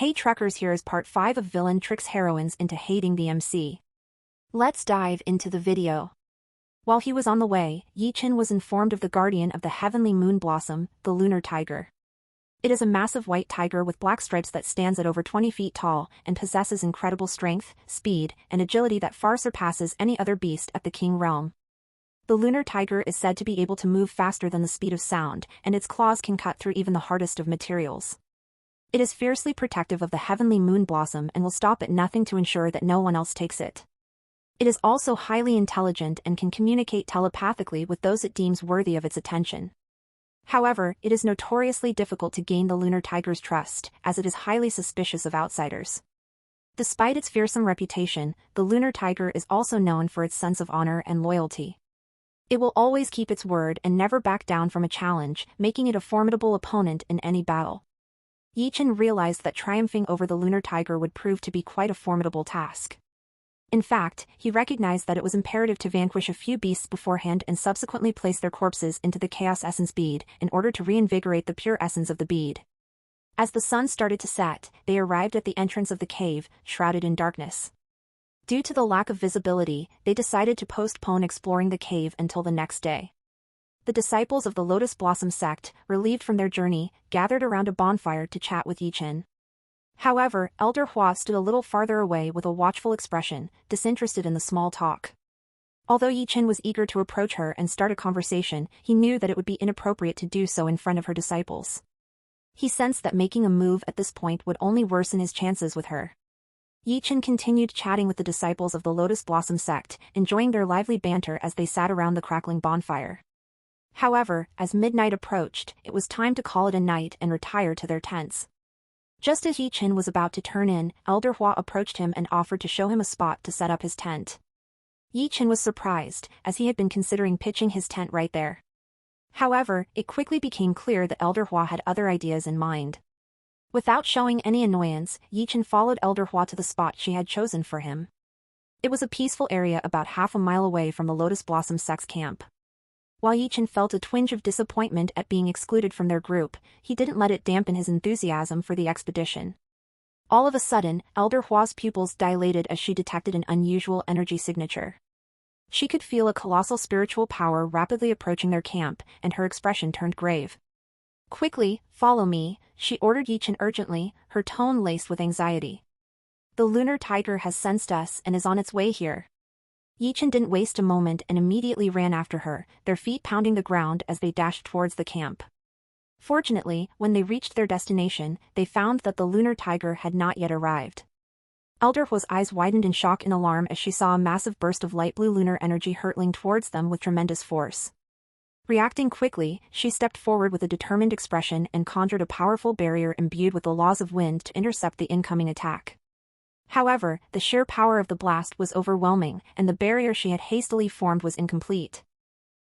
Hey truckers, here is part 5 of Villain Tricks Heroines into Hating the MC. Let's dive into the video. While he was on the way, Yi-Chin was informed of the guardian of the heavenly moon blossom, the lunar tiger. It is a massive white tiger with black stripes that stands at over 20 feet tall and possesses incredible strength, speed, and agility that far surpasses any other beast at the king realm. The lunar tiger is said to be able to move faster than the speed of sound, and its claws can cut through even the hardest of materials. It is fiercely protective of the heavenly moon blossom and will stop at nothing to ensure that no one else takes it. It is also highly intelligent and can communicate telepathically with those it deems worthy of its attention. However, it is notoriously difficult to gain the lunar tiger's trust, as it is highly suspicious of outsiders. Despite its fearsome reputation, the lunar tiger is also known for its sense of honor and loyalty. It will always keep its word and never back down from a challenge, making it a formidable opponent in any battle. Yi-Chin realized that triumphing over the lunar tiger would prove to be quite a formidable task. In fact, he recognized that it was imperative to vanquish a few beasts beforehand and subsequently place their corpses into the Chaos Essence bead in order to reinvigorate the pure essence of the bead. As the sun started to set, they arrived at the entrance of the cave, shrouded in darkness. Due to the lack of visibility, they decided to postpone exploring the cave until the next day. The disciples of the Lotus Blossom sect, relieved from their journey, gathered around a bonfire to chat with Yi-Chin. However, Elder Hua stood a little farther away with a watchful expression, disinterested in the small talk. Although Yi-Chin was eager to approach her and start a conversation, he knew that it would be inappropriate to do so in front of her disciples. He sensed that making a move at this point would only worsen his chances with her. Yi-Chin continued chatting with the disciples of the Lotus Blossom sect, enjoying their lively banter as they sat around the crackling bonfire. However, as midnight approached, it was time to call it a night and retire to their tents. Just as Yi-Chin was about to turn in, Elder Hua approached him and offered to show him a spot to set up his tent. Yi-Chin was surprised, as he had been considering pitching his tent right there. However, it quickly became clear that Elder Hua had other ideas in mind. Without showing any annoyance, Yi-Chin followed Elder Hua to the spot she had chosen for him. It was a peaceful area about half a mile away from the Lotus Blossom sect's camp. While Yi-Chin felt a twinge of disappointment at being excluded from their group, he didn't let it dampen his enthusiasm for the expedition. All of a sudden, Elder Hua's pupils dilated as she detected an unusual energy signature. She could feel a colossal spiritual power rapidly approaching their camp, and her expression turned grave. "Quickly, follow me," she ordered Yi-Chin urgently, her tone laced with anxiety. "The lunar tiger has sensed us and is on its way here." Yi-Chin didn't waste a moment and immediately ran after her, their feet pounding the ground as they dashed towards the camp. Fortunately, when they reached their destination, they found that the lunar tiger had not yet arrived. Elder Hua's eyes widened in shock and alarm as she saw a massive burst of light blue lunar energy hurtling towards them with tremendous force. Reacting quickly, she stepped forward with a determined expression and conjured a powerful barrier imbued with the laws of wind to intercept the incoming attack. However, the sheer power of the blast was overwhelming, and the barrier she had hastily formed was incomplete.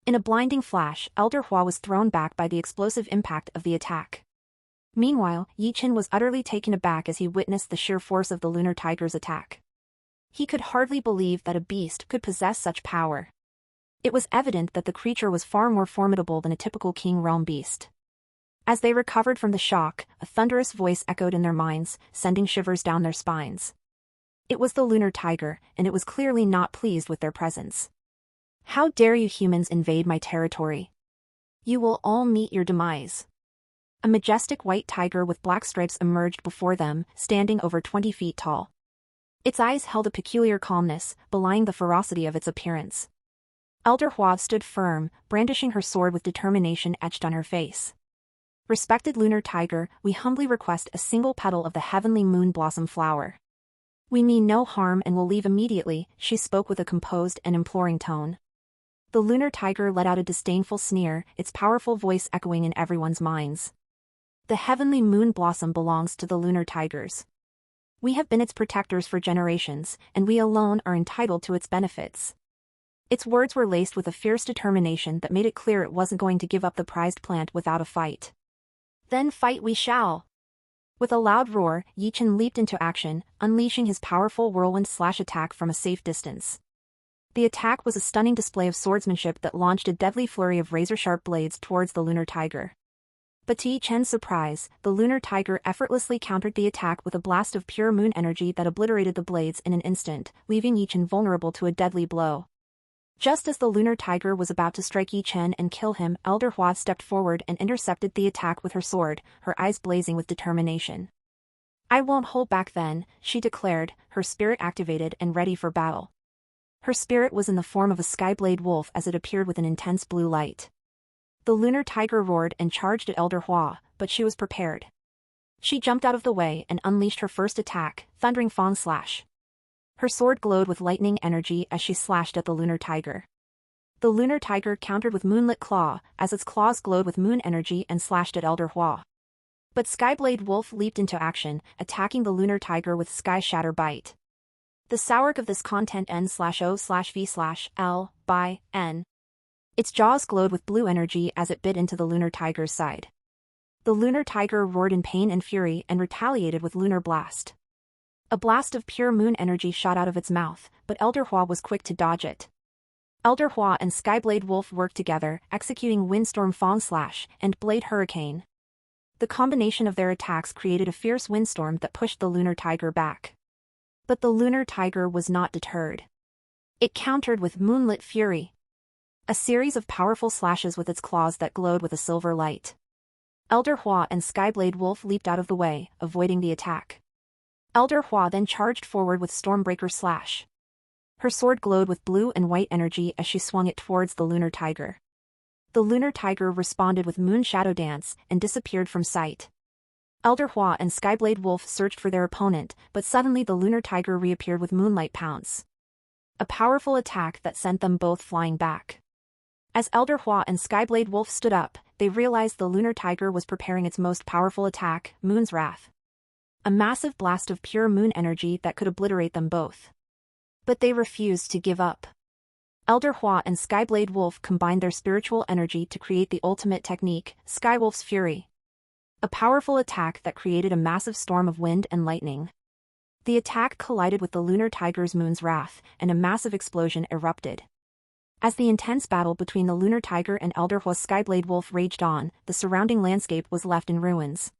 In a blinding flash, Elder Hua was thrown back by the explosive impact of the attack. Meanwhile, Yi-Chin was utterly taken aback as he witnessed the sheer force of the lunar tiger's attack. He could hardly believe that a beast could possess such power. It was evident that the creature was far more formidable than a typical king realm beast. As they recovered from the shock, a thunderous voice echoed in their minds, sending shivers down their spines. It was the lunar tiger, and it was clearly not pleased with their presence. "How dare you humans invade my territory? You will all meet your demise." A majestic white tiger with black stripes emerged before them, standing over 20 feet tall. Its eyes held a peculiar calmness, belying the ferocity of its appearance. Elder Hua stood firm, brandishing her sword with determination etched on her face. "Respected lunar tiger, we humbly request a single petal of the heavenly moon blossom flower. We mean no harm and will leave immediately," she spoke with a composed and imploring tone. The lunar tiger let out a disdainful sneer, its powerful voice echoing in everyone's minds. "The heavenly moon blossom belongs to the lunar tigers. We have been its protectors for generations, and we alone are entitled to its benefits." Its words were laced with a fierce determination that made it clear it wasn't going to give up the prized plant without a fight. "Then fight we shall." With a loud roar, Yi-Chin leaped into action, unleashing his powerful whirlwind-attack from a safe distance. The attack was a stunning display of swordsmanship that launched a deadly flurry of razor-sharp blades towards the lunar tiger. But to Yi Chen's surprise, the lunar tiger effortlessly countered the attack with a blast of pure moon energy that obliterated the blades in an instant, leaving Yi Chen vulnerable to a deadly blow. Just as the lunar tiger was about to strike Yi Chen and kill him, Elder Hua stepped forward and intercepted the attack with her sword, her eyes blazing with determination. "I won't hold back then," she declared, her spirit activated and ready for battle. Her spirit was in the form of a skyblade wolf as it appeared with an intense blue light. The lunar tiger roared and charged at Elder Hua, but she was prepared. She jumped out of the way and unleashed her first attack, Thundering Fawn Slash. Her sword glowed with lightning energy as she slashed at the lunar tiger. The lunar tiger countered with Moonlit Claw, as its claws glowed with moon energy and slashed at Elder Hua. But Skyblade Wolf leaped into action, attacking the lunar tiger with Sky Shatter Bite. The sourk of this content N/O/V/L/N. Its jaws glowed with blue energy as it bit into the lunar tiger's side. The lunar tiger roared in pain and fury and retaliated with Lunar Blast. A blast of pure moon energy shot out of its mouth, but Elder Hua was quick to dodge it. Elder Hua and Skyblade Wolf worked together, executing Windstorm Fawn Slash and Blade Hurricane. The combination of their attacks created a fierce windstorm that pushed the lunar tiger back. But the lunar tiger was not deterred. It countered with Moonlit Fury, a series of powerful slashes with its claws that glowed with a silver light. Elder Hua and Skyblade Wolf leaped out of the way, avoiding the attack. Elder Hua then charged forward with Stormbreaker Slash. Her sword glowed with blue and white energy as she swung it towards the lunar tiger. The lunar tiger responded with Moon Shadow Dance and disappeared from sight. Elder Hua and Skyblade Wolf searched for their opponent, but suddenly the lunar tiger reappeared with Moonlight Pounce, a powerful attack that sent them both flying back. As Elder Hua and Skyblade Wolf stood up, they realized the lunar tiger was preparing its most powerful attack, Moon's Wrath, a massive blast of pure moon energy that could obliterate them both. But they refused to give up. Elder Hua and Skyblade Wolf combined their spiritual energy to create the ultimate technique, Skywolf's Fury, a powerful attack that created a massive storm of wind and lightning. The attack collided with the lunar tiger's Moon's Wrath, and a massive explosion erupted. As the intense battle between the lunar tiger and Elder Hua's Skyblade Wolf raged on, the surrounding landscape was left in ruins.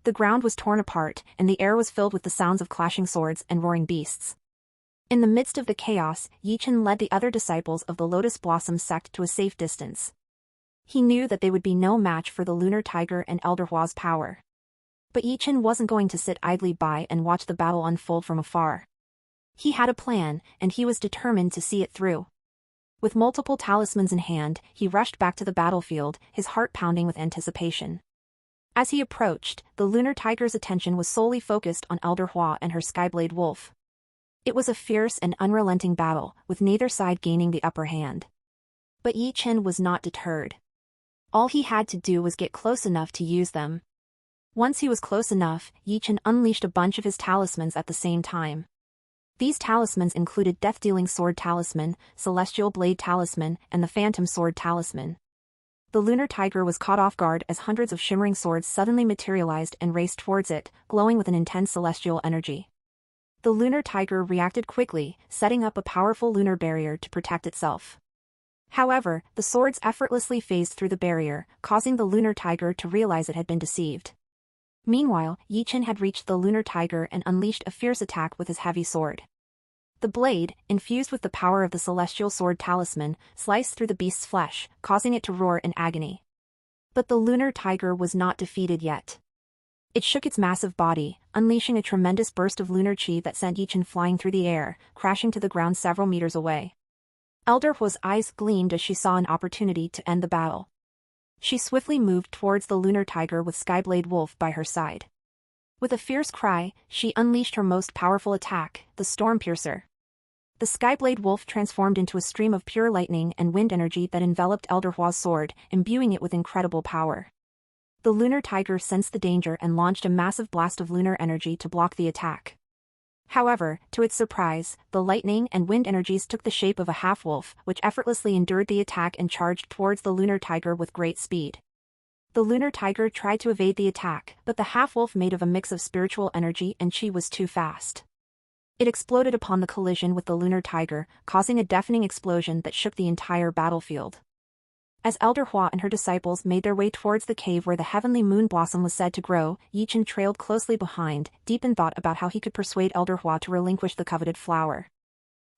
The ground was torn apart, and the air was filled with the sounds of clashing swords and roaring beasts. In the midst of the chaos, Yi Chen led the other disciples of the Lotus Blossom sect to a safe distance. He knew that they would be no match for the lunar tiger and Elder Hua's power. But Yi Chen wasn't going to sit idly by and watch the battle unfold from afar. He had a plan, and he was determined to see it through. With multiple talismans in hand, he rushed back to the battlefield, his heart pounding with anticipation. As he approached, the lunar tiger's attention was solely focused on Elder Hua and her Skyblade Wolf. It was a fierce and unrelenting battle, with neither side gaining the upper hand. But Yi Chen was not deterred. All he had to do was get close enough to use them. Once he was close enough, Yi Chen unleashed a bunch of his talismans at the same time. These talismans included Death-Dealing Sword Talisman, Celestial Blade Talisman, and the Phantom Sword Talisman. The lunar tiger was caught off guard as hundreds of shimmering swords suddenly materialized and raced towards it, glowing with an intense celestial energy. The lunar tiger reacted quickly, setting up a powerful lunar barrier to protect itself. However, the swords effortlessly phased through the barrier, causing the lunar tiger to realize it had been deceived. Meanwhile, Yi Chen had reached the lunar tiger and unleashed a fierce attack with his heavy sword. The blade, infused with the power of the Celestial Sword Talisman, sliced through the beast's flesh, causing it to roar in agony. But the lunar tiger was not defeated yet. It shook its massive body, unleashing a tremendous burst of lunar chi that sent Yi Chen flying through the air, crashing to the ground several meters away. Elder Hua's eyes gleamed as she saw an opportunity to end the battle. She swiftly moved towards the lunar tiger with Skyblade Wolf by her side. With a fierce cry, she unleashed her most powerful attack, the Storm Piercer. The Skyblade Wolf transformed into a stream of pure lightning and wind energy that enveloped Elder Hua's sword, imbuing it with incredible power. The lunar tiger sensed the danger and launched a massive blast of lunar energy to block the attack. However, to its surprise, the lightning and wind energies took the shape of a half-wolf, which effortlessly endured the attack and charged towards the lunar tiger with great speed. The lunar tiger tried to evade the attack, but the half-wolf made of a mix of spiritual energy and chi was too fast. It exploded upon the collision with the lunar tiger, causing a deafening explosion that shook the entire battlefield. As Elder Hua and her disciples made their way towards the cave where the heavenly moon blossom was said to grow, Yichen trailed closely behind, deep in thought about how he could persuade Elder Hua to relinquish the coveted flower.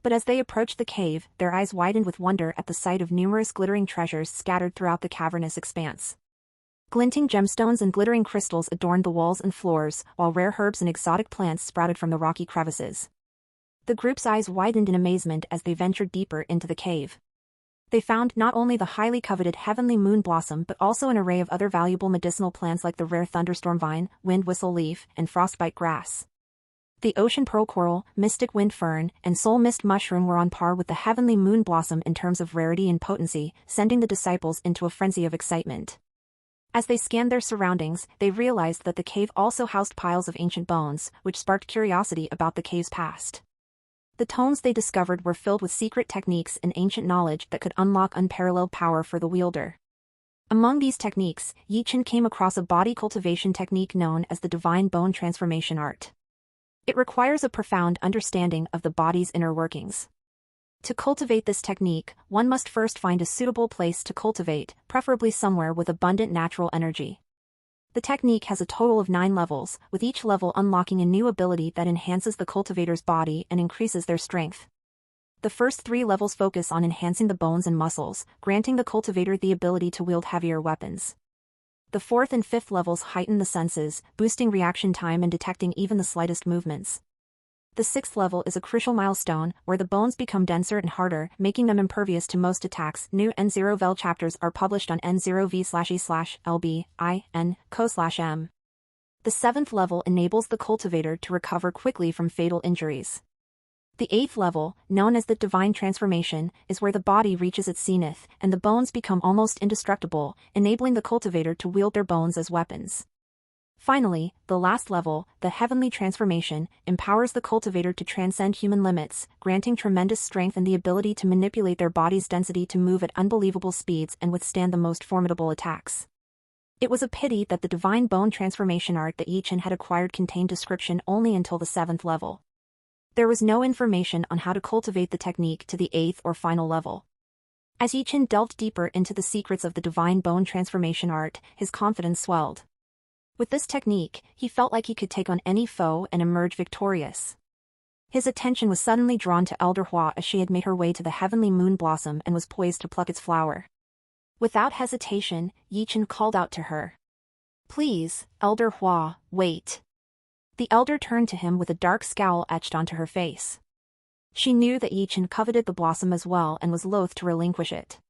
But as they approached the cave, their eyes widened with wonder at the sight of numerous glittering treasures scattered throughout the cavernous expanse. Glinting gemstones and glittering crystals adorned the walls and floors, while rare herbs and exotic plants sprouted from the rocky crevices. The group's eyes widened in amazement as they ventured deeper into the cave. They found not only the highly coveted heavenly moon blossom but also an array of other valuable medicinal plants like the rare thunderstorm vine, wind whistle leaf, and frostbite grass. The ocean pearl coral, mystic wind fern, and soul mist mushroom were on par with the heavenly moon blossom in terms of rarity and potency, sending the disciples into a frenzy of excitement. As they scanned their surroundings, they realized that the cave also housed piles of ancient bones, which sparked curiosity about the cave's past. The tomes they discovered were filled with secret techniques and ancient knowledge that could unlock unparalleled power for the wielder. Among these techniques, Yichen came across a body cultivation technique known as the divine bone transformation art. It requires a profound understanding of the body's inner workings. To cultivate this technique, one must first find a suitable place to cultivate, preferably somewhere with abundant natural energy. The technique has a total of 9 levels, with each level unlocking a new ability that enhances the cultivator's body and increases their strength. The first 3 levels focus on enhancing the bones and muscles, granting the cultivator the ability to wield heavier weapons. The 4th and 5th levels heighten the senses, boosting reaction time and detecting even the slightest movements. The 6th level is a crucial milestone, where the bones become denser and harder, making them impervious to most attacks. New N0VEL chapters are published on N0V/E/LB/IN/CO/M. The 7th level enables the cultivator to recover quickly from fatal injuries. The 8th level, known as the Divine Transformation, is where the body reaches its zenith, and the bones become almost indestructible, enabling the cultivator to wield their bones as weapons. Finally, the last level, the Heavenly Transformation, empowers the cultivator to transcend human limits, granting tremendous strength and the ability to manipulate their body's density to move at unbelievable speeds and withstand the most formidable attacks. It was a pity that the Divine Bone Transformation art that Yichen had acquired contained description only until the 7th level. There was no information on how to cultivate the technique to the 8th or final level. As Yichen delved deeper into the secrets of the Divine Bone Transformation art, his confidence swelled. With this technique, he felt like he could take on any foe and emerge victorious. His attention was suddenly drawn to Elder Hua as she had made her way to the heavenly moon blossom and was poised to pluck its flower. Without hesitation, Yichen called out to her. "Please, Elder Hua, wait." The elder turned to him with a dark scowl etched onto her face. She knew that Yichen coveted the blossom as well and was loath to relinquish it.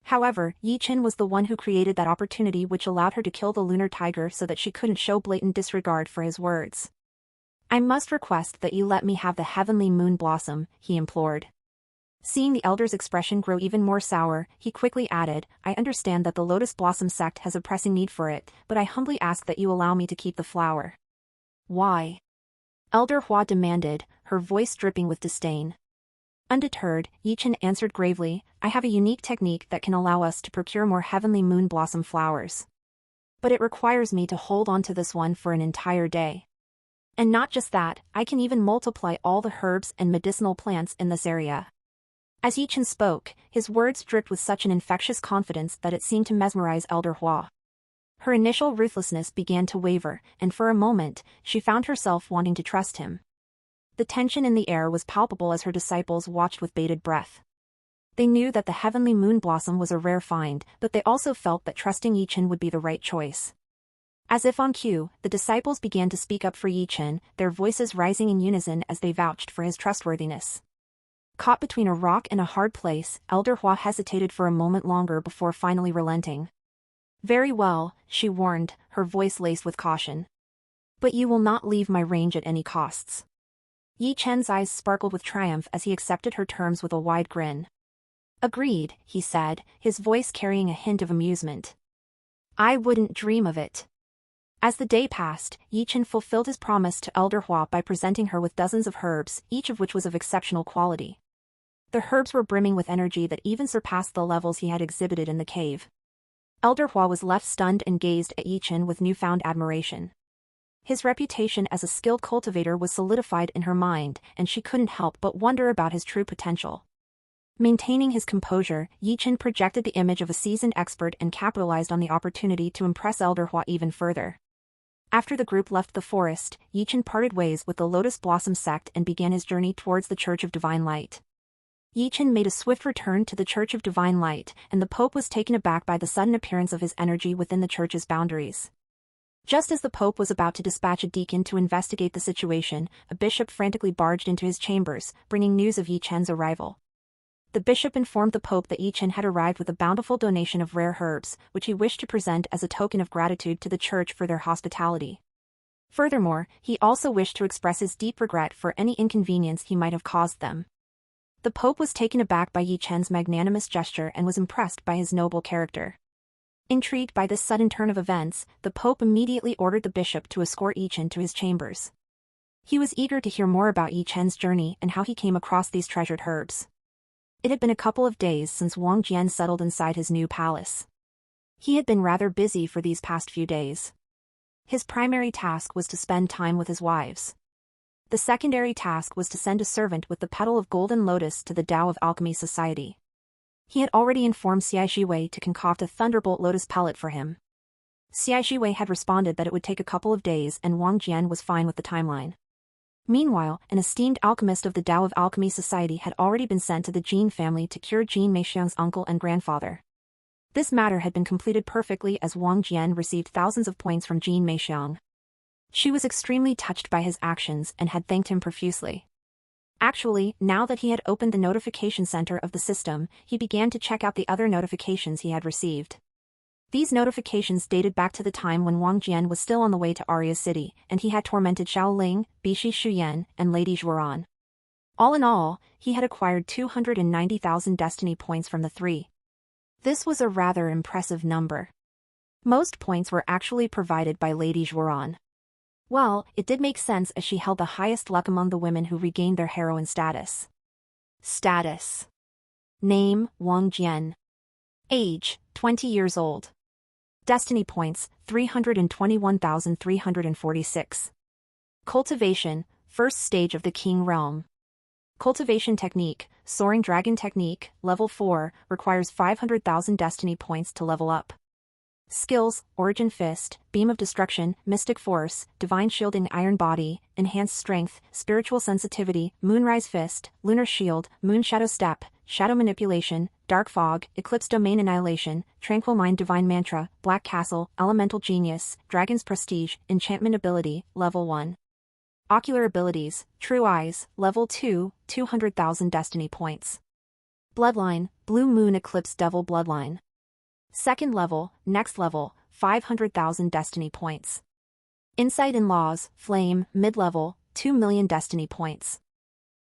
However, Yichen was the one who created that opportunity which allowed her to kill the lunar tiger so that she couldn't show blatant disregard for his words. "I must request that you let me have the heavenly moon blossom," he implored. Seeing the elder's expression grow even more sour, he quickly added, "I understand that the Lotus Blossom sect has a pressing need for it, but I humbly ask that you allow me to keep the flower." "Why?" Elder Hua demanded, her voice dripping with disdain. Undeterred, Yichen answered gravely, "I have a unique technique that can allow us to procure more heavenly moon blossom flowers. But it requires me to hold on to this one for an entire day. And not just that, I can even multiply all the herbs and medicinal plants in this area." As Yichen spoke, his words dripped with such an infectious confidence that it seemed to mesmerize Elder Hua. Her initial ruthlessness began to waver, and for a moment, she found herself wanting to trust him. The tension in the air was palpable as her disciples watched with bated breath. They knew that the heavenly moon blossom was a rare find, but they also felt that trusting Yichen would be the right choice. As if on cue, the disciples began to speak up for Yichen, their voices rising in unison as they vouched for his trustworthiness. Caught between a rock and a hard place, Elder Hua hesitated for a moment longer before finally relenting. "Very well," she warned, her voice laced with caution. "But you will not leave my range at any costs." Yichen's eyes sparkled with triumph as he accepted her terms with a wide grin. "Agreed," he said, his voice carrying a hint of amusement. "I wouldn't dream of it." As the day passed, Yichen fulfilled his promise to Elder Hua by presenting her with dozens of herbs, each of which was of exceptional quality. The herbs were brimming with energy that even surpassed the levels he had exhibited in the cave. Elder Hua was left stunned and gazed at Yichen with newfound admiration. His reputation as a skilled cultivator was solidified in her mind, and she couldn't help but wonder about his true potential. Maintaining his composure, Yichen projected the image of a seasoned expert and capitalized on the opportunity to impress Elder Hua even further. After the group left the forest, Yichen parted ways with the Lotus Blossom sect and began his journey towards the Church of Divine Light. Yichen made a swift return to the Church of Divine Light, and the Pope was taken aback by the sudden appearance of his energy within the church's boundaries. Just as the Pope was about to dispatch a deacon to investigate the situation, a bishop frantically barged into his chambers, bringing news of Yichen's arrival. The bishop informed the Pope that Yichen had arrived with a bountiful donation of rare herbs, which he wished to present as a token of gratitude to the church for their hospitality. Furthermore, he also wished to express his deep regret for any inconvenience he might have caused them. The Pope was taken aback by Yichen's magnanimous gesture and was impressed by his noble character. Intrigued by this sudden turn of events, the Pope immediately ordered the bishop to escort Yichen to his chambers. He was eager to hear more about Yichen's journey and how he came across these treasured herbs. It had been a couple of days since Wang Jian settled inside his new palace. He had been rather busy for these past few days. His primary task was to spend time with his wives. The secondary task was to send a servant with the petal of golden lotus to the Tao of Alchemy Society. He had already informed Xia Shiwei to concoct a thunderbolt lotus pellet for him. Xia Shiwei had responded that it would take a couple of days and Wang Jian was fine with the timeline. Meanwhile, an esteemed alchemist of the Tao of Alchemy Society had already been sent to the Jin family to cure Jin Meixiang's uncle and grandfather. This matter had been completed perfectly as Wang Jian received thousands of points from Jin Meixiang. She was extremely touched by his actions and had thanked him profusely. Actually, now that he had opened the notification center of the system, he began to check out the other notifications he had received. These notifications dated back to the time when Wang Jian was still on the way to Arya City, and he had tormented Xiao Ling, Bishi Shuyan, and Lady Zhuoran. All in all, he had acquired 290,000 destiny points from the three. This was a rather impressive number. Most points were actually provided by Lady Zhuoran. Well, it did make sense as she held the highest luck among the women who regained their heroine status. Status. Name, Wang Jian. Age, 20 years old. Destiny points, 321,346. Cultivation, first stage of the King Realm. Cultivation technique, Soaring Dragon Technique, level 4, requires 500,000 destiny points to level up. Skills, Origin Fist, Beam of Destruction, Mystic Force, Divine Shielding Iron Body, Enhanced Strength, Spiritual Sensitivity, Moonrise Fist, Lunar Shield, Moonshadow Step, Shadow Manipulation, Dark Fog, Eclipse Domain Annihilation, Tranquil Mind Divine Mantra, Black Castle, Elemental Genius, Dragon's Prestige, Enchantment Ability, Level 1. Ocular Abilities, True Eyes, Level 2, 200,000 Destiny Points. Bloodline, Blue Moon Eclipse Devil Bloodline. Second level, next level, 500,000 destiny points. Insight in Laws, Flame, mid-level, 2 million destiny points.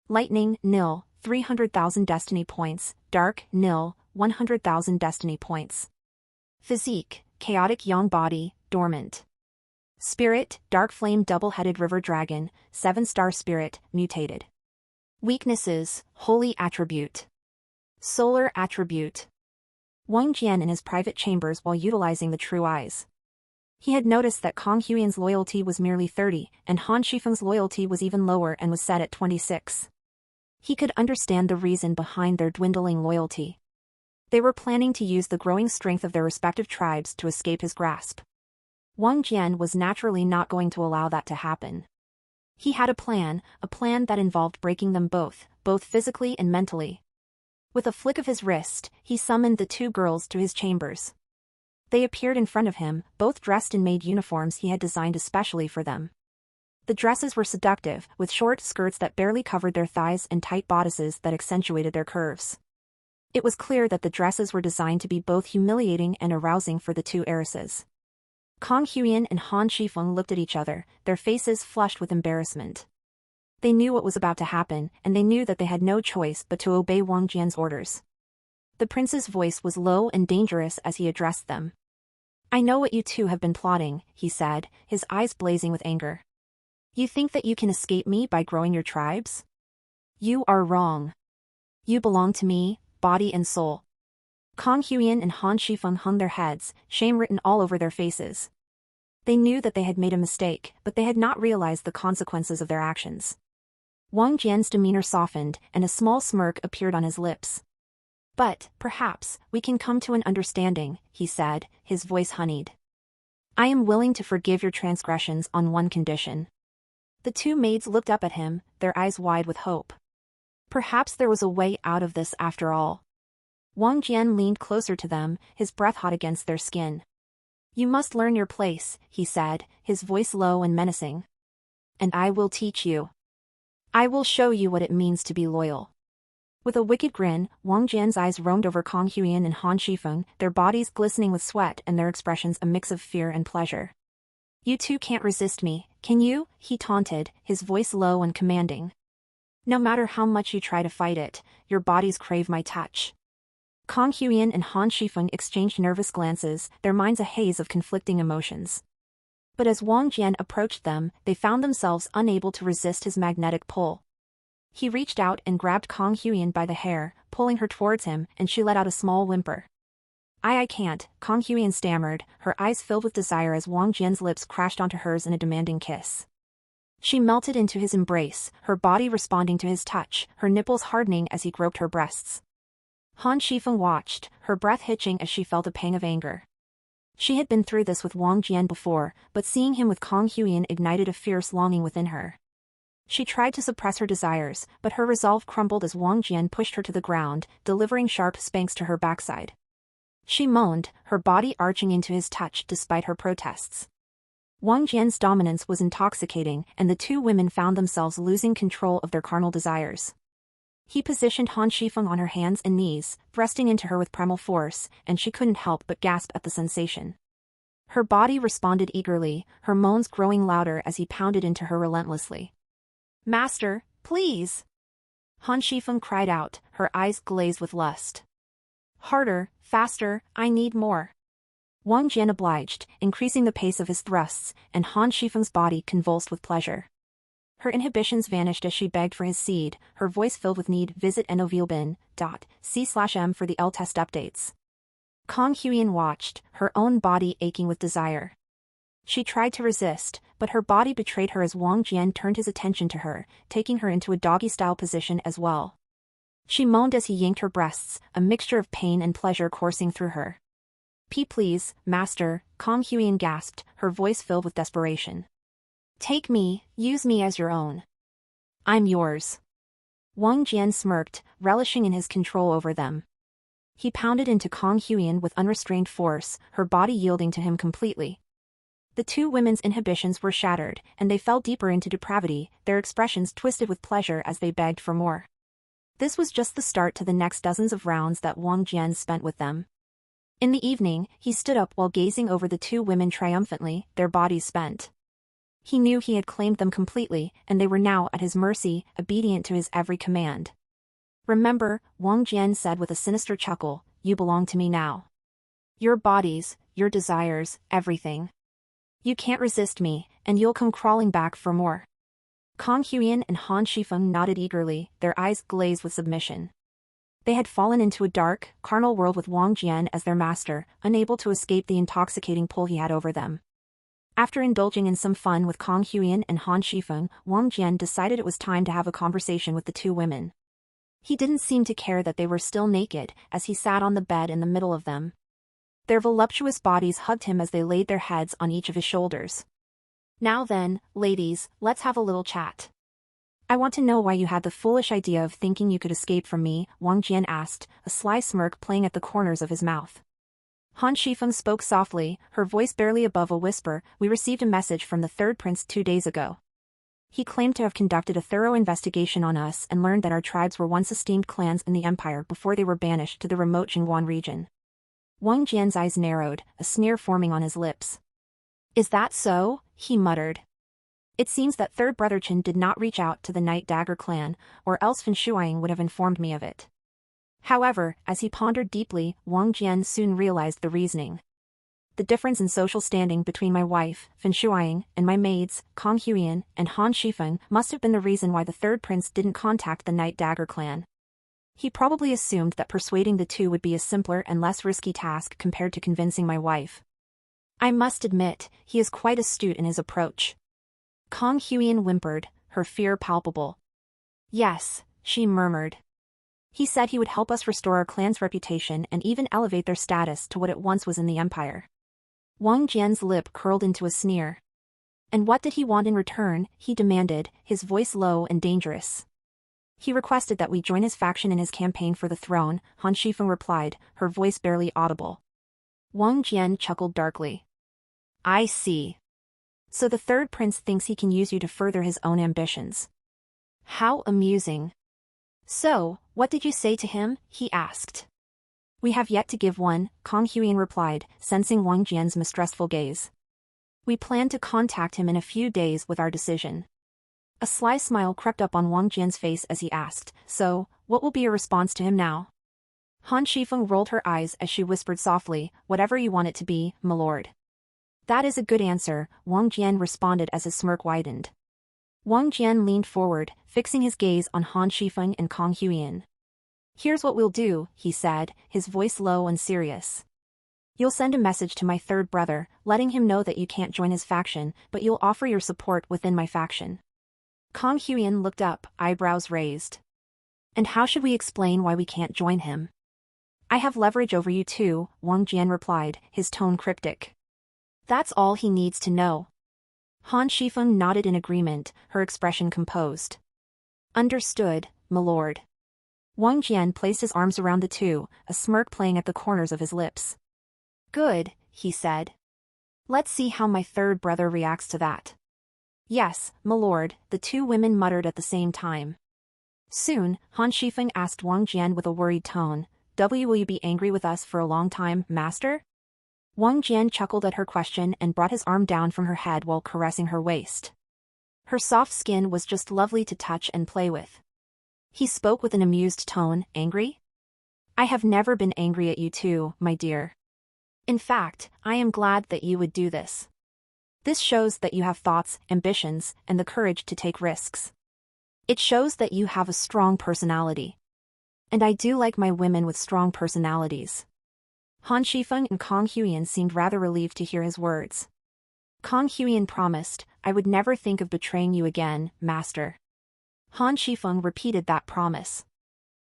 Lightning, nil, 300,000 destiny points. Dark, nil, 100,000 destiny points. Physique, Chaotic Yang Body, dormant. Spirit, Dark Flame Double-Headed River Dragon, 7-star Spirit, mutated. Weaknesses, Holy Attribute. Solar Attribute. Wang Jian in his private chambers while utilizing the True Eyes. He had noticed that Kong Huiyan's loyalty was merely 30, and Han Shifeng's loyalty was even lower and was set at 26. He could understand the reason behind their dwindling loyalty. They were planning to use the growing strength of their respective tribes to escape his grasp. Wang Jian was naturally not going to allow that to happen. He had a plan that involved breaking them both physically and mentally. With a flick of his wrist, he summoned the two girls to his chambers. They appeared in front of him, both dressed in maid uniforms he had designed especially for them. The dresses were seductive, with short skirts that barely covered their thighs and tight bodices that accentuated their curves. It was clear that the dresses were designed to be both humiliating and arousing for the two heiresses. Kong Huiyan and Han Shifeng looked at each other, their faces flushed with embarrassment. They knew what was about to happen, and they knew that they had no choice but to obey Wang Jian's orders. The prince's voice was low and dangerous as he addressed them. "I know what you two have been plotting," he said, his eyes blazing with anger. "You think that you can escape me by growing your tribes? You are wrong. You belong to me, body and soul." Kong Huiyan and Han Shifeng hung their heads, shame written all over their faces. They knew that they had made a mistake, but they had not realized the consequences of their actions. Wang Jian's demeanor softened, and a small smirk appeared on his lips. But, perhaps, we can come to an understanding, he said, his voice honeyed. I am willing to forgive your transgressions on one condition. The two maids looked up at him, their eyes wide with hope. Perhaps there was a way out of this after all. Wang Jian leaned closer to them, his breath hot against their skin. You must learn your place, he said, his voice low and menacing. And I will teach you. I will show you what it means to be loyal. With a wicked grin, Wang Jian's eyes roamed over Kong Huiyan and Han Shifeng, their bodies glistening with sweat and their expressions a mix of fear and pleasure. You two can't resist me, can you? He taunted, his voice low and commanding. No matter how much you try to fight it, your bodies crave my touch. Kong Huiyan and Han Shifeng exchanged nervous glances, their minds a haze of conflicting emotions. But as Wang Jian approached them, they found themselves unable to resist his magnetic pull. He reached out and grabbed Kong Huiyan by the hair, pulling her towards him, and she let out a small whimper. I can't, Kong Huiyan stammered, her eyes filled with desire as Wang Jian's lips crashed onto hers in a demanding kiss. She melted into his embrace, her body responding to his touch, her nipples hardening as he groped her breasts. Han Shifeng watched, her breath hitching as she felt a pang of anger. She had been through this with Wang Jian before, but seeing him with Kong Huiyan ignited a fierce longing within her. She tried to suppress her desires, but her resolve crumbled as Wang Jian pushed her to the ground, delivering sharp spanks to her backside. She moaned, her body arching into his touch despite her protests. Wang Jian's dominance was intoxicating, and the two women found themselves losing control of their carnal desires. He positioned Han Shifeng on her hands and knees, thrusting into her with primal force, and she couldn't help but gasp at the sensation. Her body responded eagerly, her moans growing louder as he pounded into her relentlessly. Master, please! Han Shifeng cried out, her eyes glazed with lust. Harder, faster, I need more. Wang Jian obliged, increasing the pace of his thrusts, and Han Shifeng's body convulsed with pleasure. Her inhibitions vanished as she begged for his seed, her voice filled with need. Visit novilbin.c/m for the L-test updates. Kong Huiyan watched, her own body aching with desire. She tried to resist, but her body betrayed her as Wang Jian turned his attention to her, taking her into a doggy-style position as well. She moaned as he yanked her breasts, a mixture of pain and pleasure coursing through her. Please, master, Kong Huiyan gasped, her voice filled with desperation. Take me, use me as your own. I'm yours. Wang Jian smirked, relishing in his control over them. He pounded into Kong Huiyan with unrestrained force, her body yielding to him completely. The two women's inhibitions were shattered, and they fell deeper into depravity, their expressions twisted with pleasure as they begged for more. This was just the start to the next dozens of rounds that Wang Jian spent with them. In the evening, he stood up while gazing over the two women triumphantly, their bodies spent. He knew he had claimed them completely, and they were now at his mercy, obedient to his every command. Remember, Wang Jian said with a sinister chuckle, you belong to me now. Your bodies, your desires, everything. You can't resist me, and you'll come crawling back for more. Kong Huiyan and Han Shifeng nodded eagerly, their eyes glazed with submission. They had fallen into a dark, carnal world with Wang Jian as their master, unable to escape the intoxicating pull he had over them. After indulging in some fun with Kong Huiyan and Han Shifeng, Wang Jian decided it was time to have a conversation with the two women. He didn't seem to care that they were still naked, as he sat on the bed in the middle of them. Their voluptuous bodies hugged him as they laid their heads on each of his shoulders. Now then, ladies, let's have a little chat. I want to know why you had the foolish idea of thinking you could escape from me, Wang Jian asked, a sly smirk playing at the corners of his mouth. Han Shifeng spoke softly, her voice barely above a whisper. We received a message from the third prince 2 days ago. He claimed to have conducted a thorough investigation on us and learned that our tribes were once esteemed clans in the empire before they were banished to the remote Jingguan region. Wang Jian's eyes narrowed, a sneer forming on his lips. Is that so? He muttered. It seems that third brother Chen did not reach out to the Night Dagger clan, or else Fan Shuang would have informed me of it. However, as he pondered deeply, Wang Jian soon realized the reasoning. The difference in social standing between my wife, Fan Shuang, and my maids, Kong Huiyan and Han Shifeng, must have been the reason why the third prince didn't contact the Night Dagger clan. He probably assumed that persuading the two would be a simpler and less risky task compared to convincing my wife. I must admit, he is quite astute in his approach. Kong Huiyan whimpered, her fear palpable. Yes, she murmured. He said he would help us restore our clan's reputation and even elevate their status to what it once was in the empire. Wang Jian's lip curled into a sneer. And what did he want in return? He demanded, his voice low and dangerous. He requested that we join his faction in his campaign for the throne, Han Shifeng replied, her voice barely audible. Wang Jian chuckled darkly. I see. So the third prince thinks he can use you to further his own ambitions. How amusing. So, what did you say to him? He asked. We have yet to give one, Kong Huiyan replied, sensing Wang Jian's mistrustful gaze. We plan to contact him in a few days with our decision. A sly smile crept up on Wang Jian's face as he asked, so, what will be your response to him now? Han Shifeng rolled her eyes as she whispered softly, whatever you want it to be, my lord. That is a good answer, Wang Jian responded as his smirk widened. Wang Jian leaned forward, fixing his gaze on Han Shifeng and Kong Huiyan. Here's what we'll do, he said, his voice low and serious. You'll send a message to my third brother, letting him know that you can't join his faction, but you'll offer your support within my faction. Kong Huiyan looked up, eyebrows raised. And how should we explain why we can't join him? I have leverage over you too, Wang Jian replied, his tone cryptic. That's all he needs to know. Han Shifeng nodded in agreement, her expression composed. Understood, my lord. Wang Jian placed his arms around the two, a smirk playing at the corners of his lips. Good, he said. Let's see how my third brother reacts to that. Yes, my lord, the two women muttered at the same time. Soon, Han Shifeng asked Wang Jian with a worried tone, will you be angry with us for a long time, master? Wang Jian chuckled at her question and brought his arm down from her head while caressing her waist. Her soft skin was just lovely to touch and play with. He spoke with an amused tone, angry? I have never been angry at you too, my dear. In fact, I am glad that you would do this. This shows that you have thoughts, ambitions, and the courage to take risks. It shows that you have a strong personality. And I do like my women with strong personalities. Han Shifeng and Kong Huiyan seemed rather relieved to hear his words. Kong Huiyan promised, I would never think of betraying you again, master. Han Shifeng repeated that promise.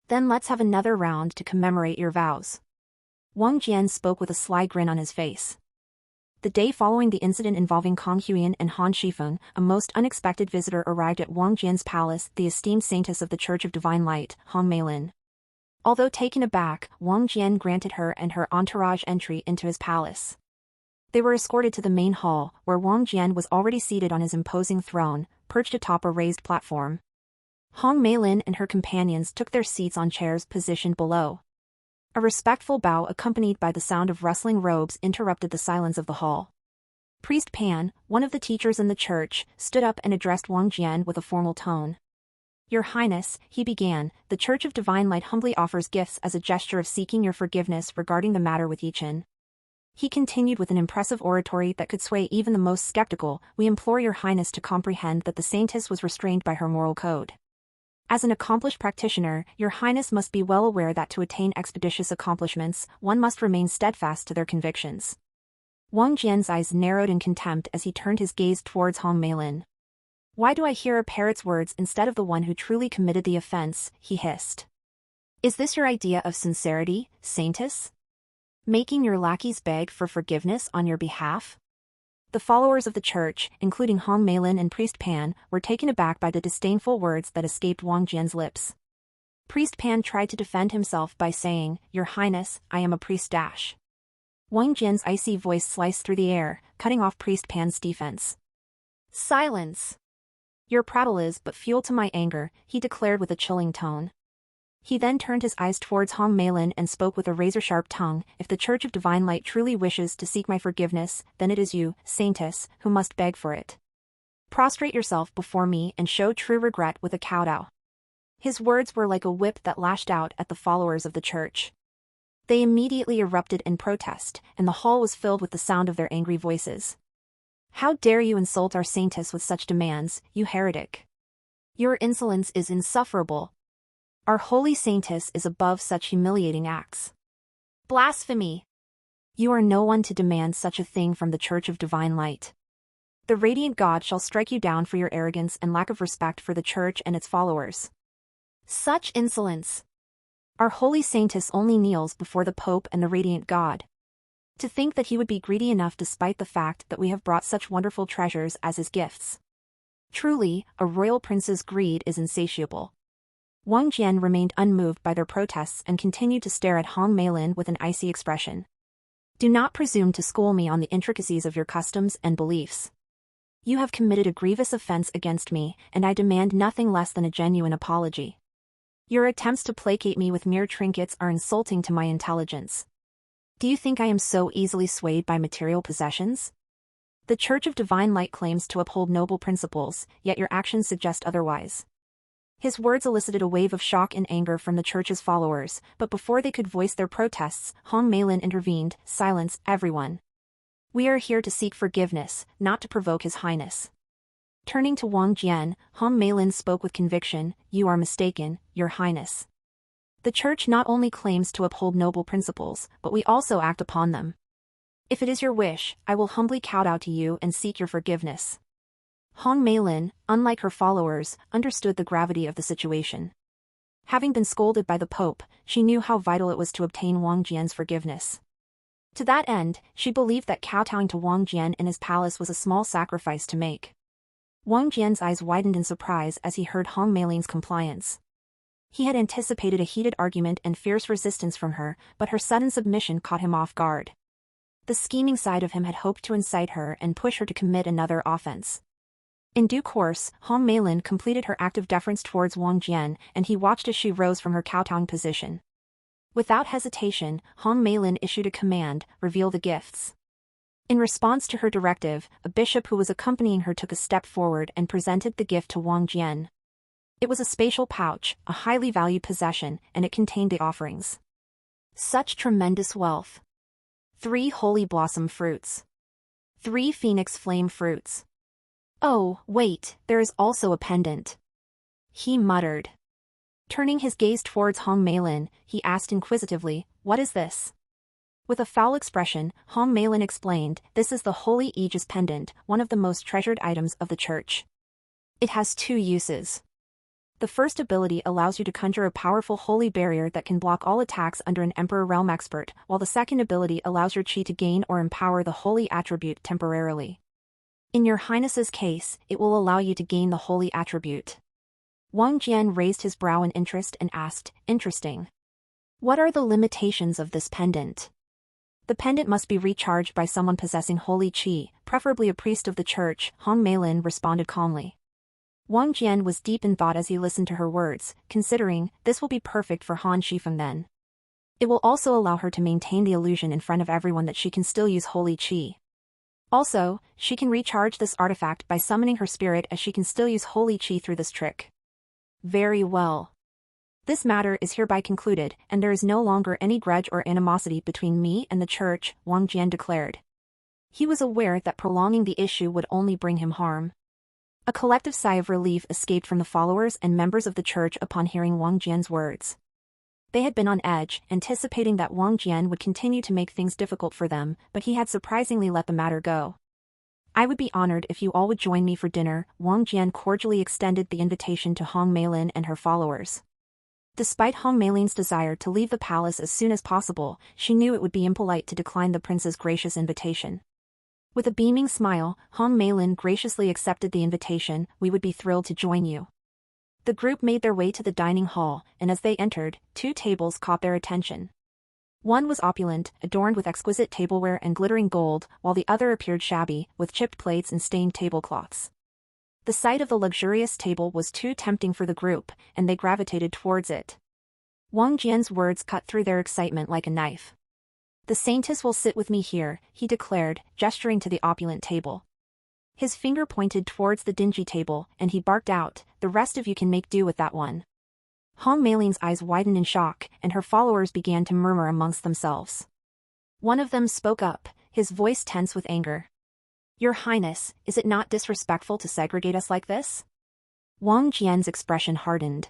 Then let's have another round to commemorate your vows. Wang Jian spoke with a sly grin on his face. The day following the incident involving Kong Huiyan and Han Shifeng, a most unexpected visitor arrived at Wang Jian's palace, the esteemed saintess of the Church of Divine Light, Hong Meilin. Although taken aback, Wang Jian granted her and her entourage entry into his palace. They were escorted to the main hall, where Wang Jian was already seated on his imposing throne, perched atop a raised platform. Hong Meilin and her companions took their seats on chairs positioned below. A respectful bow accompanied by the sound of rustling robes interrupted the silence of the hall. Priest Pan, one of the teachers in the church, stood up and addressed Wang Jian with a formal tone. Your Highness, he began, the Church of Divine Light humbly offers gifts as a gesture of seeking your forgiveness regarding the matter with Yichin. He continued with an impressive oratory that could sway even the most skeptical, we implore your Highness to comprehend that the saintess was restrained by her moral code. As an accomplished practitioner, your Highness must be well aware that to attain expeditious accomplishments, one must remain steadfast to their convictions. Wang Jian's eyes narrowed in contempt as he turned his gaze towards Hong Meilin. Why do I hear a parrot's words instead of the one who truly committed the offense, he hissed. Is this your idea of sincerity, saintess? Making your lackeys beg for forgiveness on your behalf? The followers of the church, including Hong Meilin and Priest Pan, were taken aback by the disdainful words that escaped Wang Jian's lips. Priest Pan tried to defend himself by saying, Your Highness, I am a priest dash. Wang Jian's icy voice sliced through the air, cutting off Priest Pan's defense. Silence! Your prattle is but fuel to my anger, he declared with a chilling tone. He then turned his eyes towards Hong Meilin and spoke with a razor-sharp tongue, if the Church of Divine Light truly wishes to seek my forgiveness, then it is you, saintess, who must beg for it. Prostrate yourself before me and show true regret with a kowtow. His words were like a whip that lashed out at the followers of the church. They immediately erupted in protest, and the hall was filled with the sound of their angry voices. How dare you insult our saintess with such demands, you heretic? Your insolence is insufferable. Our holy saintess is above such humiliating acts. Blasphemy! You are no one to demand such a thing from the Church of Divine Light. The radiant God shall strike you down for your arrogance and lack of respect for the church and its followers. Such insolence! Our holy saintess only kneels before the Pope and the radiant God. To think that he would be greedy enough despite the fact that we have brought such wonderful treasures as his gifts. Truly, a royal prince's greed is insatiable. Wang Jian remained unmoved by their protests and continued to stare at Hong Meilin with an icy expression. Do not presume to school me on the intricacies of your customs and beliefs. You have committed a grievous offense against me, and I demand nothing less than a genuine apology. Your attempts to placate me with mere trinkets are insulting to my intelligence. Do you think I am so easily swayed by material possessions? The Church of Divine Light claims to uphold noble principles, yet your actions suggest otherwise. His words elicited a wave of shock and anger from the Church's followers, but before they could voice their protests, Hong Meilin intervened. Silence, everyone. We are here to seek forgiveness, not to provoke His Highness. Turning to Wang Jian, Hong Meilin spoke with conviction. You are mistaken, Your Highness. The Church not only claims to uphold noble principles, but we also act upon them. If it is your wish, I will humbly kowtow to you and seek your forgiveness. Hong Meilin, unlike her followers, understood the gravity of the situation. Having been scolded by the Pope, she knew how vital it was to obtain Wang Jian's forgiveness. To that end, she believed that kowtowing to Wang Jian in his palace was a small sacrifice to make. Wang Jian's eyes widened in surprise as he heard Hong Meilin's compliance. He had anticipated a heated argument and fierce resistance from her, but her sudden submission caught him off guard. The scheming side of him had hoped to incite her and push her to commit another offense. In due course, Hong Meilin completed her act of deference towards Wang Jian, and he watched as she rose from her kowtowing position. Without hesitation, Hong Meilin issued a command, reveal the gifts. In response to her directive, a bishop who was accompanying her took a step forward and presented the gift to Wang Jian. It was a spatial pouch, a highly valued possession, and it contained the offerings. Such tremendous wealth. 3 holy blossom fruits. 3 phoenix flame fruits. Oh, wait, there is also a pendant. He muttered. Turning his gaze towards Hong Meilin, he asked inquisitively, what is this? With a foul expression, Hong Meilin explained, this is the Holy Aegis pendant, one of the most treasured items of the Church. It has 2 uses. The first ability allows you to conjure a powerful holy barrier that can block all attacks under an Emperor Realm expert, while the second ability allows your chi to gain or empower the holy attribute temporarily. In your Highness's case, it will allow you to gain the holy attribute. Wang Jian raised his brow in interest and asked, interesting. What are the limitations of this pendant? The pendant must be recharged by someone possessing holy chi, preferably a priest of the Church, Hong Meilin responded calmly. Wang Jian was deep in thought as he listened to her words, considering, this will be perfect for Han Shifeng then. It will also allow her to maintain the illusion in front of everyone that she can still use holy chi. Also, she can recharge this artifact by summoning her spirit as she can still use holy chi through this trick. Very well. This matter is hereby concluded, and there is no longer any grudge or animosity between me and the Church, Wang Jian declared. He was aware that prolonging the issue would only bring him harm. A collective sigh of relief escaped from the followers and members of the Church upon hearing Wang Jian's words. They had been on edge, anticipating that Wang Jian would continue to make things difficult for them, but he had surprisingly let the matter go. I would be honored if you all would join me for dinner. Wang Jian cordially extended the invitation to Hong Meilin and her followers. Despite Hong Meilin's desire to leave the palace as soon as possible, she knew it would be impolite to decline the prince's gracious invitation. With a beaming smile, Hong Meilin graciously accepted the invitation. We would be thrilled to join you. The group made their way to the dining hall, and as they entered, 2 tables caught their attention. One was opulent, adorned with exquisite tableware and glittering gold, while the other appeared shabby, with chipped plates and stained tablecloths. The sight of the luxurious table was too tempting for the group, and they gravitated towards it. Wang Jian's words cut through their excitement like a knife. The saintess will sit with me here, he declared, gesturing to the opulent table. His finger pointed towards the dingy table, and he barked out, the rest of you can make do with that one. Hong Meilin's eyes widened in shock, and her followers began to murmur amongst themselves. One of them spoke up, his voice tense with anger. Your Highness, is it not disrespectful to segregate us like this? Wang Jian's expression hardened.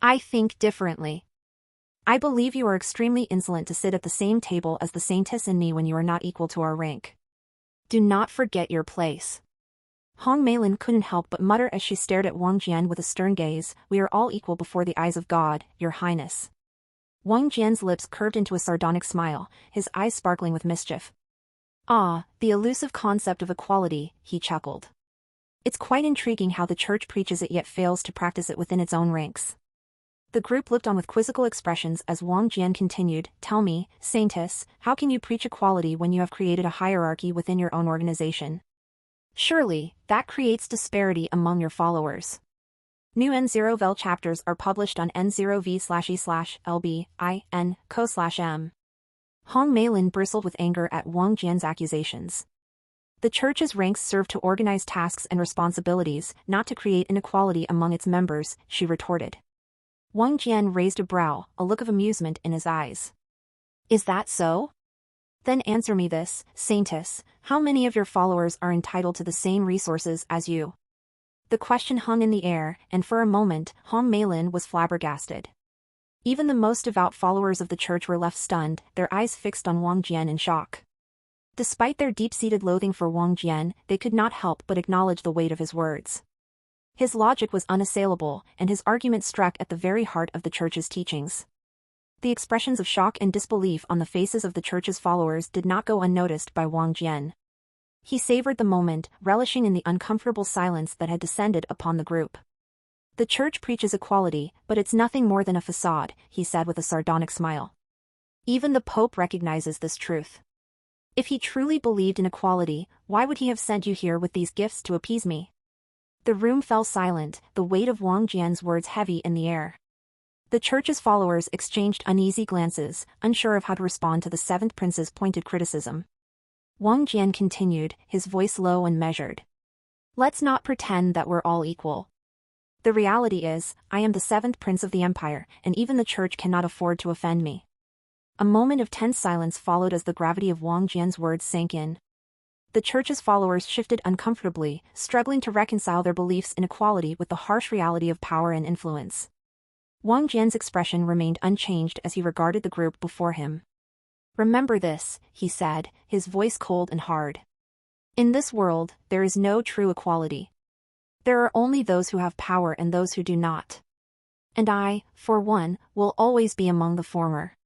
I think differently. I believe you are extremely insolent to sit at the same table as the saintess and me when you are not equal to our rank. Do not forget your place. Hong Meilin couldn't help but mutter as she stared at Wang Jian with a stern gaze, we are all equal before the eyes of God, Your Highness. Wang Jian's lips curved into a sardonic smile, his eyes sparkling with mischief. Ah, the elusive concept of equality, he chuckled. It's quite intriguing how the church preaches it yet fails to practice it within its own ranks. The group looked on with quizzical expressions as Wang Jian continued, Tell me, Saintess, how can you preach equality when you have created a hierarchy within your own organization? Surely, that creates disparity among your followers. New N0vel chapters are published on N0V/E/LB/IN/Co/M. Hong Meilin bristled with anger at Wang Jian's accusations. The church's ranks serve to organize tasks and responsibilities, not to create inequality among its members, she retorted. Wang Jian raised a brow, a look of amusement in his eyes. Is that so? Then answer me this, Saintess, how many of your followers are entitled to the same resources as you? The question hung in the air, and for a moment, Hong Meilin was flabbergasted. Even the most devout followers of the church were left stunned, their eyes fixed on Wang Jian in shock. Despite their deep-seated loathing for Wang Jian, they could not help but acknowledge the weight of his words. His logic was unassailable, and his argument struck at the very heart of the church's teachings. The expressions of shock and disbelief on the faces of the church's followers did not go unnoticed by Wang Jian. He savored the moment, relishing in the uncomfortable silence that had descended upon the group. The church preaches equality, but it's nothing more than a facade, he said with a sardonic smile. Even the Pope recognizes this truth. If he truly believed in equality, why would he have sent you here with these gifts to appease me? The room fell silent, the weight of Wang Jian's words heavy in the air. The church's followers exchanged uneasy glances, unsure of how to respond to the seventh prince's pointed criticism. Wang Jian continued, his voice low and measured. Let's not pretend that we're all equal. The reality is, I am the seventh prince of the empire, and even the church cannot afford to offend me. A moment of tense silence followed as the gravity of Wang Jian's words sank in. The church's followers shifted uncomfortably, struggling to reconcile their beliefs in equality with the harsh reality of power and influence. Wang Jian's expression remained unchanged as he regarded the group before him. Remember this, he said, his voice cold and hard. In this world, there is no true equality. There are only those who have power and those who do not. And I, for one, will always be among the former.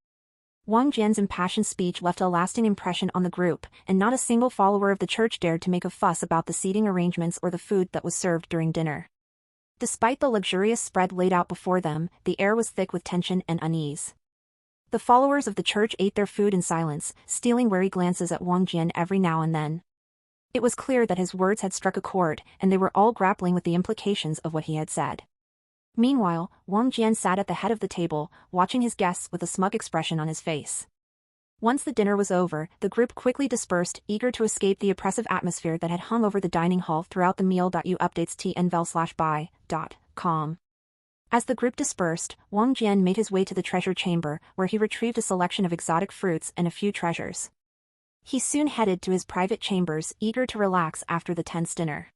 Wang Jian's impassioned speech left a lasting impression on the group, and not a single follower of the church dared to make a fuss about the seating arrangements or the food that was served during dinner. Despite the luxurious spread laid out before them, the air was thick with tension and unease. The followers of the church ate their food in silence, stealing wary glances at Wang Jian every now and then. It was clear that his words had struck a chord, and they were all grappling with the implications of what he had said. Meanwhile, Wang Jian sat at the head of the table, watching his guests with a smug expression on his face. Once the dinner was over, the group quickly dispersed, eager to escape the oppressive atmosphere that had hung over the dining hall throughout the meal. Updates tnvel/by.com. As the group dispersed, Wang Jian made his way to the treasure chamber, where he retrieved a selection of exotic fruits and a few treasures. He soon headed to his private chambers, eager to relax after the tense dinner.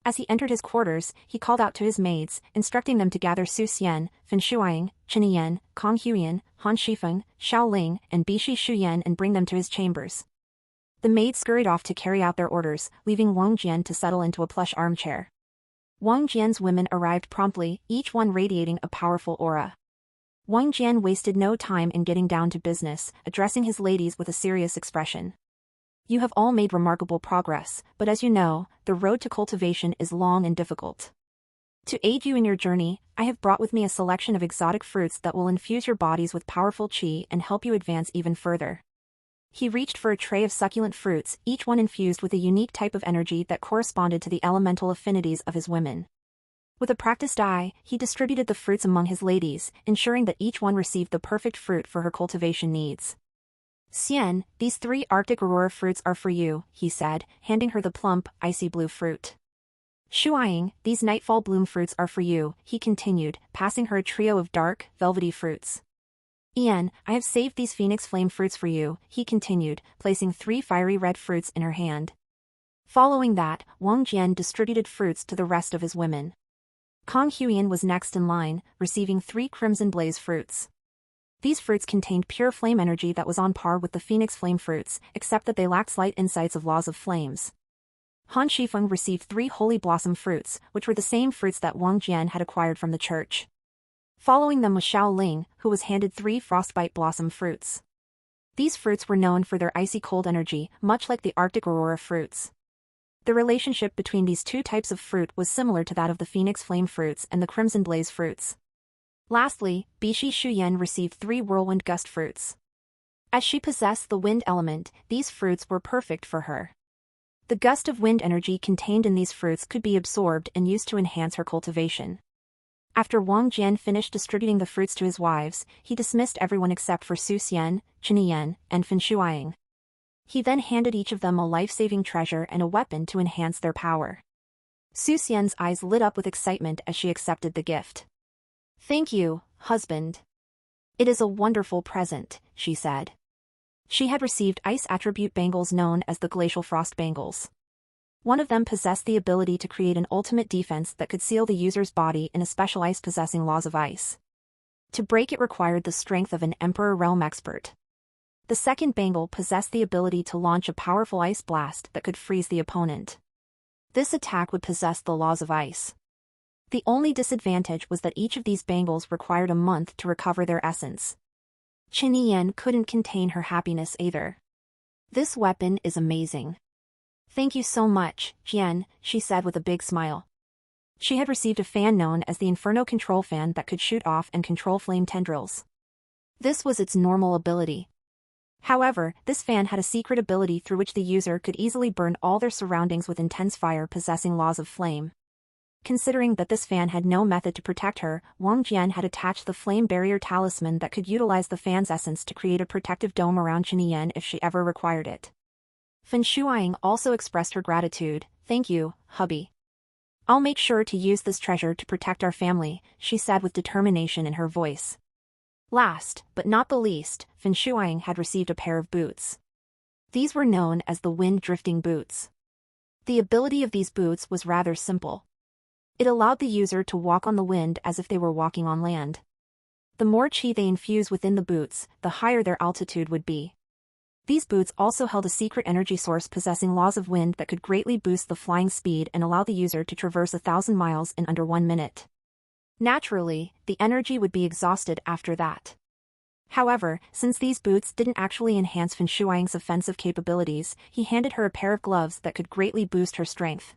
As he entered his quarters, he called out to his maids, instructing them to gather Su Xian, Fen Shuang, Chen Yan, Kong Huyan, Han Shifeng, Xiao Ling, and Bishi Shuyan and bring them to his chambers. The maids scurried off to carry out their orders, leaving Wang Jian to settle into a plush armchair. Wang Jian's women arrived promptly, each one radiating a powerful aura. Wang Jian wasted no time in getting down to business, addressing his ladies with a serious expression. You have all made remarkable progress, but as you know, the road to cultivation is long and difficult. To aid you in your journey, I have brought with me a selection of exotic fruits that will infuse your bodies with powerful qi and help you advance even further. He reached for a tray of succulent fruits, each one infused with a unique type of energy that corresponded to the elemental affinities of his women. With a practiced eye, he distributed the fruits among his ladies, ensuring that each one received the perfect fruit for her cultivation needs. Xian, these 3 Arctic aurora fruits are for you, he said, handing her the plump, icy blue fruit. Shuang, these nightfall bloom fruits are for you, he continued, passing her a trio of dark, velvety fruits. Ian, I have saved these phoenix flame fruits for you, he continued, placing 3 fiery red fruits in her hand. Following that, Wang Jian distributed fruits to the rest of his women. Kong Huyan was next in line, receiving 3 crimson blaze fruits. These fruits contained pure flame energy that was on par with the phoenix flame fruits, except that they lacked slight insights of laws of flames. Han Shifeng received 3 holy blossom fruits, which were the same fruits that Wang Jian had acquired from the church. Following them was Xiao Ling, who was handed 3 frostbite blossom fruits. These fruits were known for their icy cold energy, much like the Arctic aurora fruits. The relationship between these two types of fruit was similar to that of the phoenix flame fruits and the crimson blaze fruits. Lastly, Bishi Shuyan received 3 whirlwind gust fruits. As she possessed the wind element, these fruits were perfect for her. The gust of wind energy contained in these fruits could be absorbed and used to enhance her cultivation. After Wang Jian finished distributing the fruits to his wives, he dismissed everyone except for Su Xian, Chen Yan, and Fan Shuang. He then handed each of them a life-saving treasure and a weapon to enhance their power. Su Xian's eyes lit up with excitement as she accepted the gift. "Thank you, husband. It is a wonderful present," she said. She had received ice attribute bangles known as the glacial frost bangles. One of them possessed the ability to create an ultimate defense that could seal the user's body in a special ice possessing laws of ice. To break it required the strength of an Emperor Realm expert. The second bangle possessed the ability to launch a powerful ice blast that could freeze the opponent. This attack would possess the laws of ice. The only disadvantage was that each of these bangles required a month to recover their essence. Chen Yan couldn't contain her happiness either. "This weapon is amazing. Thank you so much, Jian," she said with a big smile. She had received a fan known as the Inferno Control Fan that could shoot off and control flame tendrils. This was its normal ability. However, this fan had a secret ability through which the user could easily burn all their surroundings with intense fire possessing laws of flame. Considering that this fan had no method to protect her, Wang Jian had attached the flame barrier talisman that could utilize the fan's essence to create a protective dome around Chen Yan if she ever required it. Fan Shuang also expressed her gratitude. "Thank you, hubby. I'll make sure to use this treasure to protect our family," she said with determination in her voice. Last, but not the least, Fan Shuang had received a pair of boots. These were known as the wind drifting boots. The ability of these boots was rather simple. It allowed the user to walk on the wind as if they were walking on land. The more qi they infuse within the boots, the higher their altitude would be. These boots also held a secret energy source possessing laws of wind that could greatly boost the flying speed and allow the user to traverse 1,000 miles in under 1 minute. Naturally, the energy would be exhausted after that. However, since these boots didn't actually enhance Fan Shuang's offensive capabilities, he handed her a pair of gloves that could greatly boost her strength.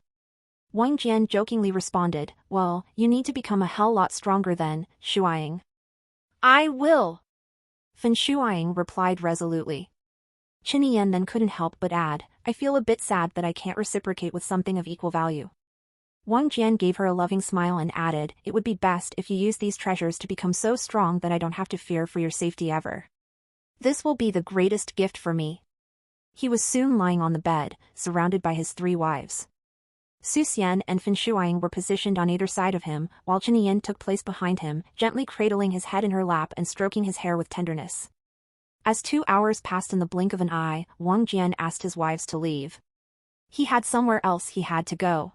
Wang Jian jokingly responded, "Well, you need to become a hell lot stronger then, Shuang." "I will," Fan Shuang replied resolutely. Chen Yan then couldn't help but add, "I feel a bit sad that I can't reciprocate with something of equal value." Wang Jian gave her a loving smile and added, "It would be best if you use these treasures to become so strong that I don't have to fear for your safety ever. This will be the greatest gift for me." He was soon lying on the bed, surrounded by his 3 wives. Su Xian and Fan Shuang were positioned on either side of him, while Chen Yan took place behind him, gently cradling his head in her lap and stroking his hair with tenderness. As 2 hours passed in the blink of an eye, Wang Jian asked his wives to leave. He had somewhere else he had to go.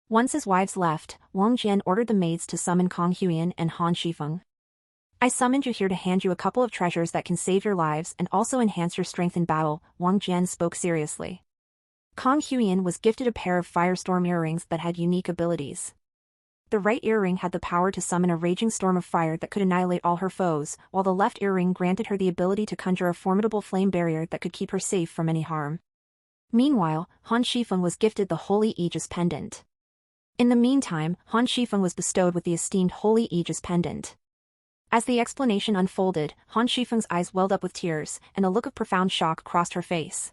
Once his wives left, Wang Jian ordered the maids to summon Kong Huiyan and Han Shifeng. "I summoned you here to hand you a couple of treasures that can save your lives and also enhance your strength in battle," Wang Jian spoke seriously. Kong Huiyan was gifted a pair of firestorm earrings that had unique abilities. The right earring had the power to summon a raging storm of fire that could annihilate all her foes, while the left earring granted her the ability to conjure a formidable flame barrier that could keep her safe from any harm. Meanwhile, Han Shifeng was gifted the Holy Aegis Pendant. In the meantime, Han Shifeng was bestowed with the esteemed Holy Aegis Pendant. As the explanation unfolded, Han Shifeng's eyes welled up with tears, and a look of profound shock crossed her face.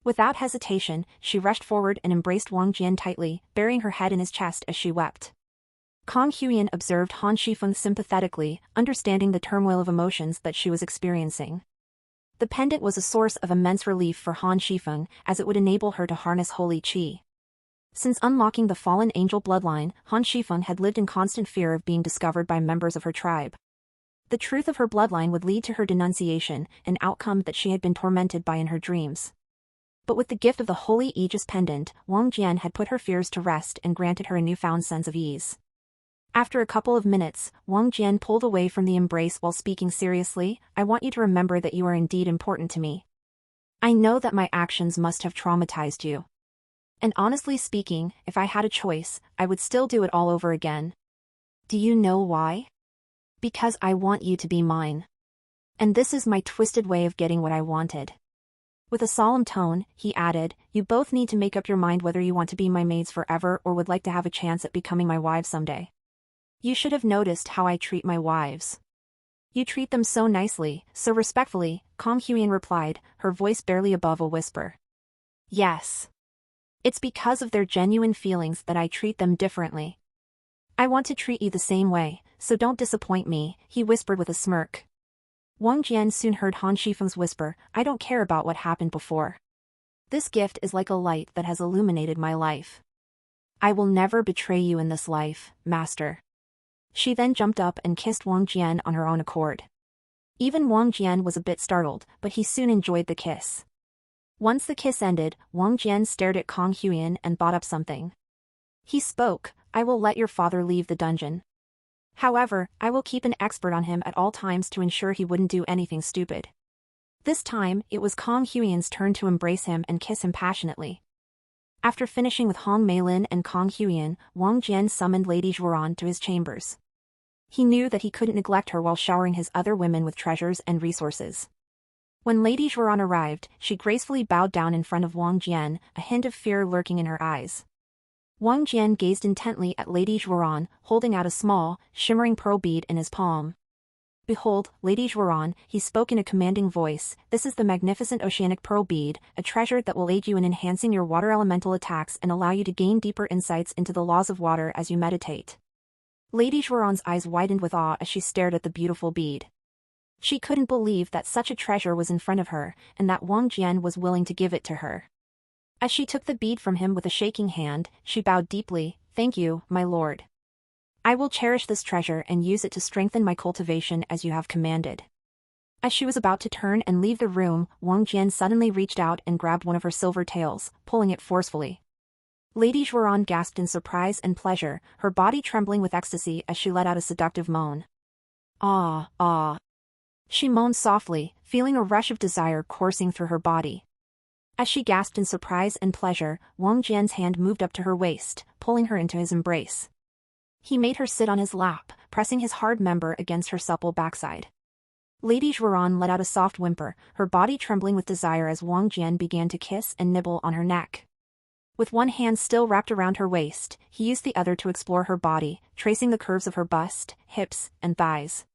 Without hesitation, she rushed forward and embraced Wang Jian tightly, burying her head in his chest as she wept. Kong Huiyan observed Han Shifeng sympathetically, understanding the turmoil of emotions that she was experiencing. The pendant was a source of immense relief for Han Shifeng, as it would enable her to harness holy qi. Since unlocking the fallen angel bloodline, Han Shifeng had lived in constant fear of being discovered by members of her tribe. The truth of her bloodline would lead to her denunciation, an outcome that she had been tormented by in her dreams. But with the gift of the Holy Aegis Pendant, Wang Jian had put her fears to rest and granted her a newfound sense of ease. After a couple of minutes, Wang Jian pulled away from the embrace while speaking seriously, "I want you to remember that you are indeed important to me. I know that my actions must have traumatized you. And honestly speaking, if I had a choice, I would still do it all over again. Do you know why?" Because I want you to be mine. And this is my twisted way of getting what I wanted. With a solemn tone, he added, you both need to make up your mind whether you want to be my maids forever or would like to have a chance at becoming my wives someday. You should have noticed how I treat my wives. You treat them so nicely, so respectfully, Kong Huyen replied, her voice barely above a whisper. Yes. It's because of their genuine feelings that I treat them differently. I want to treat you the same way, so don't disappoint me, he whispered with a smirk. Wang Jian soon heard Han Shifeng's whisper, I don't care about what happened before. This gift is like a light that has illuminated my life. I will never betray you in this life, master. She then jumped up and kissed Wang Jian on her own accord. Even Wang Jian was a bit startled, but he soon enjoyed the kiss. Once the kiss ended, Wang Jian stared at Kong Huyen and bought up something. He spoke, I will let your father leave the dungeon. However, I will keep an expert on him at all times to ensure he wouldn't do anything stupid. This time, it was Kong Huyen's turn to embrace him and kiss him passionately. After finishing with Hong Meilin and Kong Huyen, Wang Jian summoned Lady Zhuoran to his chambers. He knew that he couldn't neglect her while showering his other women with treasures and resources. When Lady Zhuoran arrived, she gracefully bowed down in front of Wang Jian, a hint of fear lurking in her eyes. Wang Jian gazed intently at Lady Zhuoran, holding out a small, shimmering pearl bead in his palm. Behold, Lady Zhuoran, he spoke in a commanding voice, this is the magnificent oceanic pearl bead, a treasure that will aid you in enhancing your water elemental attacks and allow you to gain deeper insights into the laws of water as you meditate. Lady Zhuoran's eyes widened with awe as she stared at the beautiful bead. She couldn't believe that such a treasure was in front of her, and that Wang Jian was willing to give it to her. As she took the bead from him with a shaking hand, she bowed deeply, thank you, my lord. I will cherish this treasure and use it to strengthen my cultivation as you have commanded. As she was about to turn and leave the room, Wang Jian suddenly reached out and grabbed one of her silver tails, pulling it forcefully. Lady Zhuoran gasped in surprise and pleasure, her body trembling with ecstasy as she let out a seductive moan. Ah, ah. She moaned softly, feeling a rush of desire coursing through her body. As she gasped in surprise and pleasure, Wang Jian's hand moved up to her waist, pulling her into his embrace. He made her sit on his lap, pressing his hard member against her supple backside. Lady Zhuoran let out a soft whimper, her body trembling with desire as Wang Jian began to kiss and nibble on her neck. With one hand still wrapped around her waist, he used the other to explore her body, tracing the curves of her bust, hips, and thighs.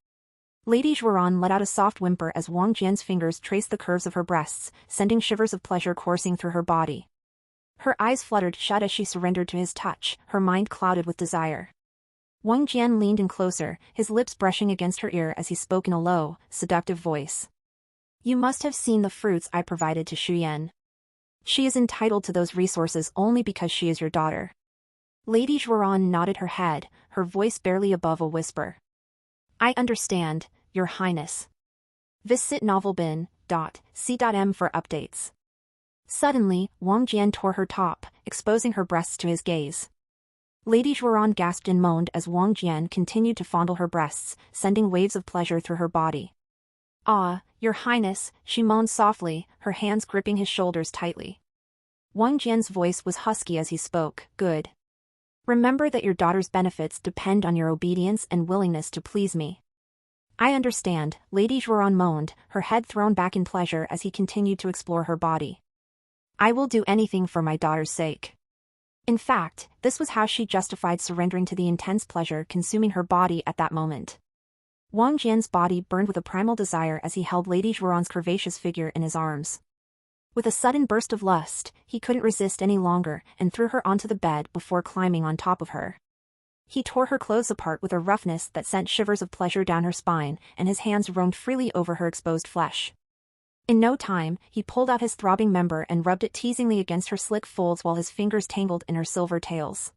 Lady Zhuoran let out a soft whimper as Wang Jian's fingers traced the curves of her breasts, sending shivers of pleasure coursing through her body. Her eyes fluttered shut as she surrendered to his touch, her mind clouded with desire. Wang Jian leaned in closer, his lips brushing against her ear as he spoke in a low, seductive voice. You must have seen the fruits I provided to Xu Yan. She is entitled to those resources only because she is your daughter. Lady Zhuoran nodded her head, her voice barely above a whisper. I understand, Your Highness. Visit novelbin.c.m for updates. Suddenly, Wang Jian tore her top, exposing her breasts to his gaze. Lady Zhuoran gasped and moaned as Wang Jian continued to fondle her breasts, sending waves of pleasure through her body. Ah, Your Highness, she moaned softly, her hands gripping his shoulders tightly. Wang Jian's voice was husky as he spoke, good. Remember that your daughter's benefits depend on your obedience and willingness to please me. I understand, Lady Zhuoran moaned, her head thrown back in pleasure as he continued to explore her body. I will do anything for my daughter's sake. In fact, this was how she justified surrendering to the intense pleasure consuming her body at that moment. Wang Jian's body burned with a primal desire as he held Lady Zhuoran's curvaceous figure in his arms. With a sudden burst of lust, he couldn't resist any longer and threw her onto the bed before climbing on top of her. He tore her clothes apart with a roughness that sent shivers of pleasure down her spine, and his hands roamed freely over her exposed flesh. In no time, he pulled out his throbbing member and rubbed it teasingly against her slick folds while his fingers tangled in her silver tails.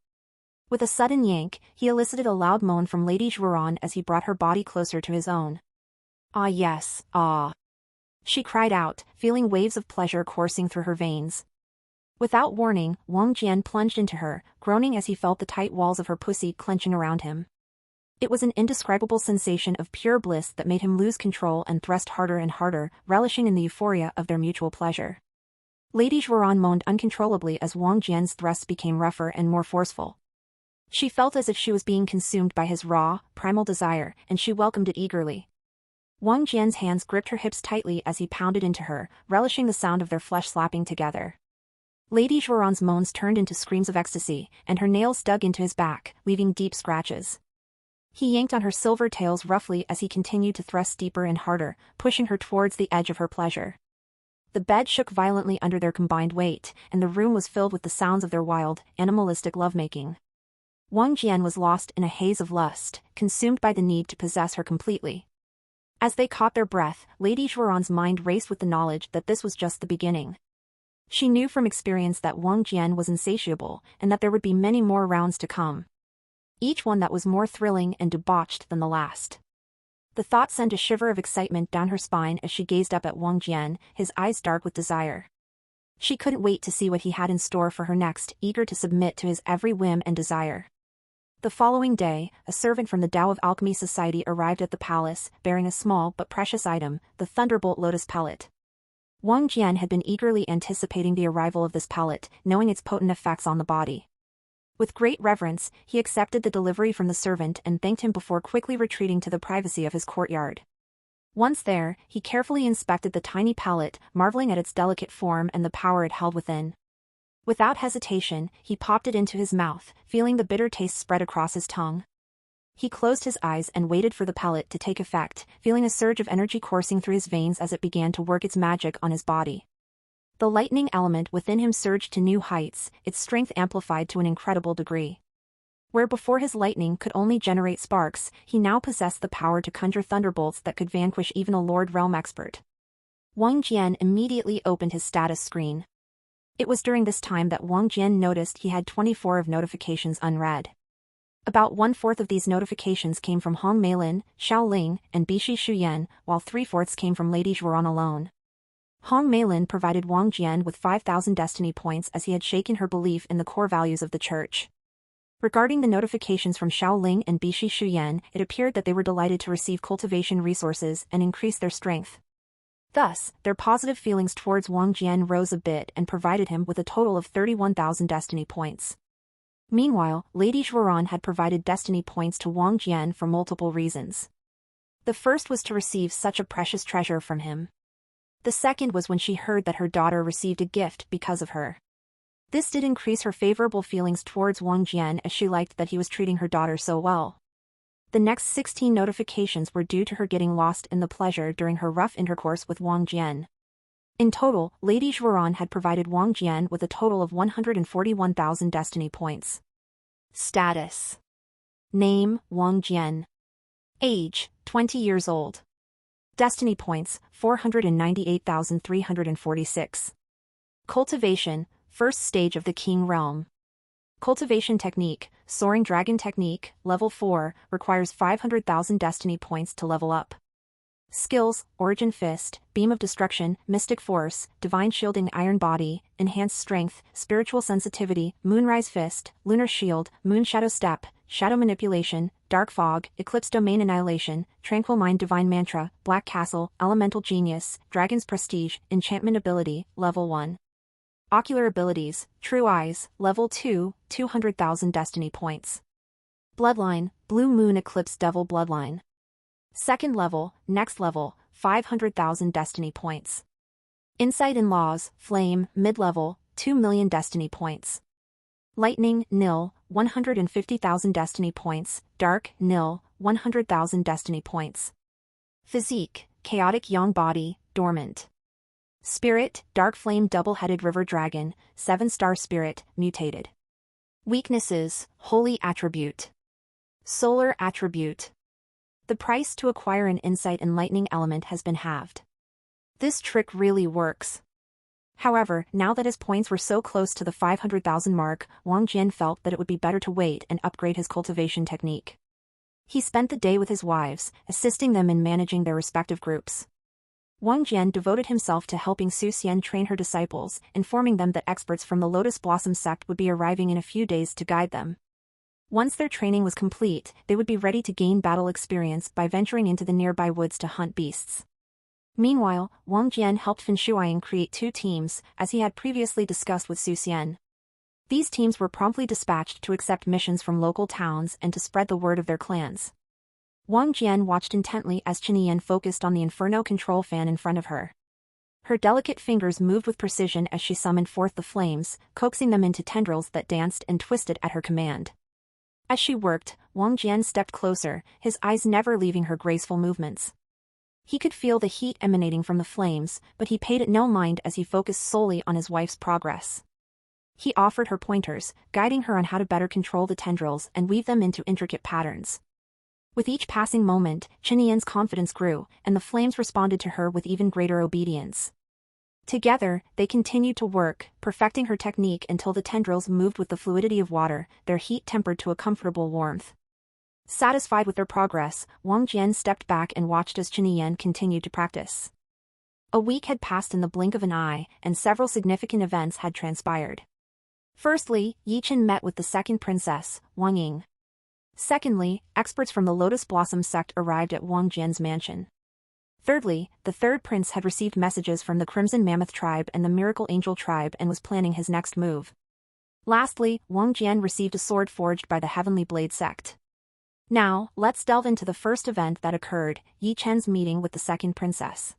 With a sudden yank, he elicited a loud moan from Lady Zhuoran as he brought her body closer to his own. Ah yes, ah. She cried out, feeling waves of pleasure coursing through her veins. Without warning, Wang Jian plunged into her, groaning as he felt the tight walls of her pussy clenching around him. It was an indescribable sensation of pure bliss that made him lose control and thrust harder and harder, relishing in the euphoria of their mutual pleasure. Lady Zhuoran moaned uncontrollably as Wang Jian's thrusts became rougher and more forceful. She felt as if she was being consumed by his raw, primal desire, and she welcomed it eagerly. Wang Jian's hands gripped her hips tightly as he pounded into her, relishing the sound of their flesh slapping together. Lady Joran's moans turned into screams of ecstasy, and her nails dug into his back, leaving deep scratches. He yanked on her silver tails roughly as he continued to thrust deeper and harder, pushing her towards the edge of her pleasure. The bed shook violently under their combined weight, and the room was filled with the sounds of their wild, animalistic lovemaking. Wang Jian was lost in a haze of lust, consumed by the need to possess her completely. As they caught their breath, Lady Joran's mind raced with the knowledge that this was just the beginning. She knew from experience that Wang Jian was insatiable, and that there would be many more rounds to come. Each one that was more thrilling and debauched than the last. The thought sent a shiver of excitement down her spine as she gazed up at Wang Jian, his eyes dark with desire. She couldn't wait to see what he had in store for her next, eager to submit to his every whim and desire. The following day, a servant from the Tao of Alchemy Society arrived at the palace, bearing a small but precious item, the Thunderbolt Lotus Pellet. Wang Jian had been eagerly anticipating the arrival of this pellet, knowing its potent effects on the body. With great reverence, he accepted the delivery from the servant and thanked him before quickly retreating to the privacy of his courtyard. Once there, he carefully inspected the tiny pellet, marveling at its delicate form and the power it held within. Without hesitation, he popped it into his mouth, feeling the bitter taste spread across his tongue. He closed his eyes and waited for the pellet to take effect, feeling a surge of energy coursing through his veins as it began to work its magic on his body. The lightning element within him surged to new heights, its strength amplified to an incredible degree. Where before his lightning could only generate sparks, he now possessed the power to conjure thunderbolts that could vanquish even a Lord Realm expert. Wang Jian immediately opened his status screen. It was during this time that Wang Jian noticed he had 24 of notifications unread. About 1/4 of these notifications came from Hong Meilin, Xiao Ling, and Bishi Shuyan, while 3/4 came from Lady Joran alone. Hong Meilin provided Wang Jian with 5,000 destiny points as he had shaken her belief in the core values of the church. Regarding the notifications from Xiao Ling and Bishi Shuyan, it appeared that they were delighted to receive cultivation resources and increase their strength. Thus, their positive feelings towards Wang Jian rose a bit and provided him with a total of 31,000 destiny points. Meanwhile, Lady Joran had provided destiny points to Wang Jian for multiple reasons. The first was to receive such a precious treasure from him. The second was when she heard that her daughter received a gift because of her. This did increase her favorable feelings towards Wang Jian as she liked that he was treating her daughter so well. The next 16 notifications were due to her getting lost in the pleasure during her rough intercourse with Wang Jian. In total, Lady Joran had provided Wang Jian with a total of 141,000 destiny points. Status: Name: Wang Jian. Age: 20 years old. Destiny points: 498,346. Cultivation: First stage of the King Realm. Cultivation technique: Soaring Dragon Technique, Level 4, requires 500,000 destiny points to level up. Skills: Origin Fist, Beam of Destruction, Mystic Force, Divine Shielding, Iron Body, Enhanced Strength, Spiritual Sensitivity, Moonrise Fist, Lunar Shield, Moon Shadow Step, Shadow Manipulation, Dark Fog, Eclipse Domain Annihilation, Tranquil Mind, Divine Mantra, Black Castle, Elemental Genius, Dragon's Prestige, Enchantment Ability, Level 1. Ocular Abilities: True Eyes, Level 2, 200,000 destiny points. Bloodline: Blue Moon Eclipse Devil Bloodline. Second level, next level, 500,000 destiny points. Insight in Laws, Flame, mid-level, 2 million destiny points. Lightning, nil, 150,000 destiny points. Dark, nil, 100,000 destiny points. Physique: Chaotic Yang Body, Dormant. Spirit: Dark Flame Double-Headed River Dragon, 7-star Spirit, Mutated. Weaknesses: Holy Attribute. Solar Attribute. The price to acquire an Insight and Lightning element has been halved. This trick really works. However, now that his points were so close to the 500,000 mark, Wang Jian felt that it would be better to wait and upgrade his cultivation technique. He spent the day with his wives, assisting them in managing their respective groups. Wang Jian devoted himself to helping Su Xian train her disciples, informing them that experts from the Lotus Blossom sect would be arriving in a few days to guide them. Once their training was complete, they would be ready to gain battle experience by venturing into the nearby woods to hunt beasts. Meanwhile, Wang Jian helped Fin Shuiang create 2 teams, as he had previously discussed with Su Xian. These teams were promptly dispatched to accept missions from local towns and to spread the word of their clans. Wang Jian watched intently as Chen focused on the inferno control fan in front of her. Her delicate fingers moved with precision as she summoned forth the flames, coaxing them into tendrils that danced and twisted at her command. As she worked, Wang Jian stepped closer, his eyes never leaving her graceful movements. He could feel the heat emanating from the flames, but he paid it no mind as he focused solely on his wife's progress. He offered her pointers, guiding her on how to better control the tendrils and weave them into intricate patterns. With each passing moment, Chen confidence grew, and the flames responded to her with even greater obedience. Together, they continued to work, perfecting her technique until the tendrils moved with the fluidity of water, their heat tempered to a comfortable warmth. Satisfied with their progress, Wang Jian stepped back and watched as Chen continued to practice. A week had passed in the blink of an eye, and several significant events had transpired. Firstly, Yi Chen met with the second princess, Wang Ying. Secondly, experts from the Lotus Blossom sect arrived at Wang Jian's mansion. Thirdly, the third prince had received messages from the Crimson Mammoth tribe and the Miracle Angel tribe and was planning his next move. Lastly, Wang Jian received a sword forged by the Heavenly Blade sect. Now, let's delve into the first event that occurred, Yi Chen's meeting with the second princess.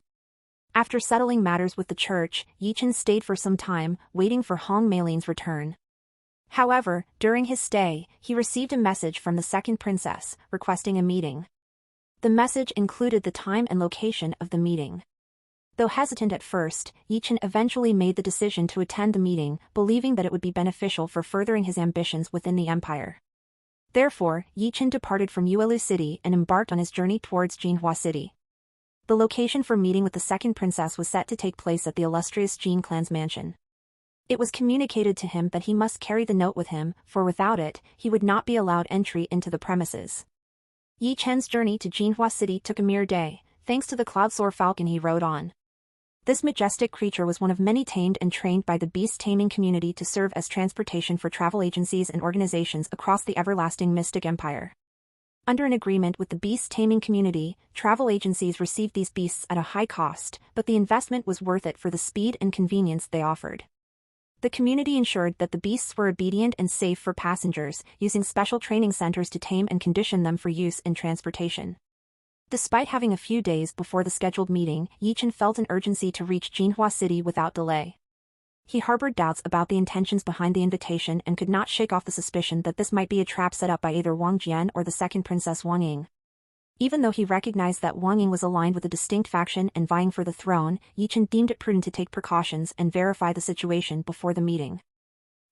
After settling matters with the church, Yi Chen stayed for some time, waiting for Hong Meilin's return. However, during his stay, he received a message from the second princess, requesting a meeting. The message included the time and location of the meeting. Though hesitant at first, Yi Chen eventually made the decision to attend the meeting, believing that it would be beneficial for furthering his ambitions within the empire. Therefore, Yi Chen departed from Yuelu City and embarked on his journey towards Jinhua City. The location for meeting with the second princess was set to take place at the illustrious Jin clan's mansion. It was communicated to him that he must carry the note with him, for without it, he would not be allowed entry into the premises. Yi Chen's journey to Jinhua City took a mere day, thanks to the cloud-soar falcon he rode on. This majestic creature was one of many tamed and trained by the beast taming community to serve as transportation for travel agencies and organizations across the everlasting Mystic Empire. Under an agreement with the beast taming community, travel agencies received these beasts at a high cost, but the investment was worth it for the speed and convenience they offered. The community ensured that the beasts were obedient and safe for passengers, using special training centers to tame and condition them for use in transportation. Despite having a few days before the scheduled meeting, Yi Chen felt an urgency to reach Jinhua City without delay. He harbored doubts about the intentions behind the invitation and could not shake off the suspicion that this might be a trap set up by either Wang Jian or the second princess Wang Ying. Even though he recognized that Wang Ying was aligned with a distinct faction and vying for the throne, Yi Chen deemed it prudent to take precautions and verify the situation before the meeting.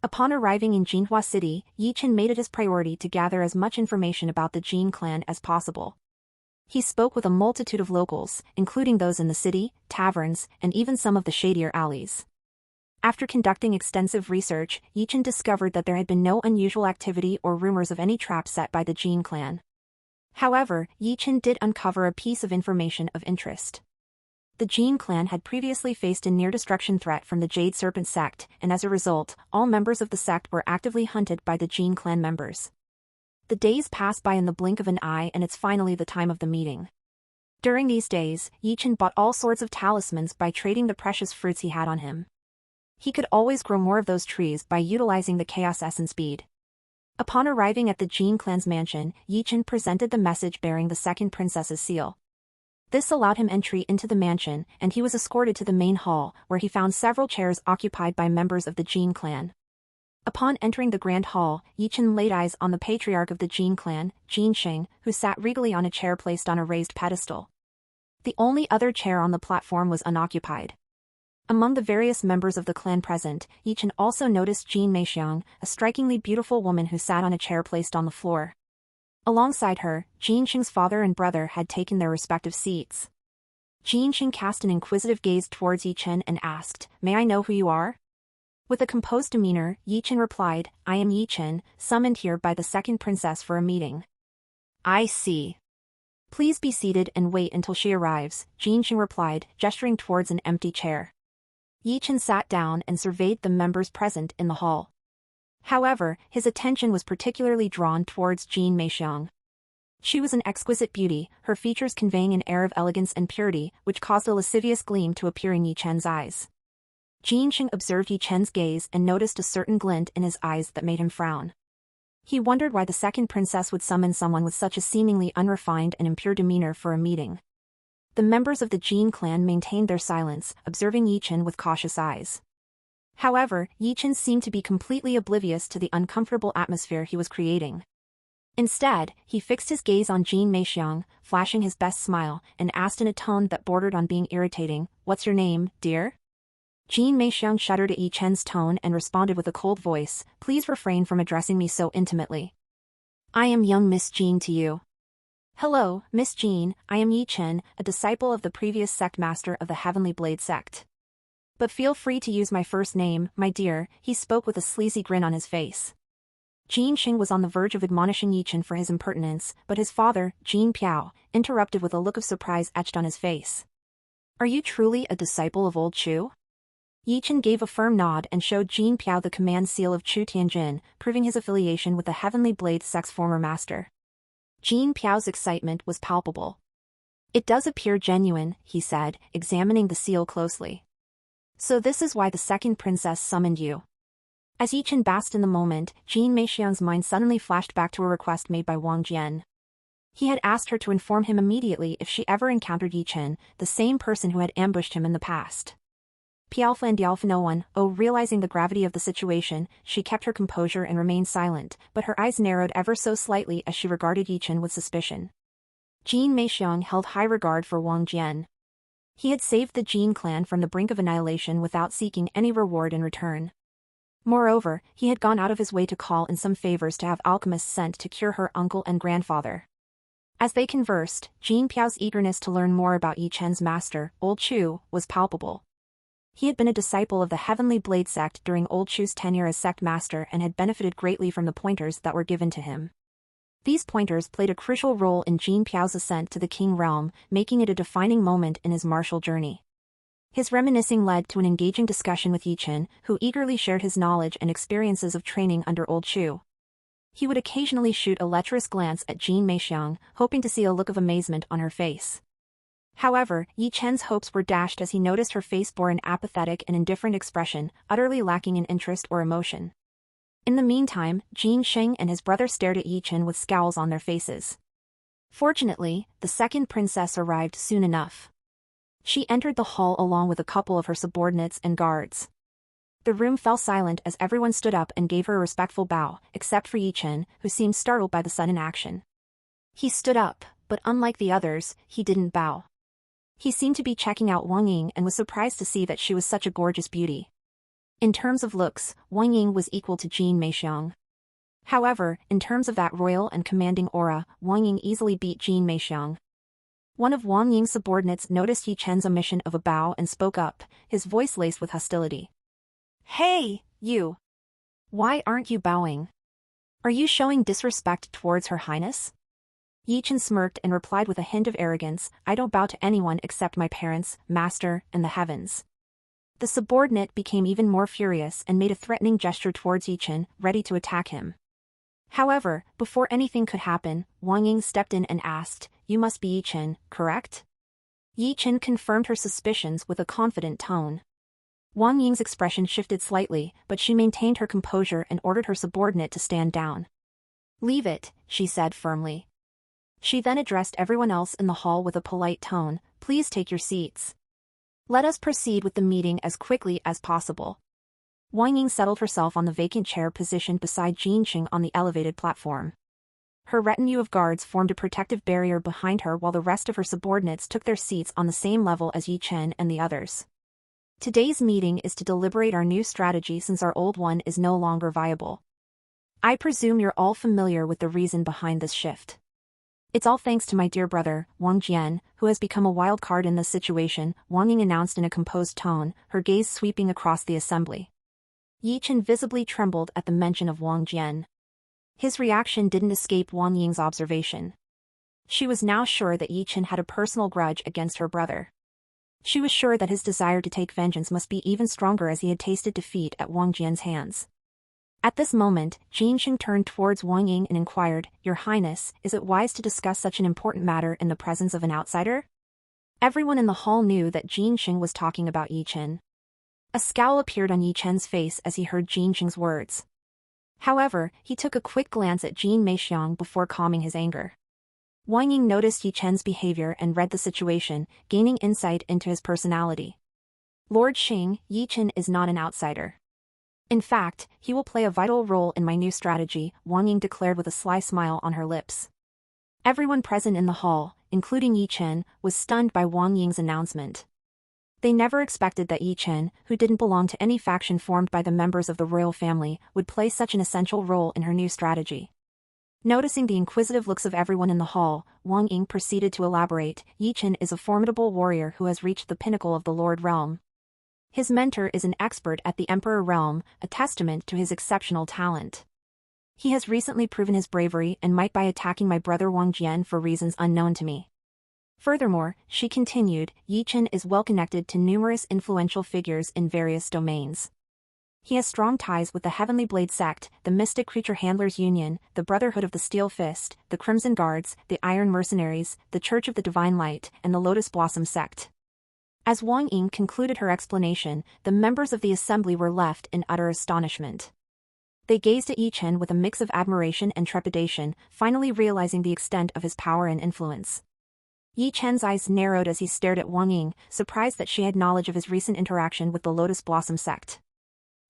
Upon arriving in Jinhua City, Yi Chen made it his priority to gather as much information about the Jin clan as possible. He spoke with a multitude of locals, including those in the city, taverns, and even some of the shadier alleys. After conducting extensive research, Yi Chen discovered that there had been no unusual activity or rumors of any trap set by the Jin clan. However, Yi Chen did uncover a piece of information of interest. The Jin clan had previously faced a near-destruction threat from the Jade Serpent sect, and as a result, all members of the sect were actively hunted by the Jin clan members. The days passed by in the blink of an eye, and it's finally the time of the meeting. During these days, Yi Chen bought all sorts of talismans by trading the precious fruits he had on him. He could always grow more of those trees by utilizing the Chaos Essence bead. Upon arriving at the Jin clan's mansion, Yi Chen presented the message bearing the second princess's seal. This allowed him entry into the mansion, and he was escorted to the main hall, where he found several chairs occupied by members of the Jin clan. Upon entering the grand hall, Yi Chen laid eyes on the patriarch of the Jin clan, Jin Sheng, who sat regally on a chair placed on a raised pedestal. The only other chair on the platform was unoccupied. Among the various members of the clan present, Yi Chen also noticed Jin Meixiang, a strikingly beautiful woman who sat on a chair placed on the floor. Alongside her, Jin Sheng's father and brother had taken their respective seats. Jin Sheng cast an inquisitive gaze towards Yi Chen and asked, "May I know who you are?" With a composed demeanor, Yi Chen replied, "I am Yi Chen, summoned here by the second princess for a meeting." "I see. Please be seated and wait until she arrives," Jin Sheng replied, gesturing towards an empty chair. Yi Chen sat down and surveyed the members present in the hall. However, his attention was particularly drawn towards Jin Meixiang. She was an exquisite beauty, her features conveying an air of elegance and purity, which caused a lascivious gleam to appear in Yi Chen's eyes. Jin Xing observed Yi Chen's gaze and noticed a certain glint in his eyes that made him frown. He wondered why the second princess would summon someone with such a seemingly unrefined and impure demeanor for a meeting. The members of the Jin clan maintained their silence, observing Yi Chen with cautious eyes. However, Yi Chen seemed to be completely oblivious to the uncomfortable atmosphere he was creating. Instead, he fixed his gaze on Jin Meixiang, flashing his best smile, and asked in a tone that bordered on being irritating, "What's your name, dear?" Jin Meixiang shuddered at Yi Chen's tone and responded with a cold voice, "Please refrain from addressing me so intimately. I am young Miss Jin to you." "Hello, Miss Jin, I am Yi Chen, a disciple of the previous sect master of the Heavenly Blade sect. But feel free to use my first name, my dear," he spoke with a sleazy grin on his face. Jin Xing was on the verge of admonishing Yi Chen for his impertinence, but his father, Jin Piao, interrupted with a look of surprise etched on his face. "Are you truly a disciple of old Chu?" Yi Chen gave a firm nod and showed Jin Piao the command seal of Chu Tianjin, proving his affiliation with the Heavenly Blade sect's former master. Jin Piao's excitement was palpable. "It does appear genuine," he said, examining the seal closely. "So this is why the second princess summoned you." As Yi Chen basked in the moment, Jin Meixiang's mind suddenly flashed back to a request made by Wang Jian. He had asked her to inform him immediately if she ever encountered Yi Chen, the same person who had ambushed him in the past. Pialpha and Dialpha no one, realizing the gravity of the situation, she kept her composure and remained silent, but her eyes narrowed ever so slightly as she regarded Yi Chen with suspicion. Jin Meixiang held high regard for Wang Jian. He had saved the Jin clan from the brink of annihilation without seeking any reward in return. Moreover, he had gone out of his way to call in some favors to have alchemists sent to cure her uncle and grandfather. As they conversed, Jin Piao's eagerness to learn more about Yi Chen's master, Old Chu, was palpable. He had been a disciple of the Heavenly Blade sect during Old Chu's tenure as sect master and had benefited greatly from the pointers that were given to him. These pointers played a crucial role in Jin Piao's ascent to the King realm, making it a defining moment in his martial journey. His reminiscing led to an engaging discussion with Yi Chen, who eagerly shared his knowledge and experiences of training under Old Chu. He would occasionally shoot a lecherous glance at Jin Meixiang, hoping to see a look of amazement on her face. However, Yi Chen's hopes were dashed as he noticed her face bore an apathetic and indifferent expression, utterly lacking in interest or emotion. In the meantime, Jin Xing and his brother stared at Yi Chen with scowls on their faces. Fortunately, the second princess arrived soon enough. She entered the hall along with a couple of her subordinates and guards. The room fell silent as everyone stood up and gave her a respectful bow, except for Yi Chen, who seemed startled by the sudden action. He stood up, but unlike the others, he didn't bow. He seemed to be checking out Wang Ying and was surprised to see that she was such a gorgeous beauty. In terms of looks, Wang Ying was equal to Jin Meixiang. However, in terms of that royal and commanding aura, Wang Ying easily beat Jin Meixiang. One of Wang Ying's subordinates noticed Yi Chen's omission of a bow and spoke up, his voice laced with hostility. "Hey, you! Why aren't you bowing? Are you showing disrespect towards Her Highness?" Yi Chen smirked and replied with a hint of arrogance, "I don't bow to anyone except my parents, master, and the heavens." The subordinate became even more furious and made a threatening gesture towards Yi Chen, ready to attack him. However, before anything could happen, Wang Ying stepped in and asked, "You must be Yi Chen, correct?" Yi Chen confirmed her suspicions with a confident tone. Wang Ying's expression shifted slightly, but she maintained her composure and ordered her subordinate to stand down. "Leave it," she said firmly. She then addressed everyone else in the hall with a polite tone, "Please take your seats. Let us proceed with the meeting as quickly as possible." Wang Ying settled herself on the vacant chair positioned beside Jin Xing on the elevated platform. Her retinue of guards formed a protective barrier behind her while the rest of her subordinates took their seats on the same level as Yi Chen and the others. "Today's meeting is to deliberate our new strategy since our old one is no longer viable. I presume you're all familiar with the reason behind this shift. It's all thanks to my dear brother, Wang Jian, who has become a wild card in this situation," Wang Ying announced in a composed tone, her gaze sweeping across the assembly. Yi Chen visibly trembled at the mention of Wang Jian. His reaction didn't escape Wang Ying's observation. She was now sure that Yi Chen had a personal grudge against her brother. She was sure that his desire to take vengeance must be even stronger as he had tasted defeat at Wang Jian's hands. At this moment, Jin Xing turned towards Wang Ying and inquired, "Your Highness, is it wise to discuss such an important matter in the presence of an outsider?" Everyone in the hall knew that Jin Xing was talking about Yi Chen. A scowl appeared on Yi Chen's face as he heard Jin Qing's words. However, he took a quick glance at Jin Meixiang before calming his anger. Wang Ying noticed Yi Chen's behavior and read the situation, gaining insight into his personality. Lord Xing, Yi Chen is not an outsider. In fact, he will play a vital role in my new strategy, Wang Ying declared with a sly smile on her lips. Everyone present in the hall, including Yi Chen, was stunned by Wang Ying's announcement. They never expected that Yi Chen, who didn't belong to any faction formed by the members of the royal family, would play such an essential role in her new strategy. Noticing the inquisitive looks of everyone in the hall, Wang Ying proceeded to elaborate. Yi Chen is a formidable warrior who has reached the pinnacle of the Lord Realm. His mentor is an expert at the Emperor Realm, a testament to his exceptional talent. He has recently proven his bravery and might by attacking my brother Wang Jian for reasons unknown to me. Furthermore, she continued, Yi Chen is well connected to numerous influential figures in various domains. He has strong ties with the Heavenly Blade Sect, the Mystic Creature Handlers Union, the Brotherhood of the Steel Fist, the Crimson Guards, the Iron Mercenaries, the Church of the Divine Light, and the Lotus Blossom Sect. As Wang Ying concluded her explanation, the members of the assembly were left in utter astonishment. They gazed at Yi Chen with a mix of admiration and trepidation, finally realizing the extent of his power and influence. Yi Chen's eyes narrowed as he stared at Wang Ying, surprised that she had knowledge of his recent interaction with the Lotus Blossom Sect.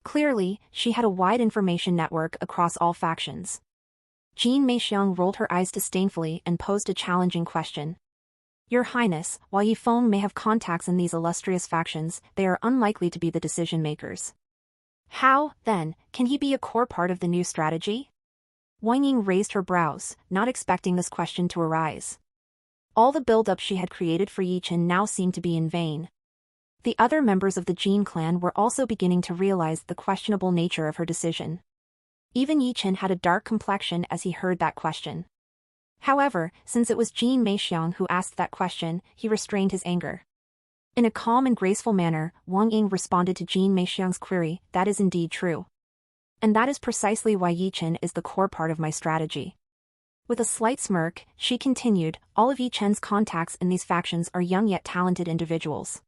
Clearly, she had a wide information network across all factions. Jin Meixiang rolled her eyes disdainfully and posed a challenging question. Your Highness, while Yi Feng may have contacts in these illustrious factions, they are unlikely to be the decision-makers. How, then, can he be a core part of the new strategy? Wang Ying raised her brows, not expecting this question to arise. All the build-up she had created for Yi Chen now seemed to be in vain. The other members of the Jin clan were also beginning to realize the questionable nature of her decision. Even Yi Chen had a dark complexion as he heard that question. However, since it was Jin Meixiang who asked that question, he restrained his anger. In a calm and graceful manner, Wang Ying responded to Jin Meixiang's query, that is indeed true. And that is precisely why Yi Chen is the core part of my strategy. With a slight smirk, she continued, all of Yi Chen's contacts in these factions are young yet talented individuals.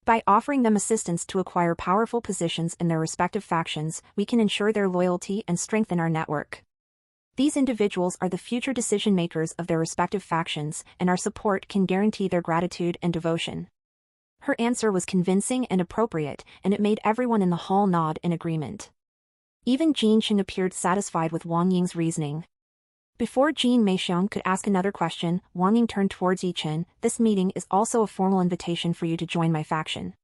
By offering them assistance to acquire powerful positions in their respective factions, we can ensure their loyalty and strengthen our network. These individuals are the future decision-makers of their respective factions, and our support can guarantee their gratitude and devotion. Her answer was convincing and appropriate, and it made everyone in the hall nod in agreement. Even Jin Qing appeared satisfied with Wang Ying's reasoning. Before Jin Meixiang could ask another question, Wang Ying turned towards Yi Chen, this meeting is also a formal invitation for you to join my faction.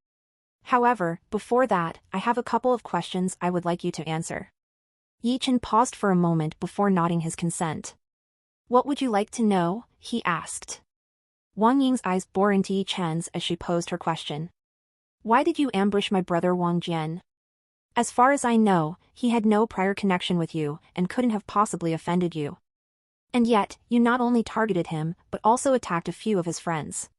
However, before that, I have a couple of questions I would like you to answer. Yi Chen paused for a moment before nodding his consent. What would you like to know? He asked. Wang Ying's eyes bore into Yi Chen's as she posed her question. Why did you ambush my brother Wang Jian? As far as I know, he had no prior connection with you, and couldn't have possibly offended you. And yet, you not only targeted him, but also attacked a few of his friends.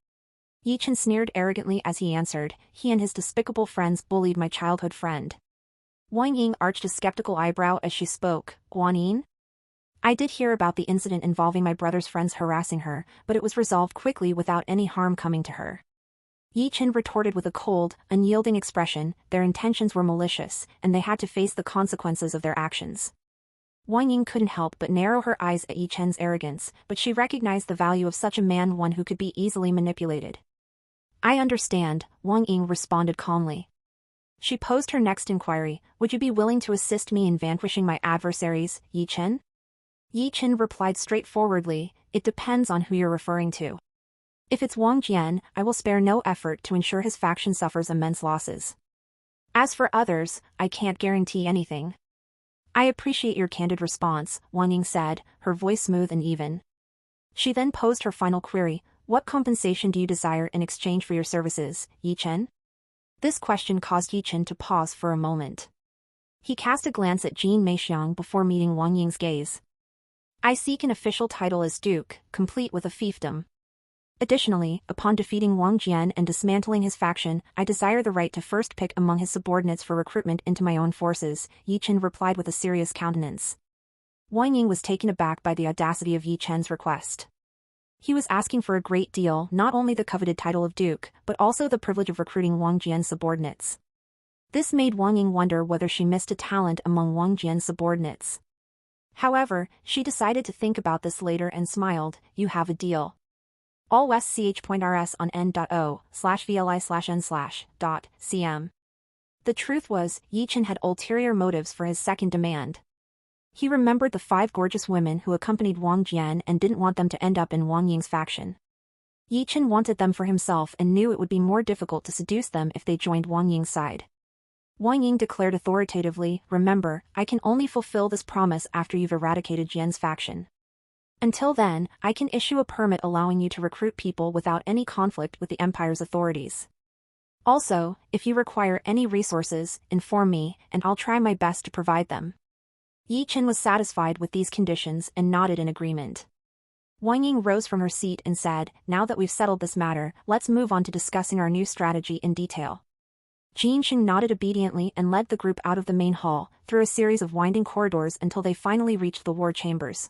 Yi Chen sneered arrogantly as he answered, he and his despicable friends bullied my childhood friend. Wang Ying arched a skeptical eyebrow as she spoke, Guanyin? I did hear about the incident involving my brother's friends harassing her, but it was resolved quickly without any harm coming to her. Yi Chen retorted with a cold, unyielding expression, their intentions were malicious, and they had to face the consequences of their actions. Wang Ying couldn't help but narrow her eyes at Yi Chen's arrogance, but she recognized the value of such a man, one who could be easily manipulated. I understand, Wang Ying responded calmly. She posed her next inquiry, would you be willing to assist me in vanquishing my adversaries, Yi Chen? Yi Chen replied straightforwardly, it depends on who you're referring to. If it's Wang Jian, I will spare no effort to ensure his faction suffers immense losses. As for others, I can't guarantee anything. I appreciate your candid response, Wang Ying said, her voice smooth and even. She then posed her final query, what compensation do you desire in exchange for your services, Yi Chen? This question caused Yi Chen to pause for a moment. He cast a glance at Jin Meixiang before meeting Wang Ying's gaze. I seek an official title as Duke, complete with a fiefdom. Additionally, upon defeating Wang Jian and dismantling his faction, I desire the right to first pick among his subordinates for recruitment into my own forces, Yi Chen replied with a serious countenance. Wang Ying was taken aback by the audacity of Yi Chen's request. He was asking for a great deal, not only the coveted title of Duke, but also the privilege of recruiting Wang Jian's subordinates. This made Wang Ying wonder whether she missed a talent among Wang Jian's subordinates. However, she decided to think about this later and smiled. You have a deal. All west ch.rs on n.o/vli/n/.cm. The truth was, Yi Chen had ulterior motives for his second demand. He remembered the 5 gorgeous women who accompanied Wang Jian and didn't want them to end up in Wang Ying's faction. Yi Chen wanted them for himself and knew it would be more difficult to seduce them if they joined Wang Ying's side. Wang Ying declared authoritatively, "Remember, I can only fulfill this promise after you've eradicated Jian's faction. Until then, I can issue a permit allowing you to recruit people without any conflict with the Empire's authorities. Also, if you require any resources, inform me, and I'll try my best to provide them." Yi Chen was satisfied with these conditions and nodded in agreement. Wang Ying rose from her seat and said, "Now that we've settled this matter, let's move on to discussing our new strategy in detail." Jin Xing nodded obediently and led the group out of the main hall, through a series of winding corridors until they finally reached the war chambers.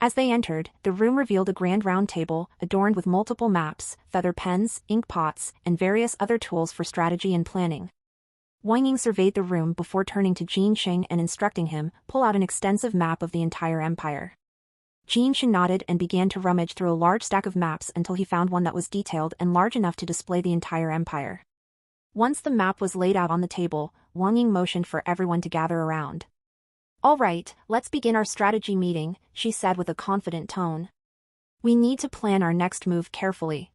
As they entered, the room revealed a grand round table, adorned with multiple maps, feather pens, ink pots, and various other tools for strategy and planning. Wang Ying surveyed the room before turning to Jin Xing and instructing him, "Pull out an extensive map of the entire empire." Jin Xing nodded and began to rummage through a large stack of maps until he found one that was detailed and large enough to display the entire empire. Once the map was laid out on the table, Wang Ying motioned for everyone to gather around. "All right, let's begin our strategy meeting," she said with a confident tone. "We need to plan our next move carefully."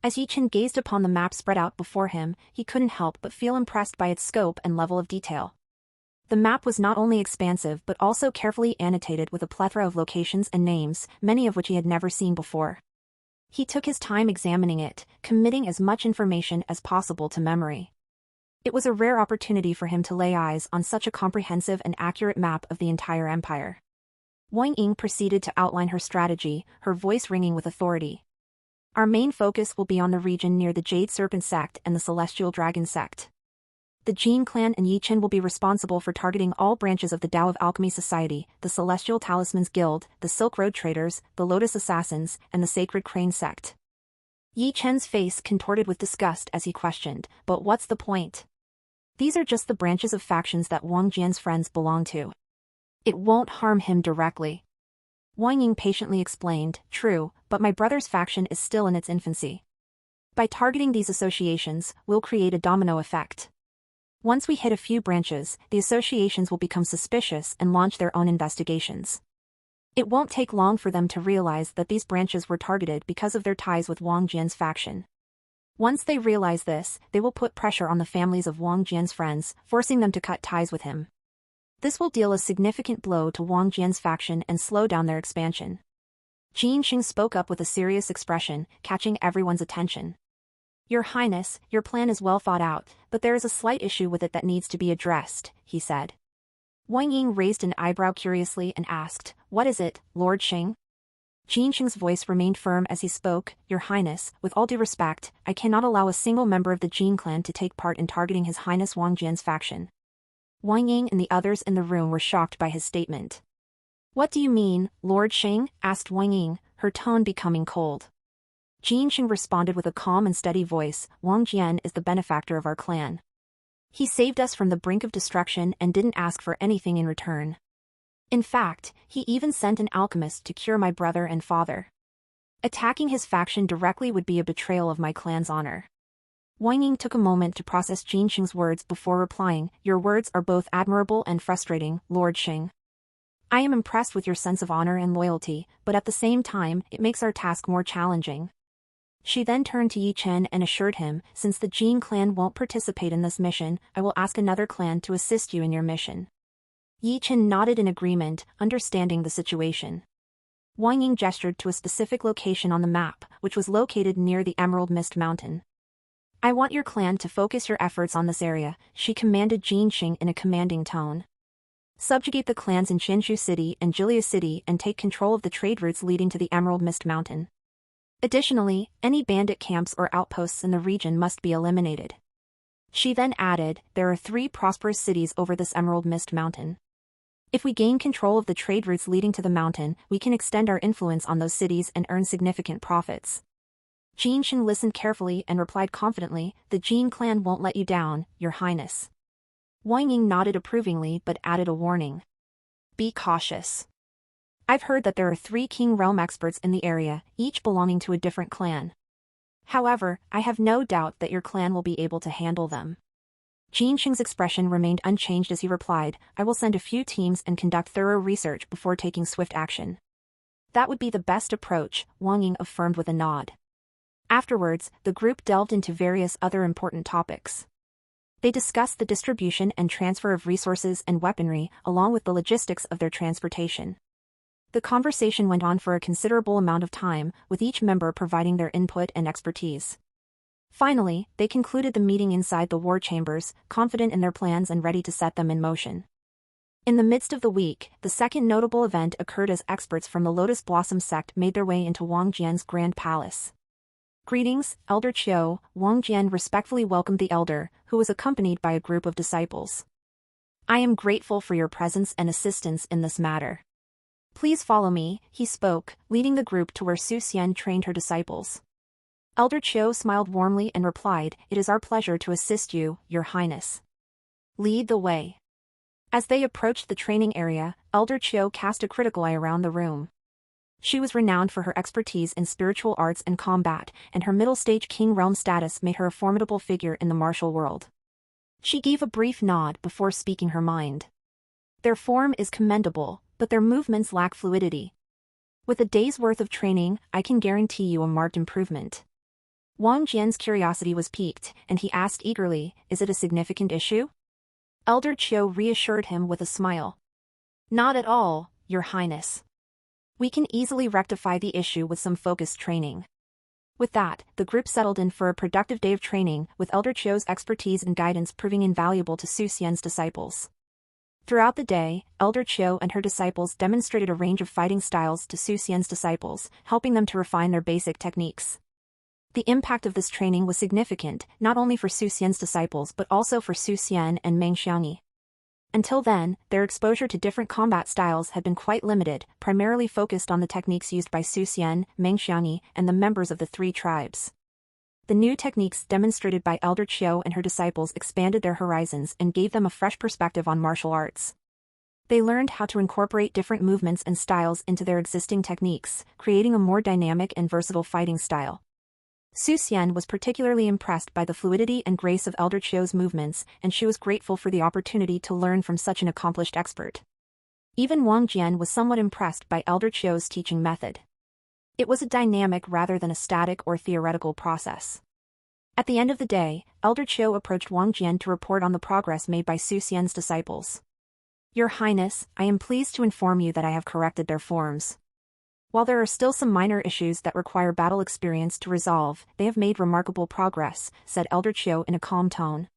As Yi Chen gazed upon the map spread out before him, he couldn't help but feel impressed by its scope and level of detail. The map was not only expansive but also carefully annotated with a plethora of locations and names, many of which he had never seen before. He took his time examining it, committing as much information as possible to memory. It was a rare opportunity for him to lay eyes on such a comprehensive and accurate map of the entire empire. Wang Ying proceeded to outline her strategy, her voice ringing with authority. "Our main focus will be on the region near the Jade Serpent Sect and the Celestial Dragon Sect. The Jin clan and Yi Chen will be responsible for targeting all branches of the Tao of Alchemy Society, the Celestial Talismans Guild, the Silk Road Traders, the Lotus Assassins, and the Sacred Crane Sect." Yi Chen's face contorted with disgust as he questioned, "But what's the point? These are just the branches of factions that Wang Jian's friends belong to. It won't harm him directly." Wang Ying patiently explained, "True, but my brother's faction is still in its infancy. By targeting these associations, we'll create a domino effect. Once we hit a few branches, the associations will become suspicious and launch their own investigations. It won't take long for them to realize that these branches were targeted because of their ties with Wang Jian's faction. Once they realize this, they will put pressure on the families of Wang Jian's friends, forcing them to cut ties with him. This will deal a significant blow to Wang Jian's faction and slow down their expansion." Jin Xing spoke up with a serious expression, catching everyone's attention. "Your Highness, your plan is well thought out, but there is a slight issue with it that needs to be addressed," he said. Wang Ying raised an eyebrow curiously and asked, "What is it, Lord Xing?" Jin Xing's voice remained firm as he spoke, "Your Highness, with all due respect, I cannot allow a single member of the Jin clan to take part in targeting His Highness Wang Jian's faction." Wang Ying and the others in the room were shocked by his statement. "What do you mean, Lord Xing?" asked Wang Ying, her tone becoming cold. Jin Xing responded with a calm and steady voice, "Wang Jian is the benefactor of our clan. He saved us from the brink of destruction and didn't ask for anything in return. In fact, he even sent an alchemist to cure my brother and father. Attacking his faction directly would be a betrayal of my clan's honor." Wang Ying took a moment to process Jin Xing's words before replying, "Your words are both admirable and frustrating, Lord Xing. I am impressed with your sense of honor and loyalty, but at the same time, it makes our task more challenging." She then turned to Yi Chen and assured him, "Since the Jin clan won't participate in this mission, I will ask another clan to assist you in your mission." Yi Chen nodded in agreement, understanding the situation. Wang Ying gestured to a specific location on the map, which was located near the Emerald Mist Mountain. "I want your clan to focus your efforts on this area," she commanded Jin Xing in a commanding tone. "Subjugate the clans in Shinshu City and Jilia City and take control of the trade routes leading to the Emerald Mist Mountain. Additionally, any bandit camps or outposts in the region must be eliminated." She then added, "There are 3 prosperous cities over this Emerald Mist Mountain. If we gain control of the trade routes leading to the mountain, we can extend our influence on those cities and earn significant profits." Jin Xing listened carefully and replied confidently, "The Jin clan won't let you down, Your Highness. Wang Ying nodded approvingly but added a warning. Be cautious. I've heard that there are 3 King Realm experts in the area, each belonging to a different clan. However, I have no doubt that your clan will be able to handle them. Jin Qing's expression remained unchanged as he replied, I will send a few teams and conduct thorough research before taking swift action. That would be the best approach, Wang Ying affirmed with a nod. Afterwards, the group delved into various other important topics. They discussed the distribution and transfer of resources and weaponry, along with the logistics of their transportation. The conversation went on for a considerable amount of time, with each member providing their input and expertise. Finally, they concluded the meeting inside the war chambers, confident in their plans and ready to set them in motion. In the midst of the week, the second notable event occurred as experts from the Lotus Blossom sect made their way into Wang Jian's grand palace. Greetings, Elder Qiu, Wang Jian respectfully welcomed the elder, who was accompanied by a group of disciples. I am grateful for your presence and assistance in this matter. Please follow me, he spoke, leading the group to where Su Xian trained her disciples. Elder Qiu smiled warmly and replied, It is our pleasure to assist you, Your Highness. Lead the way. As they approached the training area, Elder Qiu cast a critical eye around the room. She was renowned for her expertise in spiritual arts and combat, and her middle-stage King Realm status made her a formidable figure in the martial world. She gave a brief nod before speaking her mind. Their form is commendable, but their movements lack fluidity. With a day's worth of training, I can guarantee you a marked improvement. Wang Jian's curiosity was piqued, and he asked eagerly, Is it a significant issue? Elder Qiu reassured him with a smile. Not at all, Your Highness. We can easily rectify the issue with some focused training. With that, the group settled in for a productive day of training, with Elder Qiu's expertise and guidance proving invaluable to Su Xian's disciples. Throughout the day, Elder Qiu and her disciples demonstrated a range of fighting styles to Su Xian's disciples, helping them to refine their basic techniques. The impact of this training was significant, not only for Su Xian's disciples but also for Su Xian and Meng Xiangyi. Until then, their exposure to different combat styles had been quite limited, primarily focused on the techniques used by Su Xian, Meng Xiangyi, and the members of the 3 tribes. The new techniques demonstrated by Elder Qiu and her disciples expanded their horizons and gave them a fresh perspective on martial arts. They learned how to incorporate different movements and styles into their existing techniques, creating a more dynamic and versatile fighting style. Su Xian was particularly impressed by the fluidity and grace of Elder Qiu's movements, and she was grateful for the opportunity to learn from such an accomplished expert. Even Wang Jian was somewhat impressed by Elder Qiu's teaching method. It was a dynamic rather than a static or theoretical process. At the end of the day, Elder Qiu approached Wang Jian to report on the progress made by Su Xian's disciples. Your Highness, I am pleased to inform you that I have corrected their forms. While there are still some minor issues that require battle experience to resolve, they have made remarkable progress, said Elder Qiu in a calm tone.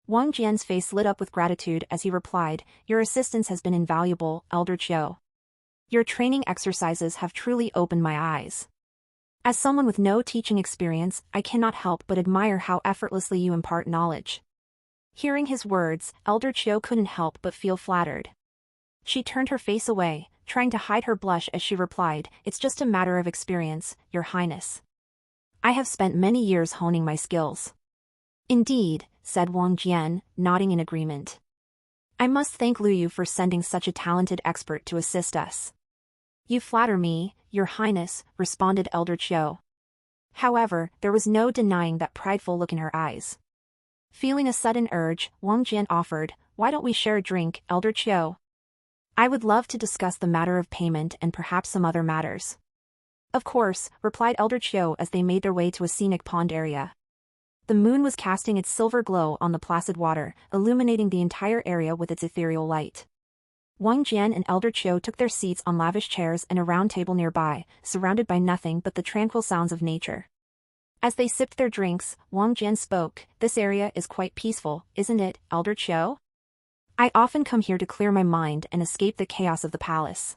Wang Jian's face lit up with gratitude as he replied, Your assistance has been invaluable, Elder Qiu. Your training exercises have truly opened my eyes. As someone with no teaching experience, I cannot help but admire how effortlessly you impart knowledge. Hearing his words, Elder Qiu couldn't help but feel flattered. She turned her face away, trying to hide her blush as she replied, It's just a matter of experience, Your Highness. I have spent many years honing my skills. Indeed, said Wang Jian, nodding in agreement. I must thank Lu Yu for sending such a talented expert to assist us. You flatter me, Your Highness, responded Elder Qiu. However, there was no denying that prideful look in her eyes. Feeling a sudden urge, Wang Jian offered, Why don't we share a drink, Elder Qiu? I would love to discuss the matter of payment and perhaps some other matters. Of course, replied Elder Qiu as they made their way to a scenic pond area. The moon was casting its silver glow on the placid water, illuminating the entire area with its ethereal light. Wang Jian and Elder Qiu took their seats on lavish chairs and a round table nearby, surrounded by nothing but the tranquil sounds of nature. As they sipped their drinks, Wang Jian spoke, This area is quite peaceful, isn't it, Elder Qiu? I often come here to clear my mind and escape the chaos of the palace.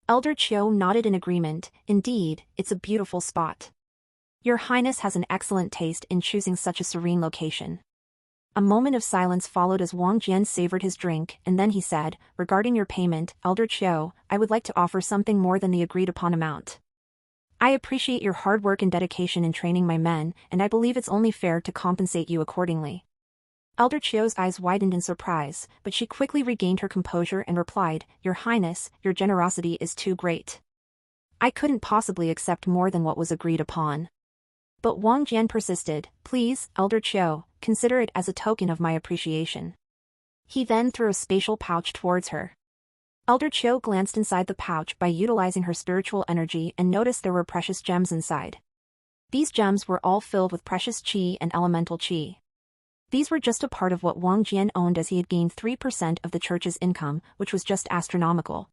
Elder Qiu nodded in agreement, Indeed, it's a beautiful spot. Your Highness has an excellent taste in choosing such a serene location. A moment of silence followed as Wang Jian savored his drink, and then he said, Regarding your payment, Elder Qiu, I would like to offer something more than the agreed-upon amount. I appreciate your hard work and dedication in training my men, and I believe it's only fair to compensate you accordingly. Elder Chio's eyes widened in surprise, but she quickly regained her composure and replied, "Your Highness, your generosity is too great. I couldn't possibly accept more than what was agreed upon." But Wang Jian persisted, "Please, Elder Chio, consider it as a token of my appreciation." He then threw a spatial pouch towards her. Elder Chio glanced inside the pouch by utilizing her spiritual energy and noticed there were precious gems inside. These gems were all filled with precious qi and elemental qi. These were just a part of what Wang Jian owned, as he had gained 3% of the church's income, which was just astronomical.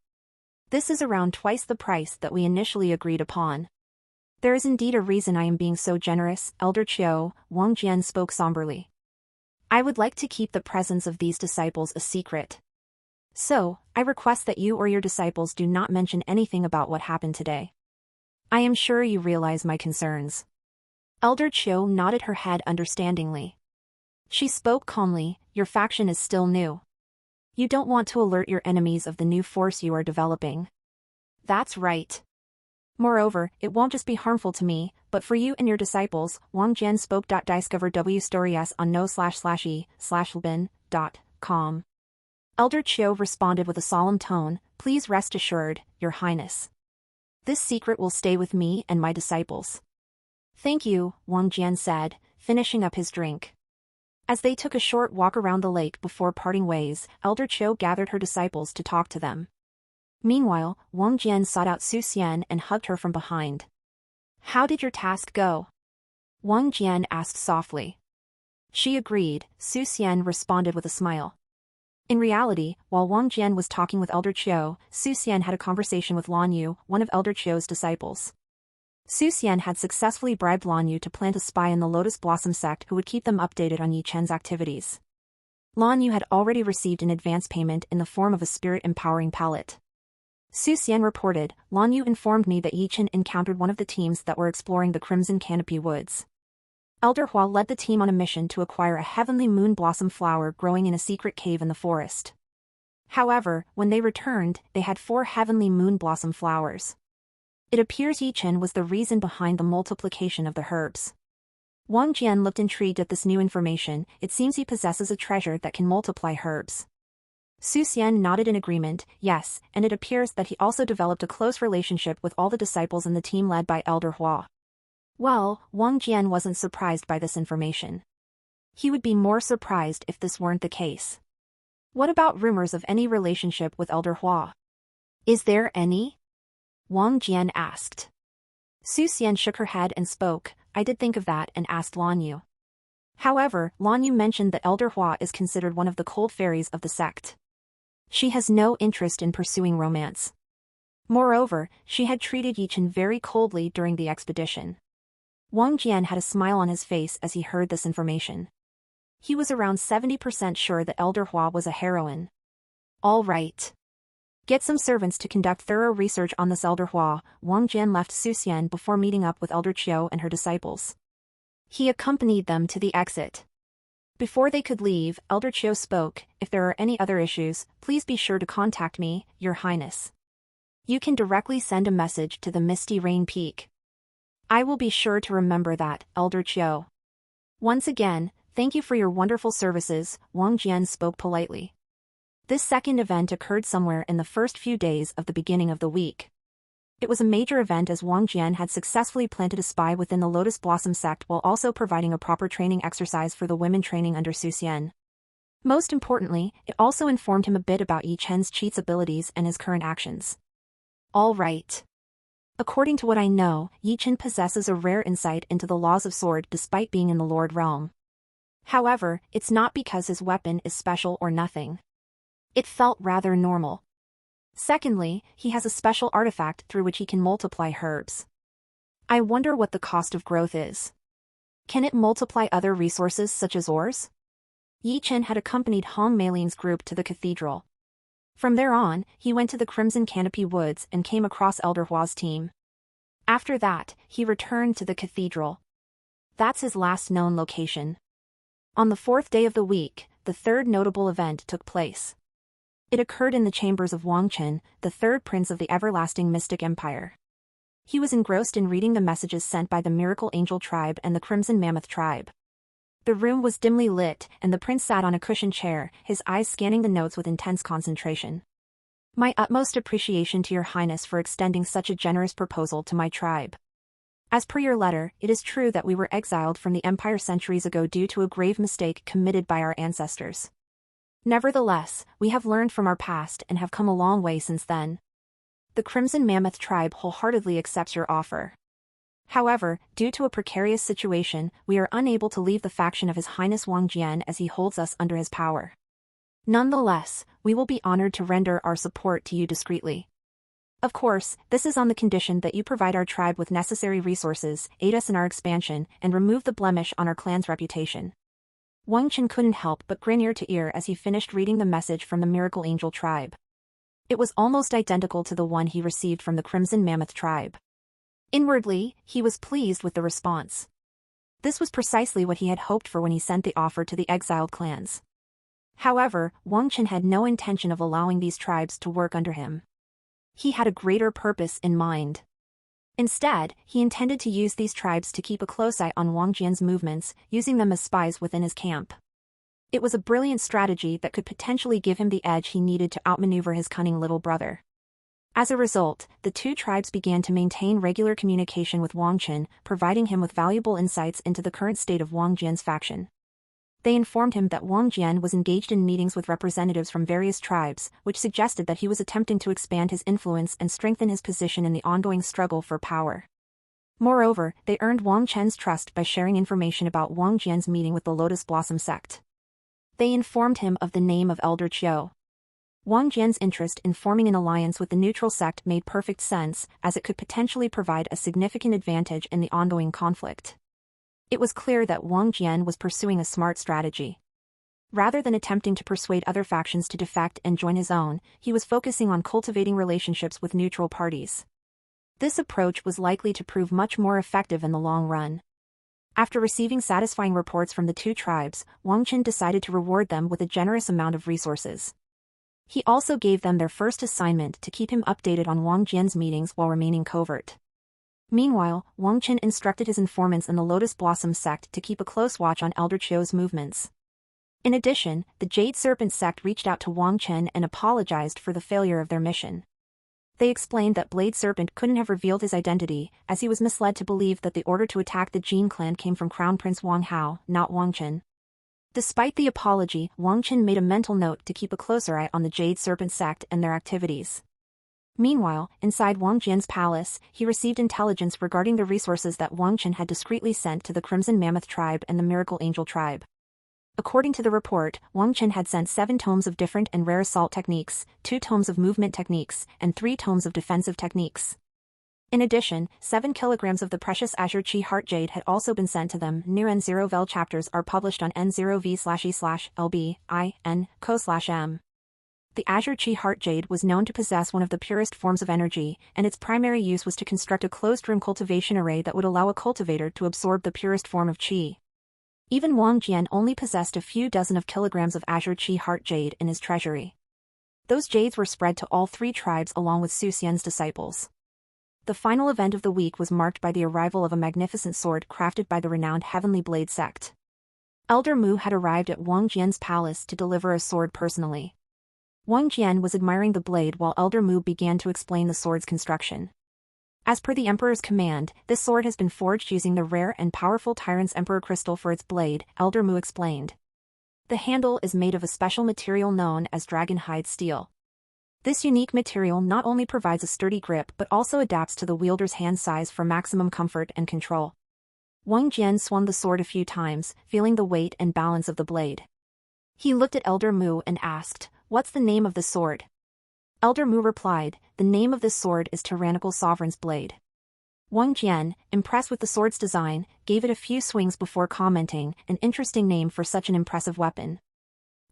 "This is around twice the price that we initially agreed upon. There is indeed a reason I am being so generous, Elder Chio," Wang Jian spoke somberly. "I would like to keep the presence of these disciples a secret. So, I request that you or your disciples do not mention anything about what happened today. I am sure you realize my concerns." Elder Chio nodded her head understandingly. She spoke calmly, "Your faction is still new. You don't want to alert your enemies of the new force you are developing." "That's right. Moreover, it won't just be harmful to me, but for you and your disciples," Wang Jian spoke. Discover W stories on no/e/lbin.com. Elder Chio responded with a solemn tone, "Please rest assured, Your Highness. This secret will stay with me and my disciples." "Thank you," Wang Jian said, finishing up his drink. As they took a short walk around the lake before parting ways, Elder Chio gathered her disciples to talk to them. Meanwhile, Wang Jian sought out Su Xian and hugged her from behind. "How did your task go?" Wang Jian asked softly. She agreed, Su Xian responded with a smile. In reality, while Wang Jian was talking with Elder Chio, Su Xian had a conversation with Lan Yu, one of Elder Chio's disciples. Su Xian had successfully bribed Lan Yu to plant a spy in the Lotus Blossom sect who would keep them updated on Yi Chen's activities. Lan Yu had already received an advance payment in the form of a spirit-empowering pallet. Su Xian reported, "Lan Yu informed me that Yi Chen encountered one of the teams that were exploring the Crimson Canopy Woods. Elder Hua led the team on a mission to acquire a heavenly moon blossom flower growing in a secret cave in the forest. However, when they returned, they had 4 heavenly moon blossom flowers. It appears Yi Chen was the reason behind the multiplication of the herbs." Wang Jian looked intrigued at this new information. It seems he possesses a treasure that can multiply herbs. Su Xian nodded in agreement, "Yes, and it appears that he also developed a close relationship with all the disciples in the team led by Elder Hua." Well, Wang Jian wasn't surprised by this information. He would be more surprised if this weren't the case. "What about rumors of any relationship with Elder Hua? Is there any?" Wang Jian asked. Su Xian shook her head and spoke, "I did think of that and asked Lan Yu. However, Lan Yu mentioned that Elder Hua is considered one of the cold fairies of the sect. She has no interest in pursuing romance. Moreover, she had treated Yi Chen very coldly during the expedition." Wang Jian had a smile on his face as he heard this information. He was around 70% sure that Elder Hua was a heroine. "All right. Get some servants to conduct thorough research on this Elder Hua." Wang Jian left Su Xian before meeting up with Elder Chio and her disciples. He accompanied them to the exit. Before they could leave, Elder Chio spoke, "If there are any other issues, please be sure to contact me, Your Highness. You can directly send a message to the Misty Rain Peak." "I will be sure to remember that, Elder Chio. Once again, thank you for your wonderful services," Wang Jian spoke politely. This second event occurred somewhere in the first few days of the beginning of the week. It was a major event as Wang Jian had successfully planted a spy within the Lotus Blossom sect while also providing a proper training exercise for the women training under Su Xian. Most importantly, it also informed him a bit about Yi Chen's cheat's abilities and his current actions. "All right. According to what I know, Yi Chen possesses a rare insight into the laws of sword despite being in the Lord realm. However, it's not because his weapon is special or nothing. It felt rather normal. Secondly, he has a special artifact through which he can multiply herbs. I wonder what the cost of growth is. Can it multiply other resources such as ores?" Yi Chen had accompanied Hong Meiling's group to the cathedral. From there on, he went to the Crimson Canopy Woods and came across Elder Hua's team. After that, he returned to the cathedral. That's his last known location. On the 4th day of the week, the third notable event took place. It occurred in the chambers of Wang Chen, the third prince of the everlasting mystic empire. He was engrossed in reading the messages sent by the Miracle Angel tribe and the Crimson Mammoth tribe. The room was dimly lit, and the prince sat on a cushioned chair, his eyes scanning the notes with intense concentration. My utmost appreciation to your highness for extending such a generous proposal to my tribe. As per your letter, it is true that we were exiled from the empire centuries ago due to a grave mistake committed by our ancestors. Nevertheless, we have learned from our past and have come a long way since then. The Crimson Mammoth tribe wholeheartedly accepts your offer. However, due to a precarious situation, we are unable to leave the faction of His Highness Wang Jian as he holds us under his power. Nonetheless, we will be honored to render our support to you discreetly. Of course, this is on the condition that you provide our tribe with necessary resources, aid us in our expansion, and remove the blemish on our clan's reputation. Wang Chen couldn't help but grin ear to ear as he finished reading the message from the Miracle Angel tribe. It was almost identical to the one he received from the Crimson Mammoth tribe. Inwardly, he was pleased with the response. This was precisely what he had hoped for when he sent the offer to the exiled clans. However, Wang Chen had no intention of allowing these tribes to work under him. He had a greater purpose in mind. Instead, he intended to use these tribes to keep a close eye on Wang Jian's movements, using them as spies within his camp. It was a brilliant strategy that could potentially give him the edge he needed to outmaneuver his cunning little brother. As a result, the two tribes began to maintain regular communication with Wang Chen, providing him with valuable insights into the current state of Wang Jian's faction. They informed him that Wang Jian was engaged in meetings with representatives from various tribes, which suggested that he was attempting to expand his influence and strengthen his position in the ongoing struggle for power. Moreover, they earned Wang Chen's trust by sharing information about Wang Jian's meeting with the Lotus Blossom sect. They informed him of the name of Elder Qiu. Wang Jian's interest in forming an alliance with the neutral sect made perfect sense, as it could potentially provide a significant advantage in the ongoing conflict. It was clear that Wang Jian was pursuing a smart strategy. Rather than attempting to persuade other factions to defect and join his own, he was focusing on cultivating relationships with neutral parties. This approach was likely to prove much more effective in the long run. After receiving satisfying reports from the two tribes, Wang Chen decided to reward them with a generous amount of resources. He also gave them their first assignment to keep him updated on Wang Jian's meetings while remaining covert. Meanwhile, Wang Chen instructed his informants in the Lotus Blossom sect to keep a close watch on Elder Qiu's movements. In addition, the Jade Serpent sect reached out to Wang Chen and apologized for the failure of their mission. They explained that Blade Serpent couldn't have revealed his identity, as he was misled to believe that the order to attack the Jin clan came from Crown Prince Wang Hao, not Wang Chen. Despite the apology, Wang Chen made a mental note to keep a closer eye on the Jade Serpent sect and their activities. Meanwhile, inside Wang Jian's palace, he received intelligence regarding the resources that Wang Chen had discreetly sent to the Crimson Mammoth tribe and the Miracle Angel tribe. According to the report, Wang Chen had sent 7 tomes of different and rare assault techniques, 2 tomes of movement techniques, and 3 tomes of defensive techniques. In addition, 7 kilograms of the precious Azure Chi Heart Jade had also been sent to them. Near N0VL chapters are published on N0V/E/LB/IN/CO/M. The Azure Chi Heart Jade was known to possess one of the purest forms of energy, and its primary use was to construct a closed-room cultivation array that would allow a cultivator to absorb the purest form of Qi. Even Wang Jian only possessed a few dozen of kilograms of Azure Chi Heart Jade in his treasury. Those jades were spread to all 3 tribes along with Su Xian's disciples. The final event of the week was marked by the arrival of a magnificent sword crafted by the renowned Heavenly Blade sect. Elder Mu had arrived at Wang Jian's palace to deliver a sword personally. Wang Jian was admiring the blade while Elder Mu began to explain the sword's construction. As per the Emperor's command, this sword has been forged using the rare and powerful Tyrant's Emperor crystal for its blade, Elder Mu explained. The handle is made of a special material known as dragonhide steel. This unique material not only provides a sturdy grip but also adapts to the wielder's hand size for maximum comfort and control. Wang Jian swung the sword a few times, feeling the weight and balance of the blade. He looked at Elder Mu and asked, "What's the name of the sword?" Elder Mu replied, "The name of this sword is Tyrannical Sovereign's Blade." Wang Jian, impressed with the sword's design, gave it a few swings before commenting, "An interesting name for such an impressive weapon."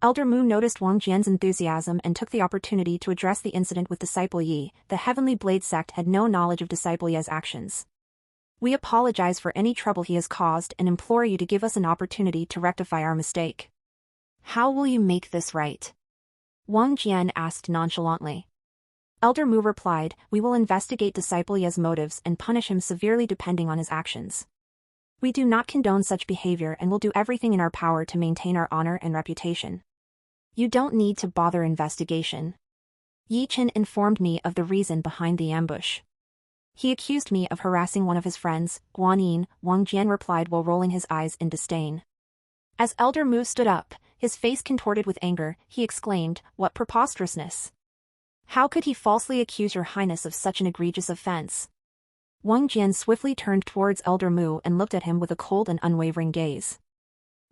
Elder Mu noticed Wang Jian's enthusiasm and took the opportunity to address the incident with Disciple Yi. The Heavenly Blade sect had no knowledge of Disciple Yi's actions. "We apologize for any trouble he has caused and implore you to give us an opportunity to rectify our mistake." "How will you make this right?" Wang Jian asked nonchalantly. Elder Mu replied, "We will investigate Disciple Yi's motives and punish him severely depending on his actions." We do not condone such behavior and will do everything in our power to maintain our honor and reputation. You don't need to bother investigation. Yi Chen informed me of the reason behind the ambush. He accused me of harassing one of his friends, Guanyin, Wang Jian replied while rolling his eyes in disdain. As Elder Mu stood up, his face contorted with anger, he exclaimed, "What preposterousness! How could he falsely accuse your highness of such an egregious offense?" Wang Jian swiftly turned towards Elder Mu and looked at him with a cold and unwavering gaze.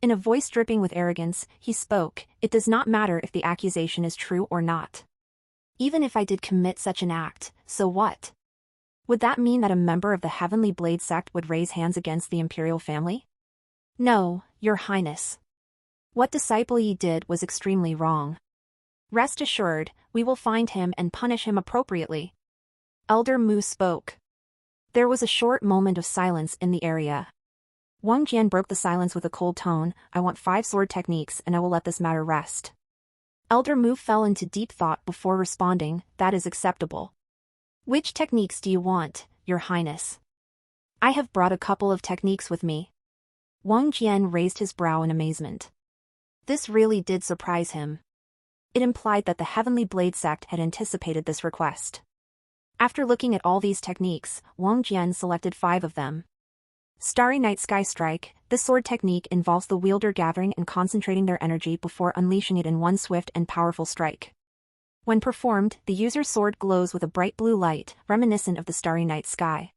In a voice dripping with arrogance, he spoke, "It does not matter if the accusation is true or not. Even if I did commit such an act, so what? Would that mean that a member of the Heavenly Blade sect would raise hands against the imperial family? No, your highness. What disciple Yi did was extremely wrong. Rest assured, we will find him and punish him appropriately." Elder Mu spoke. There was a short moment of silence in the area. Wang Jian broke the silence with a cold tone, "I want 5 sword techniques and I will let this matter rest." Elder Mu fell into deep thought before responding, "That is acceptable. Which techniques do you want, your highness?" "I have brought a couple of techniques with me." Wang Jian raised his brow in amazement. This really did surprise him. It implied that the Heavenly Blade sect had anticipated this request. After looking at all these techniques, Wang Jian selected 5 of them. Starry Night Sky Strike. This sword technique involves the wielder gathering and concentrating their energy before unleashing it in one swift and powerful strike. When performed, the user's sword glows with a bright blue light, reminiscent of the starry night sky.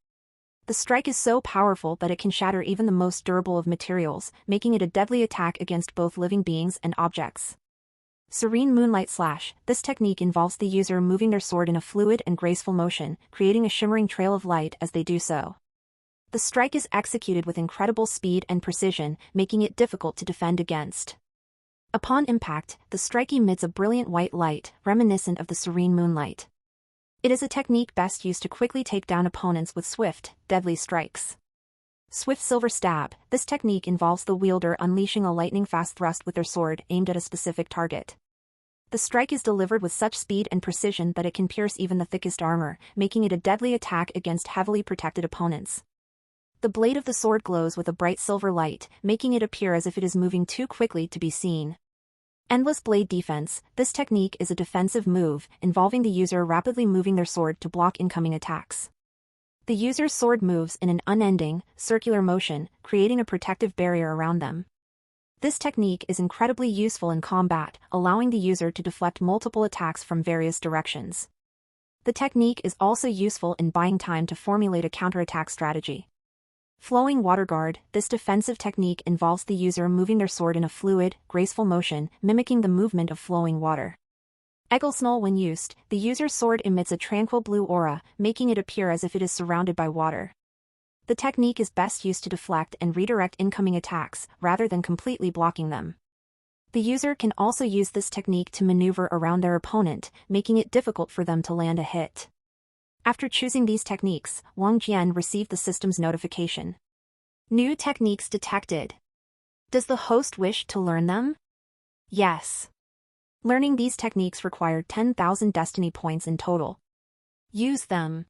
The strike is so powerful that it can shatter even the most durable of materials, making it a deadly attack against both living beings and objects. Serene Moonlight Slash. This technique involves the user moving their sword in a fluid and graceful motion, creating a shimmering trail of light as they do so. The strike is executed with incredible speed and precision, making it difficult to defend against. Upon impact, the strike emits a brilliant white light, reminiscent of the serene moonlight. It is a technique best used to quickly take down opponents with swift, deadly strikes. Swift Silver Stab. This technique involves the wielder unleashing a lightning-fast thrust with their sword aimed at a specific target. The strike is delivered with such speed and precision that it can pierce even the thickest armor, making it a deadly attack against heavily protected opponents. The blade of the sword glows with a bright silver light, making it appear as if it is moving too quickly to be seen. Endless Blade Defense. This technique is a defensive move, involving the user rapidly moving their sword to block incoming attacks. The user's sword moves in an unending, circular motion, creating a protective barrier around them. This technique is incredibly useful in combat, allowing the user to deflect multiple attacks from various directions. The technique is also useful in buying time to formulate a counterattack strategy. Flowing Water Guard. This defensive technique involves the user moving their sword in a fluid, graceful motion, mimicking the movement of flowing water. Egglesnull. When used, the user's sword emits a tranquil blue aura, making it appear as if it is surrounded by water. The technique is best used to deflect and redirect incoming attacks, rather than completely blocking them. The user can also use this technique to maneuver around their opponent, making it difficult for them to land a hit. After choosing these techniques, Wang Jian received the system's notification. New techniques detected. Does the host wish to learn them? Yes. Learning these techniques required 10,000 destiny points in total. Use them.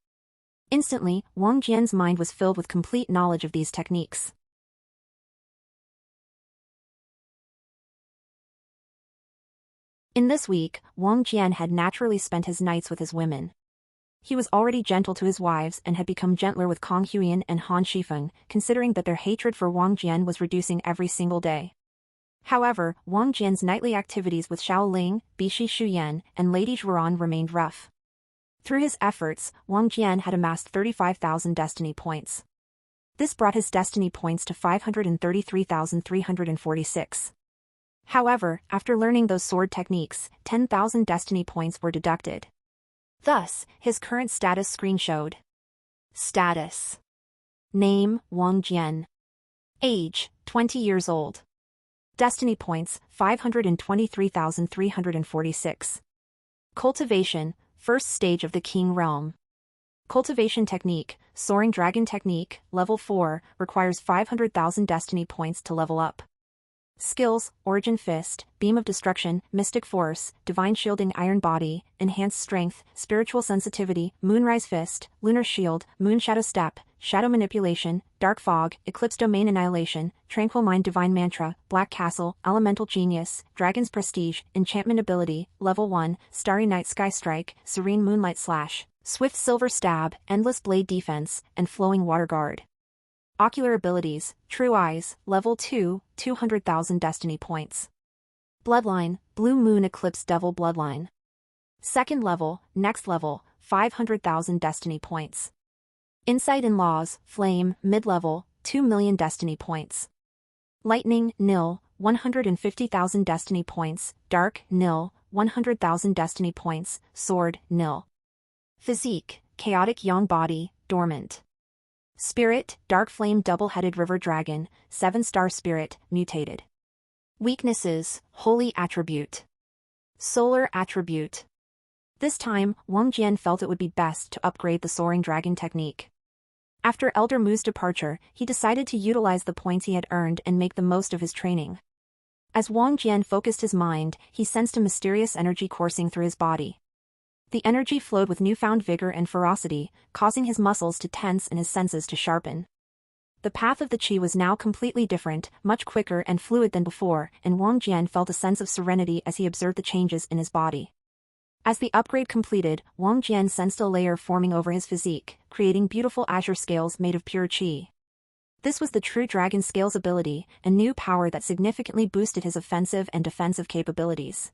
Instantly, Wang Jian's mind was filled with complete knowledge of these techniques. In this week, Wang Jian had naturally spent his nights with his women. He was already gentle to his wives and had become gentler with Kong Huiyan and Han Shifeng, considering that their hatred for Wang Jian was reducing every single day. However, Wang Jian's nightly activities with Xiao Ling, Bishi Shuyan, and Lady Zhuan remained rough. Through his efforts, Wang Jian had amassed 35,000 destiny points. This brought his destiny points to 533,346. However, after learning those sword techniques, 10,000 destiny points were deducted. Thus, his current status screen showed. Status. Name, Wang Jian. Age, 20 years old. Destiny points, 523,346. Cultivation, first stage of the King Realm. Cultivation technique, Soaring Dragon Technique, level 4, requires 500,000 destiny points to level up. Skills, Origin Fist, Beam of Destruction, Mystic Force, Divine Shielding Iron Body, Enhanced Strength, Spiritual Sensitivity, Moonrise Fist, Lunar Shield, Moonshadow Step, Shadow Manipulation, Dark Fog, Eclipse Domain Annihilation, Tranquil Mind Divine Mantra, Black Castle, Elemental Genius, Dragon's Prestige, Enchantment Ability, Level 1, Starry Night Sky Strike, Serene Moonlight Slash, Swift Silver Stab, Endless Blade Defense, and Flowing Water Guard. Ocular Abilities, True Eyes, Level 2, 200,000 Destiny Points. Bloodline, Blue Moon Eclipse Devil Bloodline. Second level, Next Level, 500,000 Destiny Points. Insight and Laws, Flame, Mid-Level, 2 million Destiny Points. Lightning, Nil, 150,000 Destiny Points. Dark, Nil, 100,000 Destiny Points. Sword, Nil. Physique, Chaotic Young Body, Dormant. Spirit, Dark Flame Double-Headed River Dragon, 7-star Spirit, Mutated. Weaknesses, Holy Attribute. Solar Attribute. This time, Wang Jian felt it would be best to upgrade the Soaring Dragon technique. After Elder Mu's departure, he decided to utilize the points he had earned and make the most of his training. As Wang Jian focused his mind, he sensed a mysterious energy coursing through his body. The energy flowed with newfound vigor and ferocity, causing his muscles to tense and his senses to sharpen. The path of the qi was now completely different, much quicker and fluid than before, and Wang Jian felt a sense of serenity as he observed the changes in his body. As the upgrade completed, Wang Jian sensed a layer forming over his physique, creating beautiful azure scales made of pure qi. This was the true Dragon Scales ability, a new power that significantly boosted his offensive and defensive capabilities.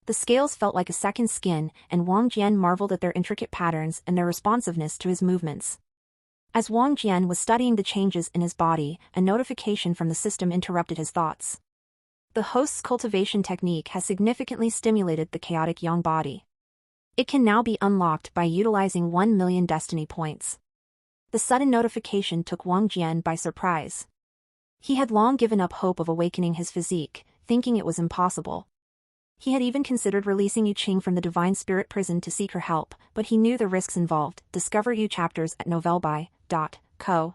The scales felt like a second skin, and Wang Jian marveled at their intricate patterns and their responsiveness to his movements. As Wang Jian was studying the changes in his body, a notification from the system interrupted his thoughts. The host's cultivation technique has significantly stimulated the chaotic young body. It can now be unlocked by utilizing 1 million destiny points. The sudden notification took Wang Jian by surprise. He had long given up hope of awakening his physique, thinking it was impossible. He had even considered releasing Yu Qing from the Divine Spirit prison to seek her help, but he knew the risks involved. Discover Yu chapters at novelby.co.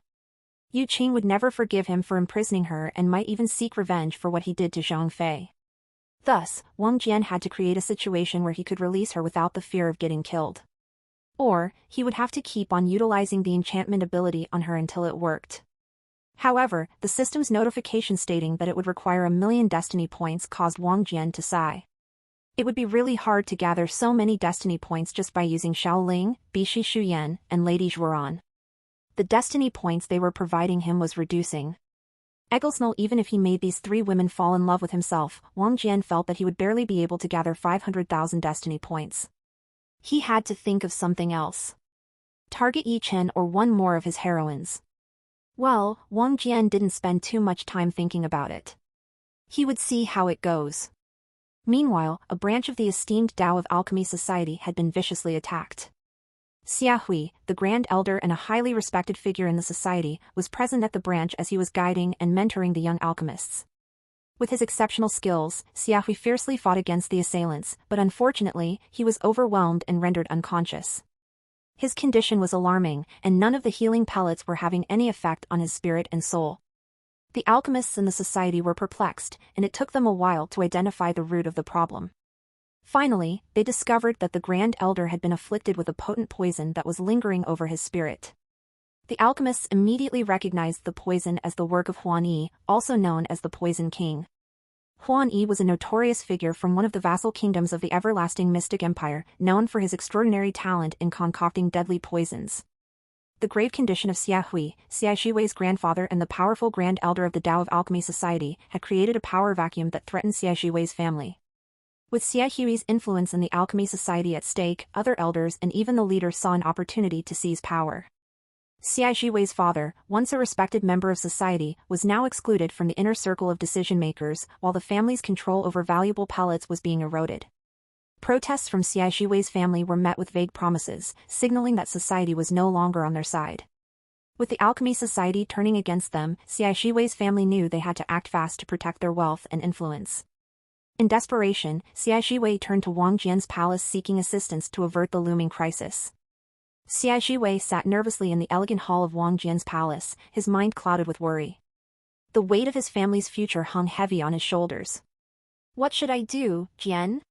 Yu Qing would never forgive him for imprisoning her and might even seek revenge for what he did to Zhang Fei. Thus, Wang Jian had to create a situation where he could release her without the fear of getting killed. Or, he would have to keep on utilizing the enchantment ability on her until it worked. However, the system's notification stating that it would require 1 million destiny points caused Wang Jian to sigh. It would be really hard to gather so many destiny points just by using Xiaoling, Bishi Shuyan, and Lady Zhuoran. The destiny points they were providing him was reducing. Egglesnell, even if he made these 3 women fall in love with himself, Wang Jian felt that he would barely be able to gather 500,000 destiny points. He had to think of something else. Target Yi Chen or one more of his heroines. Well, Wang Jian didn't spend too much time thinking about it. He would see how it goes. Meanwhile, a branch of the esteemed Tao of Alchemy Society had been viciously attacked. Xia Hui, the Grand Elder and a highly respected figure in the society, was present at the branch as he was guiding and mentoring the young alchemists. With his exceptional skills, Xia Hui fiercely fought against the assailants, but unfortunately, he was overwhelmed and rendered unconscious. His condition was alarming, and none of the healing pellets were having any effect on his spirit and soul. The alchemists in the society were perplexed, and it took them a while to identify the root of the problem. Finally, they discovered that the Grand Elder had been afflicted with a potent poison that was lingering over his spirit. The alchemists immediately recognized the poison as the work of Huan Yi, also known as the Poison King. Huan Yi was a notorious figure from one of the vassal kingdoms of the everlasting mystic empire, known for his extraordinary talent in concocting deadly poisons. The grave condition of Xia Hui, Xia Shiwei's grandfather and the powerful Grand Elder of the Tao of Alchemy Society, had created a power vacuum that threatened Xia Shiwei's family. With Xia Hui's influence in the Alchemy Society at stake, other elders and even the leader saw an opportunity to seize power. Xia Shiwei's father, once a respected member of society, was now excluded from the inner circle of decision-makers, while the family's control over valuable pellets was being eroded. Protests from Xia Shiwei's family were met with vague promises, signaling that society was no longer on their side. With the Alchemy Society turning against them, Xia Shiwei's family knew they had to act fast to protect their wealth and influence. In desperation, Xia Shiwei turned to Wang Jian's palace seeking assistance to avert the looming crisis. Xia Shiwei sat nervously in the elegant hall of Wang Jian's palace, his mind clouded with worry. The weight of his family's future hung heavy on his shoulders. "What should I do, Jian?"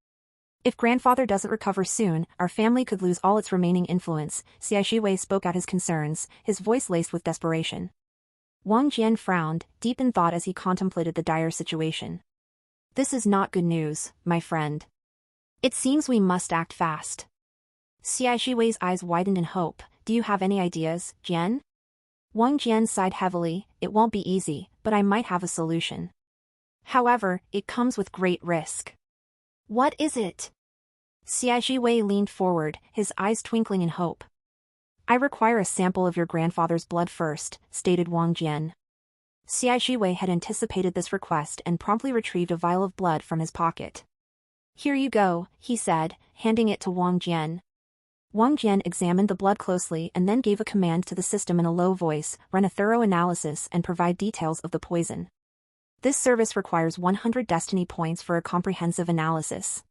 If grandfather doesn't recover soon, our family could lose all its remaining influence. Xia Shiwei spoke out his concerns, his voice laced with desperation. Wang Jian frowned, deep in thought as he contemplated the dire situation. This is not good news, my friend. It seems we must act fast. Xia Shiwei's eyes widened in hope. Do you have any ideas, Jian? Wang Jian sighed heavily. It won't be easy, but I might have a solution. However, it comes with great risk. What is it? Xia Shiwei leaned forward, his eyes twinkling in hope. I require a sample of your grandfather's blood first, stated Wang Jian. Xia Shiwei had anticipated this request and promptly retrieved a vial of blood from his pocket. Here you go, he said, handing it to Wang Jian. Wang Jian examined the blood closely and then gave a command to the system in a low voice, run a thorough analysis and provide details of the poison. This service requires 100 destiny points for a comprehensive analysis.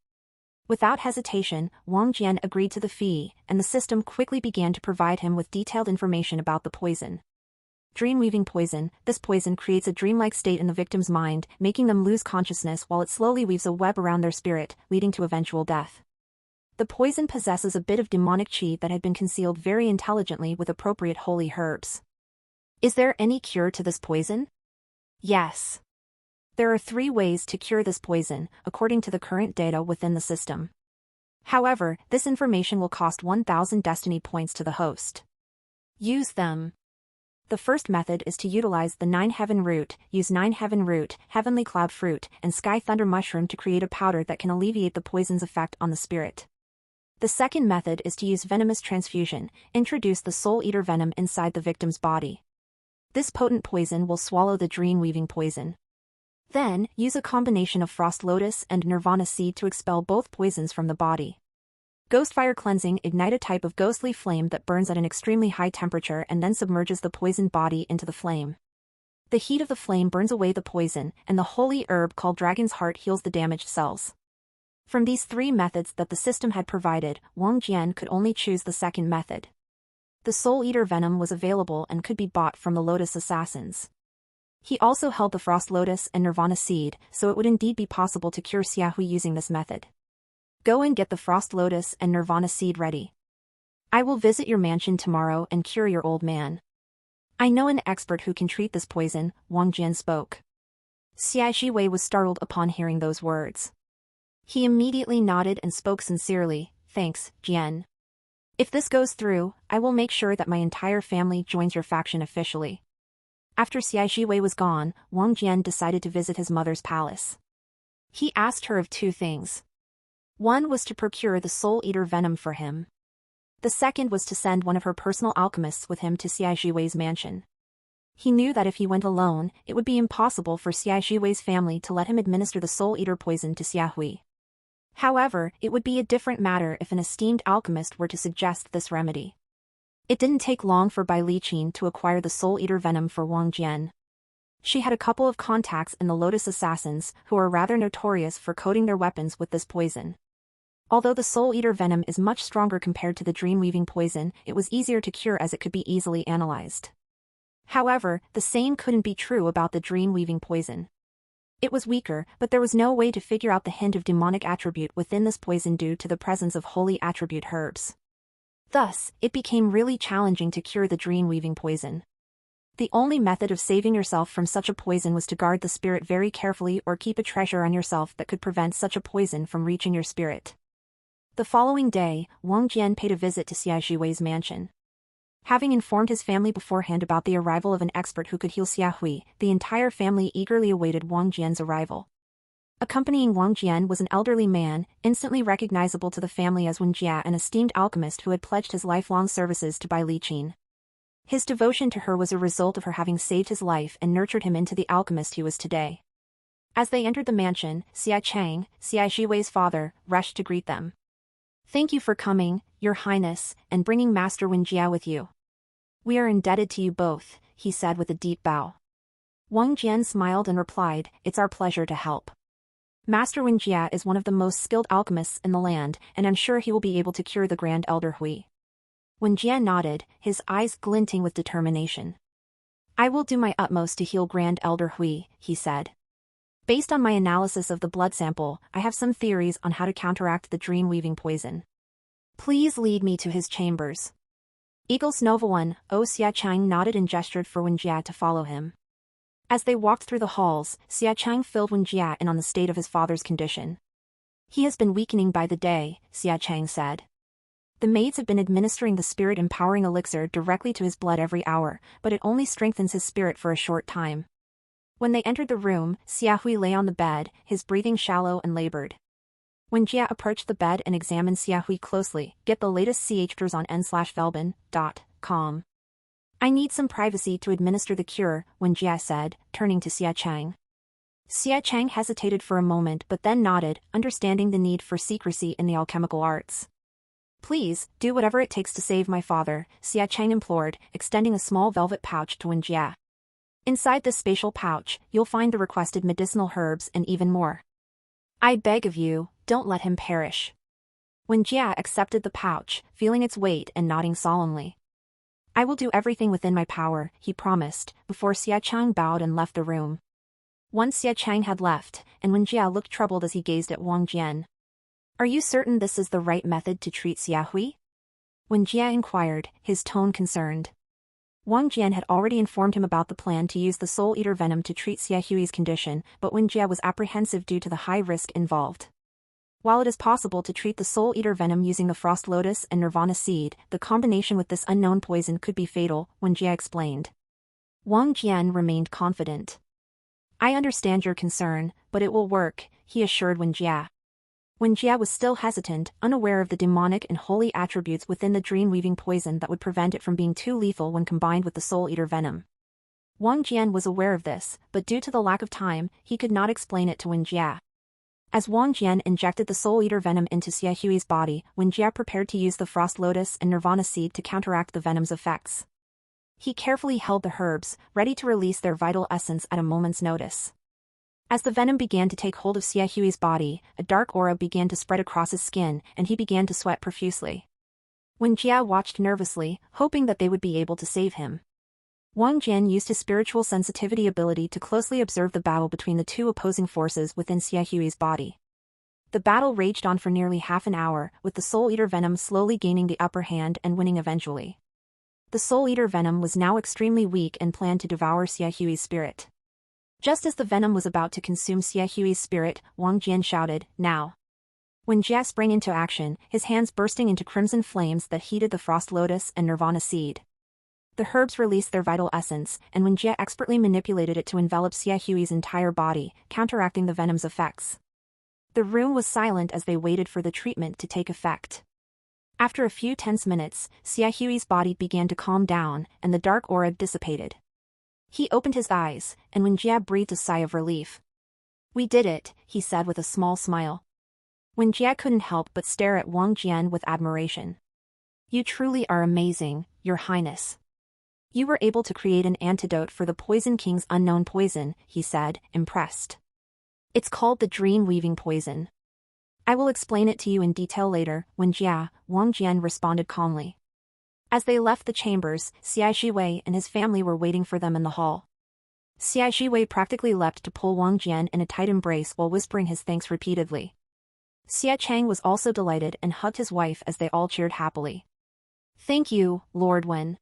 Without hesitation, Wang Jian agreed to the fee, and the system quickly began to provide him with detailed information about the poison. Dream-weaving poison. This poison creates a dreamlike state in the victim's mind, making them lose consciousness while it slowly weaves a web around their spirit, leading to eventual death. The poison possesses a bit of demonic qi that had been concealed very intelligently with appropriate holy herbs. Is there any cure to this poison? Yes. There are 3 ways to cure this poison, according to the current data within the system. However, this information will cost 1,000 destiny points to the host. Use them. The first method is to utilize the 9 heaven root. Use 9 heaven root, heavenly cloud fruit, and sky thunder mushroom to create a powder that can alleviate the poison's effect on the spirit. The second method is to use venomous transfusion. Introduce the soul eater venom inside the victim's body. This potent poison will swallow the dream-weaving poison. Then, use a combination of frost lotus and nirvana seed to expel both poisons from the body. Ghost fire cleansing. Ignite a type of ghostly flame that burns at an extremely high temperature and then submerges the poisoned body into the flame. The heat of the flame burns away the poison, and the holy herb called Dragon's Heart heals the damaged cells. From these 3 methods that the system had provided, Wang Jian could only choose the second method. The Soul Eater venom was available and could be bought from the Lotus Assassins. He also held the Frost Lotus and Nirvana Seed, so it would indeed be possible to cure Xiahui using this method. Go and get the Frost Lotus and Nirvana Seed ready. I will visit your mansion tomorrow and cure your old man. I know an expert who can treat this poison, Wang Jian spoke. Xia Shiwei was startled upon hearing those words. He immediately nodded and spoke sincerely, thanks, Jian. If this goes through, I will make sure that my entire family joins your faction officially. After Xia Shiwei was gone, Wang Jian decided to visit his mother's palace. He asked her of 2 things. One was to procure the Soul Eater venom for him. The second was to send one of her personal alchemists with him to Xia Shiwei's mansion. He knew that if he went alone, it would be impossible for Xia Shiwei's family to let him administer the Soul Eater poison to Xiahui. However, it would be a different matter if an esteemed alchemist were to suggest this remedy. It didn't take long for Bai Liqin to acquire the Soul Eater venom for Wang Jian. She had a couple of contacts in the Lotus Assassins who are rather notorious for coating their weapons with this poison. Although the Soul Eater venom is much stronger compared to the dream-weaving poison, it was easier to cure as it could be easily analyzed. However, the same couldn't be true about the dream-weaving poison. It was weaker, but there was no way to figure out the hint of demonic attribute within this poison due to the presence of holy attribute herbs. Thus, it became really challenging to cure the dream-weaving poison. The only method of saving yourself from such a poison was to guard the spirit very carefully or keep a treasure on yourself that could prevent such a poison from reaching your spirit. The following day, Wang Jian paid a visit to Xia Shiwei's mansion. Having informed his family beforehand about the arrival of an expert who could heal Xiahui, the entire family eagerly awaited Wang Jian's arrival. Accompanying Wang Jian was an elderly man, instantly recognizable to the family as Wen Jia, an esteemed alchemist who had pledged his lifelong services to Bai Liqin. His devotion to her was a result of her having saved his life and nurtured him into the alchemist he was today. As they entered the mansion, Xia Chang, Xia Shiwei's father, rushed to greet them. Thank you for coming, Your Highness, and bringing Master Wen Jia with you. We are indebted to you both, he said with a deep bow. Wang Jian smiled and replied, It's our pleasure to help. Master Wen Jia is one of the most skilled alchemists in the land, and I'm sure he will be able to cure the Grand Elder Hui. Wen Jia nodded, his eyes glinting with determination. I will do my utmost to heal Grand Elder Hui, he said. Based on my analysis of the blood sample, I have some theories on how to counteract the dream-weaving poison. Please lead me to his chambers. Eagles Nova 1, Xia Chang nodded and gestured for Wen Jia to follow him. As they walked through the halls, Xia Chang filled Wen Jia in on the state of his father's condition. He has been weakening by the day, Xia Chang said. The maids have been administering the spirit-empowering elixir directly to his blood every hour, but it only strengthens his spirit for a short time. When they entered the room, Xia Hui lay on the bed, his breathing shallow and labored. When Jia approached the bed and examined Xia Hui closely, get the latest chapters on n/velbin.com. I need some privacy to administer the cure, Wen Jia said, turning to Xia Chang. Xia Chang hesitated for a moment but then nodded, understanding the need for secrecy in the alchemical arts. Please, do whatever it takes to save my father, Xia Chang implored, extending a small velvet pouch to Wen Jia. Inside this spatial pouch, you'll find the requested medicinal herbs and even more. I beg of you, don't let him perish. Wen Jia accepted the pouch, feeling its weight and nodding solemnly. I will do everything within my power, he promised, before Xia Chang bowed and left the room. Once Xia Chang had left, and Wen Jia looked troubled as he gazed at Wang Jian. Are you certain this is the right method to treat Xia Hui? Wen Jia inquired, his tone concerned. Wang Jian had already informed him about the plan to use the Soul Eater venom to treat Xia Hui's condition, but Wen Jia was apprehensive due to the high risk involved. While it is possible to treat the Soul Eater venom using the Frost Lotus and Nirvana Seed, the combination with this unknown poison could be fatal, Wen Jia explained. Wang Jian remained confident. I understand your concern, but it will work, he assured Wen Jia. Wen Jia was still hesitant, unaware of the demonic and holy attributes within the dream-weaving poison that would prevent it from being too lethal when combined with the Soul Eater venom. Wang Jian was aware of this, but due to the lack of time, he could not explain it to Wen Jia. As Wang Jian injected the Soul Eater venom into Xia Hui's body, Wen Jia prepared to use the Frost Lotus and Nirvana Seed to counteract the venom's effects. He carefully held the herbs, ready to release their vital essence at a moment's notice. As the venom began to take hold of Xia Hui's body, a dark aura began to spread across his skin, and he began to sweat profusely. Wen Jia watched nervously, hoping that they would be able to save him. Wang Jian used his spiritual sensitivity ability to closely observe the battle between the two opposing forces within Xia Hui's body. The battle raged on for nearly half an hour, with the Soul Eater venom slowly gaining the upper hand and winning eventually. The Soul Eater venom was now extremely weak and planned to devour Xia Hui's spirit. Just as the venom was about to consume Xia Hui's spirit, Wang Jian shouted, now. When Jia sprang into action, his hands bursting into crimson flames that heated the Frost Lotus and Nirvana Seed. The herbs released their vital essence, and when Jia expertly manipulated it to envelop Xia Hui's entire body, counteracting the venom's effects. The room was silent as they waited for the treatment to take effect. After a few tense minutes, Xia Hui's body began to calm down, and the dark aura dissipated. He opened his eyes, and Wen Jia breathed a sigh of relief. We did it, he said with a small smile. Wen Jia couldn't help but stare at Wang Jian with admiration. You truly are amazing, Your Highness. You were able to create an antidote for the Poison King's unknown poison, he said, impressed. It's called the dream-weaving poison. I will explain it to you in detail later, Wen Jia, Wang Jian responded calmly. As they left the chambers, Xia Shiwei and his family were waiting for them in the hall. Xia Shiwei practically leapt to pull Wang Jian in a tight embrace while whispering his thanks repeatedly. Xia Chang was also delighted and hugged his wife as they all cheered happily. Thank you, Lord Wen.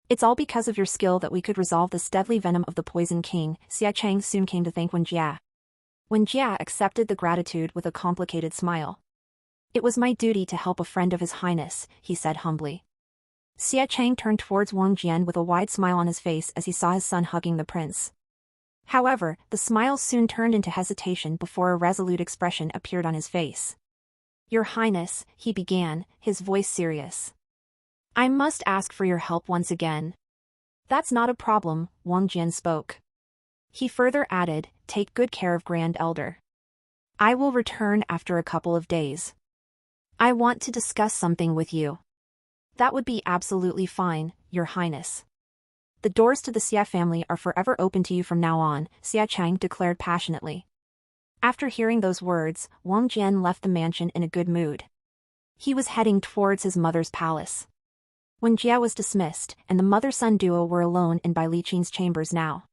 It's all because of your skill that we could resolve this deadly venom of the Poison King, Xia Chang soon came to thank Wen Jia. Wen Jia accepted the gratitude with a complicated smile. It was my duty to help a friend of His Highness, he said humbly. Xia Chang turned towards Wang Jian with a wide smile on his face as he saw his son hugging the prince. However, the smile soon turned into hesitation before a resolute expression appeared on his face. Your Highness, he began, his voice serious. I must ask for your help once again. That's not a problem, Wang Jian spoke. He further added, take good care of Grand Elder. I will return after a couple of days. I want to discuss something with you. That would be absolutely fine, Your Highness. The doors to the Xia family are forever open to you from now on, Xia Chang declared passionately. After hearing those words, Wang Jian left the mansion in a good mood. He was heading towards his mother's palace. When Jia was dismissed, and the mother-son duo were alone in Bai Li Qin's chambers now.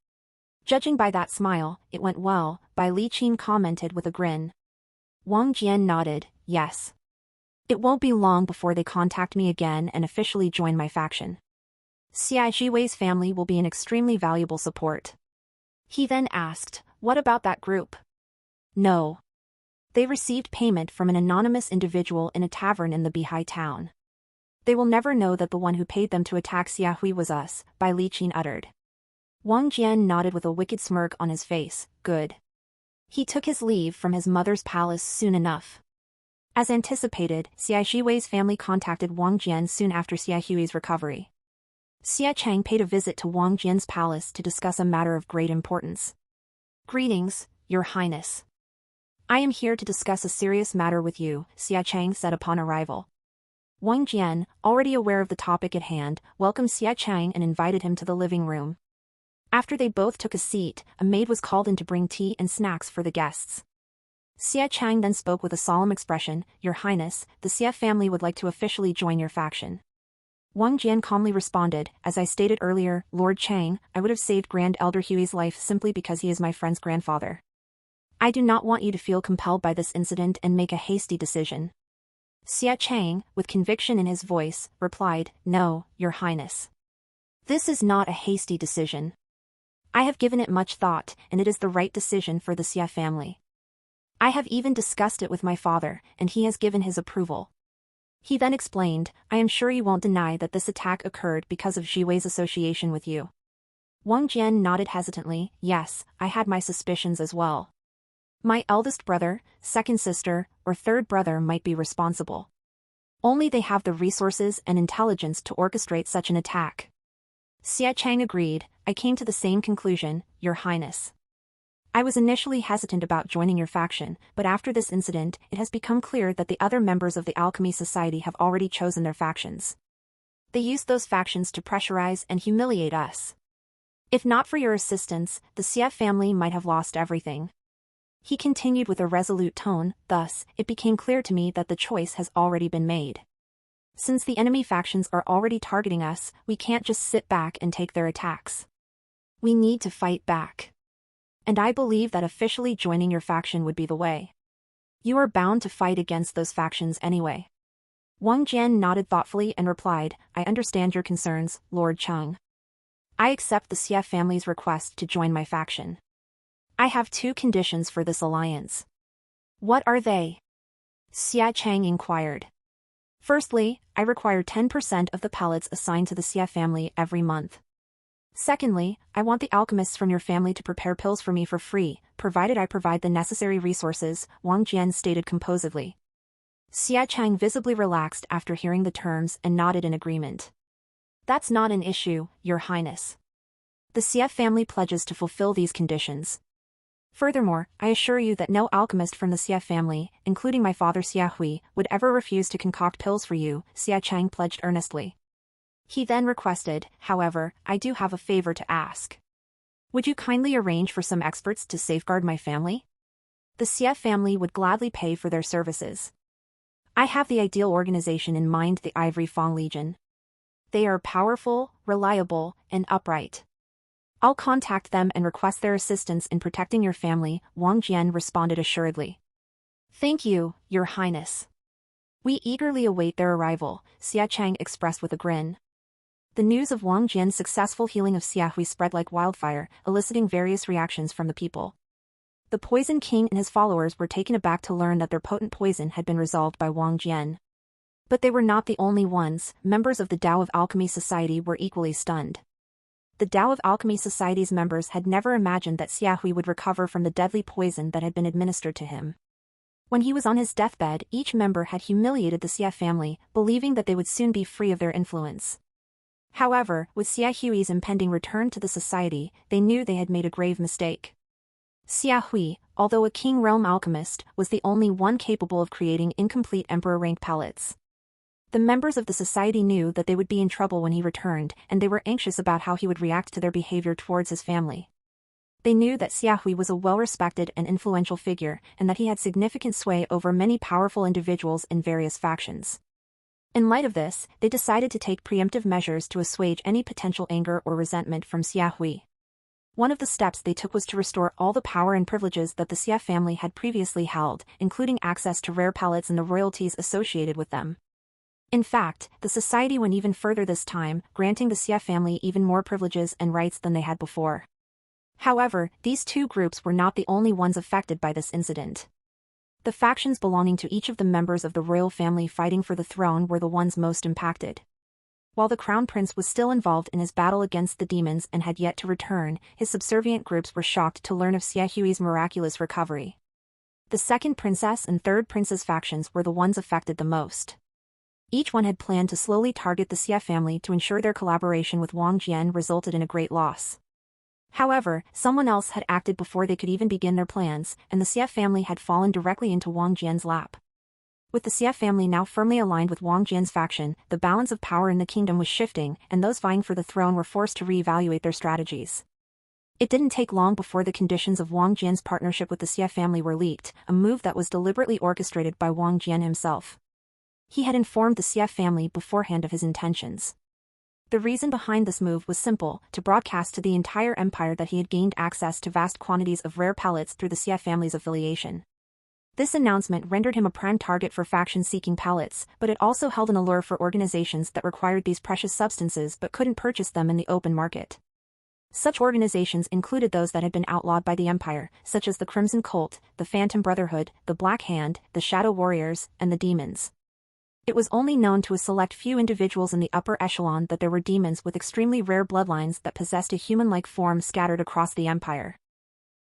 Judging by that smile, it went well, Bai Liqin commented with a grin. Wang Jian nodded, yes. It won't be long before they contact me again and officially join my faction. Xia Jiwei's family will be an extremely valuable support. He then asked, what about that group? No. They received payment from an anonymous individual in a tavern in the Bihai town. They will never know that the one who paid them to attack Xia Hui was us, Bai Liqin uttered. Wang Jian nodded with a wicked smirk on his face, good. He took his leave from his mother's palace soon enough. As anticipated, Xia Jiwei's family contacted Wang Jian soon after Xia Hui's recovery. Xia Chang paid a visit to Wang Jian's palace to discuss a matter of great importance. Greetings, Your Highness. I am here to discuss a serious matter with you, Xia Chang said upon arrival. Wang Jian, already aware of the topic at hand, welcomed Xia Chang and invited him to the living room. After they both took a seat, a maid was called in to bring tea and snacks for the guests. Xia Chang then spoke with a solemn expression, Your Highness, the Xia family would like to officially join your faction. Wang Jian calmly responded, as I stated earlier, Lord Chang, I would have saved Grand Elder Hui's life simply because he is my friend's grandfather. I do not want you to feel compelled by this incident and make a hasty decision. Xia Chang, with conviction in his voice, replied, No, Your Highness. This is not a hasty decision. I have given it much thought, and it is the right decision for the Xia family. I have even discussed it with my father, and he has given his approval. He then explained, I am sure you won't deny that this attack occurred because of Jiwei's association with you. Wang Jian nodded hesitantly, yes, I had my suspicions as well. My eldest brother, second sister, or third brother might be responsible. Only they have the resources and intelligence to orchestrate such an attack. Xia Chang agreed, I came to the same conclusion, Your Highness. I was initially hesitant about joining your faction, but after this incident, it has become clear that the other members of the Alchemy Society have already chosen their factions. They used those factions to pressurize and humiliate us. If not for your assistance, the Xia family might have lost everything. He continued with a resolute tone, thus, it became clear to me that the choice has already been made. Since the enemy factions are already targeting us, we can't just sit back and take their attacks. We need to fight back. And I believe that officially joining your faction would be the way. You are bound to fight against those factions anyway. Wang Jian nodded thoughtfully and replied, I understand your concerns, Lord Cheng. I accept the Xia family's request to join my faction. I have two conditions for this alliance. What are they? Xia Chang inquired. Firstly, I require 10% of the pellets assigned to the Xia family every month. Secondly, I want the alchemists from your family to prepare pills for me for free, provided I provide the necessary resources, Wang Jian stated composedly. Xia Chang visibly relaxed after hearing the terms and nodded in agreement. That's not an issue, Your Highness. The Xia family pledges to fulfill these conditions. Furthermore, I assure you that no alchemist from the Xia family, including my father Xia Hui, would ever refuse to concoct pills for you, Xia Chang pledged earnestly. He then requested, however, I do have a favor to ask. Would you kindly arrange for some experts to safeguard my family? The Xia family would gladly pay for their services. I have the ideal organization in mind, the Ivory Fang Legion. They are powerful, reliable, and upright. I'll contact them and request their assistance in protecting your family, Wang Jian responded assuredly. Thank you, Your Highness. We eagerly await their arrival, Xia Chang expressed with a grin. The news of Wang Jian's successful healing of Xia Hui spread like wildfire, eliciting various reactions from the people. The Poison King and his followers were taken aback to learn that their potent poison had been resolved by Wang Jian. But they were not the only ones, members of the Tao of Alchemy Society were equally stunned. The Tao of Alchemy Society's members had never imagined that Xia Hui would recover from the deadly poison that had been administered to him. When he was on his deathbed, each member had humiliated the Xia family, believing that they would soon be free of their influence. However, with Xia Hui's impending return to the society, they knew they had made a grave mistake. Xia Hui, although a King Realm alchemist, was the only one capable of creating incomplete Emperor-rank pellets. The members of the society knew that they would be in trouble when he returned, and they were anxious about how he would react to their behavior towards his family. They knew that Xia Hui was a well-respected and influential figure, and that he had significant sway over many powerful individuals in various factions. In light of this, they decided to take preemptive measures to assuage any potential anger or resentment from Xia Hui. One of the steps they took was to restore all the power and privileges that the Xia family had previously held, including access to rare pellets and the royalties associated with them. In fact, the society went even further this time, granting the Xia family even more privileges and rights than they had before. However, these two groups were not the only ones affected by this incident. The factions belonging to each of the members of the royal family fighting for the throne were the ones most impacted. While the crown prince was still involved in his battle against the demons and had yet to return, his subservient groups were shocked to learn of Xia Hui's miraculous recovery. The second princess and third princess factions were the ones affected the most. Each one had planned to slowly target the Xia family to ensure their collaboration with Wang Jian resulted in a great loss. However, someone else had acted before they could even begin their plans, and the Xia family had fallen directly into Wang Jian's lap. With the Xia family now firmly aligned with Wang Jian's faction, the balance of power in the kingdom was shifting, and those vying for the throne were forced to reevaluate their strategies. It didn't take long before the conditions of Wang Jian's partnership with the Xia family were leaked, a move that was deliberately orchestrated by Wang Jian himself. He had informed the Xia family beforehand of his intentions. The reason behind this move was simple: to broadcast to the entire empire that he had gained access to vast quantities of rare pellets through the Xia family's affiliation. This announcement rendered him a prime target for factions seeking pellets, but it also held an allure for organizations that required these precious substances but couldn't purchase them in the open market. Such organizations included those that had been outlawed by the Empire, such as the Crimson Cult, the Phantom Brotherhood, the Black Hand, the Shadow Warriors, and the Demons. It was only known to a select few individuals in the upper echelon that there were demons with extremely rare bloodlines that possessed a human-like form scattered across the Empire.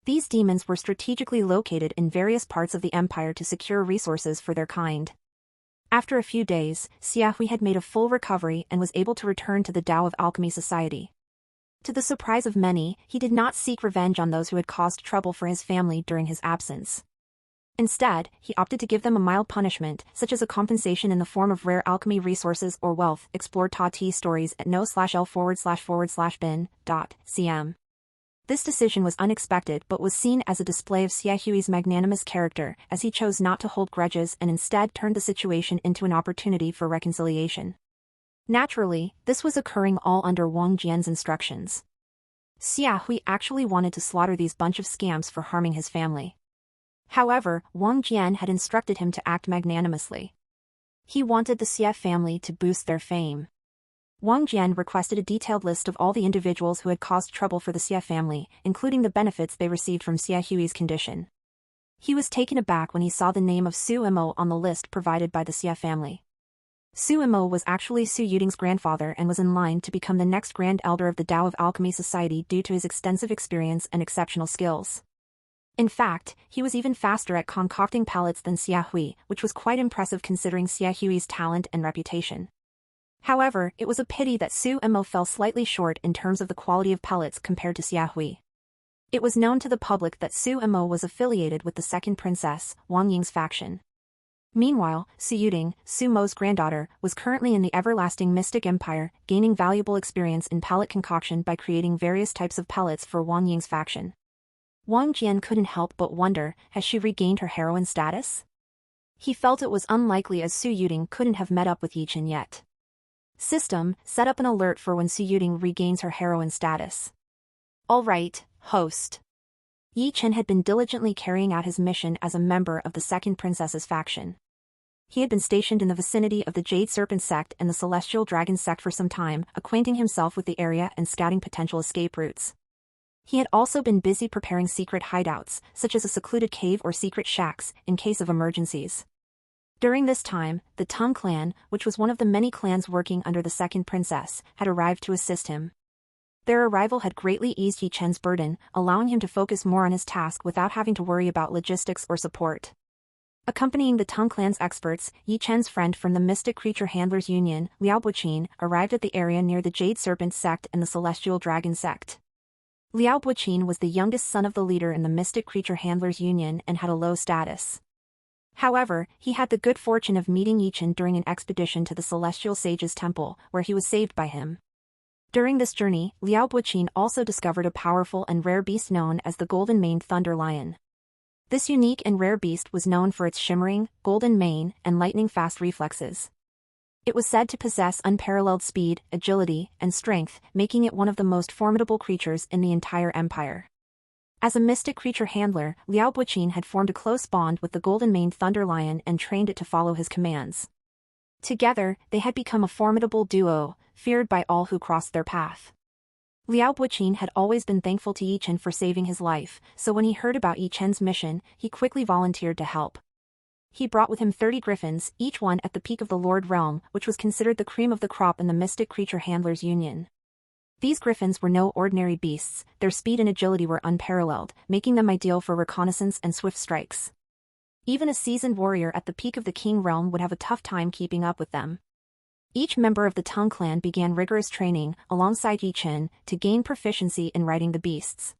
These demons were strategically located in various parts of the empire to secure resources for their kind. After a few days, Xia Hui had made a full recovery and was able to return to the Tao of Alchemy Society. To the surprise of many, he did not seek revenge on those who had caused trouble for his family during his absence. Instead, he opted to give them a mild punishment, such as a compensation in the form of rare alchemy resources or wealth. Explore Ta T stories at no/l//bin.cm. This decision was unexpected but was seen as a display of Xia Hui's magnanimous character, as he chose not to hold grudges and instead turned the situation into an opportunity for reconciliation. Naturally, this was occurring all under Wang Jian's instructions. Xia Hui actually wanted to slaughter these bunch of scamps for harming his family. However, Wang Jian had instructed him to act magnanimously. He wanted the Xia family to boost their fame. Wang Jian requested a detailed list of all the individuals who had caused trouble for the Xia family, including the benefits they received from Xia Hui's condition. He was taken aback when he saw the name of Su Imo on the list provided by the Xia family. Su Imo was actually Su Yuding's grandfather and was in line to become the next Grand Elder of the Tao of Alchemy Society due to his extensive experience and exceptional skills. In fact, he was even faster at concocting pellets than Xia Hui, which was quite impressive considering Xia Hui's talent and reputation. However, it was a pity that Su Imo fell slightly short in terms of the quality of pellets compared to Xia Hui. It was known to the public that Su Imo was affiliated with the second princess, Wang Ying's faction. Meanwhile, Su Yuding, Su Mo's granddaughter, was currently in the everlasting Mystic Empire, gaining valuable experience in pellet concoction by creating various types of pellets for Wang Ying's faction. Wang Jian couldn't help but wonder, has she regained her heroine status? He felt it was unlikely as Su Yuding couldn't have met up with Yichen yet. System, set up an alert for when Su Yuding regains her heroine status. Alright, host. Yi Chen had been diligently carrying out his mission as a member of the second princess's faction. He had been stationed in the vicinity of the Jade Serpent sect and the Celestial Dragon sect for some time, acquainting himself with the area and scouting potential escape routes. He had also been busy preparing secret hideouts, such as a secluded cave or secret shacks, in case of emergencies. During this time, the Tang clan, which was one of the many clans working under the second princess, had arrived to assist him. Their arrival had greatly eased Yi Chen's burden, allowing him to focus more on his task without having to worry about logistics or support. Accompanying the Tang clan's experts, Yi Chen's friend from the Mystic Creature Handlers Union, Liao Buqin, arrived at the area near the Jade Serpent sect and the Celestial Dragon sect. Liao Buqin was the youngest son of the leader in the Mystic Creature Handlers Union and had a low status. However, he had the good fortune of meeting Yichen during an expedition to the Celestial Sage's temple, where he was saved by him. During this journey, Liao Buqin also discovered a powerful and rare beast known as the Golden-Maned Thunder Lion. This unique and rare beast was known for its shimmering, golden mane and lightning-fast reflexes. It was said to possess unparalleled speed, agility, and strength, making it one of the most formidable creatures in the entire empire. As a mystic creature handler, Liao Buqin had formed a close bond with the golden-maned thunder lion and trained it to follow his commands. Together, they had become a formidable duo, feared by all who crossed their path. Liao Buqin had always been thankful to Yi Chen for saving his life, so when he heard about Yi Chen's mission, he quickly volunteered to help. He brought with him 30 griffins, each one at the peak of the Lord Realm, which was considered the cream of the crop in the Mystic Creature Handlers Union. These griffins were no ordinary beasts, their speed and agility were unparalleled, making them ideal for reconnaissance and swift strikes. Even a seasoned warrior at the peak of the King Realm would have a tough time keeping up with them. Each member of the Tung clan began rigorous training, alongside Yi Chen, to gain proficiency in riding the beasts.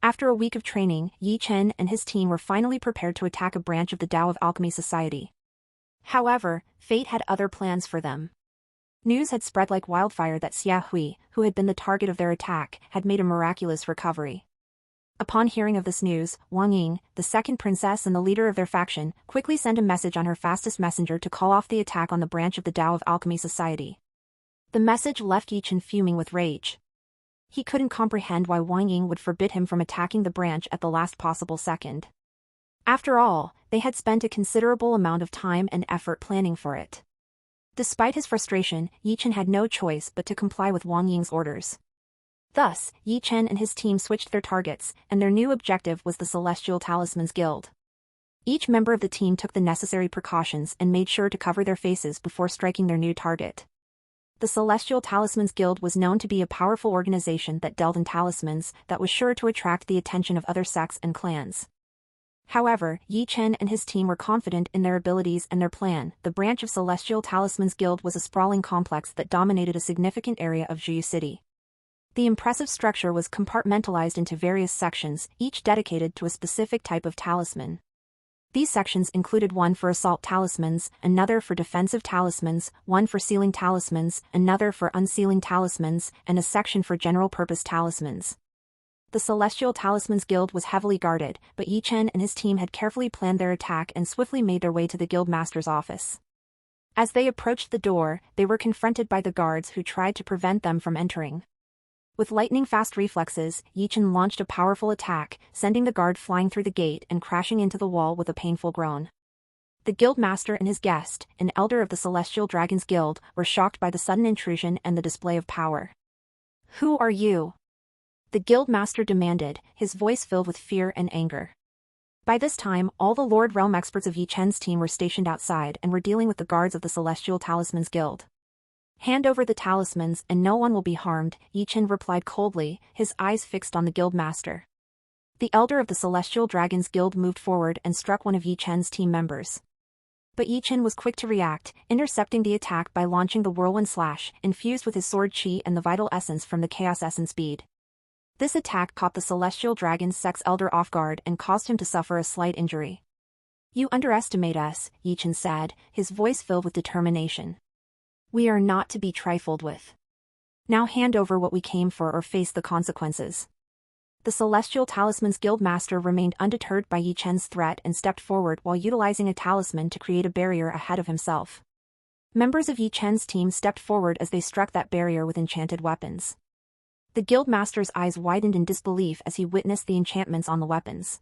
After a week of training, Yi Chen and his team were finally prepared to attack a branch of the Tao of Alchemy Society. However, fate had other plans for them. News had spread like wildfire that Xia Hui, who had been the target of their attack, had made a miraculous recovery. Upon hearing of this news, Wang Ying, the second princess and the leader of their faction, quickly sent a message on her fastest messenger to call off the attack on the branch of the Tao of Alchemy Society. The message left Yi Chen fuming with rage. He couldn't comprehend why Wang Ying would forbid him from attacking the branch at the last possible second. After all, they had spent a considerable amount of time and effort planning for it. Despite his frustration, Yi Chen had no choice but to comply with Wang Ying's orders. Thus, Yi Chen and his team switched their targets, and their new objective was the Celestial Talismans Guild. Each member of the team took the necessary precautions and made sure to cover their faces before striking their new target. The Celestial Talismans Guild was known to be a powerful organization that dealt in talismans that was sure to attract the attention of other sects and clans. However, Yi Chen and his team were confident in their abilities and their plan. The branch of Celestial Talismans Guild was a sprawling complex that dominated a significant area of Zhuyu City. The impressive structure was compartmentalized into various sections, each dedicated to a specific type of talisman. These sections included one for assault talismans, another for defensive talismans, one for sealing talismans, another for unsealing talismans, and a section for general-purpose talismans. The Celestial Talismans Guild was heavily guarded, but Yi Chen and his team had carefully planned their attack and swiftly made their way to the guild master's office. As they approached the door, they were confronted by the guards who tried to prevent them from entering. With lightning-fast reflexes, Yi Chen launched a powerful attack, sending the guard flying through the gate and crashing into the wall with a painful groan. The guild master and his guest, an elder of the Celestial Dragons Guild, were shocked by the sudden intrusion and the display of power. "Who are you?" the guild master demanded, his voice filled with fear and anger. By this time, all the Lord Realm experts of Yi Chen's team were stationed outside and were dealing with the guards of the Celestial Talismans Guild. "Hand over the talismans and no one will be harmed," Yi Chen replied coldly, his eyes fixed on the guild master. The elder of the Celestial Dragons Guild moved forward and struck one of Yi Chen's team members. But Yi Chen was quick to react, intercepting the attack by launching the Whirlwind Slash, infused with his sword chi and the vital essence from the Chaos Essence bead. This attack caught the Celestial Dragon's sex elder off guard and caused him to suffer a slight injury. "You underestimate us," Yi Chen said, his voice filled with determination. "We are not to be trifled with. Now hand over what we came for or face the consequences." The Celestial Talismans Guild Master remained undeterred by Yi Chen's threat and stepped forward while utilizing a talisman to create a barrier ahead of himself. Members of Yi Chen's team stepped forward as they struck that barrier with enchanted weapons. The guild master's eyes widened in disbelief as he witnessed the enchantments on the weapons.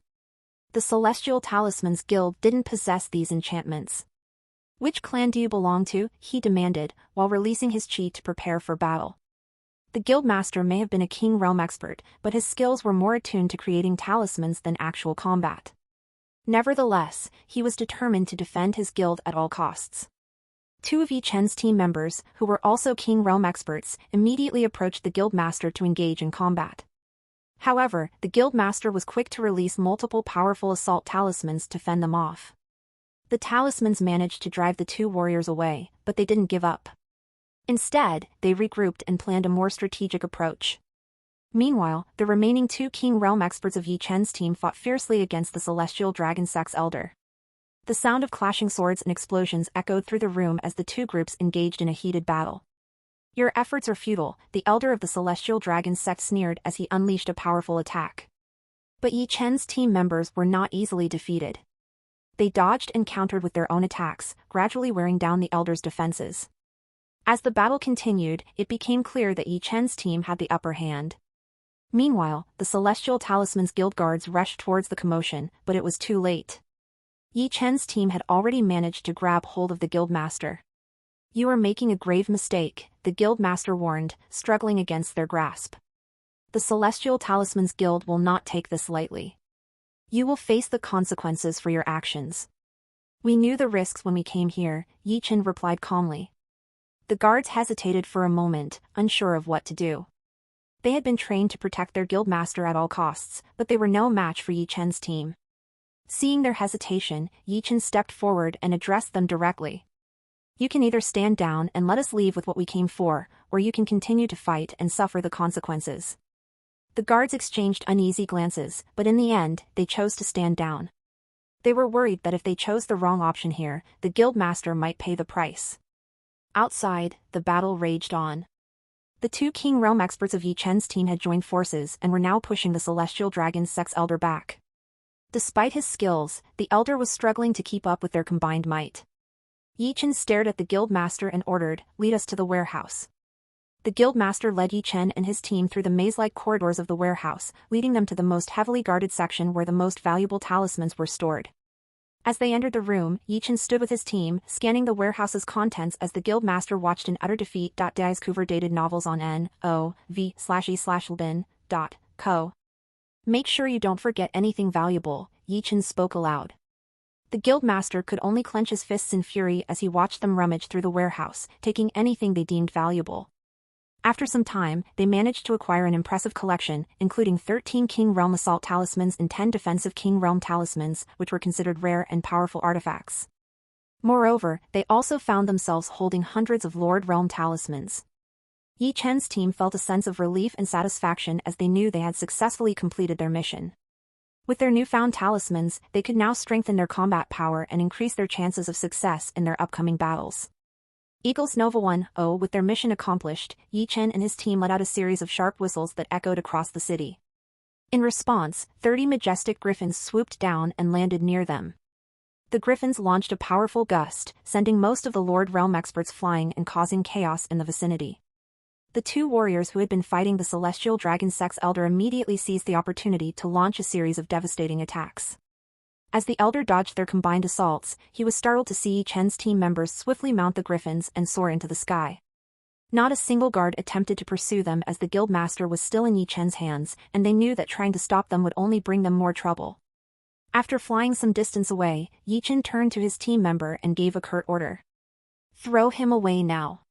The Celestial Talismans Guild didn't possess these enchantments. "Which clan do you belong to?" he demanded, while releasing his chi to prepare for battle. The guild master may have been a King Realm expert, but his skills were more attuned to creating talismans than actual combat. Nevertheless, he was determined to defend his guild at all costs. Two of Yi Chen's team members, who were also King Realm experts, immediately approached the guild master to engage in combat. However, the guild master was quick to release multiple powerful assault talismans to fend them off. The talismans managed to drive the two warriors away, but they didn't give up. Instead, they regrouped and planned a more strategic approach. Meanwhile, the remaining two King Realm experts of Yi Chen's team fought fiercely against the Celestial Dragon Sex Elder. The sound of clashing swords and explosions echoed through the room as the two groups engaged in a heated battle. "Your efforts are futile," the elder of the Celestial Dragon sect sneered as he unleashed a powerful attack. But Yi Chen's team members were not easily defeated. They dodged and countered with their own attacks, gradually wearing down the elder's defenses. As the battle continued, it became clear that Yi Chen's team had the upper hand. Meanwhile, the Celestial Talisman's guild guards rushed towards the commotion, but it was too late. Yi Chen's team had already managed to grab hold of the guild master. "You are making a grave mistake," the guild master warned, struggling against their grasp. "The Celestial Talisman's guild will not take this lightly. You will face the consequences for your actions." "We knew the risks when we came here," Yi Chen replied calmly. The guards hesitated for a moment, unsure of what to do. They had been trained to protect their guild master at all costs, but they were no match for Yi Chen's team. Seeing their hesitation, Yi Chen stepped forward and addressed them directly. "You can either stand down and let us leave with what we came for, or you can continue to fight and suffer the consequences." The guards exchanged uneasy glances, but in the end, they chose to stand down. They were worried that if they chose the wrong option here, the guild master might pay the price. Outside, the battle raged on. The two King Realm experts of Yi Chen's team had joined forces and were now pushing the Celestial Dragon Sex Elder back. Despite his skills, the Elder was struggling to keep up with their combined might. Yi Chen stared at the guild master and ordered, "Lead us to the warehouse." The guild master led Yi Chen and his team through the maze-like corridors of the warehouse, leading them to the most heavily guarded section where the most valuable talismans were stored. As they entered the room, Yi Chen stood with his team, scanning the warehouse's contents as the guild master watched in utter defeat. Dies cover dated novels on NOV/E/Lbin.co. "Make sure you don't forget anything valuable," Yi Chen spoke aloud. The guild master could only clench his fists in fury as he watched them rummage through the warehouse, taking anything they deemed valuable. After some time, they managed to acquire an impressive collection, including 13 King Realm Assault Talismans and 10 defensive King Realm Talismans, which were considered rare and powerful artifacts. Moreover, they also found themselves holding hundreds of Lord Realm Talismans. Yi Chen's team felt a sense of relief and satisfaction as they knew they had successfully completed their mission. With their newfound talismans, they could now strengthen their combat power and increase their chances of success in their upcoming battles. Eagles Nova 1-0 With their mission accomplished, Yi Chen and his team let out a series of sharp whistles that echoed across the city. In response, 30 majestic griffins swooped down and landed near them. The griffins launched a powerful gust, sending most of the Lord Realm experts flying and causing chaos in the vicinity. The two warriors who had been fighting the Celestial Dragon Sex Elder immediately seized the opportunity to launch a series of devastating attacks. As the Elder dodged their combined assaults, he was startled to see Yi Chen's team members swiftly mount the griffins and soar into the sky. Not a single guard attempted to pursue them as the guild master was still in Yi Chen's hands, and they knew that trying to stop them would only bring them more trouble. After flying some distance away, Yi Chen turned to his team member and gave a curt order. "Throw him away now."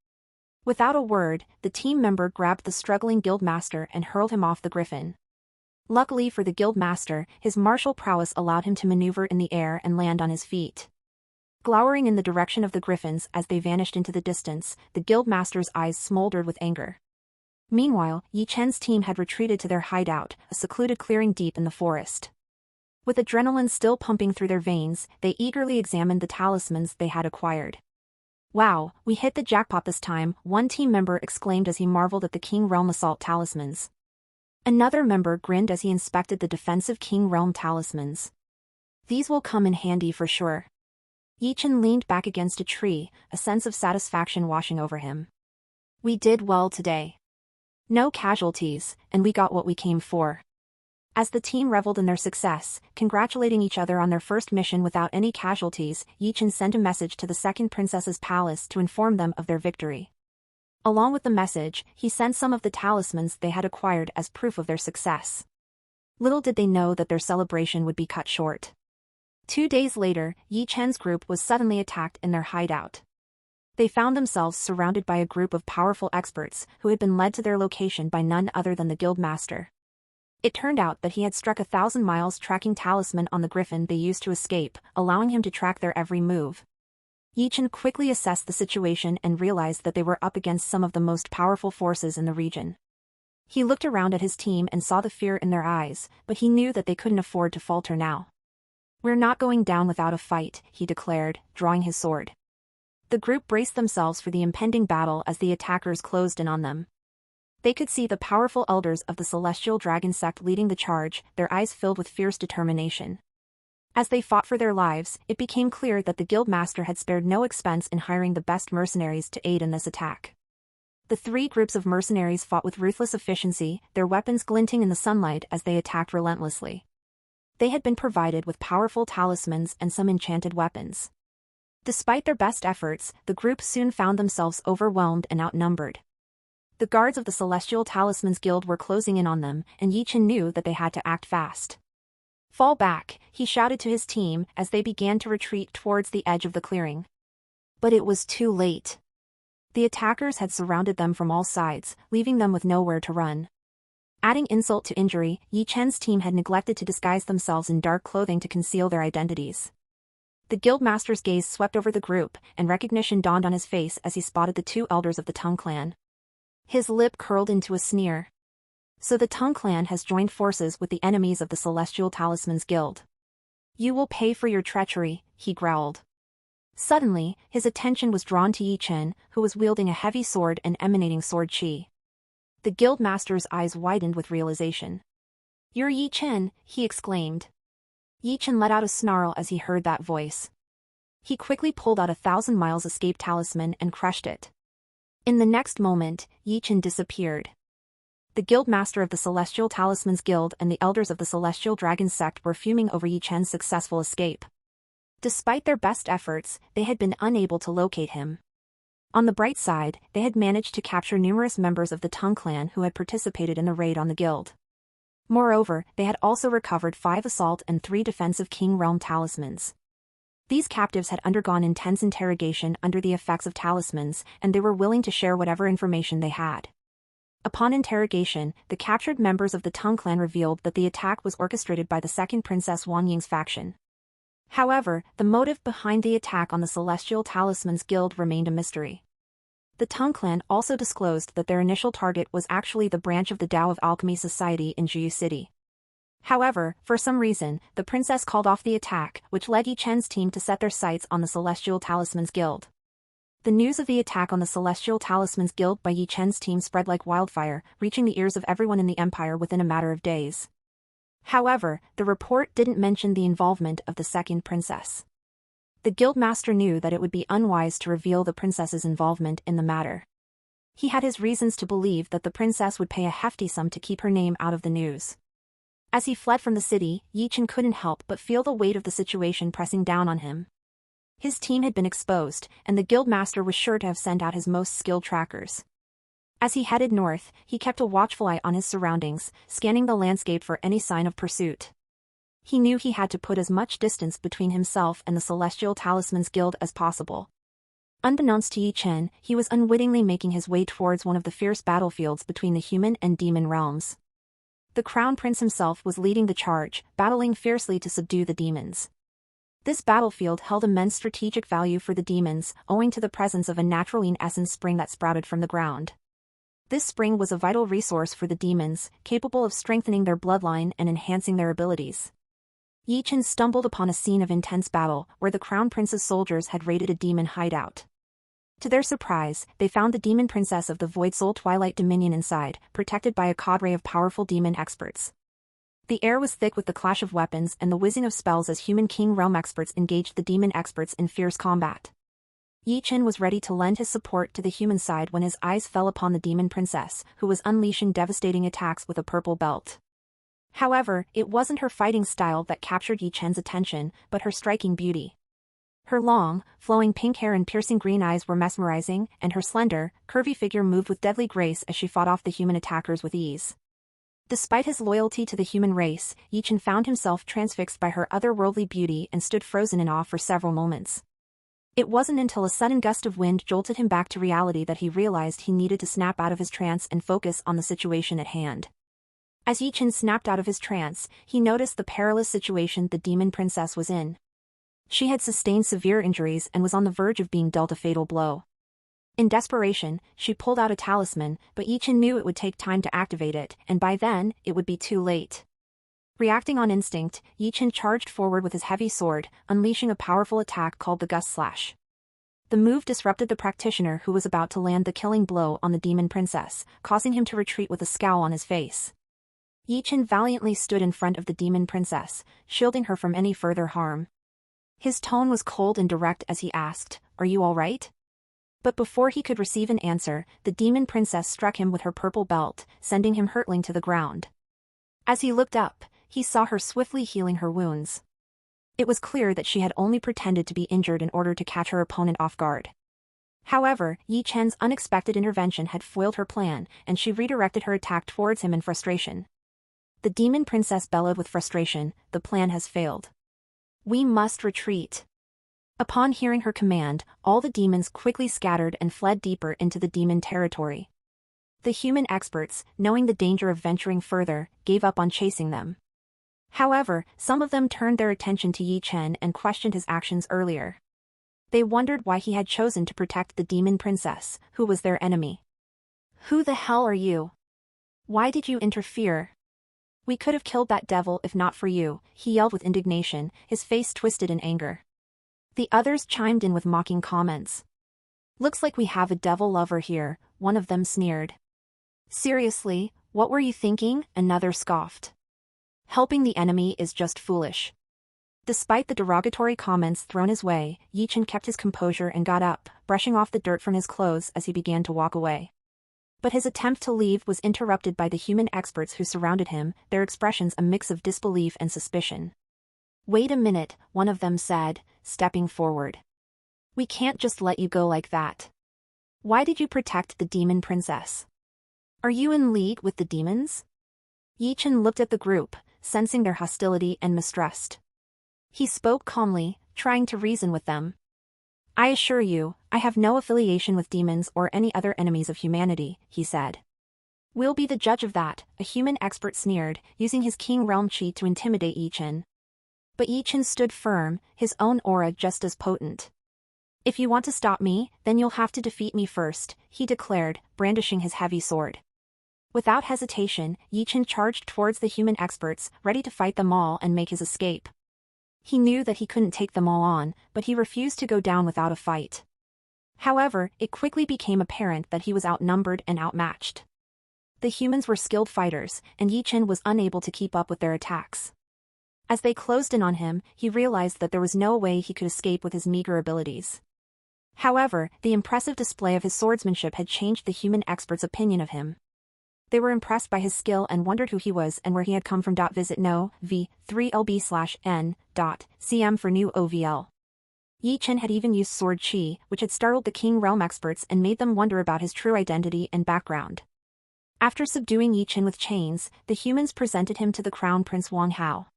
Without a word, the team member grabbed the struggling guild master and hurled him off the griffin. Luckily for the guild master, his martial prowess allowed him to maneuver in the air and land on his feet. Glowering in the direction of the griffins as they vanished into the distance, the guild master's eyes smoldered with anger. Meanwhile, Yi Chen's team had retreated to their hideout, a secluded clearing deep in the forest. With adrenaline still pumping through their veins, they eagerly examined the talismans they had acquired. "Wow, we hit the jackpot this time," one team member exclaimed as he marveled at the King Realm Assault Talismans. Another member grinned as he inspected the defensive King Realm Talismans. "These will come in handy for sure." Yi Chen leaned back against a tree, a sense of satisfaction washing over him. "We did well today. No casualties, and we got what we came for." As the team reveled in their success, congratulating each other on their first mission without any casualties, Yi Chen sent a message to the second princess's palace to inform them of their victory. Along with the message, he sent some of the talismans they had acquired as proof of their success. Little did they know that their celebration would be cut short. 2 days later, Yi Chen's group was suddenly attacked in their hideout. They found themselves surrounded by a group of powerful experts who had been led to their location by none other than the guild master. It turned out that he had struck 1,000 miles tracking talisman on the griffin they used to escape, allowing him to track their every move. Yi Chen quickly assessed the situation and realized that they were up against some of the most powerful forces in the region. He looked around at his team and saw the fear in their eyes, but he knew that they couldn't afford to falter now. "We're not going down without a fight," he declared, drawing his sword. The group braced themselves for the impending battle as the attackers closed in on them. They could see the powerful elders of the Celestial Dragon sect leading the charge, their eyes filled with fierce determination. As they fought for their lives, it became clear that the guildmaster had spared no expense in hiring the best mercenaries to aid in this attack. The three groups of mercenaries fought with ruthless efficiency, their weapons glinting in the sunlight as they attacked relentlessly. They had been provided with powerful talismans and some enchanted weapons. Despite their best efforts, the group soon found themselves overwhelmed and outnumbered. The guards of the Celestial Talismans Guild were closing in on them, and Yi Chen knew that they had to act fast. "Fall back," he shouted to his team as they began to retreat towards the edge of the clearing. But it was too late. The attackers had surrounded them from all sides, leaving them with nowhere to run. Adding insult to injury, Yi Chen's team had neglected to disguise themselves in dark clothing to conceal their identities. The guildmaster's gaze swept over the group, and recognition dawned on his face as he spotted the two elders of the Tongue Clan. His lip curled into a sneer. "So the Tongue Clan has joined forces with the enemies of the Celestial Talismans Guild. You will pay for your treachery," he growled. Suddenly, his attention was drawn to Yi Chen, who was wielding a heavy sword and emanating sword chi. The guildmaster's eyes widened with realization. "You're Yi Chen," he exclaimed. Yi Chen let out a snarl as he heard that voice. He quickly pulled out a 1,000 miles escape talisman and crushed it. In the next moment, Yi Chen disappeared. The guildmaster of the Celestial Talismans Guild and the elders of the Celestial Dragon Sect were fuming over Yi Chen's successful escape. Despite their best efforts, they had been unable to locate him. On the bright side, they had managed to capture numerous members of the Tongue Clan who had participated in the raid on the guild. Moreover, they had also recovered 5 assault and 3 defensive King Realm talismans. These captives had undergone intense interrogation under the effects of talismans, and they were willing to share whatever information they had. Upon interrogation, the captured members of the Tongue Clan revealed that the attack was orchestrated by the second Princess Wang Ying's faction. However, the motive behind the attack on the Celestial Talismans Guild remained a mystery. The Tongue Clan also disclosed that their initial target was actually the branch of the Tao of Alchemy Society in Jiu City. However, for some reason, the princess called off the attack, which led Yi Chen's team to set their sights on the Celestial Talismans Guild. The news of the attack on the Celestial Talismans Guild by Yi Chen's team spread like wildfire, reaching the ears of everyone in the Empire within a matter of days. However, the report didn't mention the involvement of the second princess. The guildmaster knew that it would be unwise to reveal the princess's involvement in the matter. He had his reasons to believe that the princess would pay a hefty sum to keep her name out of the news. As he fled from the city, Yi Chen couldn't help but feel the weight of the situation pressing down on him. His team had been exposed, and the guildmaster was sure to have sent out his most skilled trackers. As he headed north, he kept a watchful eye on his surroundings, scanning the landscape for any sign of pursuit. He knew he had to put as much distance between himself and the Celestial Talismans Guild as possible. Unbeknownst to Yi Chen, he was unwittingly making his way towards one of the fierce battlefields between the human and demon realms. The Crown Prince himself was leading the charge, battling fiercely to subdue the demons. This battlefield held immense strategic value for the demons, owing to the presence of a natural essence spring that sprouted from the ground. This spring was a vital resource for the demons, capable of strengthening their bloodline and enhancing their abilities. Yi Chen stumbled upon a scene of intense battle, where the Crown Prince's soldiers had raided a demon hideout. To their surprise, they found the demon princess of the Void Soul Twilight Dominion inside, protected by a cadre of powerful demon experts. The air was thick with the clash of weapons and the whizzing of spells as human King Realm experts engaged the demon experts in fierce combat. Yi Chen was ready to lend his support to the human side when his eyes fell upon the demon princess, who was unleashing devastating attacks with a purple belt. However, it wasn't her fighting style that captured Yi Chen's attention, but her striking beauty. Her long, flowing pink hair and piercing green eyes were mesmerizing, and her slender, curvy figure moved with deadly grace as she fought off the human attackers with ease. Despite his loyalty to the human race, Yi Chen found himself transfixed by her otherworldly beauty and stood frozen in awe for several moments. It wasn't until a sudden gust of wind jolted him back to reality that he realized he needed to snap out of his trance and focus on the situation at hand. As Yi Chen snapped out of his trance, he noticed the perilous situation the demon princess was in. She had sustained severe injuries and was on the verge of being dealt a fatal blow. In desperation, she pulled out a talisman, but Yi Chen knew it would take time to activate it, and by then, it would be too late. Reacting on instinct, Yi Chen charged forward with his heavy sword, unleashing a powerful attack called the Gust Slash. The move disrupted the practitioner who was about to land the killing blow on the demon princess, causing him to retreat with a scowl on his face. Yi Chen valiantly stood in front of the demon princess, shielding her from any further harm. His tone was cold and direct as he asked, "Are you all right?" But before he could receive an answer, the demon princess struck him with her purple belt, sending him hurtling to the ground. As he looked up, he saw her swiftly healing her wounds. It was clear that she had only pretended to be injured in order to catch her opponent off guard. However, Yi Chen's unexpected intervention had foiled her plan, and she redirected her attack towards him in frustration. The demon princess bellowed with frustration, "The plan has failed. We must retreat." Upon hearing her command, all the demons quickly scattered and fled deeper into the demon territory. The human experts, knowing the danger of venturing further, gave up on chasing them. However, some of them turned their attention to Yi Chen and questioned his actions earlier. They wondered why he had chosen to protect the demon princess, who was their enemy. "Who the hell are you? Why did you interfere? We could have killed that devil if not for you," he yelled with indignation, his face twisted in anger. The others chimed in with mocking comments. "Looks like we have a devil lover here," one of them sneered. "Seriously, what were you thinking?" another scoffed. "Helping the enemy is just foolish." Despite the derogatory comments thrown his way, Yi Chen kept his composure and got up, brushing off the dirt from his clothes as he began to walk away. But his attempt to leave was interrupted by the human experts who surrounded him, their expressions a mix of disbelief and suspicion. "Wait a minute," one of them said, stepping forward. "We can't just let you go like that. Why did you protect the demon princess? Are you in league with the demons?" Yi Chen looked at the group, sensing their hostility and mistrust. He spoke calmly, trying to reason with them. "I assure you, I have no affiliation with demons or any other enemies of humanity," he said. "We'll be the judge of that," a human expert sneered, using his King Realm Chi to intimidate Yi Chen. But Yi Chen stood firm, his own aura just as potent. "If you want to stop me, then you'll have to defeat me first," he declared, brandishing his heavy sword. Without hesitation, Yi Chen charged towards the human experts, ready to fight them all and make his escape. He knew that he couldn't take them all on, but he refused to go down without a fight. However, it quickly became apparent that he was outnumbered and outmatched. The humans were skilled fighters, and Yi Chen was unable to keep up with their attacks. As they closed in on him, he realized that there was no way he could escape with his meager abilities. However, the impressive display of his swordsmanship had changed the human experts' opinion of him. They were impressed by his skill and wondered who he was and where he had come from. Visit no.v3lb/n.cm for new OVL. Yi Chen had even used sword chi, which had startled the King Realm experts and made them wonder about his true identity and background. After subduing Yi Chen with chains, the humans presented him to the Crown Prince Wang Hao.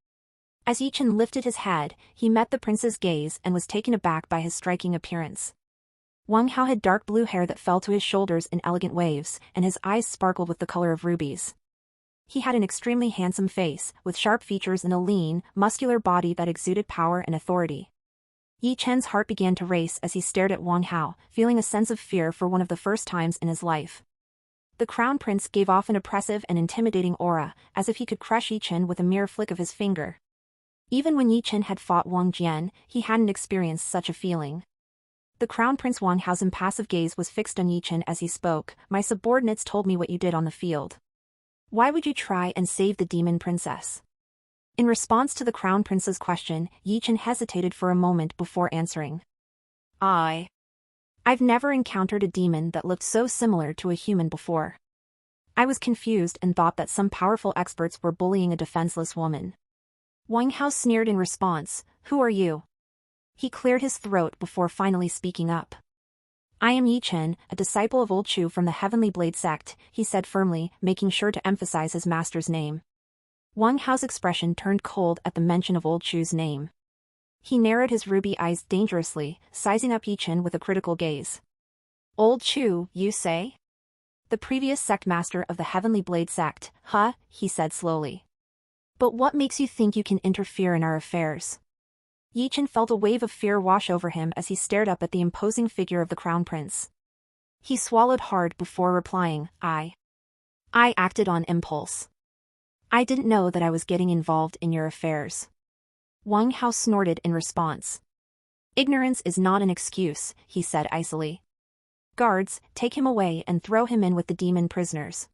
As Yi Chen lifted his head, he met the prince's gaze and was taken aback by his striking appearance. Wang Hao had dark blue hair that fell to his shoulders in elegant waves, and his eyes sparkled with the color of rubies. He had an extremely handsome face, with sharp features and a lean, muscular body that exuded power and authority. Yi Chen's heart began to race as he stared at Wang Hao, feeling a sense of fear for one of the first times in his life. The Crown Prince gave off an oppressive and intimidating aura, as if he could crush Yi Chen with a mere flick of his finger. Even when Yi Chen had fought Wang Jian, he hadn't experienced such a feeling. The Crown Prince Wang Hao's impassive gaze was fixed on Yi Chen as he spoke. "My subordinates told me what you did on the field. Why would you try and save the demon princess?" In response to the Crown Prince's question, Yi Chen hesitated for a moment before answering. I've never encountered a demon that looked so similar to a human before. I was confused and thought that some powerful experts were bullying a defenseless woman." Wang Hao sneered in response. "Who are you?" He cleared his throat before finally speaking up. "I am Yi Chen, a disciple of Old Chu from the Heavenly Blade sect," he said firmly, making sure to emphasize his master's name. Wang Hao's expression turned cold at the mention of Old Chu's name. He narrowed his ruby eyes dangerously, sizing up Yi Chen with a critical gaze. "Old Chu, you say? The previous sect master of the Heavenly Blade sect, huh?" he said slowly. "But what makes you think you can interfere in our affairs?" Yi Chen felt a wave of fear wash over him as he stared up at the imposing figure of the Crown Prince. He swallowed hard before replying, I acted on impulse. I didn't know that I was getting involved in your affairs." Wang Hao snorted in response. "Ignorance is not an excuse," he said icily. "Guards, take him away and throw him in with the demon prisoners."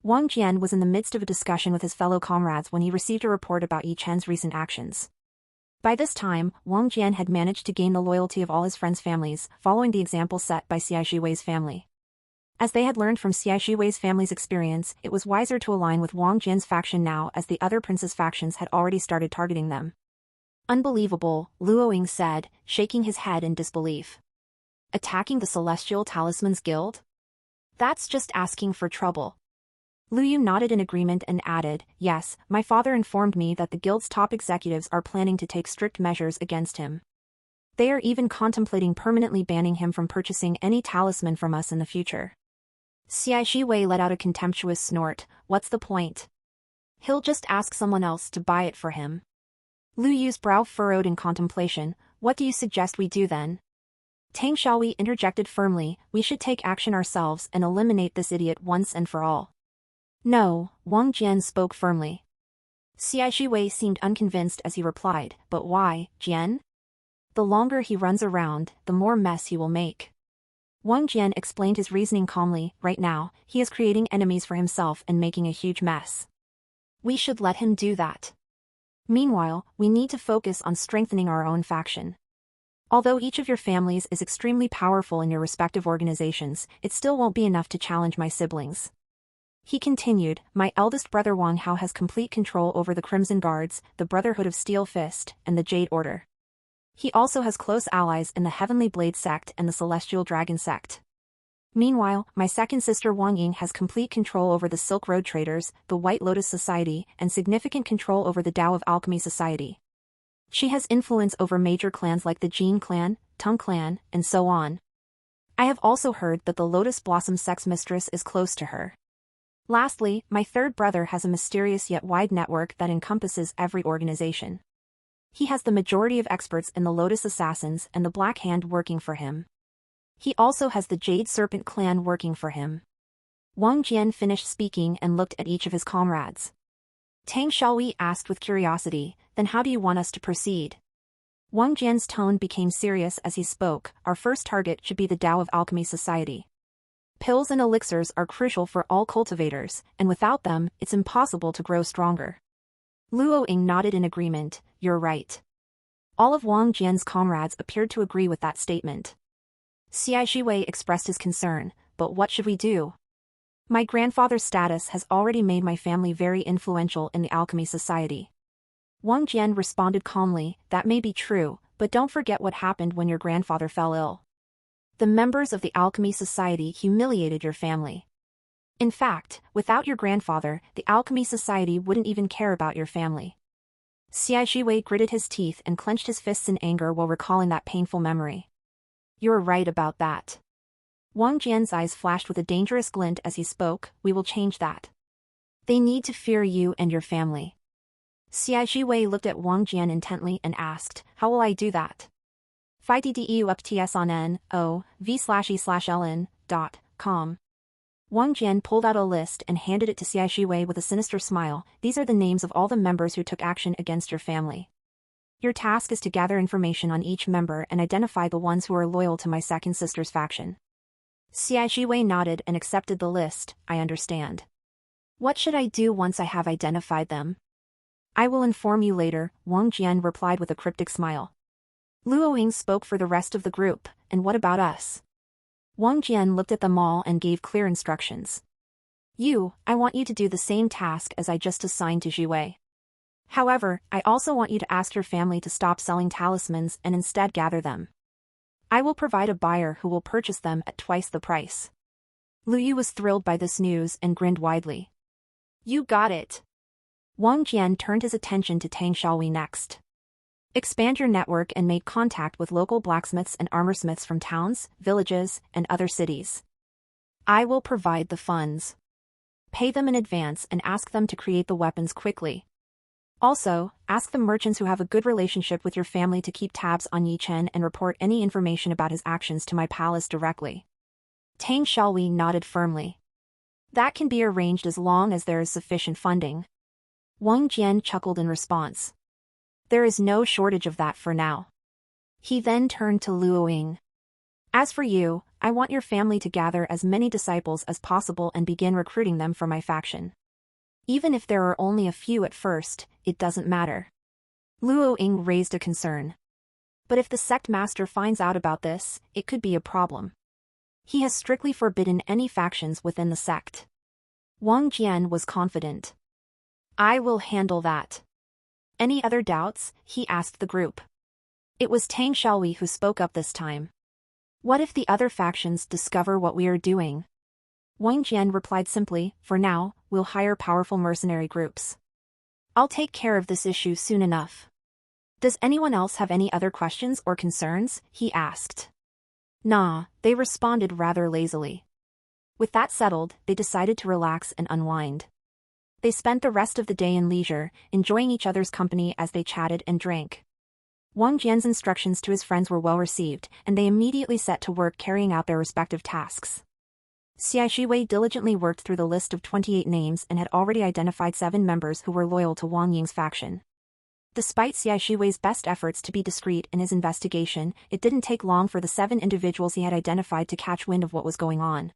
Wang Jian was in the midst of a discussion with his fellow comrades when he received a report about Yi Chen's recent actions. By this time, Wang Jian had managed to gain the loyalty of all his friends' families, following the example set by Xia Shiwei's family. As they had learned from Xia Shiwei's family's experience, it was wiser to align with Wang Jian's faction now as the other princes' factions had already started targeting them. Unbelievable, Luo Ying said, shaking his head in disbelief. Attacking the Celestial Talismans Guild? That's just asking for trouble. Lu Yu nodded in agreement and added, yes, my father informed me that the guild's top executives are planning to take strict measures against him. They are even contemplating permanently banning him from purchasing any talisman from us in the future. Xia Shiwei let out a contemptuous snort. What's the point? He'll just ask someone else to buy it for him. Lu Yu's brow furrowed in contemplation. What do you suggest we do then? Tang Xiaohui interjected firmly, we should take action ourselves and eliminate this idiot once and for all. No, Wang Jian spoke firmly. Xia Shiwei seemed unconvinced as he replied, but why, Jian? The longer he runs around, the more mess he will make. Wang Jian explained his reasoning calmly. Right now, he is creating enemies for himself and making a huge mess. We should let him do that. Meanwhile, we need to focus on strengthening our own faction. Although each of your families is extremely powerful in your respective organizations, it still won't be enough to challenge my siblings. He continued, my eldest brother Wang Hao has complete control over the Crimson Guards, the Brotherhood of Steel Fist, and the Jade Order. He also has close allies in the Heavenly Blade Sect and the Celestial Dragon Sect. Meanwhile, my second sister Wang Ying has complete control over the Silk Road Traders, the White Lotus Society, and significant control over the Tao of Alchemy Society. She has influence over major clans like the Jin clan, Tung clan, and so on. I have also heard that the Lotus Blossom Sex Mistress is close to her. Lastly, my third brother has a mysterious yet wide network that encompasses every organization. He has the majority of experts in the Lotus Assassins and the Black Hand working for him. He also has the Jade Serpent clan working for him. Wang Jian finished speaking and looked at each of his comrades. Tang Xiaohui asked with curiosity, then how do you want us to proceed? Wang Jian's tone became serious as he spoke, our first target should be the Tao of Alchemy Society. Pills and elixirs are crucial for all cultivators, and without them, it's impossible to grow stronger. Luo Ying nodded in agreement, you're right. All of Wang Jian's comrades appeared to agree with that statement. Xia Shiwei expressed his concern, but what should we do? My grandfather's status has already made my family very influential in the Alchemy Society. Wang Jian responded calmly, that may be true, but don't forget what happened when your grandfather fell ill. The members of the Alchemy Society humiliated your family. In fact, without your grandfather, the Alchemy Society wouldn't even care about your family. Xia Shiwei gritted his teeth and clenched his fists in anger while recalling that painful memory. You're right about that. Wang Jian's eyes flashed with a dangerous glint as he spoke, we will change that. They need to fear you and your family. Xia Shiwei looked at Wang Jian intently and asked, how will I do that? 5DDEU up TS on NOV/E/LN.com. Wang Jian pulled out a list and handed it to Xia Shiwei with a sinister smile, these are the names of all the members who took action against your family. Your task is to gather information on each member and identify the ones who are loyal to my second sister's faction. Xia Shiwei nodded and accepted the list, I understand. What should I do once I have identified them? I will inform you later, Wang Jian replied with a cryptic smile. Luo Ying spoke for the rest of the group, and what about us? Wang Jian looked at them all and gave clear instructions. I want you to do the same task as I just assigned to Zhiwei. However, I also want you to ask your family to stop selling talismans and instead gather them. I will provide a buyer who will purchase them at twice the price. Lu Yu was thrilled by this news and grinned widely. You got it. Wang Jian turned his attention to Tang Xiaohui next. Expand your network and make contact with local blacksmiths and armorsmiths from towns, villages, and other cities. I will provide the funds. Pay them in advance and ask them to create the weapons quickly. Also, ask the merchants who have a good relationship with your family to keep tabs on Yi Chen and report any information about his actions to my palace directly. Tang Xiaohui nodded firmly. That can be arranged as long as there is sufficient funding. Wang Jian chuckled in response. There is no shortage of that for now. He then turned to Luo Ying. As for you, I want your family to gather as many disciples as possible and begin recruiting them for my faction. Even if there are only a few at first, it doesn't matter. Luo Ying raised a concern. But if the sect master finds out about this, it could be a problem. He has strictly forbidden any factions within the sect. Wang Jian was confident. I will handle that. Any other doubts? He asked the group. It was Tang Xiaohui who spoke up this time. What if the other factions discover what we are doing? Wang Jian replied simply, for now, we'll hire powerful mercenary groups. I'll take care of this issue soon enough. Does anyone else have any other questions or concerns? He asked. Nah, they responded rather lazily. With that settled, they decided to relax and unwind. They spent the rest of the day in leisure, enjoying each other's company as they chatted and drank. Wang Jian's instructions to his friends were well received, and they immediately set to work carrying out their respective tasks. Xia Shiwei diligently worked through the list of 28 names and had already identified 7 members who were loyal to Wang Ying's faction. Despite Xia Shiwei's best efforts to be discreet in his investigation, it didn't take long for the 7 individuals he had identified to catch wind of what was going on.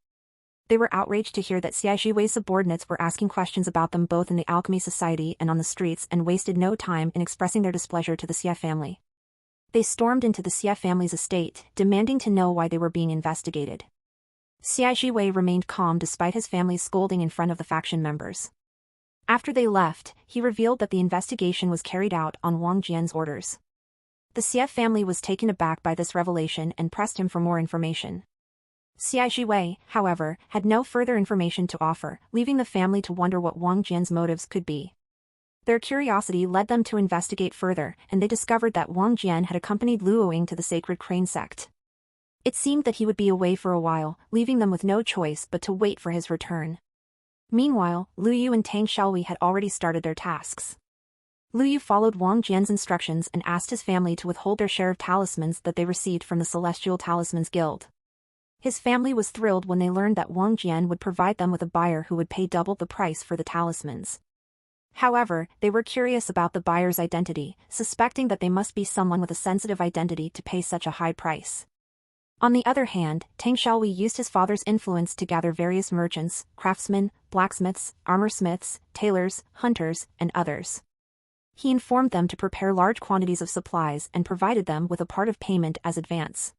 They were outraged to hear that Xia Shiwei's subordinates were asking questions about them both in the Alchemy Society and on the streets and wasted no time in expressing their displeasure to the Xia family. They stormed into the Xia family's estate, demanding to know why they were being investigated. Xia Shiwei remained calm despite his family's scolding in front of the faction members. After they left, he revealed that the investigation was carried out on Wang Jian's orders. The Xia family was taken aback by this revelation and pressed him for more information. Xia Shiwei, however, had no further information to offer, leaving the family to wonder what Wang Jian's motives could be. Their curiosity led them to investigate further, and they discovered that Wang Jian had accompanied Luo Ying to the Sacred Crane sect. It seemed that he would be away for a while, leaving them with no choice but to wait for his return. Meanwhile, Lu Yu and Tang Xiaohui had already started their tasks. Lu Yu followed Wang Jian's instructions and asked his family to withhold their share of talismans that they received from the Celestial Talismans Guild. His family was thrilled when they learned that Wang Jian would provide them with a buyer who would pay double the price for the talismans. However, they were curious about the buyer's identity, suspecting that they must be someone with a sensitive identity to pay such a high price. On the other hand, Tang Xiaohui used his father's influence to gather various merchants, craftsmen, blacksmiths, armorsmiths, tailors, hunters, and others. He informed them to prepare large quantities of supplies and provided them with a part of payment as advance.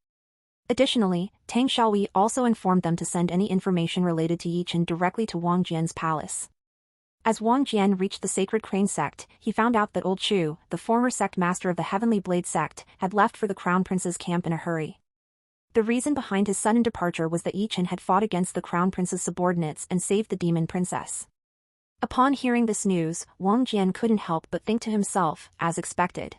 Additionally, Tang Xiaohui also informed them to send any information related to Yichen directly to Wang Jian's palace. As Wang Jian reached the Sacred Crane sect, he found out that Old Chu, the former sect master of the Heavenly Blade sect, had left for the Crown Prince's camp in a hurry. The reason behind his sudden departure was that Yichen had fought against the Crown Prince's subordinates and saved the demon princess. Upon hearing this news, Wang Jian couldn't help but think to himself, as expected.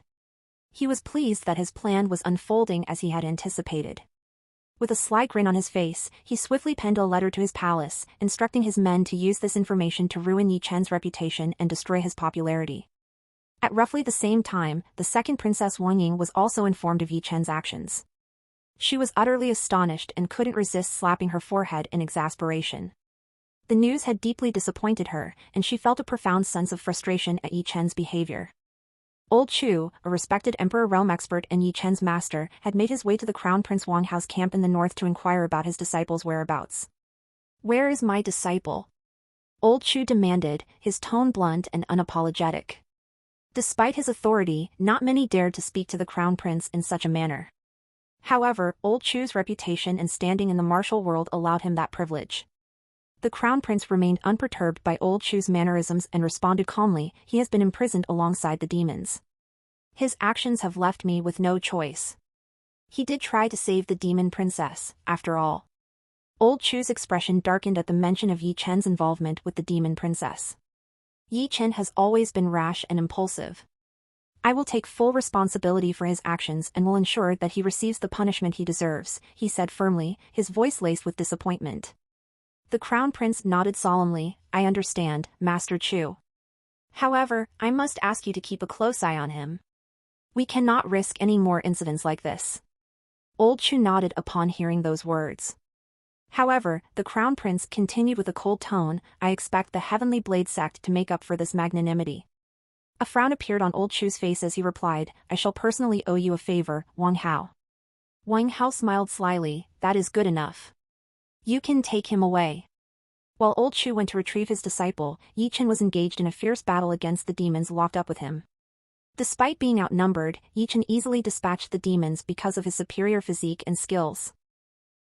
He was pleased that his plan was unfolding as he had anticipated. With a sly grin on his face, he swiftly penned a letter to his palace, instructing his men to use this information to ruin Yi Chen's reputation and destroy his popularity. At roughly the same time, the second princess Wang Ying was also informed of Yi Chen's actions. She was utterly astonished and couldn't resist slapping her forehead in exasperation. The news had deeply disappointed her, and she felt a profound sense of frustration at Yi Chen's behavior. Old Chu, a respected emperor realm expert and Yi Chen's master, had made his way to the Crown Prince Wang Hao's camp in the north to inquire about his disciple's whereabouts. "Where is my disciple?" Old Chu demanded, his tone blunt and unapologetic. Despite his authority, not many dared to speak to the Crown Prince in such a manner. However, Old Chu's reputation and standing in the martial world allowed him that privilege. The Crown Prince remained unperturbed by Old Chu's mannerisms and responded calmly, "He has been imprisoned alongside the demons. His actions have left me with no choice. He did try to save the demon princess, after all." Old Chu's expression darkened at the mention of Yi Chen's involvement with the demon princess. Yi Chen has always been rash and impulsive. "I will take full responsibility for his actions and will ensure that he receives the punishment he deserves," he said firmly, his voice laced with disappointment. The Crown Prince nodded solemnly, "I understand, Master Chu. However, I must ask you to keep a close eye on him. We cannot risk any more incidents like this." Old Chu nodded upon hearing those words. However, the Crown Prince continued with a cold tone, "I expect the Heavenly Blade sect to make up for this magnanimity." A frown appeared on Old Chu's face as he replied, "I shall personally owe you a favor, Wang Hao." Wang Hao smiled slyly, that is good enough. You can take him away. While Old Chu went to retrieve his disciple, Yi Chen was engaged in a fierce battle against the demons locked up with him. Despite being outnumbered, Yi Chen easily dispatched the demons because of his superior physique and skills.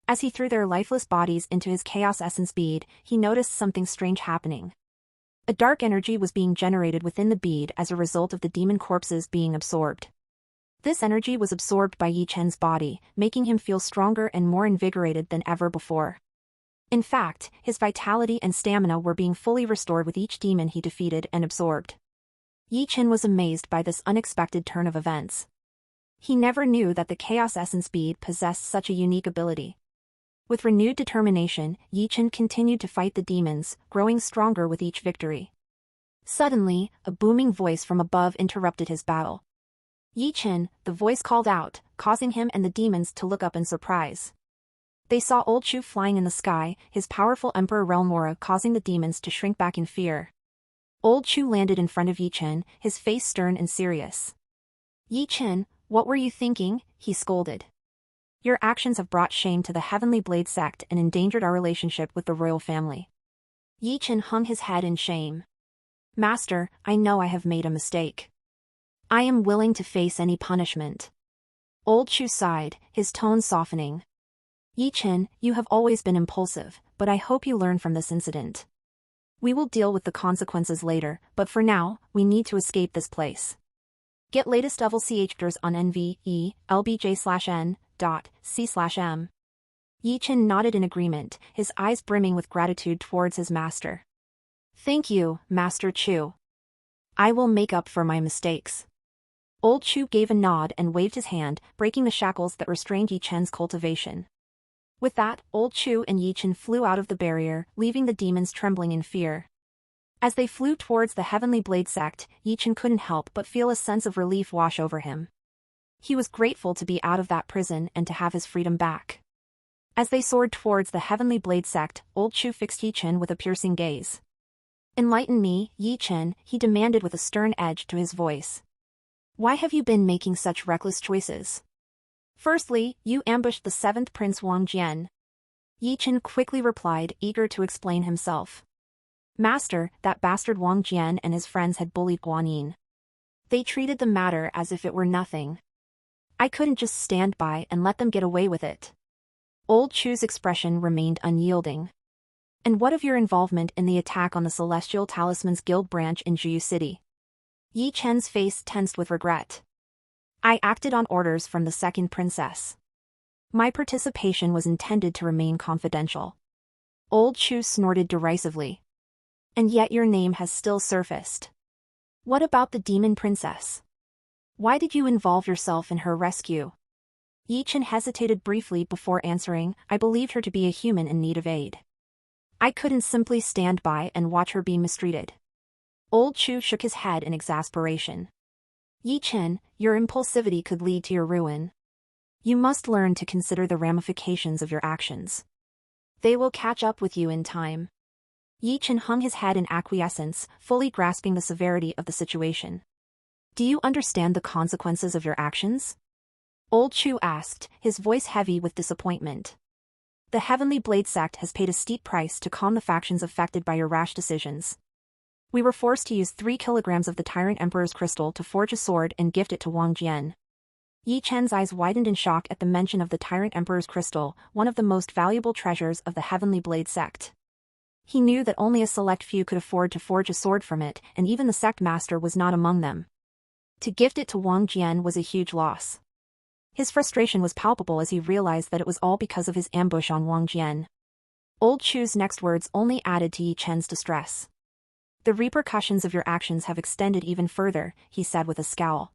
As he threw their lifeless bodies into his chaos essence bead, he noticed something strange happening. A dark energy was being generated within the bead as a result of the demon corpses being absorbed. This energy was absorbed by Yi Chen's body, making him feel stronger and more invigorated than ever before. In fact, his vitality and stamina were being fully restored with each demon he defeated and absorbed. Yi Chen was amazed by this unexpected turn of events. He never knew that the Chaos Essence bead possessed such a unique ability. With renewed determination, Yi Chen continued to fight the demons, growing stronger with each victory. Suddenly, a booming voice from above interrupted his battle. Yi Chen, the voice called out, causing him and the demons to look up in surprise. They saw Old Chu flying in the sky, his powerful Emperor realm aura causing the demons to shrink back in fear. Old Chu landed in front of Yi Chen, his face stern and serious. Yi Chen, what were you thinking? He scolded. Your actions have brought shame to the Heavenly Blade sect and endangered our relationship with the royal family. Yi Chen hung his head in shame. Master, I know I have made a mistake. I am willing to face any punishment. Old Chu sighed, his tone softening. Yi Chen, you have always been impulsive, but I hope you learn from this incident. We will deal with the consequences later, but for now, we need to escape this place. Get latest level CHDers on NVE/LBJ/N.C/M. Yi Chen nodded in agreement, his eyes brimming with gratitude towards his master. Thank you, Master Chu. I will make up for my mistakes. Old Chu gave a nod and waved his hand, breaking the shackles that restrained Yi Chen's cultivation. With that, Old Chu and Yi Chen flew out of the barrier, leaving the demons trembling in fear. As they flew towards the Heavenly Blade sect, Yi Chen couldn't help but feel a sense of relief wash over him. He was grateful to be out of that prison and to have his freedom back. As they soared towards the Heavenly Blade sect, Old Chu fixed Yi Chen with a piercing gaze. Enlighten me, Yi Chen, he demanded with a stern edge to his voice. Why have you been making such reckless choices? Firstly, you ambushed the 7th Prince Wang Jian. Yi Chen quickly replied, eager to explain himself. Master, that bastard Wang Jian and his friends had bullied Guanyin. They treated the matter as if it were nothing. I couldn't just stand by and let them get away with it. Old Chu's expression remained unyielding. And what of your involvement in the attack on the Celestial Talismans Guild branch in Jiu City? Yi Chen's face tensed with regret. I acted on orders from the second princess. My participation was intended to remain confidential. Old Chu snorted derisively. And yet your name has still surfaced. What about the demon princess? Why did you involve yourself in her rescue? Yi Chen hesitated briefly before answering, I believed her to be a human in need of aid. I couldn't simply stand by and watch her be mistreated. Old Chu shook his head in exasperation. Yi Chen, your impulsivity could lead to your ruin. You must learn to consider the ramifications of your actions. They will catch up with you in time. Yi Chen hung his head in acquiescence, fully grasping the severity of the situation. Do you understand the consequences of your actions? Old Chu asked, his voice heavy with disappointment. The Heavenly Blade sect has paid a steep price to calm the factions affected by your rash decisions. We were forced to use 3 kilograms of the Tyrant Emperor's crystal to forge a sword and gift it to Wang Jian. Yi Chen's eyes widened in shock at the mention of the Tyrant Emperor's crystal, one of the most valuable treasures of the Heavenly Blade sect. He knew that only a select few could afford to forge a sword from it, and even the sect master was not among them. To gift it to Wang Jian was a huge loss. His frustration was palpable as he realized that it was all because of his ambush on Wang Jian. Old Chu's next words only added to Yi Chen's distress. The repercussions of your actions have extended even further, he said with a scowl.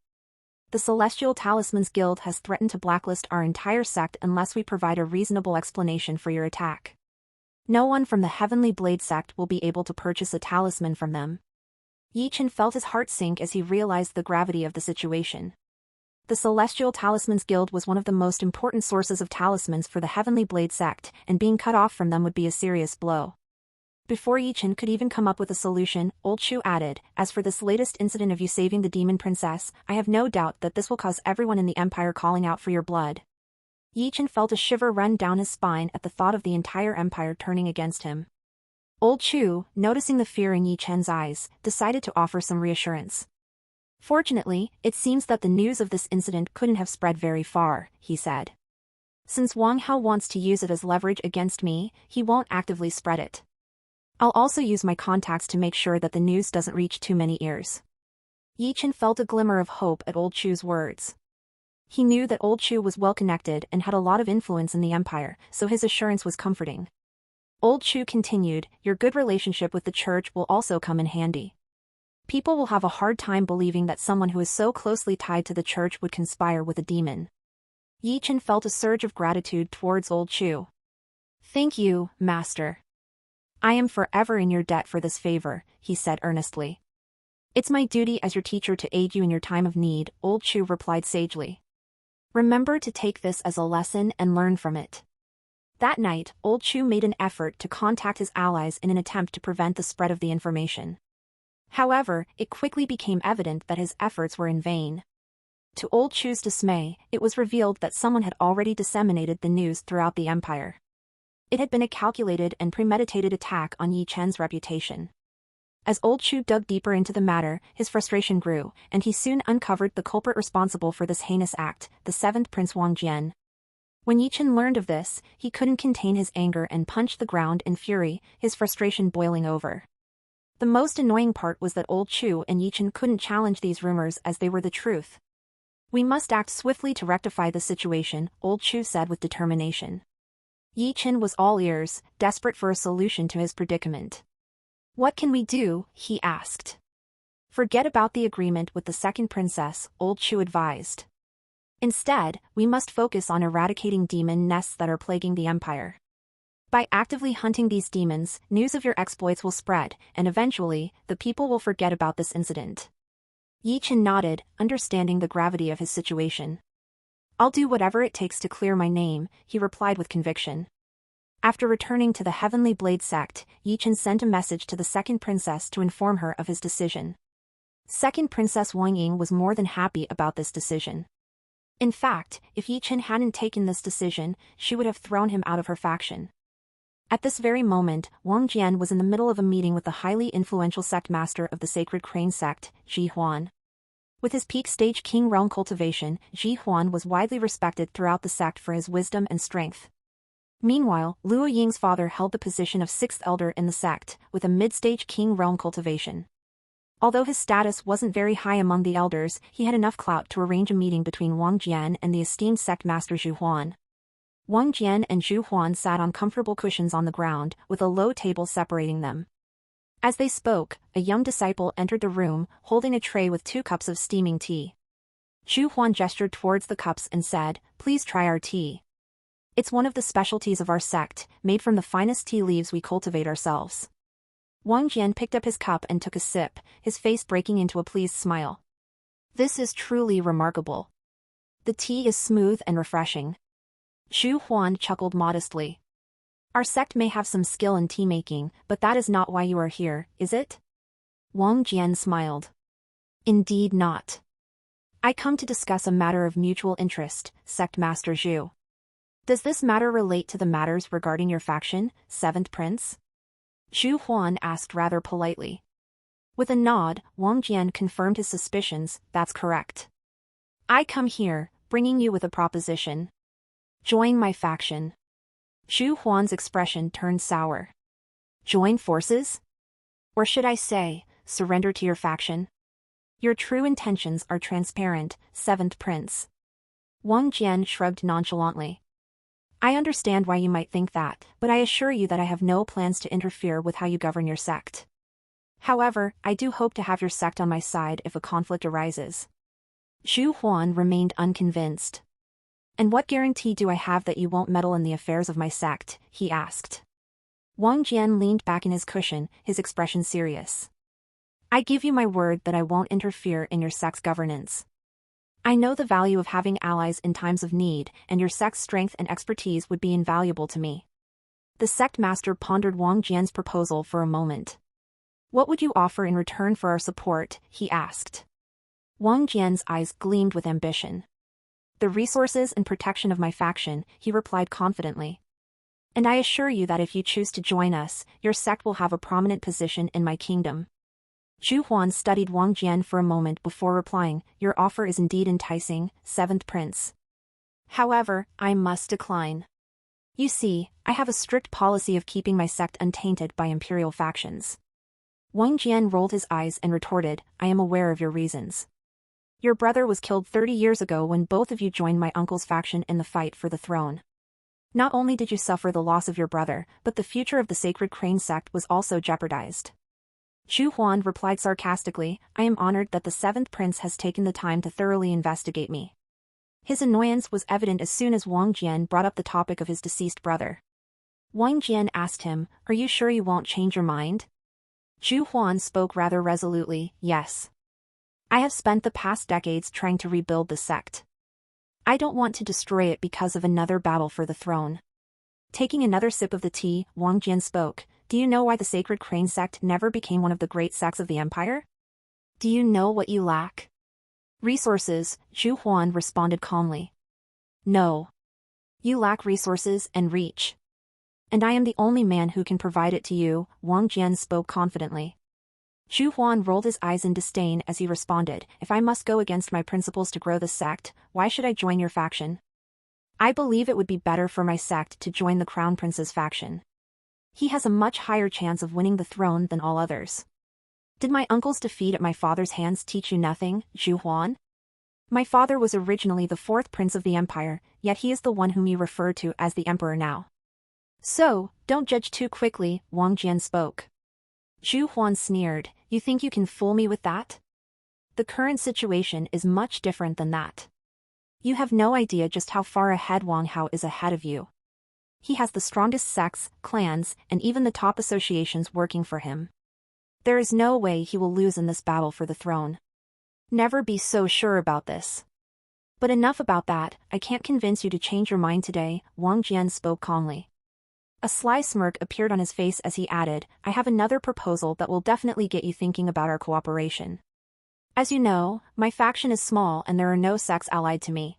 The Celestial Talismans Guild has threatened to blacklist our entire sect unless we provide a reasonable explanation for your attack. No one from the Heavenly Blade sect will be able to purchase a talisman from them. Yi Chen felt his heart sink as he realized the gravity of the situation. The Celestial Talismans Guild was one of the most important sources of talismans for the Heavenly Blade sect, and being cut off from them would be a serious blow. Before Yi Chen could even come up with a solution, Old Chu added, as for this latest incident of you saving the demon princess, I have no doubt that this will cause everyone in the Empire calling out for your blood. Yi Chen felt a shiver run down his spine at the thought of the entire empire turning against him. Old Chu, noticing the fear in Yi Chen's eyes, decided to offer some reassurance. Fortunately, it seems that the news of this incident couldn't have spread very far, he said. Since Wang Hao wants to use it as leverage against me, he won't actively spread it. I'll also use my contacts to make sure that the news doesn't reach too many ears. Yi Chen felt a glimmer of hope at Old Chu's words. He knew that Old Chu was well-connected and had a lot of influence in the empire, so his assurance was comforting. Old Chu continued, your good relationship with the church will also come in handy. People will have a hard time believing that someone who is so closely tied to the church would conspire with a demon. Yi Chen felt a surge of gratitude towards Old Chu. Thank you, Master. I am forever in your debt for this favor, he said earnestly. It's my duty as your teacher to aid you in your time of need, Old Chu replied sagely. Remember to take this as a lesson and learn from it. That night, Old Chu made an effort to contact his allies in an attempt to prevent the spread of the information. However, it quickly became evident that his efforts were in vain. To Old Chu's dismay, it was revealed that someone had already disseminated the news throughout the empire. It had been a calculated and premeditated attack on Yi Chen's reputation. As Old Chu dug deeper into the matter, his frustration grew, and he soon uncovered the culprit responsible for this heinous act, the seventh Prince Wang Jian. When Yi Chen learned of this, he couldn't contain his anger and punched the ground in fury, his frustration boiling over. The most annoying part was that Old Chu and Yi Chen couldn't challenge these rumors as they were the truth. We must act swiftly to rectify the situation, Old Chu said with determination. Yi Chen was all ears, desperate for a solution to his predicament. What can we do? He asked. Forget about the agreement with the second princess, Old Chu advised. Instead, we must focus on eradicating demon nests that are plaguing the empire. By actively hunting these demons, news of your exploits will spread, and eventually, the people will forget about this incident. Yi Chen nodded, understanding the gravity of his situation. I'll do whatever it takes to clear my name, he replied with conviction. After returning to the Heavenly Blade sect, Yi Chen sent a message to the second princess to inform her of his decision. Second Princess Wang Ying was more than happy about this decision. In fact, if Yi Chen hadn't taken this decision, she would have thrown him out of her faction. At this very moment, Wang Jian was in the middle of a meeting with the highly influential sect master of the Sacred Crane sect, Ji Huan. With his peak stage king realm cultivation, Ji Huan was widely respected throughout the sect for his wisdom and strength. Meanwhile, Luo Ying's father held the position of sixth elder in the sect, with a mid-stage king realm cultivation. Although his status wasn't very high among the elders, he had enough clout to arrange a meeting between Wang Jian and the esteemed sect master Zhu Huan. Wang Jian and Zhu Huan sat on comfortable cushions on the ground, with a low table separating them. As they spoke, a young disciple entered the room, holding a tray with 2 cups of steaming tea. Zhu Huan gestured towards the cups and said, "Please try our tea. It's one of the specialties of our sect, made from the finest tea leaves we cultivate ourselves." Wang Jian picked up his cup and took a sip, his face breaking into a pleased smile. "This is truly remarkable. The tea is smooth and refreshing." Zhu Huan chuckled modestly. "Our sect may have some skill in tea-making, but that is not why you are here, is it?" Wang Jian smiled. "Indeed not. I come to discuss a matter of mutual interest, Sect Master Zhu. Does this matter relate to the matters regarding your faction, Seventh Prince?" Zhu Huan asked rather politely. With a nod, Wang Jian confirmed his suspicions, "That's correct. I come here, bringing you with a proposition. Join my faction." Zhu Huan's expression turned sour. "Join forces? Or should I say, surrender to your faction? Your true intentions are transparent, Seventh Prince." Wang Jian shrugged nonchalantly. "I understand why you might think that, but I assure you that I have no plans to interfere with how you govern your sect. However, I do hope to have your sect on my side if a conflict arises." Zhu Huan remained unconvinced. "And what guarantee do I have that you won't meddle in the affairs of my sect?" he asked. Wang Jian leaned back in his cushion, his expression serious. "I give you my word that I won't interfere in your sect's governance. I know the value of having allies in times of need, and your sect's strength and expertise would be invaluable to me." The sect master pondered Wang Jian's proposal for a moment. "What would you offer in return for our support?" he asked. Wang Jian's eyes gleamed with ambition. The resources and protection of my faction, he replied confidently. And I assure you that if you choose to join us, your sect will have a prominent position in my kingdom. Zhu Huan studied Wang Jian for a moment before replying, your offer is indeed enticing, 7th Prince. However, I must decline. You see, I have a strict policy of keeping my sect untainted by imperial factions. Wang Jian rolled his eyes and retorted, I am aware of your reasons. Your brother was killed 30 years ago when both of you joined my uncle's faction in the fight for the throne. Not only did you suffer the loss of your brother, but the future of the Sacred Crane sect was also jeopardized. Zhu Huan replied sarcastically, I am honored that the 7th Prince has taken the time to thoroughly investigate me. His annoyance was evident as soon as Wang Jian brought up the topic of his deceased brother. Wang Jian asked him, are you sure you won't change your mind? Zhu Huan spoke rather resolutely, yes. I have spent the past decades trying to rebuild the sect. I don't want to destroy it because of another battle for the throne. Taking another sip of the tea, Wang Jian spoke, do you know why the Sacred Crane sect never became one of the great sects of the empire? Do you know what you lack? Resources, Zhu Huan responded calmly. No. You lack resources and reach. And I am the only man who can provide it to you, Wang Jian spoke confidently. Zhu Huan rolled his eyes in disdain as he responded, if I must go against my principles to grow the sect, why should I join your faction? I believe it would be better for my sect to join the Crown Prince's faction. He has a much higher chance of winning the throne than all others. Did my uncle's defeat at my father's hands teach you nothing, Zhu Huan? My father was originally the 4th Prince of the Empire, yet he is the one whom you refer to as the Emperor now. So, don't judge too quickly, Wang Jian spoke. Zhu Huan sneered, you think you can fool me with that? The current situation is much different than that. You have no idea just how far ahead Wang Hao is ahead of you. He has the strongest sects, clans, and even the top associations working for him. There is no way he will lose in this battle for the throne. Never be so sure about this. But enough about that, I can't convince you to change your mind today, Wang Jian spoke calmly. A sly smirk appeared on his face as he added, I have another proposal that will definitely get you thinking about our cooperation. As you know, my faction is small and there are no sects allied to me.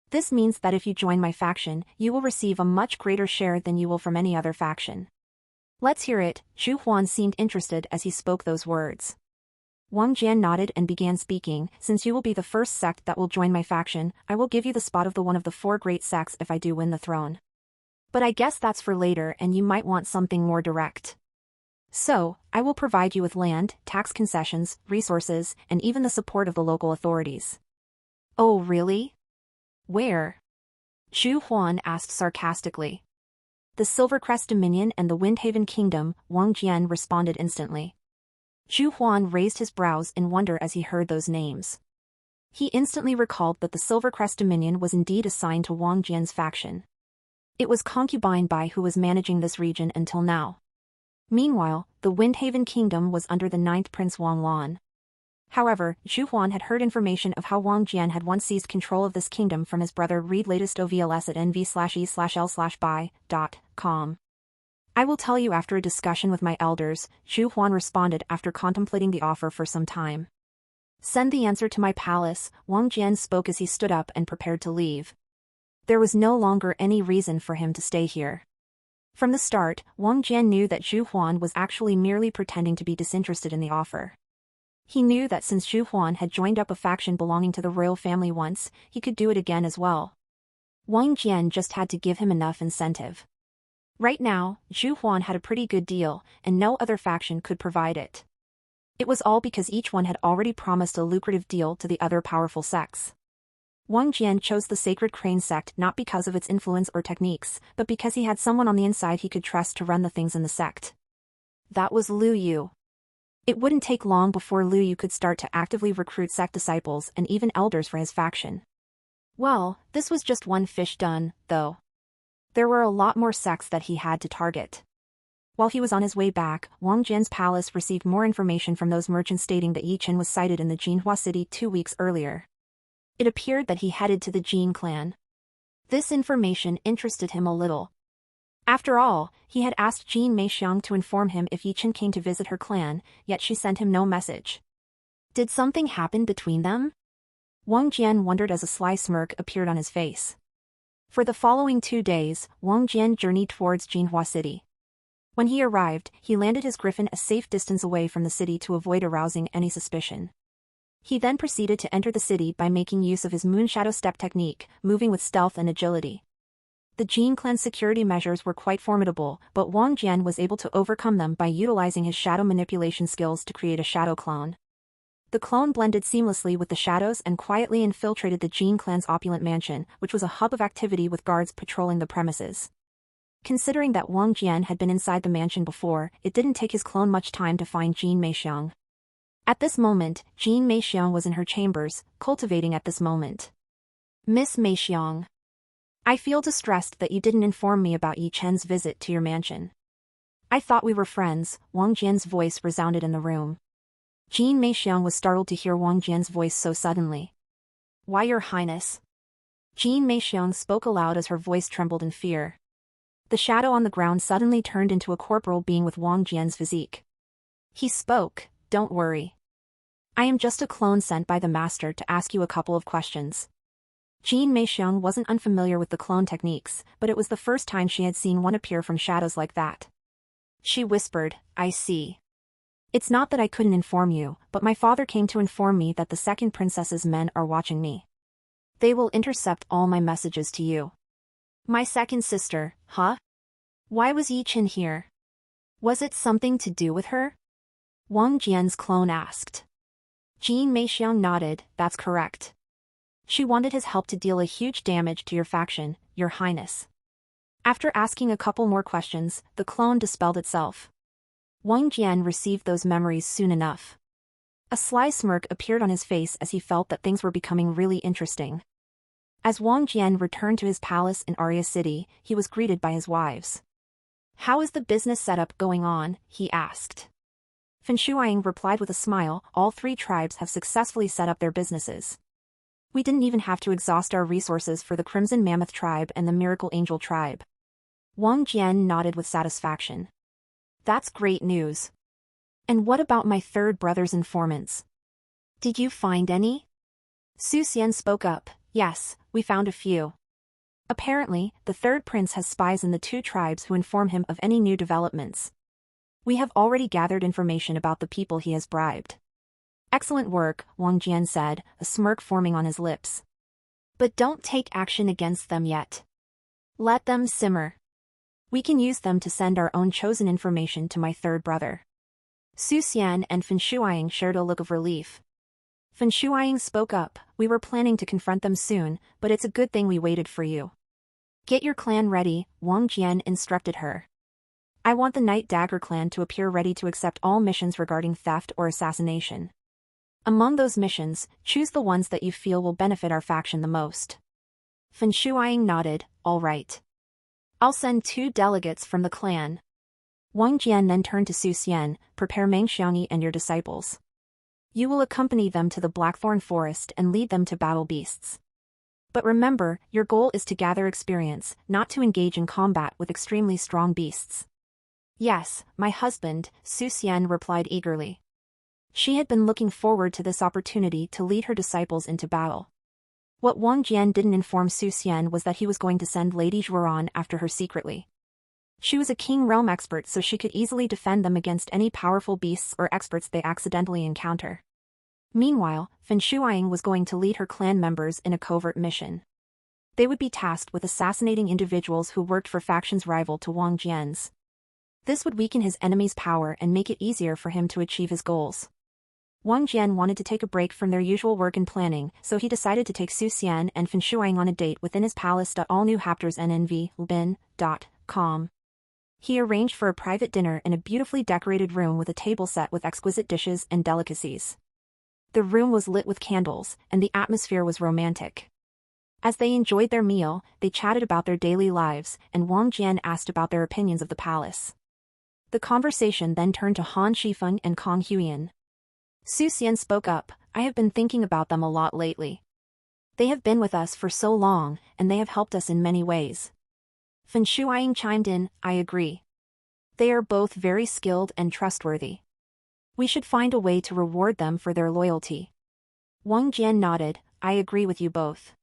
This means that if you join my faction, you will receive a much greater share than you will from any other faction. Let's hear it, Zhu Huan seemed interested as he spoke those words. Wang Jian nodded and began speaking, since you will be the first sect that will join my faction, I will give you the spot of the one of the 4 great sects if I do win the throne. But I guess that's for later and you might want something more direct. So, I will provide you with land, tax concessions, resources, and even the support of the local authorities. Oh really? Where? Zhu Huan asked sarcastically. The Silvercrest Dominion and the Windhaven Kingdom, Wang Jian responded instantly. Zhu Huan raised his brows in wonder as he heard those names. He instantly recalled that the Silvercrest Dominion was indeed assigned to Wang Jian's faction. It was Concubine Bai who was managing this region until now. Meanwhile, the Windhaven Kingdom was under the 9th Prince Wang Lan. However, Zhu Huan had heard information of how Wang Jian had once seized control of this kingdom from his brother. Read latest OVLS at nv/e/l/by.com. I will tell you after a discussion with my elders, Zhu Huan responded after contemplating the offer for some time. Send the answer to my palace, Wang Jian spoke as he stood up and prepared to leave. There was no longer any reason for him to stay here. From the start, Wang Jian knew that Zhu Huan was actually merely pretending to be disinterested in the offer. He knew that since Zhu Huan had joined up a faction belonging to the royal family once, he could do it again as well. Wang Jian just had to give him enough incentive. Right now, Zhu Huan had a pretty good deal, and no other faction could provide it. It was all because each one had already promised a lucrative deal to the other powerful sects. Wang Jian chose the Sacred Crane sect not because of its influence or techniques, but because he had someone on the inside he could trust to run the things in the sect. That was Liu Yu. It wouldn't take long before Liu Yu could start to actively recruit sect disciples and even elders for his faction. Well, this was just one fish done, though. There were a lot more sects that he had to target. While he was on his way back, Wang Jian's palace received more information from those merchants stating that Yi Chen was sighted in the Jinhua city 2 weeks earlier. It appeared that he headed to the Jin clan. This information interested him a little. After all, he had asked Jin Meixiang to inform him if Yi Chen came to visit her clan, yet she sent him no message. Did something happen between them? Wang Jian wondered as a sly smirk appeared on his face. For the following 2 days, Wang Jian journeyed towards Jinhua City. When he arrived, he landed his griffin a safe distance away from the city to avoid arousing any suspicion. He then proceeded to enter the city by making use of his moon shadow step technique, moving with stealth and agility. The Jin clan's security measures were quite formidable, but Wang Jian was able to overcome them by utilizing his shadow manipulation skills to create a shadow clone. The clone blended seamlessly with the shadows and quietly infiltrated the Jin clan's opulent mansion, which was a hub of activity with guards patrolling the premises. Considering that Wang Jian had been inside the mansion before, it didn't take his clone much time to find Jin Meixiang. At this moment, Jin Meixiang was in her chambers, cultivating at this moment. Miss Meixiang. I feel distressed that you didn't inform me about Yi Chen's visit to your mansion. I thought we were friends, Wang Jian's voice resounded in the room. Jin Meixiang was startled to hear Wang Jian's voice so suddenly. Why, Your Highness? Jin Meixiang spoke aloud as her voice trembled in fear. The shadow on the ground suddenly turned into a corporeal being with Wang Jian's physique. He spoke, don't worry. I am just a clone sent by the master to ask you a couple of questions. Jin Meixiang wasn't unfamiliar with the clone techniques, but it was the first time she had seen one appear from shadows like that. She whispered, I see. It's not that I couldn't inform you, but my father came to inform me that the second princess's men are watching me. They will intercept all my messages to you. My second sister, huh? Why was Yi Chen here? Was it something to do with her? Wang Jian's clone asked. Jin Meixiang nodded, that's correct. She wanted his help to deal a huge damage to your faction, Your Highness. After asking a couple more questions, the clone dispelled itself. Wang Jian received those memories soon enough. A sly smirk appeared on his face as he felt that things were becoming really interesting. As Wang Jian returned to his palace in Arya City, he was greeted by his wives. How is the business setup going on? He asked. Fen Shuang replied with a smile, all 3 tribes have successfully set up their businesses. We didn't even have to exhaust our resources for the Crimson Mammoth tribe and the Miracle Angel tribe. Wang Jian nodded with satisfaction. That's great news. And what about my third brother's informants? Did you find any? Su Xian spoke up, yes, we found a few. Apparently, the third prince has spies in the 2 tribes who inform him of any new developments. We have already gathered information about the people he has bribed. Excellent work, Wang Jian said, a smirk forming on his lips. But don't take action against them yet. Let them simmer. We can use them to send our own chosen information to my third brother. Su Xian and Fen Shuang shared a look of relief. Fen Shuang spoke up, we were planning to confront them soon, but it's a good thing we waited for you. Get your clan ready, Wang Jian instructed her. I want the Night Dagger clan to appear ready to accept all missions regarding theft or assassination. Among those missions, choose the ones that you feel will benefit our faction the most. Fen Shuang nodded, all right. I'll send 2 delegates from the clan. Wang Jian then turned to Su Xian, prepare Meng Xiaoyi and your disciples. You will accompany them to the Blackthorn Forest and lead them to battle beasts. But remember, your goal is to gather experience, not to engage in combat with extremely strong beasts. Yes, my husband, Su Xian replied eagerly. She had been looking forward to this opportunity to lead her disciples into battle. What Wang Jian didn't inform Su Xian was that he was going to send Lady Zhuoran after her secretly. She was a King Realm expert, so she could easily defend them against any powerful beasts or experts they accidentally encounter. Meanwhile, Fen Shuang was going to lead her clan members in a covert mission. They would be tasked with assassinating individuals who worked for factions rival to Wang Jian's. This would weaken his enemy's power and make it easier for him to achieve his goals. Wang Jian wanted to take a break from their usual work and planning, so he decided to take Su Xian and Fen Shuang on a date within his palace. All new chapters nnvlbin.com. He arranged for a private dinner in a beautifully decorated room with a table set with exquisite dishes and delicacies. The room was lit with candles, and the atmosphere was romantic. As they enjoyed their meal, they chatted about their daily lives, and Wang Jian asked about their opinions of the palace. The conversation then turned to Han Shifeng and Kong Huiyan. Su Xian spoke up, I have been thinking about them a lot lately. They have been with us for so long, and they have helped us in many ways. Fen Shuang chimed in, I agree. They are both very skilled and trustworthy. We should find a way to reward them for their loyalty. Wang Jian nodded, I agree with you both.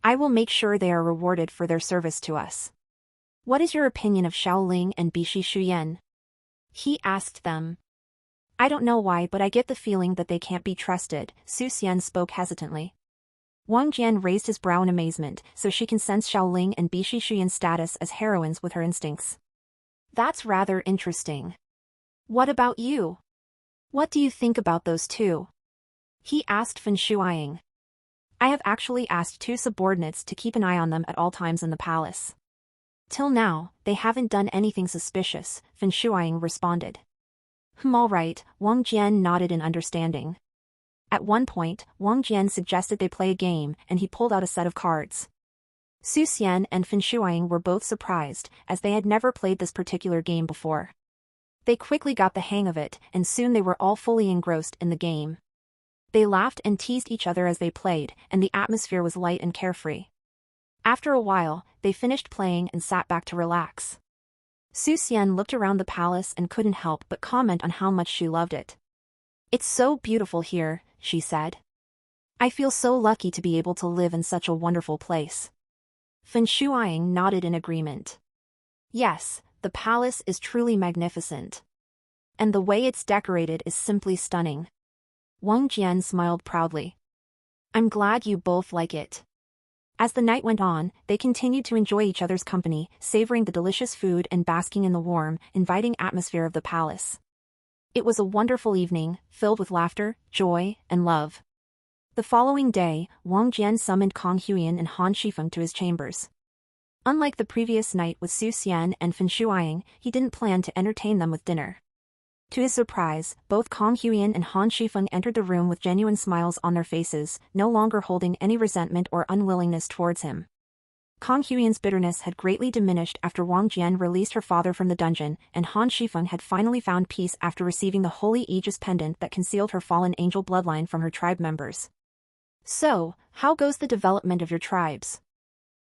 I will make sure they are rewarded for their service to us. What is your opinion of Xiaoling and Bishi Shuyan? He asked them. I don't know why, but I get the feeling that they can't be trusted, Su Xian spoke hesitantly. Wang Jian raised his brow in amazement, so she can sense Xiaoling and Bishi Shuyan's status as heroines with her instincts. That's rather interesting. What about you? What do you think about those two? He asked Fen Shuiying. I have actually asked 2 subordinates to keep an eye on them at all times in the palace. Till now, they haven't done anything suspicious, Fen Shuiying responded. All right, Wang Jian nodded in understanding. At one point, Wang Jian suggested they play a game, and he pulled out a set of cards. Su Xian and Fen Shuiying were both surprised, as they had never played this particular game before. They quickly got the hang of it, and soon they were all fully engrossed in the game. They laughed and teased each other as they played, and the atmosphere was light and carefree. After a while, they finished playing and sat back to relax. Su Xian looked around the palace and couldn't help but comment on how much she loved it. It's so beautiful here, she said. I feel so lucky to be able to live in such a wonderful place. Fen Shuiying nodded in agreement. Yes, the palace is truly magnificent. And the way it's decorated is simply stunning. Wang Jian smiled proudly. I'm glad you both like it. As the night went on, they continued to enjoy each other's company, savoring the delicious food and basking in the warm, inviting atmosphere of the palace. It was a wonderful evening, filled with laughter, joy, and love. The following day, Wang Jian summoned Kong Huyan and Han Shifeng to his chambers. Unlike the previous night with Su Xian and Fen Shuiying, he didn't plan to entertain them with dinner. To his surprise, both Kong Huyan and Han Shifeng entered the room with genuine smiles on their faces, no longer holding any resentment or unwillingness towards him. Kong Huyan's bitterness had greatly diminished after Wang Jian released her father from the dungeon, and Han Shifeng had finally found peace after receiving the holy Aegis pendant that concealed her fallen angel bloodline from her tribe members. So, how goes the development of your tribes?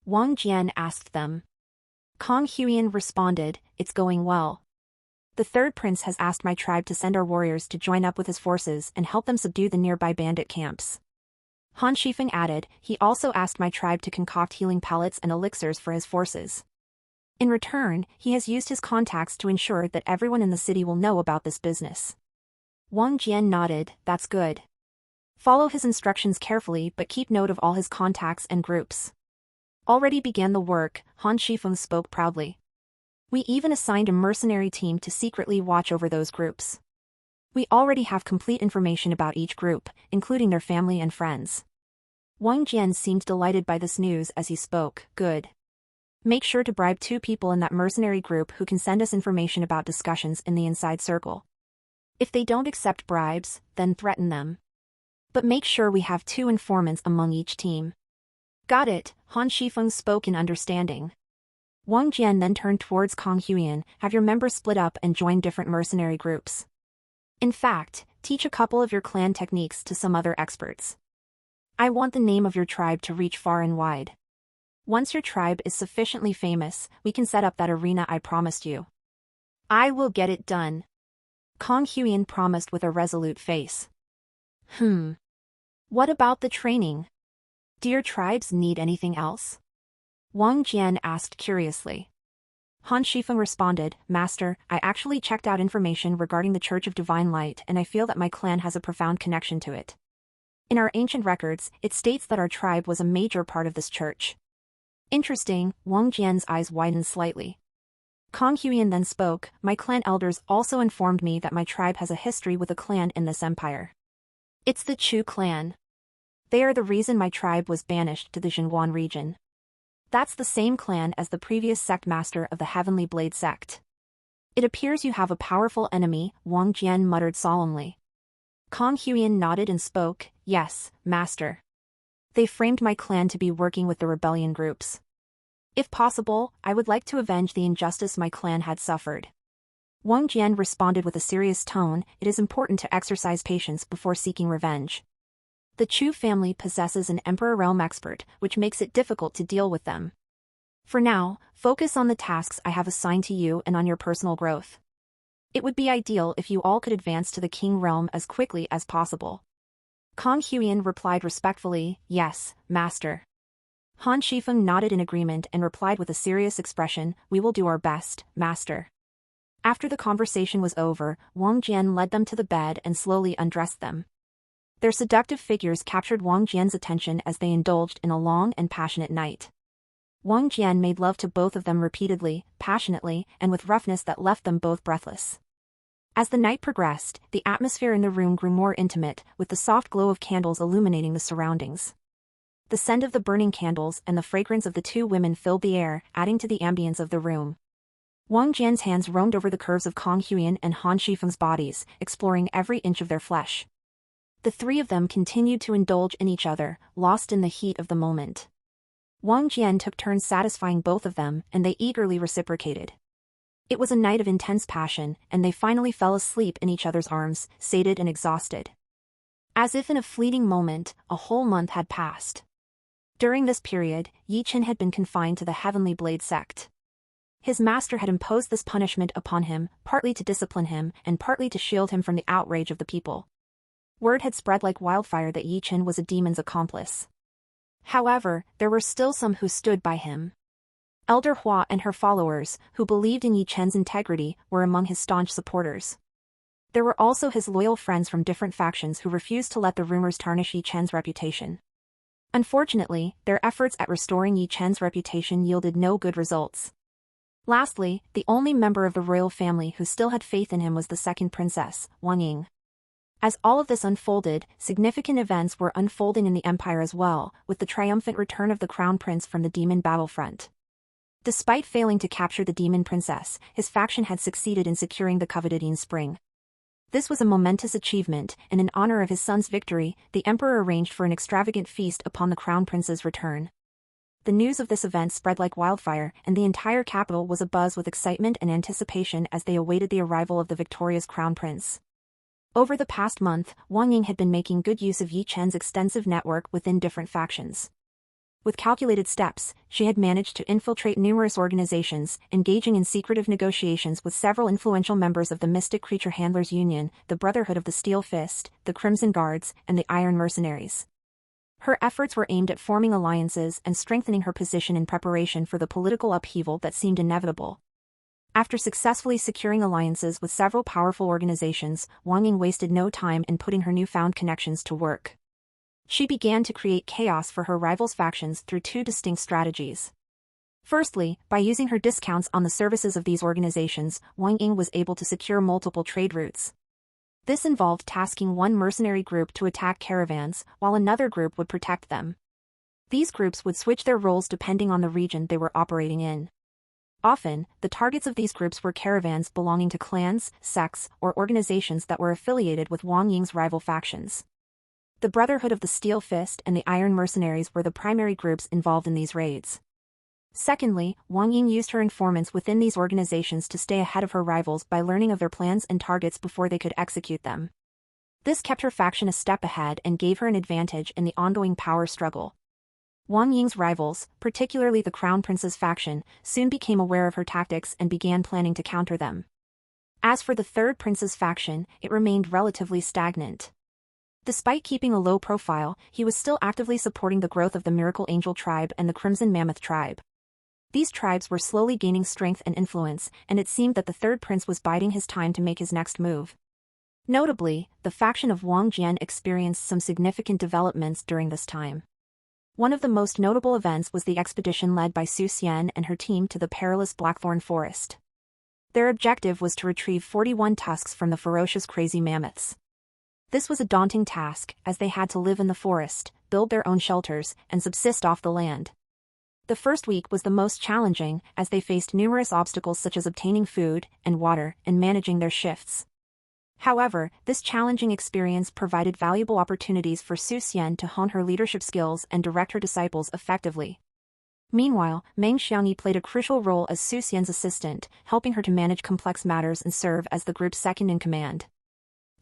Wang Jian asked them. Kong Huyan responded, it's going well. The third prince has asked my tribe to send our warriors to join up with his forces and help them subdue the nearby bandit camps. Han Shifeng added, he also asked my tribe to concoct healing pellets and elixirs for his forces. In return, he has used his contacts to ensure that everyone in the city will know about this business. Wang Jian nodded, that's good. Follow his instructions carefully but keep note of all his contacts and groups. Already began the work, Han Shifeng spoke proudly. We even assigned a mercenary team to secretly watch over those groups. We already have complete information about each group, including their family and friends. Wang Jian seemed delighted by this news as he spoke, good. Make sure to bribe 2 people in that mercenary group who can send us information about discussions in the inside circle. If they don't accept bribes, then threaten them. But make sure we have 2 informants among each team. Got it, Han Shifeng spoke in understanding. Wang Jian then turned towards Kong Huyan, have your members split up and join different mercenary groups. In fact, teach a couple of your clan techniques to some other experts. I want the name of your tribe to reach far and wide. Once your tribe is sufficiently famous, we can set up that arena I promised you. I will get it done. Kong Huyan promised with a resolute face. What about the training? Do your tribes need anything else? Wang Jian asked curiously. Han Shifeng responded, Master, I actually checked out information regarding the Church of Divine Light and I feel that my clan has a profound connection to it. In our ancient records, it states that our tribe was a major part of this church. Interesting, Wang Jian's eyes widened slightly. Kong Huyan then spoke, my clan elders also informed me that my tribe has a history with a clan in this empire. It's the Chu clan. They are the reason my tribe was banished to the Xinguan region. That's the same clan as the previous sect master of the Heavenly Blade sect. It appears you have a powerful enemy, Wang Jian muttered solemnly. Kong Huyan nodded and spoke, yes, master. They framed my clan to be working with the rebellion groups. If possible, I would like to avenge the injustice my clan had suffered. Wang Jian responded with a serious tone, it is important to exercise patience before seeking revenge. The Chu family possesses an Emperor Realm expert, which makes it difficult to deal with them. For now, focus on the tasks I have assigned to you and on your personal growth. It would be ideal if you all could advance to the King Realm as quickly as possible. Kong Huyen replied respectfully, "Yes, master." Han Shifeng nodded in agreement and replied with a serious expression, "We will do our best, master." After the conversation was over, Wang Jian led them to the bed and slowly undressed them. Their seductive figures captured Wang Jian's attention as they indulged in a long and passionate night. Wang Jian made love to both of them repeatedly, passionately, and with roughness that left them both breathless. As the night progressed, the atmosphere in the room grew more intimate, with the soft glow of candles illuminating the surroundings. The scent of the burning candles and the fragrance of the two women filled the air, adding to the ambience of the room. Wang Jian's hands roamed over the curves of Kong Huyen and Han Shifeng's bodies, exploring every inch of their flesh. The three of them continued to indulge in each other, lost in the heat of the moment. Wang Jian took turns satisfying both of them, and they eagerly reciprocated. It was a night of intense passion, and they finally fell asleep in each other's arms, sated and exhausted. As if in a fleeting moment, a whole month had passed. During this period, Yi Chen had been confined to the Heavenly Blade sect. His master had imposed this punishment upon him, partly to discipline him, and partly to shield him from the outrage of the people. Word had spread like wildfire that Yi Chen was a demon's accomplice. However, there were still some who stood by him. Elder Hua and her followers, who believed in Yi Chen's integrity, were among his staunch supporters. There were also his loyal friends from different factions who refused to let the rumors tarnish Yi Chen's reputation. Unfortunately, their efforts at restoring Yi Chen's reputation yielded no good results. Lastly, the only member of the royal family who still had faith in him was the second princess, Wang Ying. As all of this unfolded, significant events were unfolding in the empire as well, with the triumphant return of the crown prince from the demon battlefront. Despite failing to capture the demon princess, his faction had succeeded in securing the coveted Yin Spring. This was a momentous achievement, and in honor of his son's victory, the emperor arranged for an extravagant feast upon the crown prince's return. The news of this event spread like wildfire, and the entire capital was abuzz with excitement and anticipation as they awaited the arrival of the victorious crown prince. Over the past month, Wang Ying had been making good use of Yi Chen's extensive network within different factions. With calculated steps, she had managed to infiltrate numerous organizations, engaging in secretive negotiations with several influential members of the Mystic Creature Handlers Union, the Brotherhood of the Steel Fist, the Crimson Guards, and the Iron Mercenaries. Her efforts were aimed at forming alliances and strengthening her position in preparation for the political upheaval that seemed inevitable. After successfully securing alliances with several powerful organizations, Wang Ying wasted no time in putting her newfound connections to work. She began to create chaos for her rivals' factions through two distinct strategies. Firstly, by using her discounts on the services of these organizations, Wang Ying was able to secure multiple trade routes. This involved tasking one mercenary group to attack caravans, while another group would protect them. These groups would switch their roles depending on the region they were operating in. Often, the targets of these groups were caravans belonging to clans, sects, or organizations that were affiliated with Wang Ying's rival factions. The Brotherhood of the Steel Fist and the Iron Mercenaries were the primary groups involved in these raids. Secondly, Wang Ying used her informants within these organizations to stay ahead of her rivals by learning of their plans and targets before they could execute them. This kept her faction a step ahead and gave her an advantage in the ongoing power struggle. Wang Ying's rivals, particularly the Crown Prince's faction, soon became aware of her tactics and began planning to counter them. As for the Third Prince's faction, it remained relatively stagnant. Despite keeping a low profile, he was still actively supporting the growth of the Miracle Angel tribe and the Crimson Mammoth tribe. These tribes were slowly gaining strength and influence, and it seemed that the Third Prince was biding his time to make his next move. Notably, the faction of Wang Jian experienced some significant developments during this time. One of the most notable events was the expedition led by Su Xian and her team to the perilous Blackthorn Forest. Their objective was to retrieve 41 tusks from the ferocious crazy mammoths. This was a daunting task, as they had to live in the forest, build their own shelters, and subsist off the land. The first week was the most challenging, as they faced numerous obstacles such as obtaining food and water and managing their shifts. However, this challenging experience provided valuable opportunities for Su Xian to hone her leadership skills and direct her disciples effectively. Meanwhile, Meng Xiangyi played a crucial role as Su Xian's assistant, helping her to manage complex matters and serve as the group's second-in-command.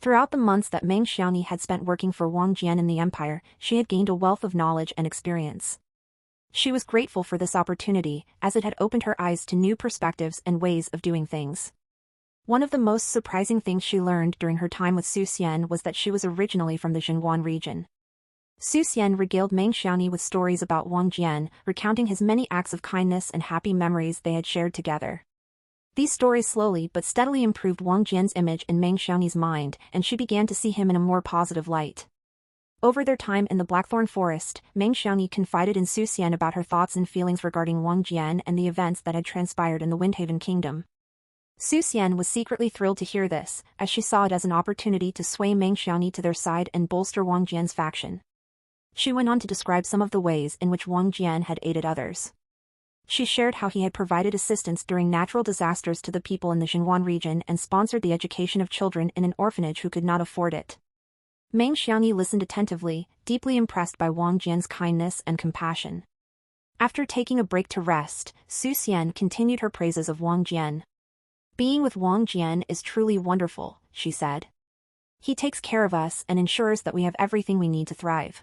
Throughout the months that Meng Xiangyi had spent working for Wang Jian in the empire, she had gained a wealth of knowledge and experience. She was grateful for this opportunity, as it had opened her eyes to new perspectives and ways of doing things. One of the most surprising things she learned during her time with Su Xian was that she was originally from the Jingguan region. Su Xian regaled Meng Xiaoni with stories about Wang Jian, recounting his many acts of kindness and happy memories they had shared together. These stories slowly but steadily improved Wang Jian's image in Meng Xiaoni's mind, and she began to see him in a more positive light. Over their time in the Blackthorn Forest, Meng Xiaoni confided in Su Xian about her thoughts and feelings regarding Wang Jian and the events that had transpired in the Windhaven Kingdom. Su Xian was secretly thrilled to hear this, as she saw it as an opportunity to sway Meng Xiaoni to their side and bolster Wang Jian's faction. She went on to describe some of the ways in which Wang Jian had aided others. She shared how he had provided assistance during natural disasters to the people in the Jingguan region and sponsored the education of children in an orphanage who could not afford it. Meng Xiaoni listened attentively, deeply impressed by Wang Jian's kindness and compassion. After taking a break to rest, Su Xian continued her praises of Wang Jian. "Being with Wang Jian is truly wonderful," she said. "He takes care of us and ensures that we have everything we need to thrive."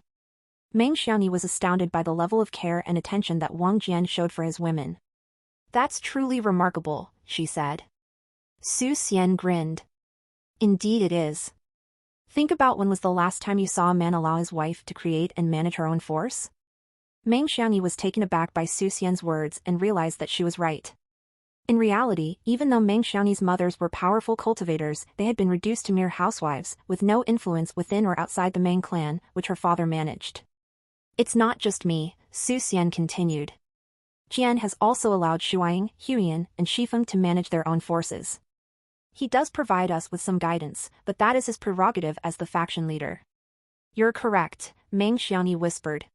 Meng Xiaoni was astounded by the level of care and attention that Wang Jian showed for his women. "That's truly remarkable," she said. Su Xian grinned. "Indeed it is. Think about when was the last time you saw a man allow his wife to create and manage her own force?" Meng Xiaoni was taken aback by Su Xian's words and realized that she was right. In reality, even though Meng Xiaoni's mothers were powerful cultivators, they had been reduced to mere housewives, with no influence within or outside the Meng clan, which her father managed. "It's not just me," Su Xian continued. "Jian has also allowed Shuaying, Huiyan, and Shifeng to manage their own forces. He does provide us with some guidance, but that is his prerogative as the faction leader." "You're correct," Meng Xiaoni whispered.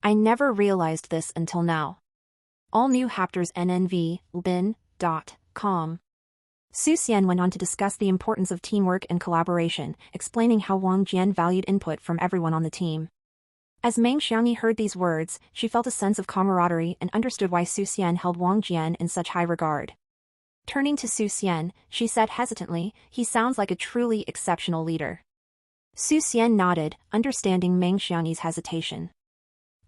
"I never realized this until now." All new chapters nnv.lbin.com. Su Xian went on to discuss the importance of teamwork and collaboration, explaining how Wang Jian valued input from everyone on the team. As Meng Xiaoni heard these words, she felt a sense of camaraderie and understood why Su Xian held Wang Jian in such high regard. Turning to Su Xian, she said hesitantly, "He sounds like a truly exceptional leader." Su Xian nodded, understanding Meng Xiaoni's hesitation.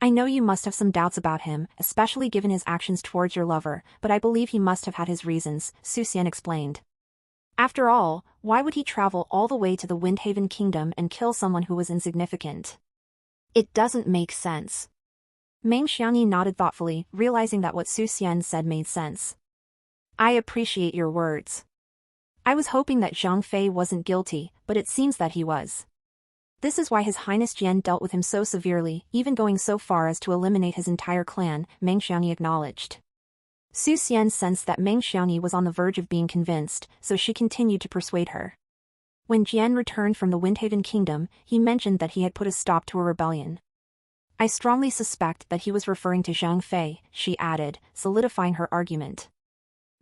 "I know you must have some doubts about him, especially given his actions towards your lover, but I believe he must have had his reasons," Su Xian explained. "After all, why would he travel all the way to the Windhaven Kingdom and kill someone who was insignificant? It doesn't make sense." Meng Xiaoni nodded thoughtfully, realizing that what Su Xian said made sense. "I appreciate your words. I was hoping that Zhang Fei wasn't guilty, but it seems that he was. This is why His Highness Jian dealt with him so severely, even going so far as to eliminate his entire clan," Meng Xiaoni acknowledged. Su Xian sensed that Meng Xiaoni was on the verge of being convinced, so she continued to persuade her. When Jian returned from the Windhaven Kingdom, he mentioned that he had put a stop to a rebellion. "I strongly suspect that he was referring to Zhang Fei," she added, solidifying her argument.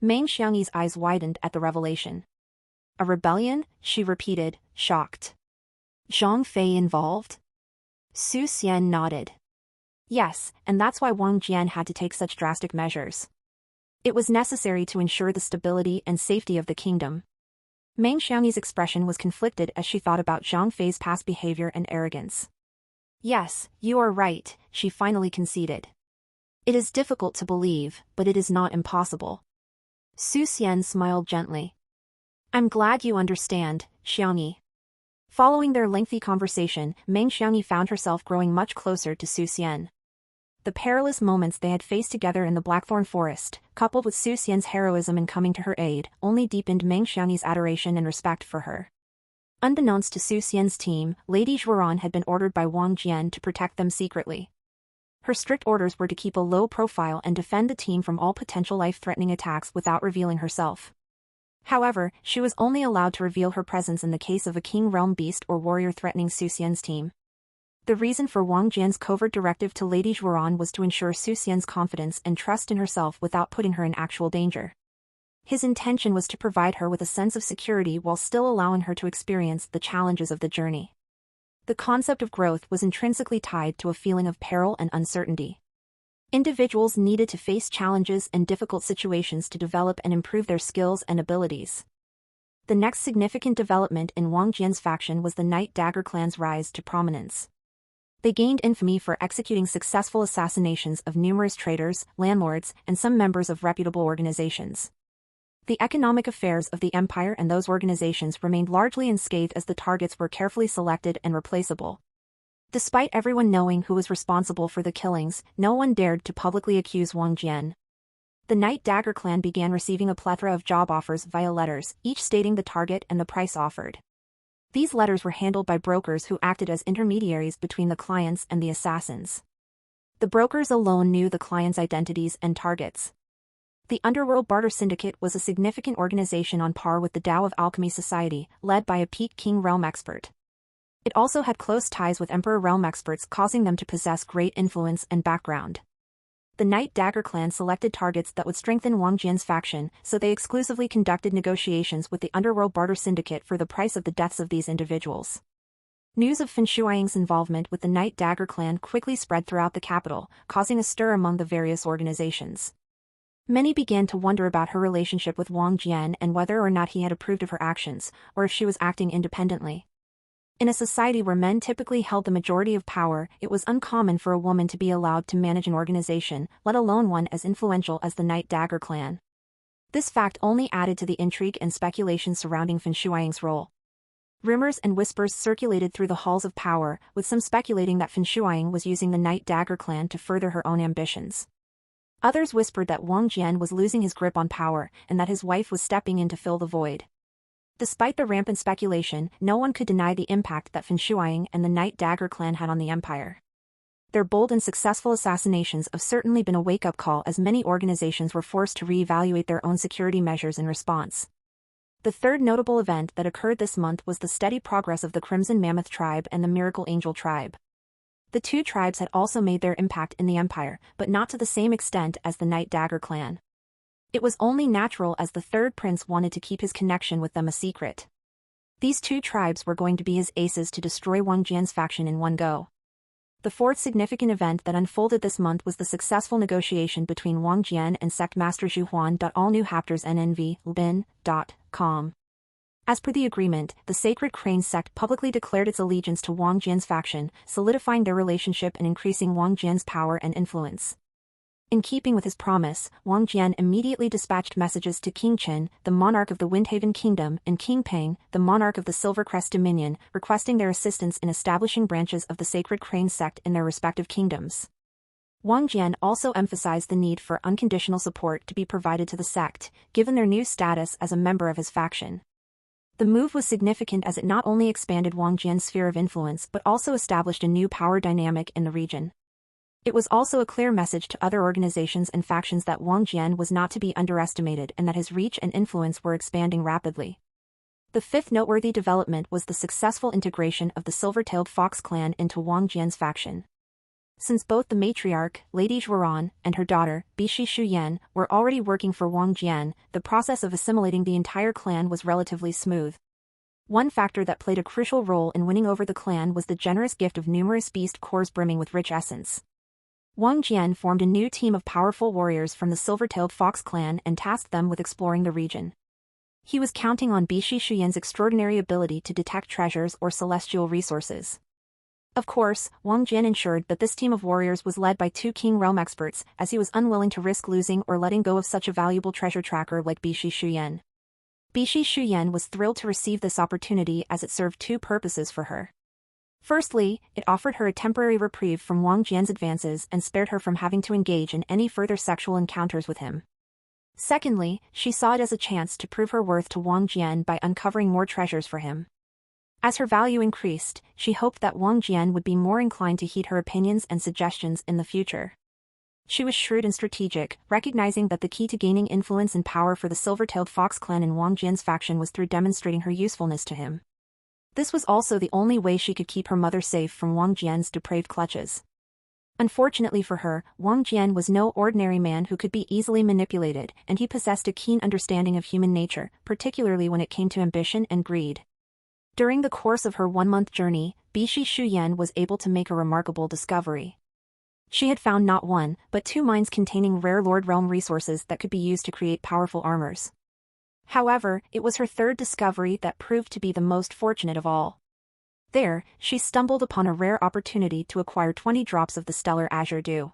Meng Xiaoni's eyes widened at the revelation. "A rebellion?" she repeated, shocked. "Zhang Fei involved?" Su Xian nodded. "Yes, and that's why Wang Jian had to take such drastic measures. It was necessary to ensure the stability and safety of the kingdom." Meng Xiaoni's expression was conflicted as she thought about Zhang Fei's past behavior and arrogance. "Yes, you are right," she finally conceded. "It is difficult to believe, but it is not impossible." Su Xian smiled gently. "I'm glad you understand, Xiaoni." Following their lengthy conversation, Meng Xiaoni found herself growing much closer to Su Xian. The perilous moments they had faced together in the Blackthorn Forest, coupled with Su Xian's heroism in coming to her aid, only deepened Meng Xiaoni's adoration and respect for her. Unbeknownst to Su Xian's team, Lady Zhuoran had been ordered by Wang Jian to protect them secretly. Her strict orders were to keep a low profile and defend the team from all potential life-threatening attacks without revealing herself. However, she was only allowed to reveal her presence in the case of a king realm beast or warrior threatening Su Xian's team. The reason for Wang Jian's covert directive to Lady Zhuoran was to ensure Su Xian's confidence and trust in herself without putting her in actual danger. His intention was to provide her with a sense of security while still allowing her to experience the challenges of the journey. The concept of growth was intrinsically tied to a feeling of peril and uncertainty. Individuals needed to face challenges and difficult situations to develop and improve their skills and abilities. The next significant development in Wang Jian's faction was the Night Dagger clan's rise to prominence. They gained infamy for executing successful assassinations of numerous traders, landlords, and some members of reputable organizations. The economic affairs of the empire and those organizations remained largely unscathed as the targets were carefully selected and replaceable. Despite everyone knowing who was responsible for the killings, no one dared to publicly accuse Wang Jian. The Night Dagger clan began receiving a plethora of job offers via letters, each stating the target and the price offered. These letters were handled by brokers who acted as intermediaries between the clients and the assassins. The brokers alone knew the clients' identities and targets. The Underworld Barter Syndicate was a significant organization on par with the Tao of Alchemy Society, led by a peak King Realm expert. It also had close ties with Emperor Realm experts, causing them to possess great influence and background. The Night Dagger clan selected targets that would strengthen Wang Jian's faction, so they exclusively conducted negotiations with the Underworld Barter Syndicate for the price of the deaths of these individuals. News of Fin Shuang's involvement with the Night Dagger clan quickly spread throughout the capital, causing a stir among the various organizations. Many began to wonder about her relationship with Wang Jian and whether or not he had approved of her actions, or if she was acting independently. In a society where men typically held the majority of power, it was uncommon for a woman to be allowed to manage an organization, let alone one as influential as the Night Dagger clan. This fact only added to the intrigue and speculation surrounding Fin Shuang's role. Rumors and whispers circulated through the halls of power, with some speculating that Fin Shuang was using the Night Dagger clan to further her own ambitions. Others whispered that Wang Jian was losing his grip on power, and that his wife was stepping in to fill the void. Despite the rampant speculation, no one could deny the impact that Fin Shuang and the Night Dagger clan had on the empire. Their bold and successful assassinations have certainly been a wake-up call, as many organizations were forced to re-evaluate their own security measures in response. The third notable event that occurred this month was the steady progress of the Crimson Mammoth tribe and the Miracle Angel tribe. The two tribes had also made their impact in the empire, but not to the same extent as the Night Dagger clan. It was only natural, as the third prince wanted to keep his connection with them a secret. These two tribes were going to be his aces to destroy Wang Jian's faction in one go. The fourth significant event that unfolded this month was the successful negotiation between Wang Jian and Sect Master Zhu Huan. All new chapters nnv.lbin.com. As per the agreement, the Sacred Crane sect publicly declared its allegiance to Wang Jian's faction, solidifying their relationship and increasing Wang Jian's power and influence. In keeping with his promise, Wang Jian immediately dispatched messages to King Qin, the monarch of the Windhaven Kingdom, and King Peng, the monarch of the Silvercrest Dominion, requesting their assistance in establishing branches of the Sacred Crane sect in their respective kingdoms. Wang Jian also emphasized the need for unconditional support to be provided to the sect, given their new status as a member of his faction. The move was significant as it not only expanded Wang Jian's sphere of influence but also established a new power dynamic in the region. It was also a clear message to other organizations and factions that Wang Jian was not to be underestimated and that his reach and influence were expanding rapidly. The fifth noteworthy development was the successful integration of the Silver-Tailed Fox clan into Wang Jian's faction. Since both the matriarch, Lady Zhuoran, and her daughter, Bishi Shuyan, were already working for Wang Jian, the process of assimilating the entire clan was relatively smooth. One factor that played a crucial role in winning over the clan was the generous gift of numerous beast cores brimming with rich essence. Wang Jian formed a new team of powerful warriors from the Silver-Tailed Fox clan and tasked them with exploring the region. He was counting on Bishi Shuyan's extraordinary ability to detect treasures or celestial resources. Of course, Wang Jian ensured that this team of warriors was led by two King Realm experts, as he was unwilling to risk losing or letting go of such a valuable treasure tracker like Bishi Shuyan. Bishi Shuyan was thrilled to receive this opportunity as it served two purposes for her. Firstly, it offered her a temporary reprieve from Wang Jian's advances and spared her from having to engage in any further sexual encounters with him. Secondly, she saw it as a chance to prove her worth to Wang Jian by uncovering more treasures for him. As her value increased, she hoped that Wang Jian would be more inclined to heed her opinions and suggestions in the future. She was shrewd and strategic, recognizing that the key to gaining influence and power for the Silver-Tailed Fox clan in Wang Jian's faction was through demonstrating her usefulness to him. This was also the only way she could keep her mother safe from Wang Jian's depraved clutches. Unfortunately for her, Wang Jian was no ordinary man who could be easily manipulated, and he possessed a keen understanding of human nature, particularly when it came to ambition and greed. During the course of her one-month journey, Bishi Shuyan was able to make a remarkable discovery. She had found not one, but two mines containing rare Lord Realm resources that could be used to create powerful armors. However, it was her third discovery that proved to be the most fortunate of all. There, she stumbled upon a rare opportunity to acquire 20 drops of the stellar azure dew.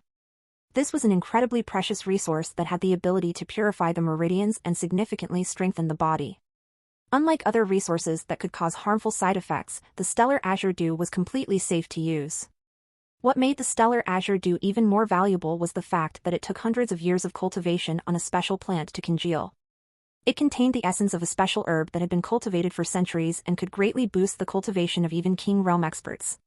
This was an incredibly precious resource that had the ability to purify the meridians and significantly strengthen the body. Unlike other resources that could cause harmful side effects, the stellar azure dew was completely safe to use. What made the stellar azure dew even more valuable was the fact that it took hundreds of years of cultivation on a special plant to congeal. It contained the essence of a special herb that had been cultivated for centuries and could greatly boost the cultivation of even king realm experts.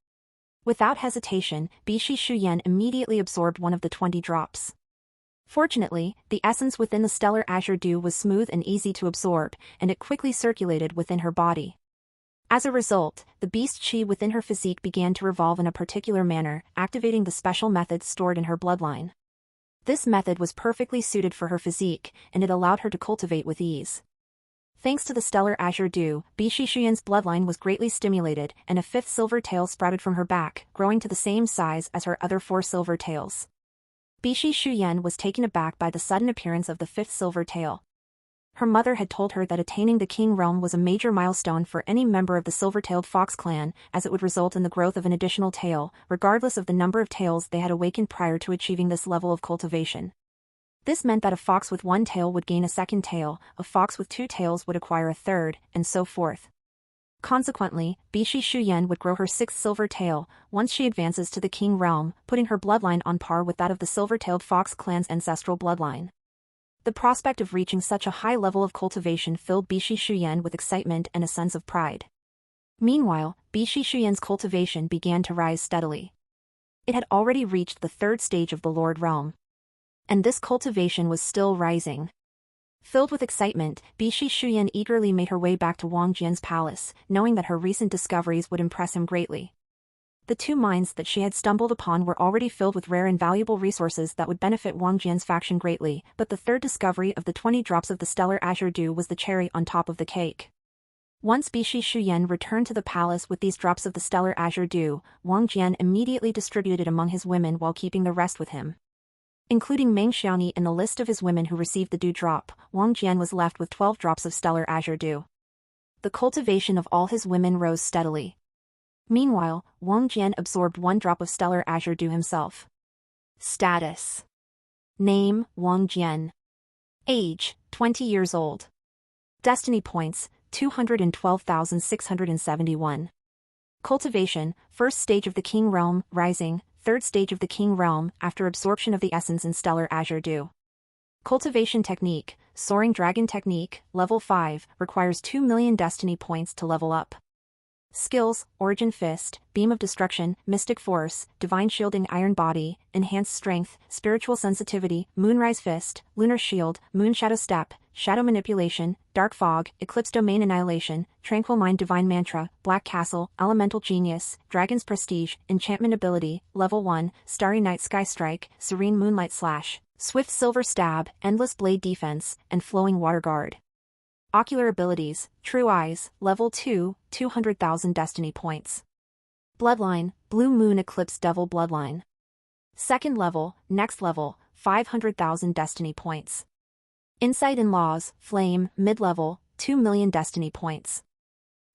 Without hesitation, Bishi Shuyan immediately absorbed one of the 20 drops. Fortunately, the essence within the stellar azure dew was smooth and easy to absorb, and it quickly circulated within her body. As a result, the beast chi within her physique began to revolve in a particular manner, activating the special methods stored in her bloodline. This method was perfectly suited for her physique, and it allowed her to cultivate with ease. Thanks to the stellar azure dew, Bishi Shuyan's bloodline was greatly stimulated, and a fifth silver tail sprouted from her back, growing to the same size as her other 4 silver tails. Bishi Shuyan was taken aback by the sudden appearance of the fifth silver tail. Her mother had told her that attaining the king realm was a major milestone for any member of the silver-tailed fox clan, as it would result in the growth of an additional tail, regardless of the number of tails they had awakened prior to achieving this level of cultivation. This meant that a fox with 1 tail would gain a second tail, a fox with 2 tails would acquire a third, and so forth. Consequently, Bishi Shuyan would grow her 6th silver tail once she advances to the king realm, putting her bloodline on par with that of the silver-tailed fox clan's ancestral bloodline. The prospect of reaching such a high level of cultivation filled Bishi Shuyan with excitement and a sense of pride. Meanwhile, Bishi Shuyan's cultivation began to rise steadily. It had already reached the 3rd stage of the Lord Realm. And this cultivation was still rising. Filled with excitement, Bishi Shuyan eagerly made her way back to Wang Jian's palace, knowing that her recent discoveries would impress him greatly. The 2 mines that she had stumbled upon were already filled with rare and valuable resources that would benefit Wang Jian's faction greatly, but the 3rd discovery of the 20 drops of the stellar azure dew was the cherry on top of the cake. Once Bishi Shuyan returned to the palace with these drops of the stellar azure dew, Wang Jian immediately distributed among his women while keeping the rest with him. Including Meng Xiaoni in the list of his women who received the dew drop, Wang Jian was left with 12 drops of stellar azure dew. The cultivation of all his women rose steadily. Meanwhile, Wang Jian absorbed 1 drop of stellar azure dew himself. Status: Name: Wang Jian. Age: 20 years old. Destiny points: 212,671. Cultivation: 1st stage of the king realm, rising, 3rd stage of the king realm, after absorption of the essence in stellar azure dew. Cultivation technique: Soaring Dragon Technique, level 5, requires 2 million destiny points to level up. Skills: Origin Fist, Beam of Destruction, Mystic Force, Divine Shielding Iron Body, Enhanced Strength, Spiritual Sensitivity, Moonrise Fist, Lunar Shield, Moonshadow Step, Shadow Manipulation, Dark Fog, Eclipse Domain Annihilation, Tranquil Mind Divine Mantra, Black Castle, Elemental Genius, Dragon's Prestige, Enchantment Ability, Level 1, Starry Night Sky Strike, Serene Moonlight Slash, Swift Silver Stab, Endless Blade Defense, and Flowing Water Guard. Ocular Abilities: True Eyes, Level 2, 200,000 Destiny Points. Bloodline: Blue Moon Eclipse Devil Bloodline. 2nd level, Next Level, 500,000 Destiny Points. Insight and Laws, Flame, Mid-level, 2 million Destiny Points.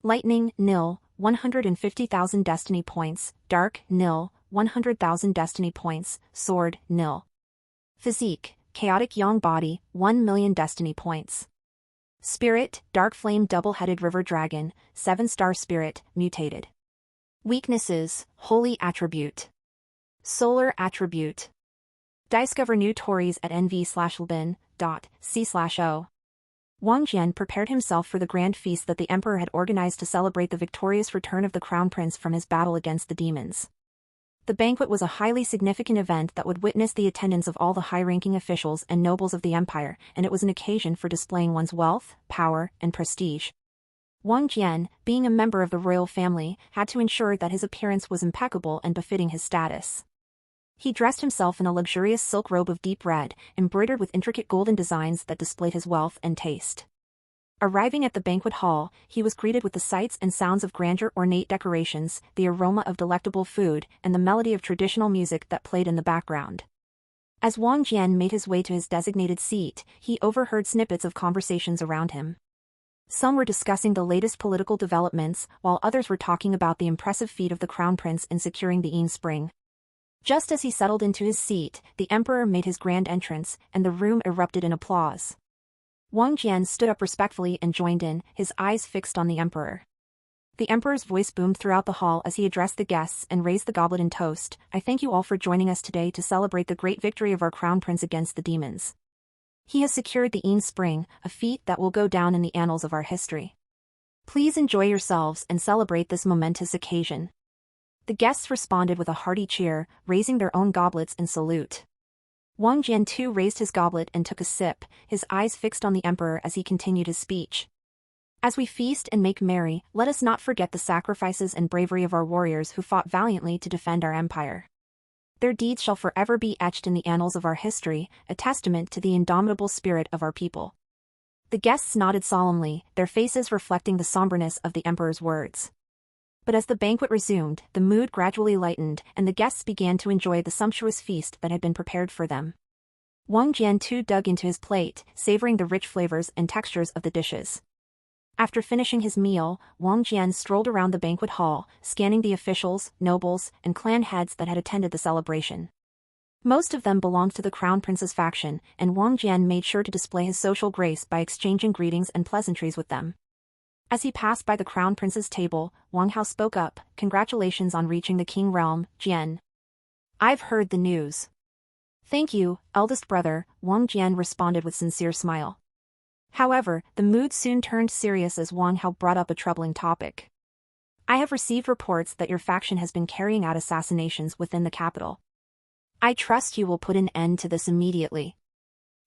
Lightning, Nil, 150,000 Destiny Points. Dark, Nil, 100,000 Destiny Points. Sword, Nil. Physique: Chaotic Yang Body, 1 million Destiny Points. Spirit: Dark Flame Double-Headed River Dragon, 7-star Spirit, Mutated. Weaknesses: Holy Attribute. Solar Attribute. Discover new Tories at nv/lbin.c/o. Wang Jian prepared himself for the grand feast that the emperor had organized to celebrate the victorious return of the crown prince from his battle against the demons. The banquet was a highly significant event that would witness the attendance of all the high-ranking officials and nobles of the empire, and it was an occasion for displaying one's wealth, power, and prestige. Wang Jian, being a member of the royal family, had to ensure that his appearance was impeccable and befitting his status. He dressed himself in a luxurious silk robe of deep red, embroidered with intricate golden designs that displayed his wealth and taste. Arriving at the banquet hall, he was greeted with the sights and sounds of grandeur, ornate decorations, the aroma of delectable food, and the melody of traditional music that played in the background. As Wang Jian made his way to his designated seat, he overheard snippets of conversations around him. Some were discussing the latest political developments, while others were talking about the impressive feat of the crown prince in securing the Yin Spring. Just as he settled into his seat, the emperor made his grand entrance, and the room erupted in applause. Wang Jian stood up respectfully and joined in, his eyes fixed on the emperor. The emperor's voice boomed throughout the hall as he addressed the guests and raised the goblet in toast. I thank you all for joining us today to celebrate the great victory of our crown prince against the demons. He has secured the Yin Spring, a feat that will go down in the annals of our history. Please enjoy yourselves and celebrate this momentous occasion. The guests responded with a hearty cheer, raising their own goblets in salute. Wang Jian too raised his goblet and took a sip, his eyes fixed on the emperor as he continued his speech. As we feast and make merry, let us not forget the sacrifices and bravery of our warriors who fought valiantly to defend our empire. Their deeds shall forever be etched in the annals of our history, a testament to the indomitable spirit of our people. The guests nodded solemnly, their faces reflecting the somberness of the emperor's words. But as the banquet resumed, the mood gradually lightened, and the guests began to enjoy the sumptuous feast that had been prepared for them. Wang Jian too dug into his plate, savoring the rich flavors and textures of the dishes. After finishing his meal, Wang Jian strolled around the banquet hall, scanning the officials, nobles, and clan heads that had attended the celebration. Most of them belonged to the Crown Prince's faction, and Wang Jian made sure to display his social grace by exchanging greetings and pleasantries with them. As he passed by the Crown Prince's table, Wang Hao spoke up, "Congratulations on reaching the King realm, Jian. I've heard the news." "Thank you, eldest brother," Wang Jian responded with sincere smile. However, the mood soon turned serious as Wang Hao brought up a troubling topic. "I have received reports that your faction has been carrying out assassinations within the capital. I trust you will put an end to this immediately."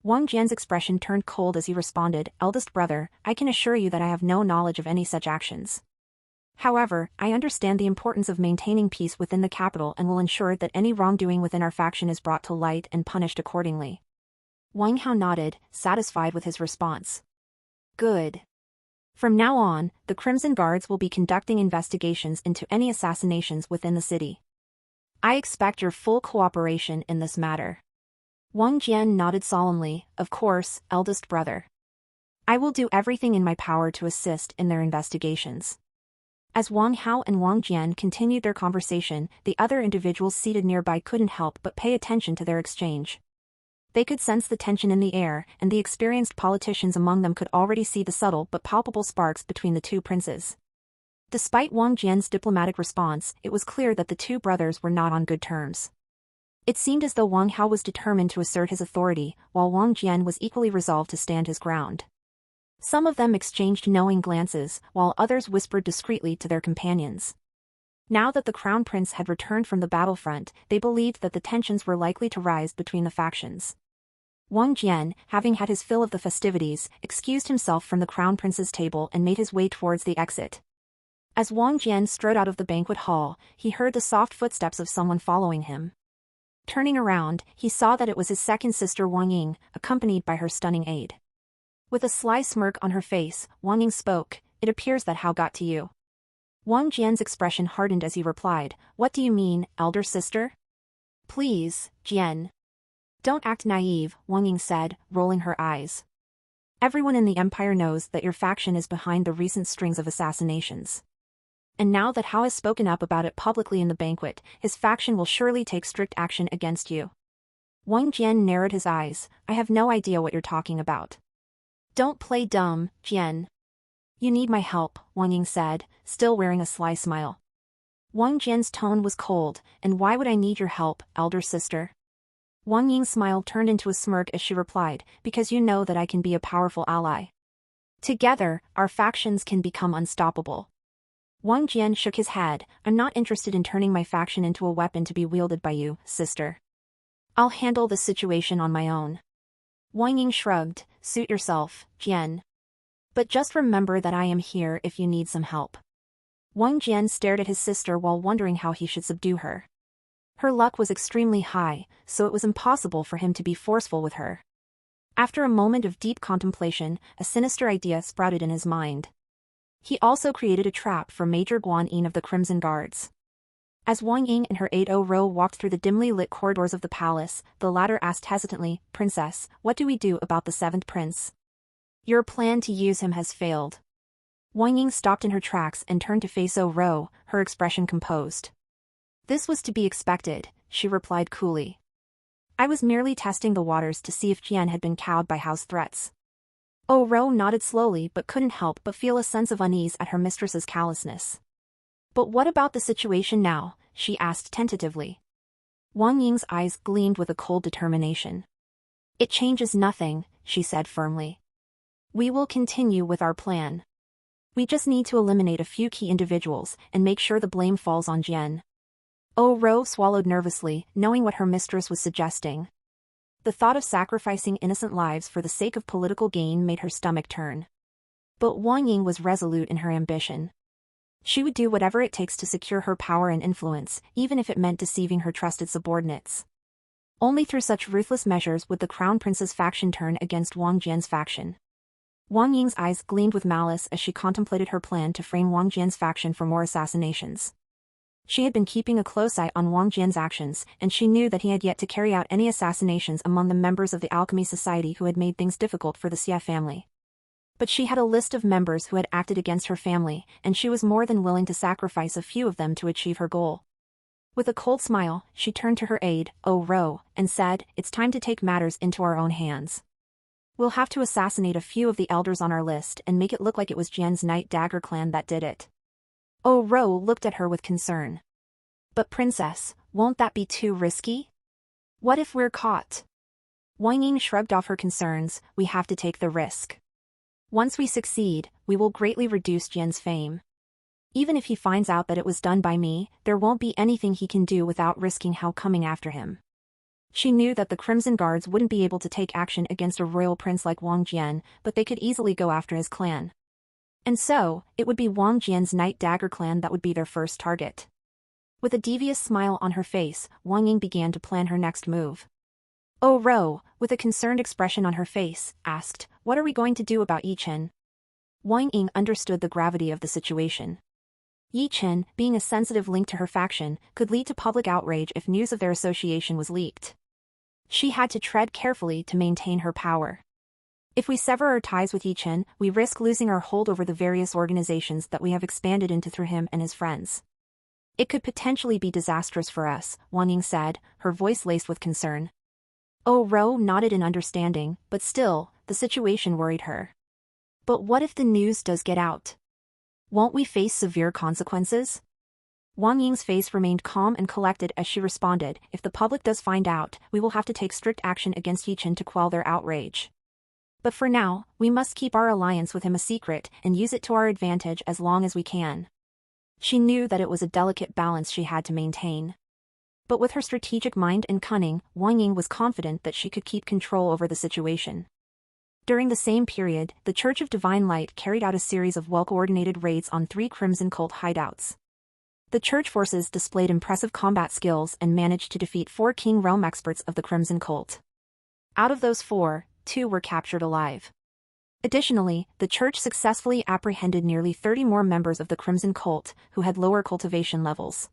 Wang Jian's expression turned cold as he responded, "Eldest brother, I can assure you that I have no knowledge of any such actions. However, I understand the importance of maintaining peace within the capital and will ensure that any wrongdoing within our faction is brought to light and punished accordingly." Wang Hao nodded, satisfied with his response. "Good. From now on, the Crimson Guards will be conducting investigations into any assassinations within the city. I expect your full cooperation in this matter." Wang Jian nodded solemnly, "Of course, eldest brother. I will do everything in my power to assist in their investigations." As Wang Hao and Wang Jian continued their conversation, the other individuals seated nearby couldn't help but pay attention to their exchange. They could sense the tension in the air, and the experienced politicians among them could already see the subtle but palpable sparks between the two princes. Despite Wang Jian's diplomatic response, it was clear that the two brothers were not on good terms. It seemed as though Wang Hao was determined to assert his authority, while Wang Jian was equally resolved to stand his ground. Some of them exchanged knowing glances, while others whispered discreetly to their companions. Now that the Crown Prince had returned from the battlefront, they believed that the tensions were likely to rise between the factions. Wang Jian, having had his fill of the festivities, excused himself from the Crown Prince's table and made his way towards the exit. As Wang Jian strode out of the banquet hall, he heard the soft footsteps of someone following him. Turning around, he saw that it was his second sister Wang Ying, accompanied by her stunning aide. With a sly smirk on her face, Wang Ying spoke, "It appears that Hao got to you." Wang Jian's expression hardened as he replied, "What do you mean, elder sister?" "Please, Jian. Don't act naive," Wang Ying said, rolling her eyes. "Everyone in the empire knows that your faction is behind the recent strings of assassinations. And now that Hao has spoken up about it publicly in the banquet, his faction will surely take strict action against you." Wang Jian narrowed his eyes, "I have no idea what you're talking about." "Don't play dumb, Jian. You need my help," Wang Ying said, still wearing a sly smile. Wang Jian's tone was cold, "And why would I need your help, elder sister?" Wang Ying's smile turned into a smirk as she replied, "Because you know that I can be a powerful ally. Together, our factions can become unstoppable." Wang Jian shook his head, "I'm not interested in turning my faction into a weapon to be wielded by you, sister. I'll handle the situation on my own." Wang Ying shrugged, "Suit yourself, Jian. But just remember that I am here if you need some help." Wang Jian stared at his sister while wondering how he should subdue her. Her luck was extremely high, so it was impossible for him to be forceful with her. After a moment of deep contemplation, a sinister idea sprouted in his mind. He also created a trap for Major Guan Yin of the Crimson Guards. As Wang Ying and her aide Ro walked through the dimly lit corridors of the palace, the latter asked hesitantly, "Princess, what do we do about the seventh prince?" "Your plan to use him has failed." Wang Ying stopped in her tracks and turned to face Ro, her expression composed. This was to be expected. she replied coolly. I was merely testing the waters to see if Jian had been cowed by Hao's threats. Oh Ro nodded slowly but couldn't help but feel a sense of unease at her mistress's callousness. But what about the situation now? She asked tentatively. Wang Ying's eyes gleamed with a cold determination. It changes nothing, she said firmly. We will continue with our plan. We just need to eliminate a few key individuals and make sure the blame falls on Jian. Oh Ro swallowed nervously, knowing what her mistress was suggesting. The thought of sacrificing innocent lives for the sake of political gain made her stomach turn. But Wang Ying was resolute in her ambition. She would do whatever it takes to secure her power and influence, even if it meant deceiving her trusted subordinates. Only through such ruthless measures would the Crown Prince's faction turn against Wang Jian's faction. Wang Ying's eyes gleamed with malice as she contemplated her plan to frame Wang Jian's faction for more assassinations. She had been keeping a close eye on Wang Jian's actions, and she knew that he had yet to carry out any assassinations among the members of the Alchemy Society who had made things difficult for the Xie family. But she had a list of members who had acted against her family, and she was more than willing to sacrifice a few of them to achieve her goal. With a cold smile, she turned to her aide, Oh Ro, and said, It's time to take matters into our own hands. We'll have to assassinate a few of the elders on our list and make it look like it was Jian's Night Dagger clan that did it. Oh Ro looked at her with concern. But princess, won't that be too risky? What if we're caught? Wang Ying shrugged off her concerns, we have to take the risk. Once we succeed, we will greatly reduce Jian's fame. Even if he finds out that it was done by me, there won't be anything he can do without risking Hao coming after him. She knew that the Crimson Guards wouldn't be able to take action against a royal prince like Wang Jian, but they could easily go after his clan. And so, it would be Wang Jian's Night Dagger clan that would be their first target. With a devious smile on her face, Wang Ying began to plan her next move. Oh Ro, with a concerned expression on her face, asked, What are we going to do about Yi Chen? Wang Ying understood the gravity of the situation. Yi Chen, being a sensitive link to her faction, could lead to public outrage if news of their association was leaked. She had to tread carefully to maintain her power. If we sever our ties with Yi Chen, we risk losing our hold over the various organizations that we have expanded into through him and his friends. It could potentially be disastrous for us, Wang Ying said, her voice laced with concern. Oh Ro nodded in understanding, but still, the situation worried her. But what if the news does get out? Won't we face severe consequences? Wang Ying's face remained calm and collected as she responded, If the public does find out, we will have to take strict action against Yi Chen to quell their outrage. But for now, we must keep our alliance with him a secret and use it to our advantage as long as we can. She knew that it was a delicate balance she had to maintain. But with her strategic mind and cunning, Wang Ying was confident that she could keep control over the situation. During the same period, the Church of Divine Light carried out a series of well-coordinated raids on 3 Crimson Cult hideouts. The church forces displayed impressive combat skills and managed to defeat 4 King Realm experts of the Crimson Cult. Out of those 4, 2 were captured alive. Additionally, the church successfully apprehended nearly 30 more members of the Crimson Cult, who had lower cultivation levels.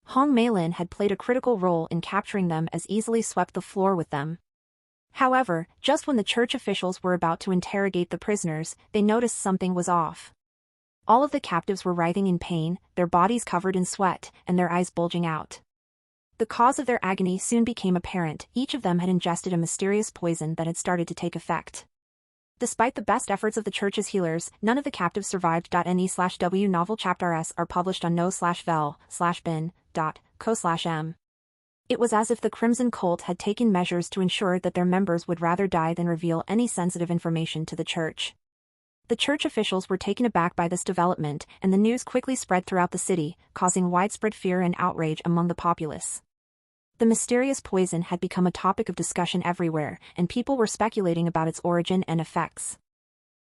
Hong Meilin had played a critical role in capturing them as easily swept the floor with them. However, just when the church officials were about to interrogate the prisoners, they noticed something was off. All of the captives were writhing in pain, their bodies covered in sweat, and their eyes bulging out. The cause of their agony soon became apparent, each of them had ingested a mysterious poison that had started to take effect. Despite the best efforts of the church's healers, none of the captives survived. Ne/W novel chapters are published on no/vel/bin.co/m. It was as if the Crimson Cult had taken measures to ensure that their members would rather die than reveal any sensitive information to the church. The church officials were taken aback by this development, and the news quickly spread throughout the city, causing widespread fear and outrage among the populace. The mysterious poison had become a topic of discussion everywhere, and people were speculating about its origin and effects.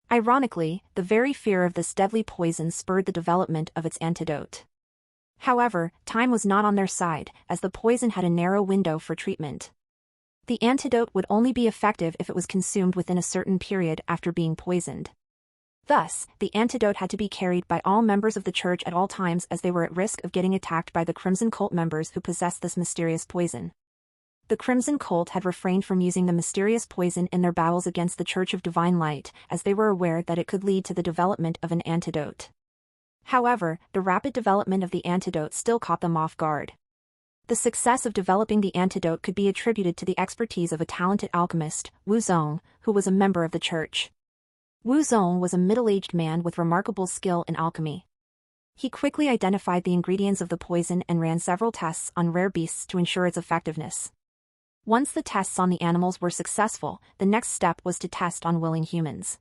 Ironically, the very fear of this deadly poison spurred the development of its antidote. However, time was not on their side, as the poison had a narrow window for treatment. The antidote would only be effective if it was consumed within a certain period after being poisoned. Thus, the antidote had to be carried by all members of the church at all times, as they were at risk of getting attacked by the Crimson Cult members who possessed this mysterious poison. The Crimson Cult had refrained from using the mysterious poison in their battles against the Church of Divine Light, as they were aware that it could lead to the development of an antidote. However, the rapid development of the antidote still caught them off guard. The success of developing the antidote could be attributed to the expertise of a talented alchemist, Wu Zong, who was a member of the church. Wu Zong was a middle-aged man with remarkable skill in alchemy. He quickly identified the ingredients of the poison and ran several tests on rare beasts to ensure its effectiveness. Once the tests on the animals were successful, the next step was to test on willing humans.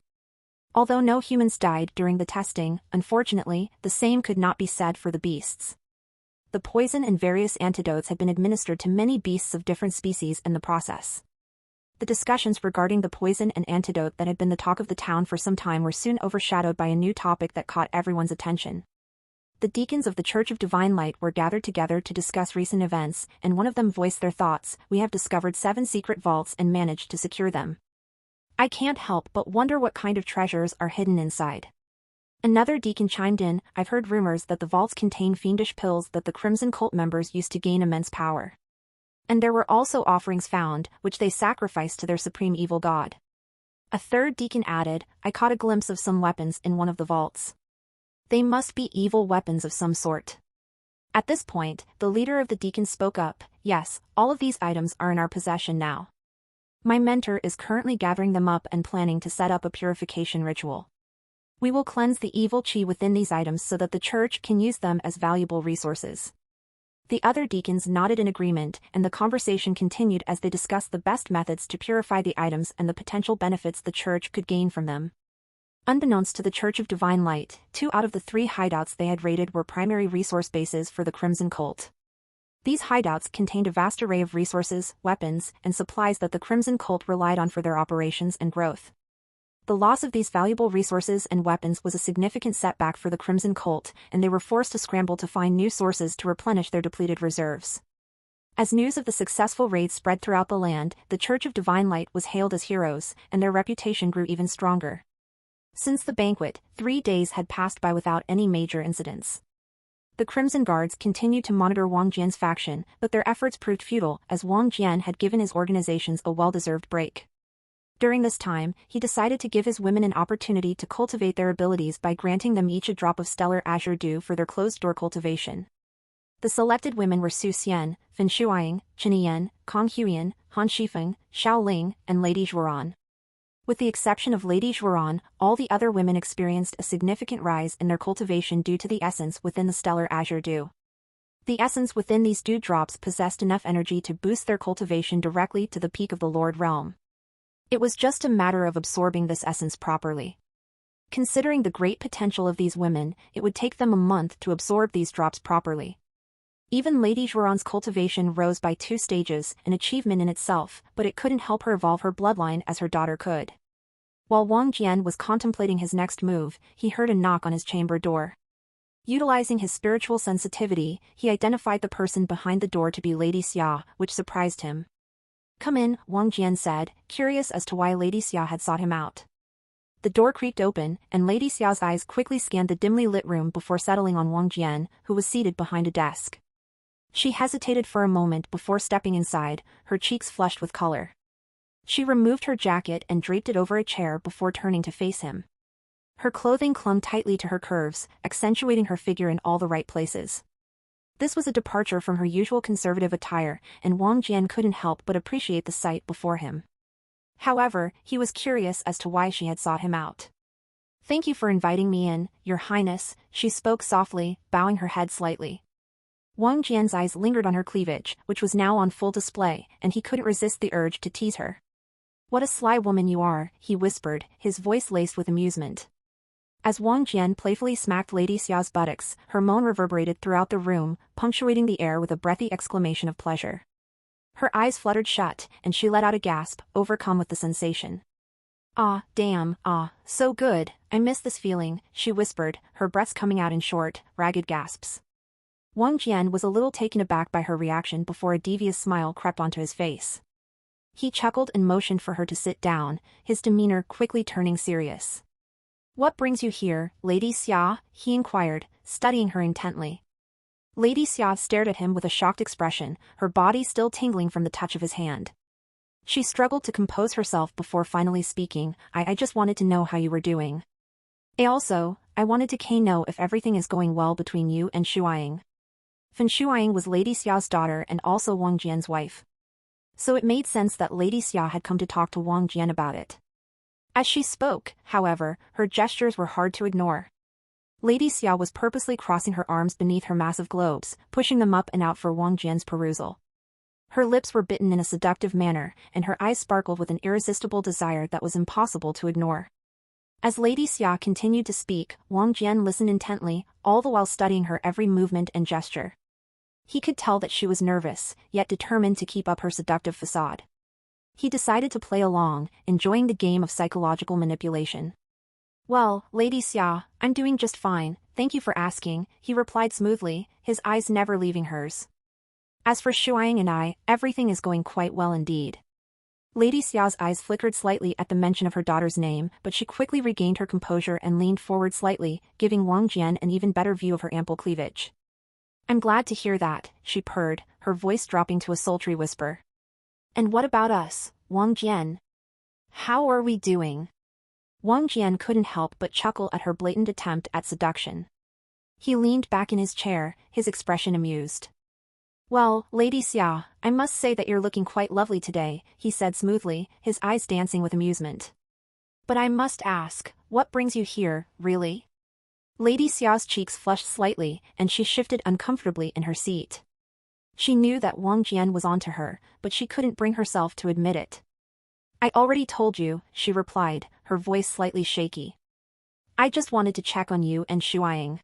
Although no humans died during the testing, unfortunately, the same could not be said for the beasts. The poison and various antidotes had been administered to many beasts of different species in the process. The discussions regarding the poison and antidote that had been the talk of the town for some time were soon overshadowed by a new topic that caught everyone's attention. The deacons of the Church of Divine Light were gathered together to discuss recent events, and one of them voiced their thoughts. "We have discovered 7 secret vaults and managed to secure them. I can't help but wonder what kind of treasures are hidden inside." Another deacon chimed in, "I've heard rumors that the vaults contain fiendish pills that the Crimson Cult members used to gain immense power. And there were also offerings found, which they sacrificed to their supreme evil god." A third deacon added, "I caught a glimpse of some weapons in one of the vaults. They must be evil weapons of some sort." At this point, the leader of the deacons spoke up, "Yes, all of these items are in our possession now. My mentor is currently gathering them up and planning to set up a purification ritual. We will cleanse the evil chi within these items so that the church can use them as valuable resources." The other deacons nodded in agreement, and the conversation continued as they discussed the best methods to purify the items and the potential benefits the church could gain from them. Unbeknownst to the Church of Divine Light, 2 out of the 3 hideouts they had raided were primary resource bases for the Crimson Cult. These hideouts contained a vast array of resources, weapons, and supplies that the Crimson Cult relied on for their operations and growth. The loss of these valuable resources and weapons was a significant setback for the Crimson Cult, and they were forced to scramble to find new sources to replenish their depleted reserves. As news of the successful raid spread throughout the land, the Church of Divine Light was hailed as heroes, and their reputation grew even stronger. Since the banquet, 3 days had passed by without any major incidents. The Crimson Guards continued to monitor Wang Jian's faction, but their efforts proved futile as Wang Jian had given his organizations a well-deserved break. During this time, he decided to give his women an opportunity to cultivate their abilities by granting them each a drop of stellar azure dew for their closed-door cultivation. The selected women were Su Xian, Fin Shuiying, Chen Yan, Kong Huiyan, Han Shifeng, Xiao Ling, and Lady Zhuoran. With the exception of Lady Zhuoran, all the other women experienced a significant rise in their cultivation due to the essence within the stellar azure dew. The essence within these dew drops possessed enough energy to boost their cultivation directly to the peak of the Lord Realm. It was just a matter of absorbing this essence properly. Considering the great potential of these women, it would take them a month to absorb these drops properly. Even Lady Zhuoran's cultivation rose by 2 stages, an achievement in itself, but it couldn't help her evolve her bloodline as her daughter could. While Wang Jian was contemplating his next move, he heard a knock on his chamber door. Utilizing his spiritual sensitivity, he identified the person behind the door to be Lady Xia, which surprised him. "Come in," Wang Jian said, curious as to why Lady Xia had sought him out. The door creaked open, and Lady Xiao's eyes quickly scanned the dimly lit room before settling on Wang Jian, who was seated behind a desk. She hesitated for a moment before stepping inside, her cheeks flushed with color. She removed her jacket and draped it over a chair before turning to face him. Her clothing clung tightly to her curves, accentuating her figure in all the right places. This was a departure from her usual conservative attire, and Wang Jian couldn't help but appreciate the sight before him. However, he was curious as to why she had sought him out. "Thank you for inviting me in, Your Highness," she spoke softly, bowing her head slightly. Wang Jian's eyes lingered on her cleavage, which was now on full display, and he couldn't resist the urge to tease her. "What a sly woman you are," he whispered, his voice laced with amusement. As Wang Jian playfully smacked Lady Xiao's buttocks, her moan reverberated throughout the room, punctuating the air with a breathy exclamation of pleasure. Her eyes fluttered shut, and she let out a gasp, overcome with the sensation. "Ah, damn, so good, I miss this feeling," she whispered, her breaths coming out in short, ragged gasps. Wang Jian was a little taken aback by her reaction before a devious smile crept onto his face. He chuckled and motioned for her to sit down, his demeanor quickly turning serious. "What brings you here, Lady Xia?" he inquired, studying her intently. Lady Xia stared at him with a shocked expression, her body still tingling from the touch of his hand. She struggled to compose herself before finally speaking, I just wanted to know how you were doing. I wanted to know if everything is going well between you and Shuiying." Fen Shuang was Lady Xiao's daughter and also Wang Jian's wife. So it made sense that Lady Xia had come to talk to Wang Jian about it. As she spoke, however, her gestures were hard to ignore. Lady Xia was purposely crossing her arms beneath her massive globes, pushing them up and out for Wang Jian's perusal. Her lips were bitten in a seductive manner, and her eyes sparkled with an irresistible desire that was impossible to ignore. As Lady Xia continued to speak, Wang Jian listened intently, all the while studying her every movement and gesture. He could tell that she was nervous, yet determined to keep up her seductive facade. He decided to play along, enjoying the game of psychological manipulation. "Well, Lady Xia, I'm doing just fine, thank you for asking," he replied smoothly, his eyes never leaving hers. "As for Shuang and I, everything is going quite well indeed." Lady Xiao's eyes flickered slightly at the mention of her daughter's name, but she quickly regained her composure and leaned forward slightly, giving Wang Jian an even better view of her ample cleavage. "I'm glad to hear that," she purred, her voice dropping to a sultry whisper. "And what about us, Wang Jian? How are we doing?" Wang Jian couldn't help but chuckle at her blatant attempt at seduction. He leaned back in his chair, his expression amused. "Well, Lady Xia, I must say that you're looking quite lovely today," he said smoothly, his eyes dancing with amusement. "But I must ask, what brings you here, really?" Lady Xiao's cheeks flushed slightly, and she shifted uncomfortably in her seat. She knew that Wang Jian was onto her, but she couldn't bring herself to admit it. "I already told you," she replied, her voice slightly shaky. "I just wanted to check on you and Shuang."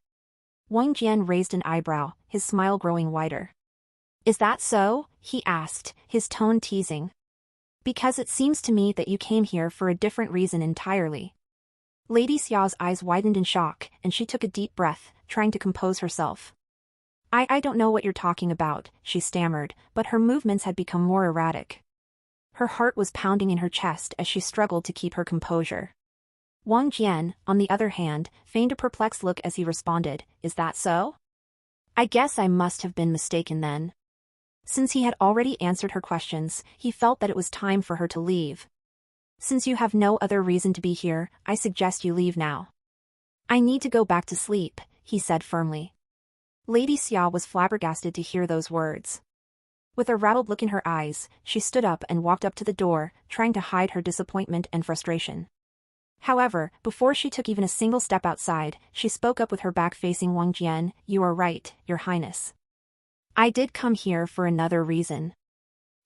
Wang Jian raised an eyebrow, his smile growing wider. "Is that so?" he asked, his tone teasing. "Because it seems to me that you came here for a different reason entirely." Lady Xiao's eyes widened in shock, and she took a deep breath, trying to compose herself. I don't know what you're talking about," she stammered, but her movements had become more erratic. Her heart was pounding in her chest as she struggled to keep her composure. Wang Jian, on the other hand, feigned a perplexed look as he responded, "Is that so? I guess I must have been mistaken then." Since he had already answered her questions, he felt that it was time for her to leave. "Since you have no other reason to be here, I suggest you leave now." "I need to go back to sleep," he said firmly. Lady Xia was flabbergasted to hear those words. With a rattled look in her eyes, she stood up and walked up to the door, trying to hide her disappointment and frustration. However, before she took even a single step outside, she spoke up with her back facing Wang Jian, "You are right, Your Highness. I did come here for another reason.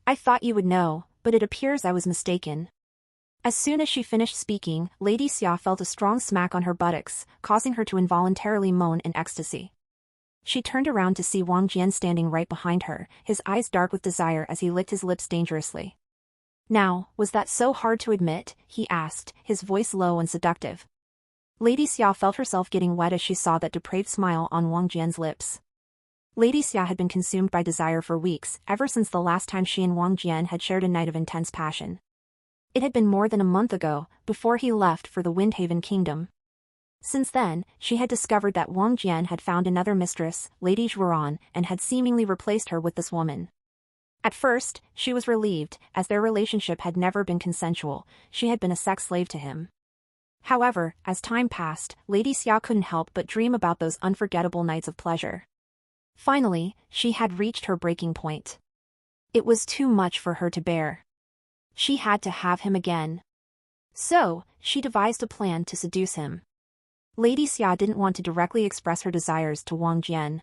I thought you would know, but it appears I was mistaken." As soon as she finished speaking, Lady Xia felt a strong smack on her buttocks, causing her to involuntarily moan in ecstasy. She turned around to see Wang Jian standing right behind her, his eyes dark with desire as he licked his lips dangerously. "Now, was that so hard to admit?" he asked, his voice low and seductive. Lady Xia felt herself getting wet as she saw that depraved smile on Wang Jian's lips. Lady Xia had been consumed by desire for weeks, ever since the last time she and Wang Jian had shared a night of intense passion. It had been more than a month ago, before he left for the Windhaven Kingdom. Since then, she had discovered that Wang Jian had found another mistress, Lady Zhuoran, and had seemingly replaced her with this woman. At first, she was relieved, as their relationship had never been consensual, she had been a sex slave to him. However, as time passed, Lady Xia couldn't help but dream about those unforgettable nights of pleasure. Finally, she had reached her breaking point. It was too much for her to bear. She had to have him again. So, she devised a plan to seduce him. Lady Xia didn't want to directly express her desires to Wang Jian.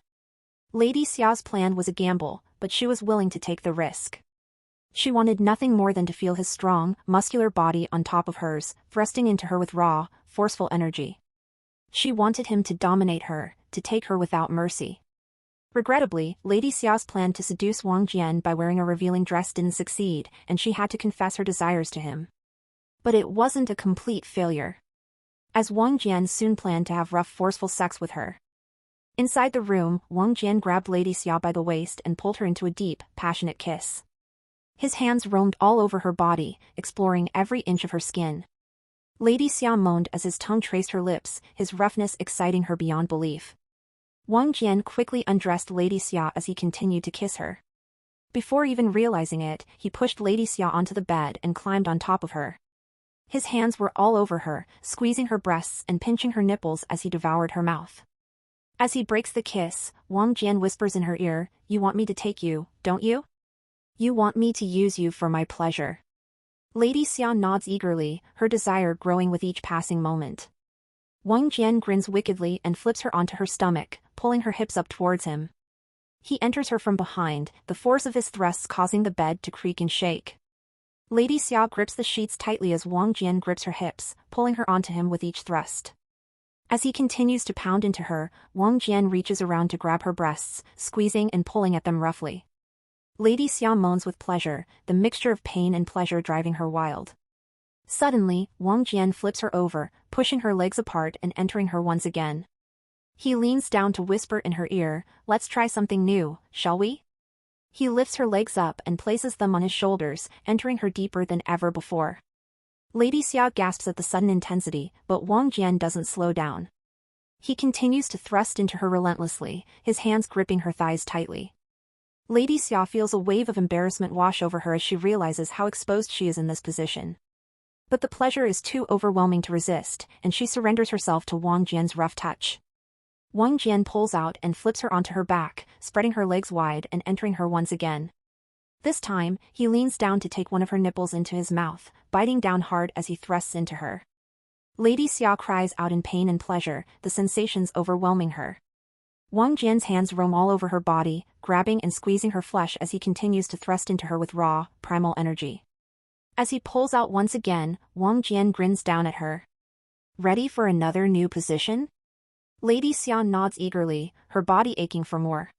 Lady Xiao's plan was a gamble, but she was willing to take the risk. She wanted nothing more than to feel his strong, muscular body on top of hers, thrusting into her with raw, forceful energy. She wanted him to dominate her, to take her without mercy. Regrettably, Lady Xiao's plan to seduce Wang Jian by wearing a revealing dress didn't succeed, and she had to confess her desires to him. But it wasn't a complete failure, as Wang Jian soon planned to have rough, forceful sex with her. Inside the room, Wang Jian grabbed Lady Xia by the waist and pulled her into a deep, passionate kiss. His hands roamed all over her body, exploring every inch of her skin. Lady Xia moaned as his tongue traced her lips, his roughness exciting her beyond belief. Wang Jian quickly undressed Lady Xia as he continued to kiss her. Before even realizing it, he pushed Lady Xia onto the bed and climbed on top of her. His hands were all over her, squeezing her breasts and pinching her nipples as he devoured her mouth. As he breaks the kiss, Wang Jian whispers in her ear, "You want me to take you, don't you? You want me to use you for my pleasure." Lady Xia nods eagerly, her desire growing with each passing moment. Wang Jian grins wickedly and flips her onto her stomach, pulling her hips up towards him. He enters her from behind, the force of his thrusts causing the bed to creak and shake. Lady Xia grips the sheets tightly as Wang Jian grips her hips, pulling her onto him with each thrust. As he continues to pound into her, Wang Jian reaches around to grab her breasts, squeezing and pulling at them roughly. Lady Xia moans with pleasure, the mixture of pain and pleasure driving her wild. Suddenly, Wang Jian flips her over, pushing her legs apart and entering her once again. He leans down to whisper in her ear, "Let's try something new, shall we?" He lifts her legs up and places them on his shoulders, entering her deeper than ever before. Lady Xia gasps at the sudden intensity, but Wang Jian doesn't slow down. He continues to thrust into her relentlessly, his hands gripping her thighs tightly. Lady Xia feels a wave of embarrassment wash over her as she realizes how exposed she is in this position. But the pleasure is too overwhelming to resist, and she surrenders herself to Wang Jian's rough touch. Wang Jian pulls out and flips her onto her back, spreading her legs wide and entering her once again. This time, he leans down to take one of her nipples into his mouth, biting down hard as he thrusts into her. Lady Xia cries out in pain and pleasure, the sensations overwhelming her. Wang Jian's hands roam all over her body, grabbing and squeezing her flesh as he continues to thrust into her with raw, primal energy. As he pulls out once again, Wang Jian grins down at her. "Ready for another new position?" Lady Xia nods eagerly, her body aching for more.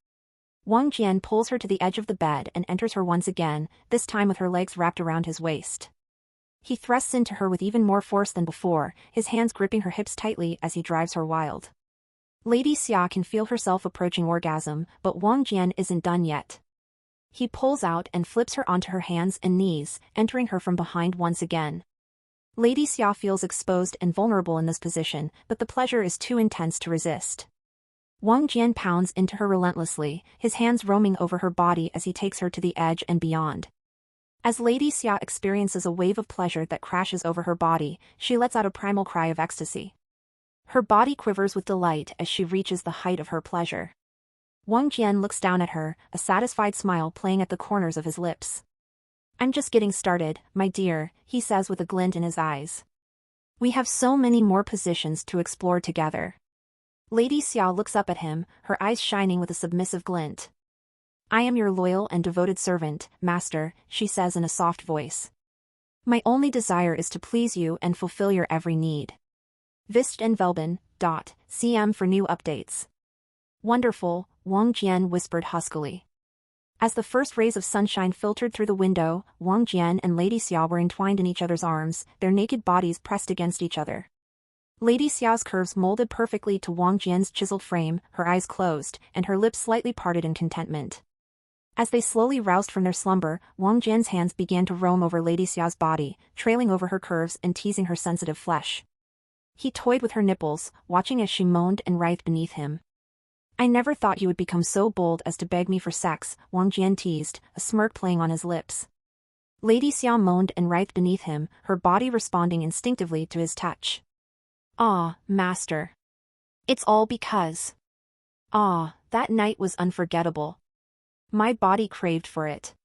Wang Jian pulls her to the edge of the bed and enters her once again, this time with her legs wrapped around his waist. He thrusts into her with even more force than before, his hands gripping her hips tightly as he drives her wild. Lady Xia can feel herself approaching orgasm, but Wang Jian isn't done yet. He pulls out and flips her onto her hands and knees, entering her from behind once again. Lady Xia feels exposed and vulnerable in this position, but the pleasure is too intense to resist. Wang Jian pounds into her relentlessly, his hands roaming over her body as he takes her to the edge and beyond. As Lady Xia experiences a wave of pleasure that crashes over her body, she lets out a primal cry of ecstasy. Her body quivers with delight as she reaches the height of her pleasure. Wang Jian looks down at her, a satisfied smile playing at the corners of his lips. "I'm just getting started, my dear," he says with a glint in his eyes. "We have so many more positions to explore together." Lady Xia looks up at him, her eyes shining with a submissive glint. "I am your loyal and devoted servant, master," she says in a soft voice. "My only desire is to please you and fulfill your every need." Vist and Velben.cm for new updates. "Wonderful," Wang Jian whispered huskily. As the first rays of sunshine filtered through the window, Wang Jian and Lady Xia were entwined in each other's arms, their naked bodies pressed against each other. Lady Xiao's curves molded perfectly to Wang Jian's chiseled frame, her eyes closed, and her lips slightly parted in contentment. As they slowly roused from their slumber, Wang Jian's hands began to roam over Lady Xiao's body, trailing over her curves and teasing her sensitive flesh. He toyed with her nipples, watching as she moaned and writhed beneath him. "I never thought you would become so bold as to beg me for sex," Wang Jian teased, a smirk playing on his lips. Lady Xia moaned and writhed beneath him, her body responding instinctively to his touch. "Ah, master. It's all because. Ah, that night was unforgettable. My body craved for it."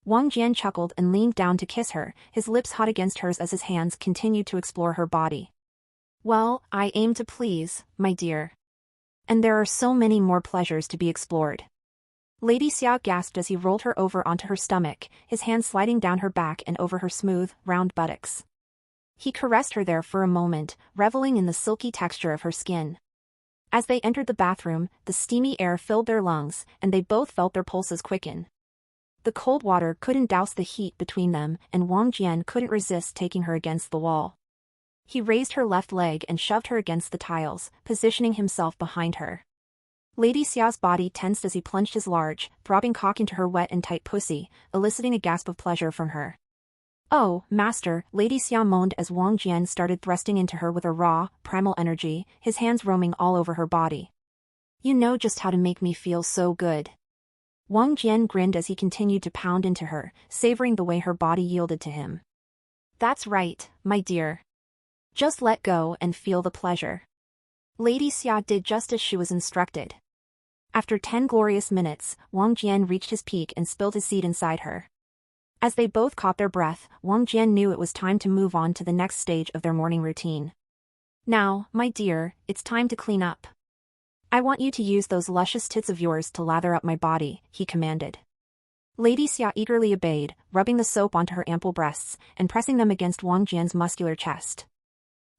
Wang Jian chuckled and leaned down to kiss her, his lips hot against hers as his hands continued to explore her body. "Well, I aim to please, my dear. And there are so many more pleasures to be explored." Lady Xia gasped as he rolled her over onto her stomach, his hands sliding down her back and over her smooth, round buttocks. He caressed her there for a moment, reveling in the silky texture of her skin. As they entered the bathroom, the steamy air filled their lungs, and they both felt their pulses quicken. The cold water couldn't douse the heat between them, and Wang Jian couldn't resist taking her against the wall. He raised her left leg and shoved her against the tiles, positioning himself behind her. Lady Xiao's body tensed as he plunged his large, throbbing cock into her wet and tight pussy, eliciting a gasp of pleasure from her. "Oh, master," Lady Xia moaned as Wang Jian started thrusting into her with a raw, primal energy, his hands roaming all over her body. "You know just how to make me feel so good." Wang Jian grinned as he continued to pound into her, savoring the way her body yielded to him. "That's right, my dear. Just let go and feel the pleasure." Lady Xia did just as she was instructed. After 10 glorious minutes, Wang Jian reached his peak and spilled his seed inside her. As they both caught their breath, Wang Jian knew it was time to move on to the next stage of their morning routine. Now, my dear, it's time to clean up. I want you to use those luscious tits of yours to lather up my body, he commanded. Lady Xia eagerly obeyed, rubbing the soap onto her ample breasts and pressing them against Wang Jian's muscular chest.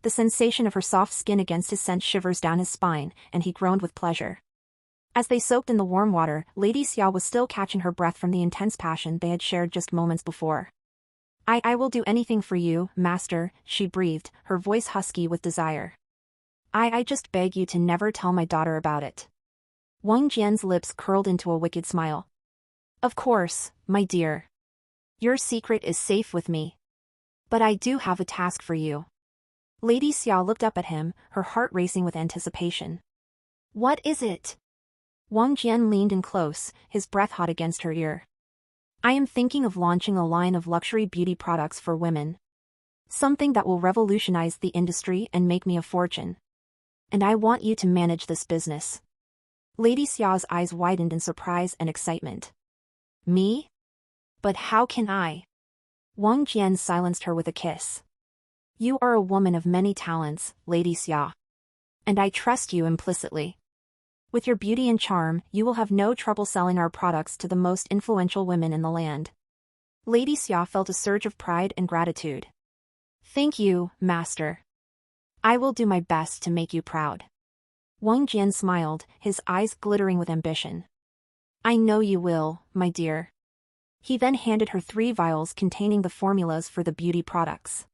The sensation of her soft skin against his sent shivers down his spine, and he groaned with pleasure. As they soaked in the warm water, Lady Xia was still catching her breath from the intense passion they had shared just moments before. I will do anything for you, master, she breathed, her voice husky with desire. I just beg you to never tell my daughter about it. Wang Jian's lips curled into a wicked smile. Of course, my dear. Your secret is safe with me. But I do have a task for you. Lady Xia looked up at him, her heart racing with anticipation. What is it? Wang Jian leaned in close, his breath hot against her ear. I am thinking of launching a line of luxury beauty products for women. Something that will revolutionize the industry and make me a fortune. And I want you to manage this business. Lady Xiao's eyes widened in surprise and excitement. Me? But how can I? Wang Jian silenced her with a kiss. You are a woman of many talents, Lady Xia. And I trust you implicitly. With your beauty and charm, you will have no trouble selling our products to the most influential women in the land. Lady Xia felt a surge of pride and gratitude. Thank you, master. I will do my best to make you proud. Wang Jian smiled, his eyes glittering with ambition. I know you will, my dear. He then handed her 3 vials containing the formulas for the beauty products.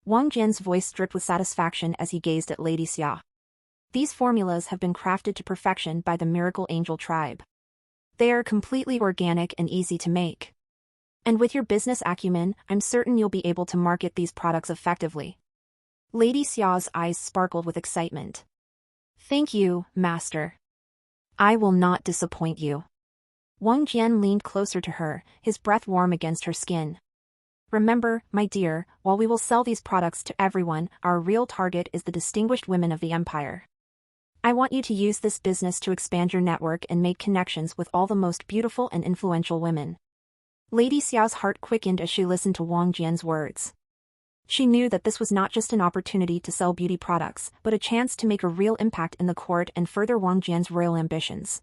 Wang Jian's voice dripped with satisfaction as he gazed at Lady Xia. These formulas have been crafted to perfection by the Miracle Angel tribe. They are completely organic and easy to make. And with your business acumen, I'm certain you'll be able to market these products effectively. Lady Xiao's eyes sparkled with excitement. Thank you, master. I will not disappoint you. Wang Jian leaned closer to her, his breath warm against her skin. Remember, my dear, while we will sell these products to everyone, our real target is the distinguished women of the empire. I want you to use this business to expand your network and make connections with all the most beautiful and influential women. Lady Xiao's heart quickened as she listened to Wang Jian's words. She knew that this was not just an opportunity to sell beauty products, but a chance to make a real impact in the court and further Wang Jian's royal ambitions.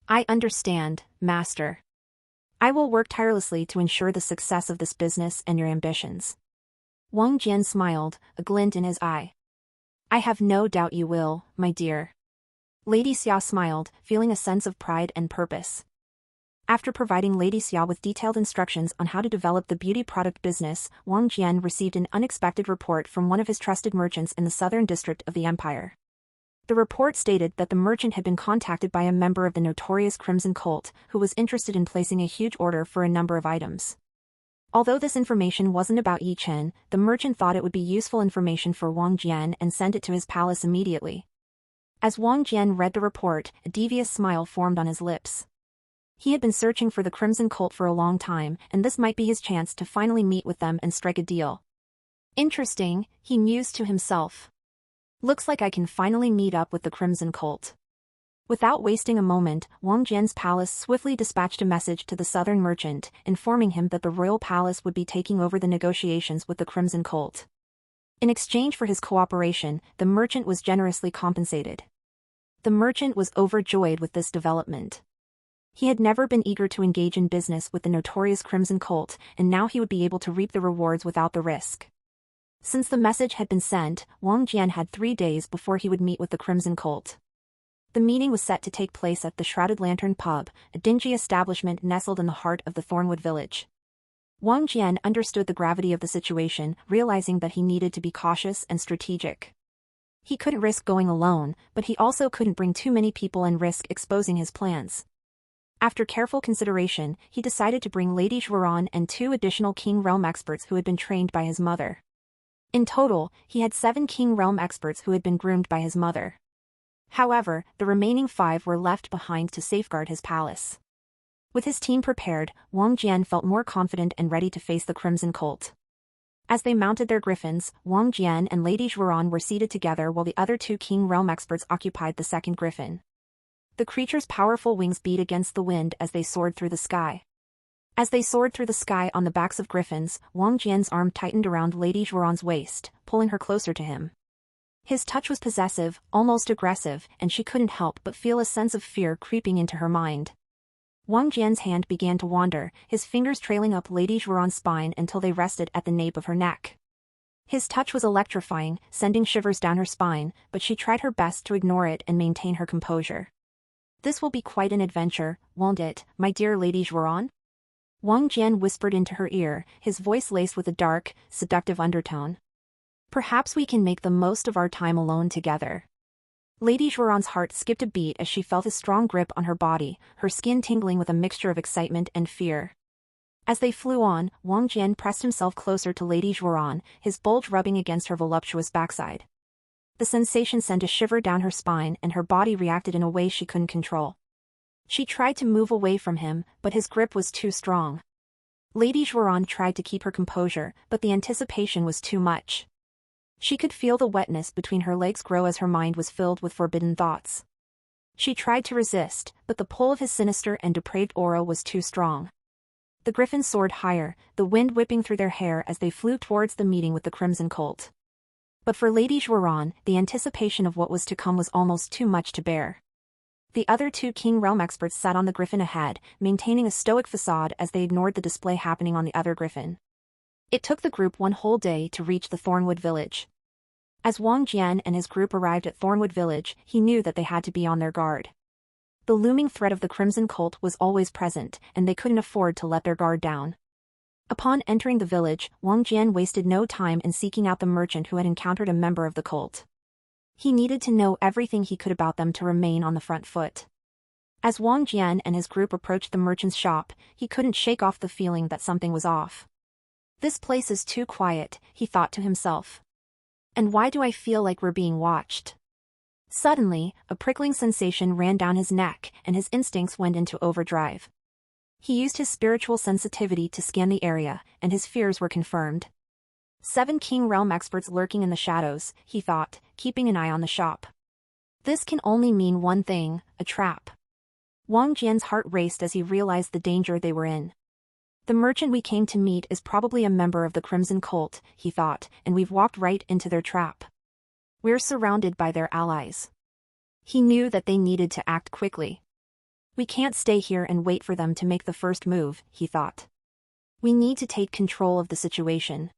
I understand, master. I will work tirelessly to ensure the success of this business and your ambitions. Wang Jian smiled, a glint in his eye. I have no doubt you will, my dear. Lady Xia smiled, feeling a sense of pride and purpose. After providing Lady Xia with detailed instructions on how to develop the beauty product business, Wang Jian received an unexpected report from one of his trusted merchants in the southern district of the empire. The report stated that the merchant had been contacted by a member of the notorious Crimson Cult, who was interested in placing a huge order for a number of items. Although this information wasn't about Yi Chen, the merchant thought it would be useful information for Wang Jian and sent it to his palace immediately. As Wang Jian read the report, a devious smile formed on his lips. He had been searching for the Crimson Cult for a long time, and this might be his chance to finally meet with them and strike a deal. Interesting, he mused to himself. Looks like I can finally meet up with the Crimson Cult. Without wasting a moment, Wang Jian's palace swiftly dispatched a message to the southern merchant, informing him that the royal palace would be taking over the negotiations with the Crimson Cult. In exchange for his cooperation, the merchant was generously compensated. The merchant was overjoyed with this development. He had never been eager to engage in business with the notorious Crimson Cult, and now he would be able to reap the rewards without the risk. Since the message had been sent, Wang Jian had 3 days before he would meet with the Crimson Cult. The meeting was set to take place at the Shrouded Lantern Pub, a dingy establishment nestled in the heart of the Thornwood village. Wang Jian understood the gravity of the situation, realizing that he needed to be cautious and strategic. He couldn't risk going alone, but he also couldn't bring too many people and risk exposing his plans. After careful consideration, he decided to bring Lady Zhuoran and 2 additional King Realm experts who had been trained by his mother. In total, he had 7 King Realm experts who had been groomed by his mother. However, the remaining 5 were left behind to safeguard his palace. With his team prepared, Wang Jian felt more confident and ready to face the Crimson Cult. As they mounted their griffins, Wang Jian and Lady Zhuoran were seated together while the other two King Realm experts occupied the second griffin. The creature's powerful wings beat against the wind as they soared through the sky. As they soared through the sky on the backs of griffins, Wang Jian's arm tightened around Lady Zhuoran's waist, pulling her closer to him. His touch was possessive, almost aggressive, and she couldn't help but feel a sense of fear creeping into her mind. Wang Jian's hand began to wander, his fingers trailing up Lady Zhuoran's spine until they rested at the nape of her neck. His touch was electrifying, sending shivers down her spine, but she tried her best to ignore it and maintain her composure. "This will be quite an adventure, won't it, my dear Lady Zhuoran?" Wang Jian whispered into her ear, his voice laced with a dark, seductive undertone. "Perhaps we can make the most of our time alone together." Lady Zhuoran's heart skipped a beat as she felt his strong grip on her body, her skin tingling with a mixture of excitement and fear. As they flew on, Wang Jian pressed himself closer to Lady Zhuoran, his bulge rubbing against her voluptuous backside. The sensation sent a shiver down her spine and her body reacted in a way she couldn't control. She tried to move away from him, but his grip was too strong. Lady Zhuoran tried to keep her composure, but the anticipation was too much. She could feel the wetness between her legs grow as her mind was filled with forbidden thoughts. She tried to resist, but the pull of his sinister and depraved aura was too strong. The griffins soared higher, the wind whipping through their hair as they flew towards the meeting with the Crimson Cult. But for Lady Zhuoran, the anticipation of what was to come was almost too much to bear. The other two King Realm experts sat on the griffin ahead, maintaining a stoic facade as they ignored the display happening on the other griffin. It took the group one whole day to reach the Thornwood village. As Wang Jian and his group arrived at Thornwood village, he knew that they had to be on their guard. The looming threat of the Crimson Cult was always present, and they couldn't afford to let their guard down. Upon entering the village, Wang Jian wasted no time in seeking out the merchant who had encountered a member of the cult. He needed to know everything he could about them to remain on the front foot. As Wang Jian and his group approached the merchant's shop, he couldn't shake off the feeling that something was off. "This place is too quiet," he thought to himself. "And why do I feel like we're being watched?" Suddenly, a prickling sensation ran down his neck, and his instincts went into overdrive. He used his spiritual sensitivity to scan the area, and his fears were confirmed. 7 King Realm experts lurking in the shadows, he thought, keeping an eye on the shop. This can only mean one thing, a trap. Wang Jian's heart raced as he realized the danger they were in. "The merchant we came to meet is probably a member of the Crimson Cult," he thought, "and we've walked right into their trap. We're surrounded by their allies." He knew that they needed to act quickly. "We can't stay here and wait for them to make the first move," he thought. "We need to take control of the situation."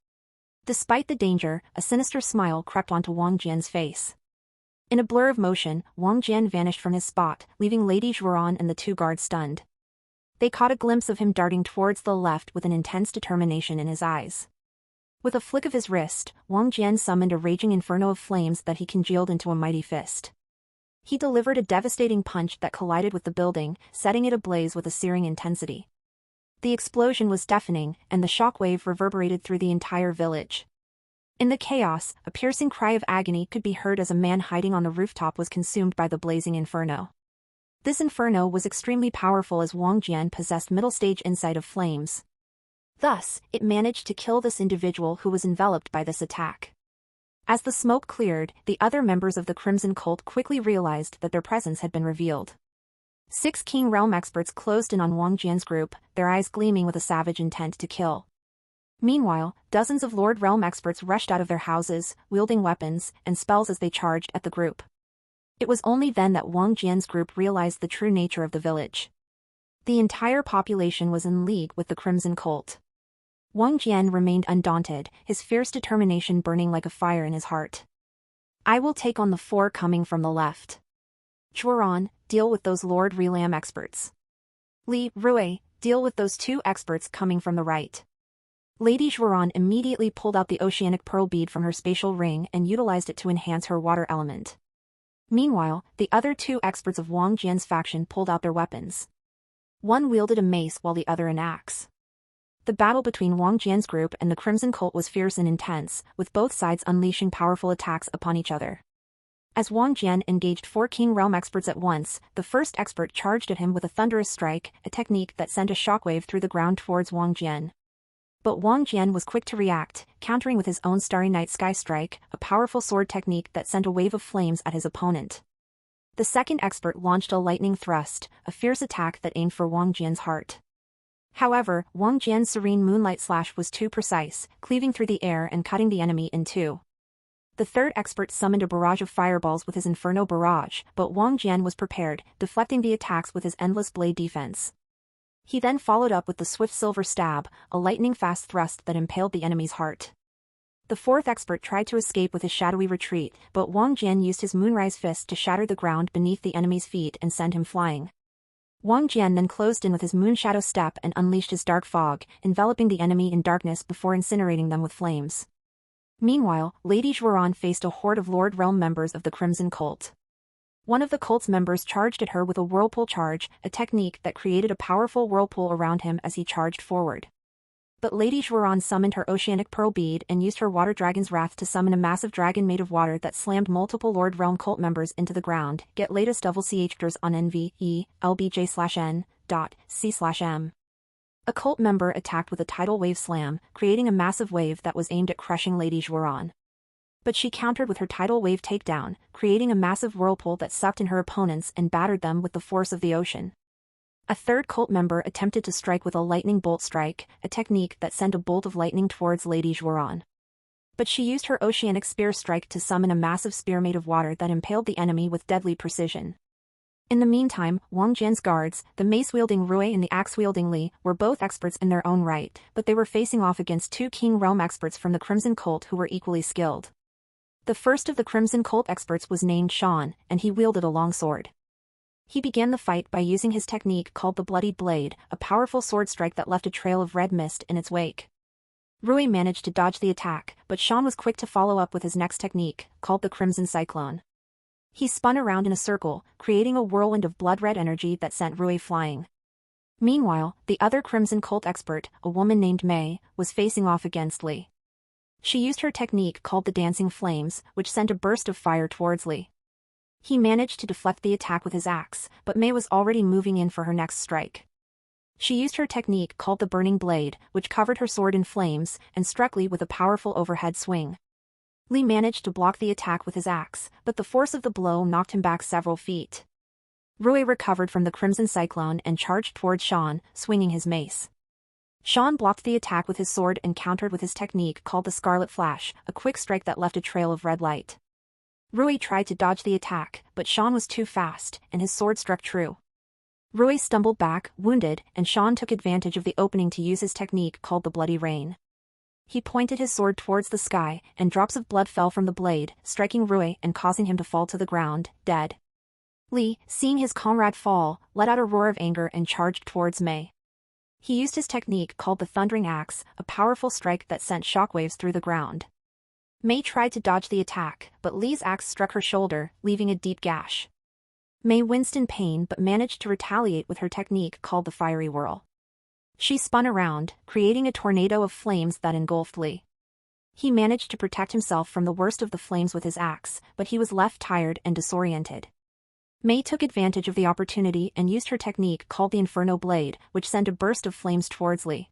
Despite the danger, a sinister smile crept onto Wang Jian's face. In a blur of motion, Wang Jian vanished from his spot, leaving Lady Zhuoran and the two guards stunned. They caught a glimpse of him darting towards the left with an intense determination in his eyes. With a flick of his wrist, Wang Jian summoned a raging inferno of flames that he congealed into a mighty fist. He delivered a devastating punch that collided with the building, setting it ablaze with a searing intensity. The explosion was deafening, and the shockwave reverberated through the entire village. In the chaos, a piercing cry of agony could be heard as a man hiding on the rooftop was consumed by the blazing inferno. This inferno was extremely powerful as Wang Jian possessed middle-stage insight of flames. Thus, it managed to kill this individual who was enveloped by this attack. As the smoke cleared, the other members of the Crimson Cult quickly realized that their presence had been revealed. 6 King Realm experts closed in on Wang Jian's group, their eyes gleaming with a savage intent to kill. Meanwhile, dozens of Lord Realm experts rushed out of their houses, wielding weapons and spells as they charged at the group. It was only then that Wang Jian's group realized the true nature of the village. The entire population was in league with the Crimson Cult. Wang Jian remained undaunted, his fierce determination burning like a fire in his heart. "I will take on the 4 coming from the left. Zhuoran, deal with those Lord Relam experts. Li Rui, deal with those 2 experts coming from the right." Lady Zhuoran immediately pulled out the oceanic pearl bead from her spatial ring and utilized it to enhance her water element. Meanwhile, the other 2 experts of Wang Jian's faction pulled out their weapons. One wielded a mace while the other an axe. The battle between Wang Jian's group and the Crimson Cult was fierce and intense, with both sides unleashing powerful attacks upon each other. As Wang Jian engaged 4 King Realm experts at once, the first expert charged at him with a thunderous strike, a technique that sent a shockwave through the ground towards Wang Jian. But Wang Jian was quick to react, countering with his own Starry Night Sky Strike, a powerful sword technique that sent a wave of flames at his opponent. The second expert launched a lightning thrust, a fierce attack that aimed for Wang Jian's heart. However, Wang Jian's serene moonlight slash was too precise, cleaving through the air and cutting the enemy in two. The third expert summoned a barrage of fireballs with his Inferno Barrage, but Wang Jian was prepared, deflecting the attacks with his Endless Blade defense. He then followed up with the Swift Silver Stab, a lightning-fast thrust that impaled the enemy's heart. The fourth expert tried to escape with his shadowy retreat, but Wang Jian used his Moonrise Fist to shatter the ground beneath the enemy's feet and send him flying. Wang Jian then closed in with his Moonshadow Step and unleashed his Dark Fog, enveloping the enemy in darkness before incinerating them with flames. Meanwhile, Lady Zhuoran faced a horde of Lord Realm members of the Crimson Cult. One of the cult's members charged at her with a Whirlpool Charge, a technique that created a powerful whirlpool around him as he charged forward. But Lady Zhuoran summoned her Oceanic Pearl Bead and used her Water Dragon's Wrath to summon a massive dragon made of water that slammed multiple Lord Realm cult members into the ground. Get latest CHDRs on NVE/LBJ/N.C/M. A cult member attacked with a tidal wave slam, creating a massive wave that was aimed at crushing Lady Zhuoran. But she countered with her tidal wave takedown, creating a massive whirlpool that sucked in her opponents and battered them with the force of the ocean. A third cult member attempted to strike with a lightning bolt strike, a technique that sent a bolt of lightning towards Lady Zhuoran. But she used her Oceanic Spear Strike to summon a massive spear made of water that impaled the enemy with deadly precision. In the meantime, Wang Jian's guards, the mace-wielding Rui and the axe-wielding Li, were both experts in their own right, but they were facing off against two King Realm experts from the Crimson Cult who were equally skilled. The first of the Crimson Cult experts was named Shan, and he wielded a long sword. He began the fight by using his technique called the Bloodied Blade, a powerful sword strike that left a trail of red mist in its wake. Rui managed to dodge the attack, but Shan was quick to follow up with his next technique, called the Crimson Cyclone. He spun around in a circle, creating a whirlwind of blood-red energy that sent Rui flying. Meanwhile, the other Crimson Cult expert, a woman named Mei, was facing off against Li. She used her technique called the Dancing Flames, which sent a burst of fire towards Li. He managed to deflect the attack with his axe, but Mei was already moving in for her next strike. She used her technique called the Burning Blade, which covered her sword in flames, and struck Li with a powerful overhead swing. Li managed to block the attack with his axe, but the force of the blow knocked him back several feet. Rui recovered from the Crimson Cyclone and charged towards Shan, swinging his mace. Shan blocked the attack with his sword and countered with his technique called the Scarlet Flash, a quick strike that left a trail of red light. Rui tried to dodge the attack, but Shan was too fast, and his sword struck true. Rui stumbled back, wounded, and Shan took advantage of the opening to use his technique called the Bloody Rain. He pointed his sword towards the sky, and drops of blood fell from the blade, striking Rui and causing him to fall to the ground, dead. Li, seeing his comrade fall, let out a roar of anger and charged towards Mei. He used his technique called the Thundering Axe, a powerful strike that sent shockwaves through the ground. Mei tried to dodge the attack, but Li's axe struck her shoulder, leaving a deep gash. Mei winced in pain but managed to retaliate with her technique called the Fiery Whirl. She spun around, creating a tornado of flames that engulfed Li. He managed to protect himself from the worst of the flames with his axe, but he was left tired and disoriented. Mei took advantage of the opportunity and used her technique called the Inferno Blade, which sent a burst of flames towards Li.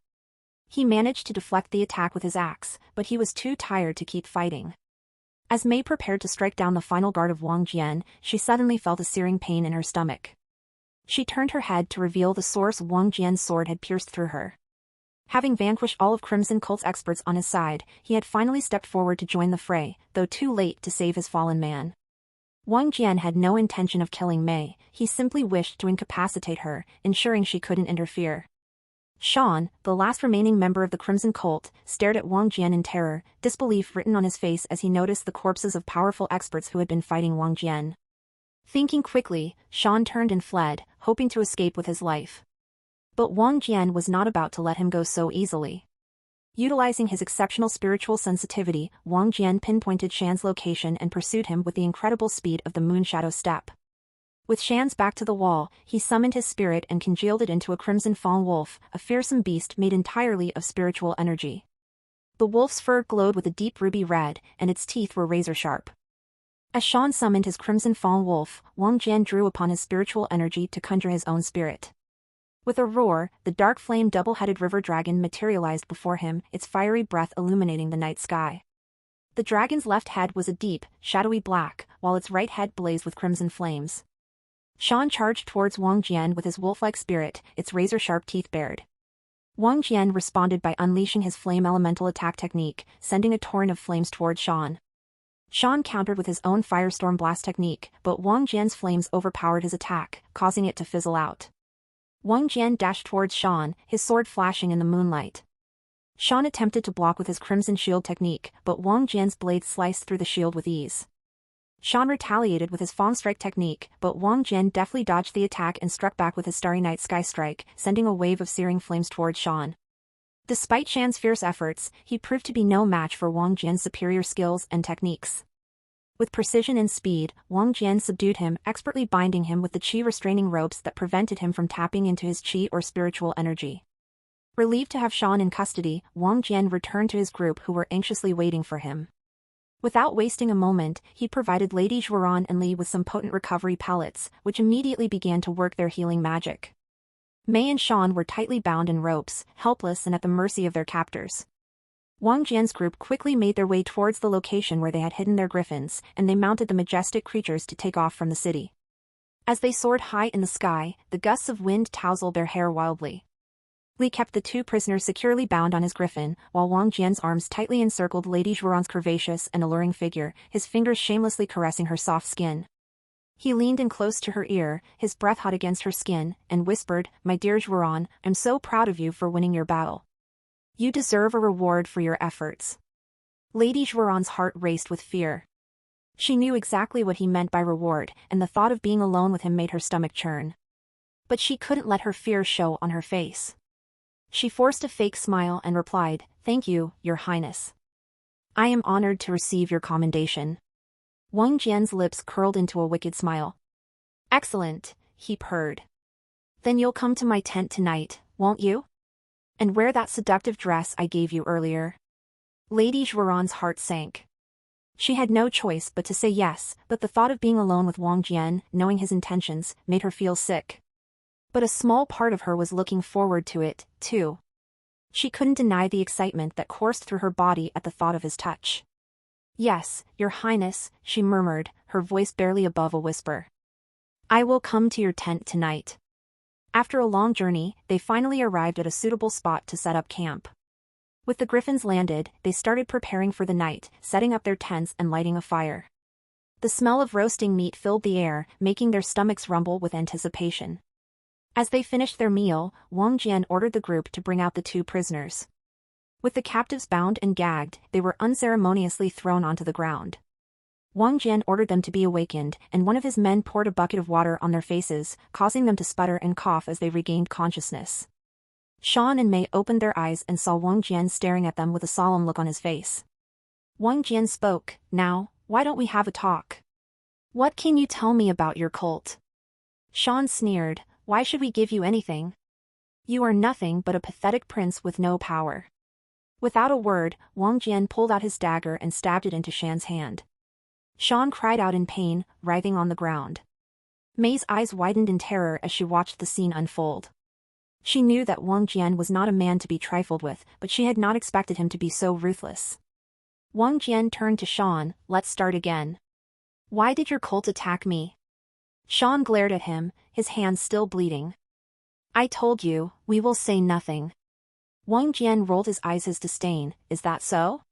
He managed to deflect the attack with his axe, but he was too tired to keep fighting. As Mei prepared to strike down the final guard of Wang Jian, she suddenly felt a searing pain in her stomach. She turned her head to reveal the source Wang Jian's sword had pierced through her. Having vanquished all of Crimson Cult's experts on his side, he had finally stepped forward to join the fray, though too late to save his fallen man. Wang Jian had no intention of killing Mei, he simply wished to incapacitate her, ensuring she couldn't interfere. Shan, the last remaining member of the Crimson Cult, stared at Wang Jian in terror, disbelief written on his face as he noticed the corpses of powerful experts who had been fighting Wang Jian. Thinking quickly, Shan turned and fled, hoping to escape with his life. But Wang Jian was not about to let him go so easily. Utilizing his exceptional spiritual sensitivity, Wang Jian pinpointed Shan's location and pursued him with the incredible speed of the Moonshadow Step. With Shan's back to the wall, he summoned his spirit and congealed it into a crimson fawn wolf, a fearsome beast made entirely of spiritual energy. The wolf's fur glowed with a deep ruby red, and its teeth were razor-sharp. As Shan summoned his crimson fawn wolf, Wang Jian drew upon his spiritual energy to conjure his own spirit. With a roar, the dark flame double-headed river dragon materialized before him, its fiery breath illuminating the night sky. The dragon's left head was a deep, shadowy black, while its right head blazed with crimson flames. Shan charged towards Wang Jian with his wolf-like spirit, its razor-sharp teeth bared. Wang Jian responded by unleashing his flame elemental attack technique, sending a torrent of flames towards Shan. Shan countered with his own firestorm blast technique, but Wang Jian's flames overpowered his attack, causing it to fizzle out. Wang Jian dashed towards Shan, his sword flashing in the moonlight. Shan attempted to block with his crimson shield technique, but Wang Jian's blade sliced through the shield with ease. Shan retaliated with his Fang Strike technique, but Wang Jian deftly dodged the attack and struck back with his Starry Night Sky Strike, sending a wave of searing flames towards Shan. Despite Shan's fierce efforts, he proved to be no match for Wang Jian's superior skills and techniques. With precision and speed, Wang Jian subdued him, expertly binding him with the qi restraining ropes that prevented him from tapping into his qi or spiritual energy. Relieved to have Shan in custody, Wang Jian returned to his group who were anxiously waiting for him. Without wasting a moment, he provided Lady Zhuoran and Li with some potent recovery pellets, which immediately began to work their healing magic. Mei and Shan were tightly bound in ropes, helpless and at the mercy of their captors. Wang Jian's group quickly made their way towards the location where they had hidden their griffins, and they mounted the majestic creatures to take off from the city. As they soared high in the sky, the gusts of wind tousled their hair wildly. Li kept the two prisoners securely bound on his griffin, while Wang Jian's arms tightly encircled Lady Zhuoran's curvaceous and alluring figure, his fingers shamelessly caressing her soft skin. He leaned in close to her ear, his breath hot against her skin, and whispered, "My dear Zhuoran, I'm so proud of you for winning your battle. You deserve a reward for your efforts." Lady Zhuoran's heart raced with fear. She knew exactly what he meant by reward, and the thought of being alone with him made her stomach churn. But she couldn't let her fear show on her face. She forced a fake smile and replied, "Thank you, Your Highness. I am honored to receive your commendation." Wang Jian's lips curled into a wicked smile. "Excellent," he purred. "Then you'll come to my tent tonight, won't you? And wear that seductive dress I gave you earlier." Lady Zhuoran's heart sank. She had no choice but to say yes, but the thought of being alone with Wang Jian, knowing his intentions, made her feel sick. But a small part of her was looking forward to it, too. She couldn't deny the excitement that coursed through her body at the thought of his touch. "Yes, Your Highness," she murmured, her voice barely above a whisper. "I will come to your tent tonight." After a long journey, they finally arrived at a suitable spot to set up camp. With the griffins landed, they started preparing for the night, setting up their tents and lighting a fire. The smell of roasting meat filled the air, making their stomachs rumble with anticipation. As they finished their meal, Wang Jian ordered the group to bring out the two prisoners. With the captives bound and gagged, they were unceremoniously thrown onto the ground. Wang Jian ordered them to be awakened, and one of his men poured a bucket of water on their faces, causing them to sputter and cough as they regained consciousness. Shan and Mei opened their eyes and saw Wang Jian staring at them with a solemn look on his face. Wang Jian spoke, "Now, why don't we have a talk? What can you tell me about your cult?" Shan sneered, "Why should we give you anything? You are nothing but a pathetic prince with no power." Without a word, Wang Jian pulled out his dagger and stabbed it into Shan's hand. Shan cried out in pain, writhing on the ground. Mei's eyes widened in terror as she watched the scene unfold. She knew that Wang Jian was not a man to be trifled with, but she had not expected him to be so ruthless. Wang Jian turned to Shan, "Let's start again. Why did your cult attack me?" Shan glared at him, his hands still bleeding. "I told you, we will say nothing." Wang Jian rolled his eyes his disdain, "Is that so?"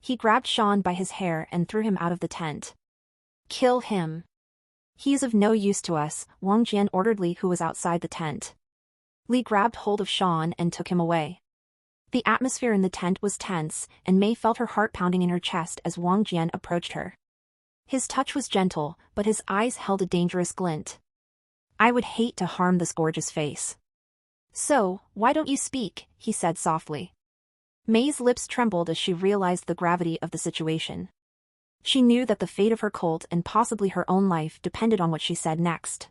He grabbed Shan by his hair and threw him out of the tent. "Kill him. He is of no use to us," Wang Jian ordered Li, who was outside the tent. Li grabbed hold of Shan and took him away. The atmosphere in the tent was tense, and Mei felt her heart pounding in her chest as Wang Jian approached her. His touch was gentle, but his eyes held a dangerous glint. "I would hate to harm this gorgeous face." "So, why don't you speak?" he said softly. Mei's lips trembled as she realized the gravity of the situation. She knew that the fate of her cult and possibly her own life depended on what she said next.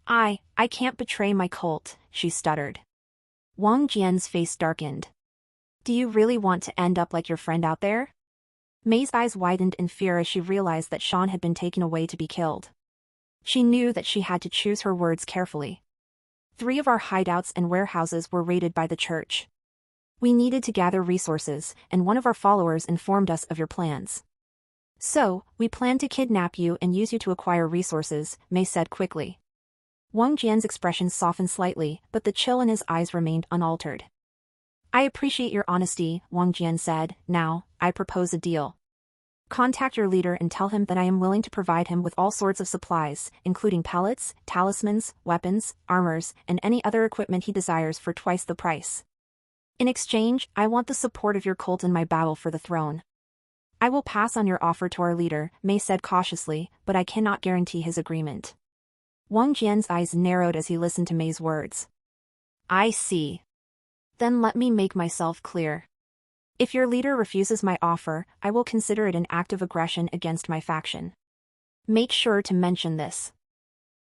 I can't betray my cult," she stuttered. Wang Jian's face darkened. "Do you really want to end up like your friend out there?" Mei's eyes widened in fear as she realized that Shan had been taken away to be killed. She knew that she had to choose her words carefully. 3 of our hideouts and warehouses were raided by the church. We needed to gather resources, and one of our followers informed us of your plans. So, we plan to kidnap you and use you to acquire resources, Mei said quickly. Wang Jian's expression softened slightly, but the chill in his eyes remained unaltered. I appreciate your honesty, Wang Jian said. Now, I propose a deal. Contact your leader and tell him that I am willing to provide him with all sorts of supplies, including pellets, talismans, weapons, armors, and any other equipment he desires for twice the price. In exchange, I want the support of your cult in my battle for the throne. I will pass on your offer to our leader, Mei said cautiously, but I cannot guarantee his agreement. Wang Jian's eyes narrowed as he listened to Mei's words. I see. Then let me make myself clear. If your leader refuses my offer, I will consider it an act of aggression against my faction. Make sure to mention this.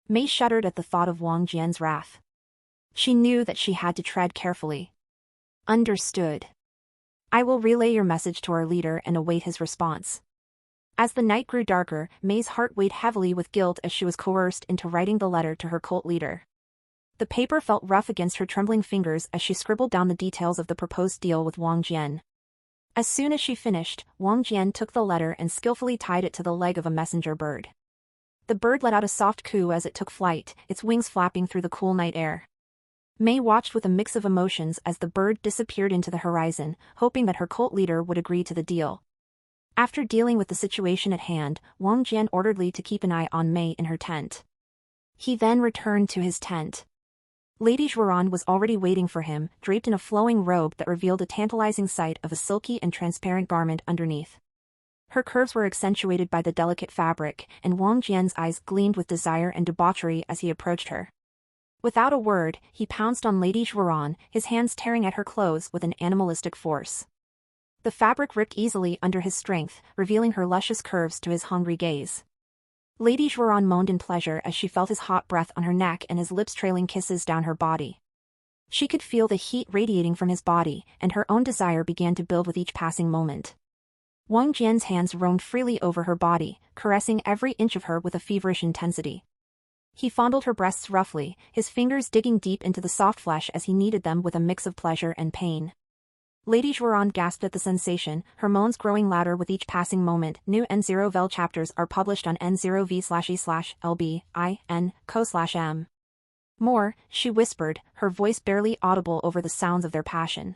Mei shuddered at the thought of Wang Jian's wrath. She knew that she had to tread carefully. Understood. I will relay your message to our leader and await his response. As the night grew darker, Mei's heart weighed heavily with guilt as she was coerced into writing the letter to her cult leader. The paper felt rough against her trembling fingers as she scribbled down the details of the proposed deal with Wang Jian. As soon as she finished, Wang Jian took the letter and skillfully tied it to the leg of a messenger bird. The bird let out a soft coo as it took flight, its wings flapping through the cool night air. Mei watched with a mix of emotions as the bird disappeared into the horizon, hoping that her cult leader would agree to the deal. After dealing with the situation at hand, Wang Jian ordered Li to keep an eye on Mei in her tent. He then returned to his tent. Lady Zhuran was already waiting for him, draped in a flowing robe that revealed a tantalizing sight of a silky and transparent garment underneath. Her curves were accentuated by the delicate fabric, and Wang Jian's eyes gleamed with desire and debauchery as he approached her. Without a word, he pounced on Lady Zhuran, his hands tearing at her clothes with an animalistic force. The fabric ripped easily under his strength, revealing her luscious curves to his hungry gaze. Lady Zhuran moaned in pleasure as she felt his hot breath on her neck and his lips trailing kisses down her body. She could feel the heat radiating from his body, and her own desire began to build with each passing moment. Wang Jian's hands roamed freely over her body, caressing every inch of her with a feverish intensity. He fondled her breasts roughly, his fingers digging deep into the soft flesh as he kneaded them with a mix of pleasure and pain. Lady Zhuran gasped at the sensation, her moans growing louder with each passing moment. New N0vel chapters are published on N0v/e/lb/in/co/m. More, she whispered, her voice barely audible over the sounds of their passion.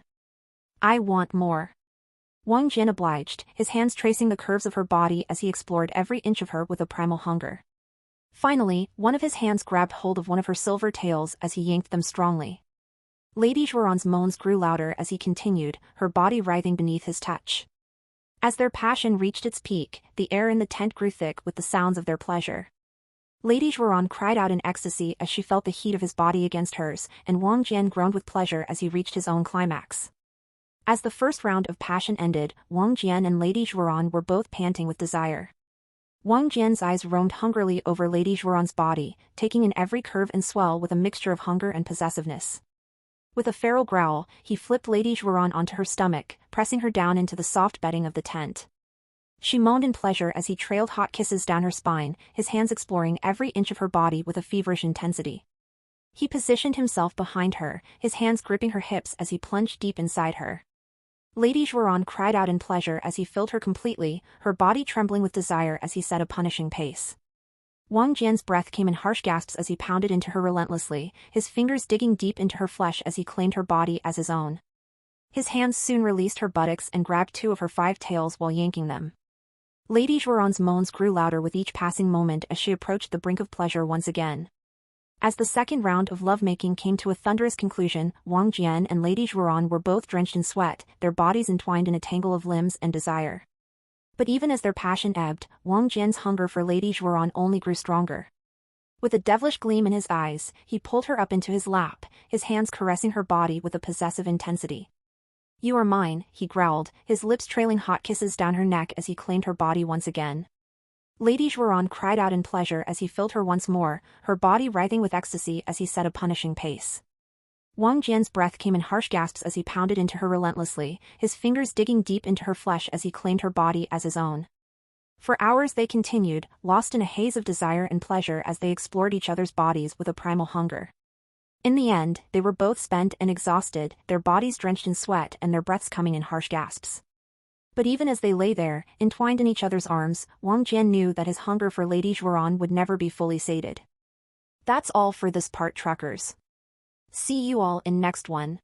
I want more. Wang Jian obliged, his hands tracing the curves of her body as he explored every inch of her with a primal hunger. Finally, one of his hands grabbed hold of one of her silver tails as he yanked them strongly. Lady Zhuran's moans grew louder as he continued, her body writhing beneath his touch. As their passion reached its peak, the air in the tent grew thick with the sounds of their pleasure. Lady Zhuran cried out in ecstasy as she felt the heat of his body against hers, and Wang Jian groaned with pleasure as he reached his own climax. As the first round of passion ended, Wang Jian and Lady Zhuran were both panting with desire. Wang Jian's eyes roamed hungrily over Lady Zhuran's body, taking in every curve and swell with a mixture of hunger and possessiveness. With a feral growl, he flipped Lady Zhuran onto her stomach, pressing her down into the soft bedding of the tent. She moaned in pleasure as he trailed hot kisses down her spine, his hands exploring every inch of her body with a feverish intensity. He positioned himself behind her, his hands gripping her hips as he plunged deep inside her. Lady Zhuran cried out in pleasure as he filled her completely, her body trembling with desire as he set a punishing pace. Wang Jian's breath came in harsh gasps as he pounded into her relentlessly, his fingers digging deep into her flesh as he claimed her body as his own. His hands soon released her buttocks and grabbed 2 of her 5 tails while yanking them. Lady Zhuran's moans grew louder with each passing moment as she approached the brink of pleasure once again. As the second round of lovemaking came to a thunderous conclusion, Wang Jian and Lady Zhuran were both drenched in sweat, their bodies entwined in a tangle of limbs and desire. But even as their passion ebbed, Wang Jian's hunger for Lady Zhuran only grew stronger. With a devilish gleam in his eyes, he pulled her up into his lap, his hands caressing her body with a possessive intensity. You are mine, he growled, his lips trailing hot kisses down her neck as he claimed her body once again. Lady Zhuran cried out in pleasure as he filled her once more, her body writhing with ecstasy as he set a punishing pace. Wang Jian's breath came in harsh gasps as he pounded into her relentlessly, his fingers digging deep into her flesh as he claimed her body as his own. For hours they continued, lost in a haze of desire and pleasure as they explored each other's bodies with a primal hunger. In the end, they were both spent and exhausted, their bodies drenched in sweat and their breaths coming in harsh gasps. But even as they lay there, entwined in each other's arms, Wang Jian knew that his hunger for Lady Zhuoran would never be fully sated. That's all for this part, truckers. See you all in next one.